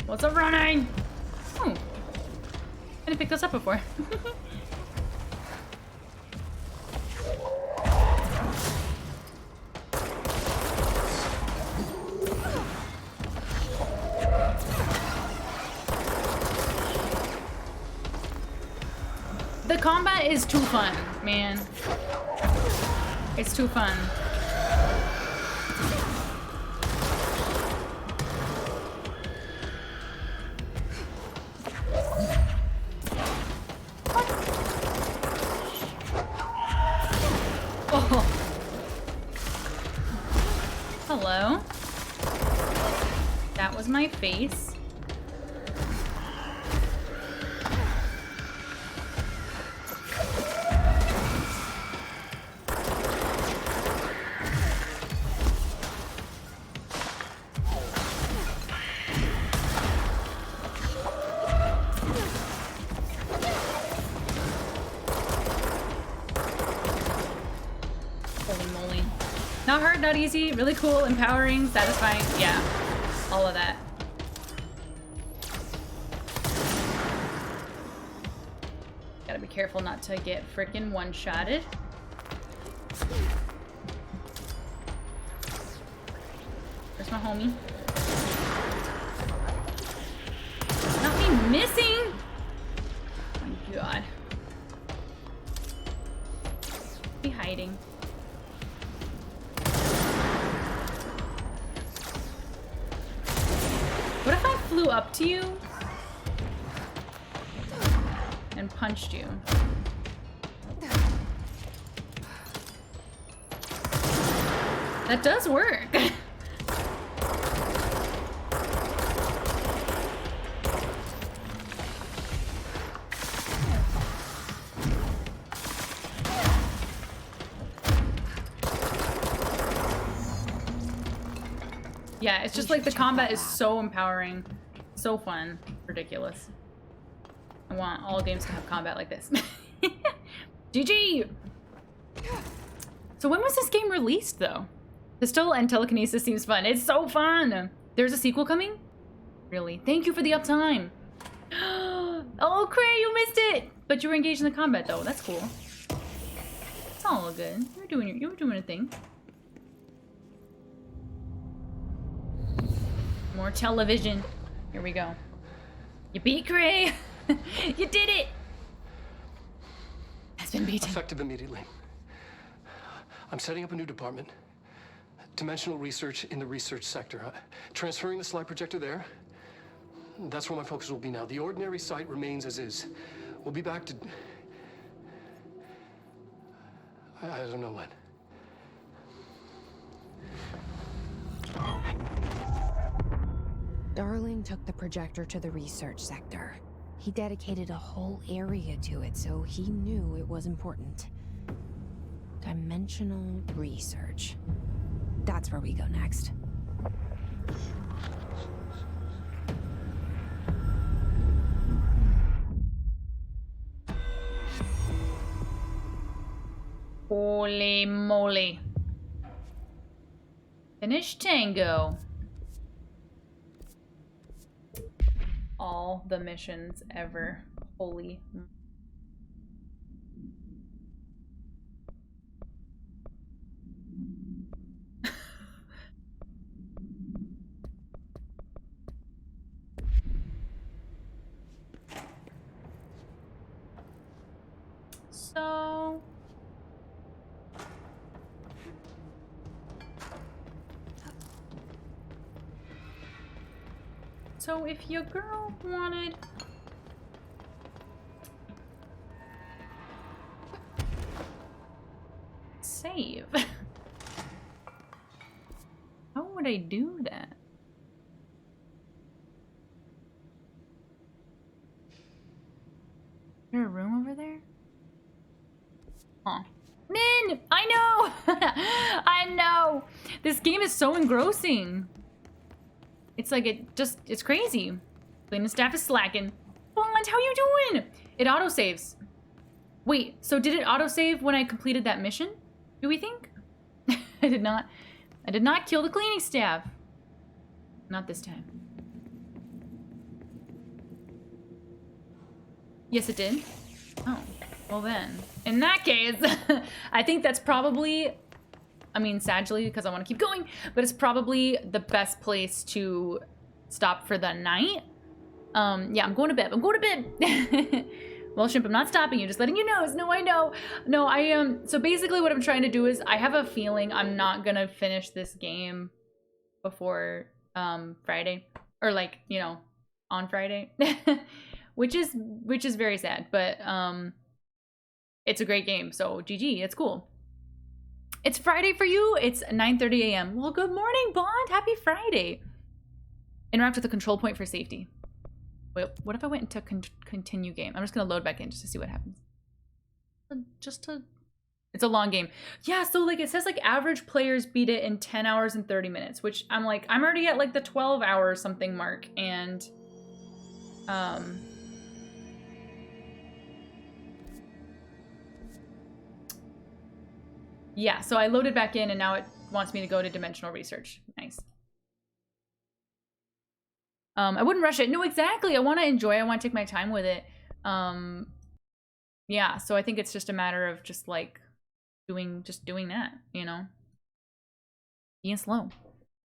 What's up, running? Oh. I didn't pick this up before. The combat is too fun, man. It's too fun. Oh. Hello. That was my face. Not hard, not easy, really cool, empowering, satisfying, yeah, all of that. Gotta be careful not to get frickin' one-shotted. Where's my homie? Not me missing! Oh my god. Be hiding. What if I flew up to you and punched you? That does work. Yeah, it's just like the combat is so empowering, so fun, ridiculous. I want all games to have combat like this. GG! So when was this game released, though? Pistol and telekinesis seems fun. It's so fun! There's a sequel coming? Really? Thank you for the uptime. Oh, Cray, you missed it! But you were engaged in the combat, though. That's cool. It's all good. You were doing a thing. More television. Here we go. You beat Cray! You did it! Has been beaten. Effective immediately. I'm setting up a new department. Dimensional research in the research sector. Transferring the slide projector there. That's where my focus will be now. The ordinary site remains as is. We'll be back to... I don't know when. Darling took the projector to the research sector. He dedicated a whole area to it, so he knew it was important. Dimensional research. That's where we go next. Holy moly. Finish tango. All the missions ever. Holy. So if your girl wanted save, how would I do that? Is there a room over there? Huh. Min! I know! I know! This game is so engrossing. It's like it's crazy. Cleaning staff is slacking. Bond, how you doing? It autosaves. Wait, so did it autosave when I completed that mission? Do we think? I did not kill the cleaning staff. Not this time. Yes, it did. Oh, well then. In that case, I think that's probably, I mean, sadly, because I want to keep going, but it's probably the best place to stop for the night. Yeah, I'm going to bed. I'm going to bed. Well, Shrimp, I'm not stopping you. Just letting you know. No, I know. No, I am. So basically what I'm trying to do is I have a feeling I'm not going to finish this game before Friday. Or like, you know, on Friday. which is very sad. But it's a great game. So GG. It's cool. It's Friday for you. It's 9:30 a.m. Well, good morning, Bond. Happy Friday. Interact with the control point for safety. Wait, what if I went into continue game? I'm just gonna load back in just to see what happens. It's a long game. Yeah, so like it says like average players beat it in 10 hours and 30 minutes, which I'm like, I'm already at like the 12 hour something mark, and yeah, so I loaded back in and now it wants me to go to dimensional research. Nice. I wouldn't rush it. No, exactly. I want to enjoy. I want to take my time with it. Yeah, so I think it's just a matter of just like doing that, you know? Being slow.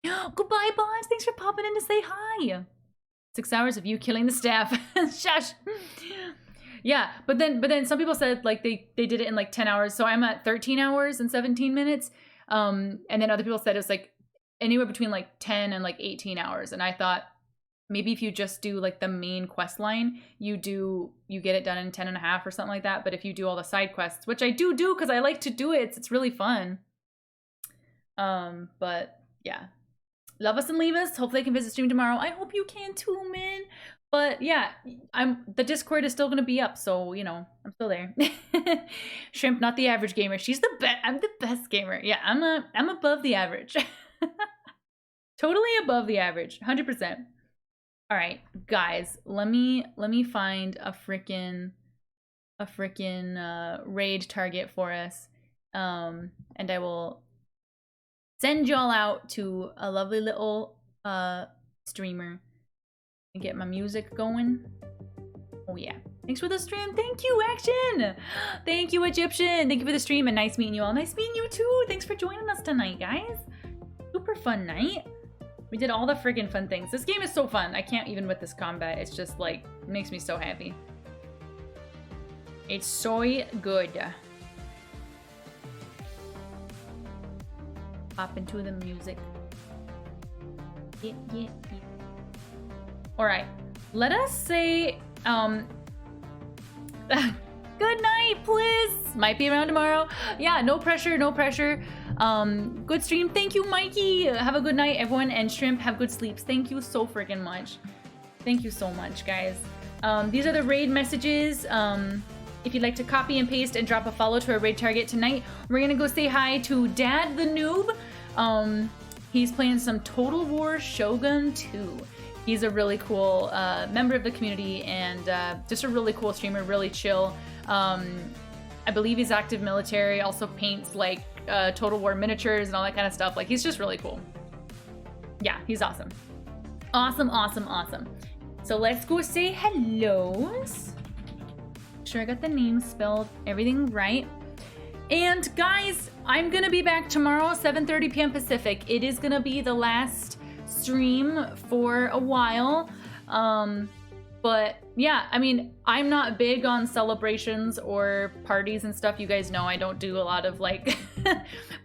Goodbye, Bonds. Thanks for popping in to say hi. 6 hours of you killing the staff. Shush. Yeah, but then some people said like they did it in like 10 hours. So I'm at 13 hours and 17 minutes. And then other people said it was like anywhere between like 10 and like 18 hours. And I thought maybe if you just do like the main quest line, you get it done in 10 and a half or something like that. But if you do all the side quests, which I do because I like to do it, it's really fun. But yeah, love us and leave us. Hopefully I can visit stream tomorrow. I hope you can too, man. But yeah, the Discord is still gonna be up, so you know I'm still there. Shrimp, not the average gamer. She's the best. I'm the best gamer. Yeah, I'm above the average. Totally above the average, 100%. All right, guys, let me find a freaking raid target for us, and I will send y'all out to a lovely little streamer and get my music going. Oh yeah, thanks for the stream. Thank you, Action. Thank you, Egyptian. Thank you for the stream and nice meeting you all. Nice meeting you too. Thanks for joining us tonight, guys. Super fun night. We did all the friggin' fun things. This game is so fun. I can't even with this combat. It's just like, it makes me so happy. It's so good. Hop into the music. Yeah. All right, let us say, good night, please. Might be around tomorrow. Yeah, no pressure, no pressure. Good stream. Thank you, Mikey. Have a good night, everyone. And Shrimp, have good sleeps. Thank you so freaking much. Thank you so much, guys. These are the raid messages. If you'd like to copy and paste and drop a follow to our raid target tonight, we're gonna go say hi to Dad the Noob. He's playing some Total War Shogun 2. He's a really cool member of the community and just a really cool streamer, really chill. I believe he's active military, also paints like Total War miniatures and all that kind of stuff. Like, he's just really cool. Yeah, he's awesome. Awesome. So let's go say hellos. Make sure I got the name spelled, everything right. And guys, I'm gonna be back tomorrow, 7:30 p.m. Pacific. It is gonna be the last stream for a while. But yeah, I mean, I'm not big on celebrations or parties and stuff. You guys know I don't do a lot of like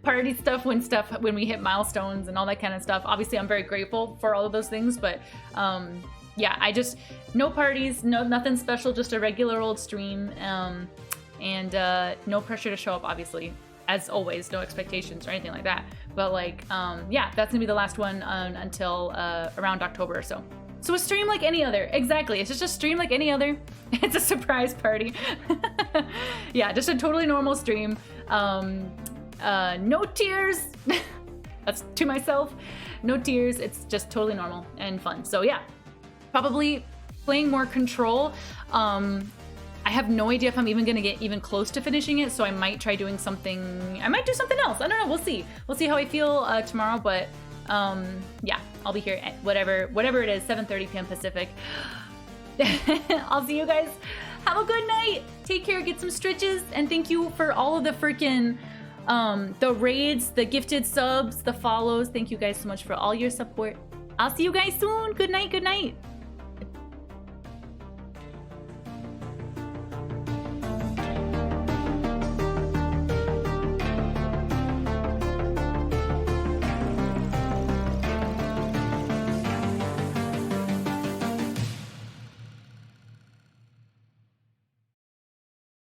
party stuff when we hit milestones and all that kind of stuff. Obviously, I'm very grateful for all of those things, but yeah, I just, no parties, nothing special, just a regular old stream, and no pressure to show up, obviously. As always, no expectations or anything like that. But like, yeah, that's gonna be the last one until around October or so. So a stream like any other, exactly. It's just a stream like any other. It's a surprise party. Yeah, just a totally normal stream. No tears. That's to myself. No tears. It's just totally normal and fun. So yeah, probably playing more Control. I have no idea if I'm even gonna get even close to finishing it, so I might try doing something. I might do something else. I don't know. We'll see. We'll see how I feel tomorrow, but yeah, I'll be here at whatever it is, 7:30 p.m. Pacific. I'll see you guys. Have a good night. Take care. Get some stretches, and thank you for all of the freaking the raids, the gifted subs, the follows. Thank you guys so much for all your support. I'll see you guys soon. Good night. Good night.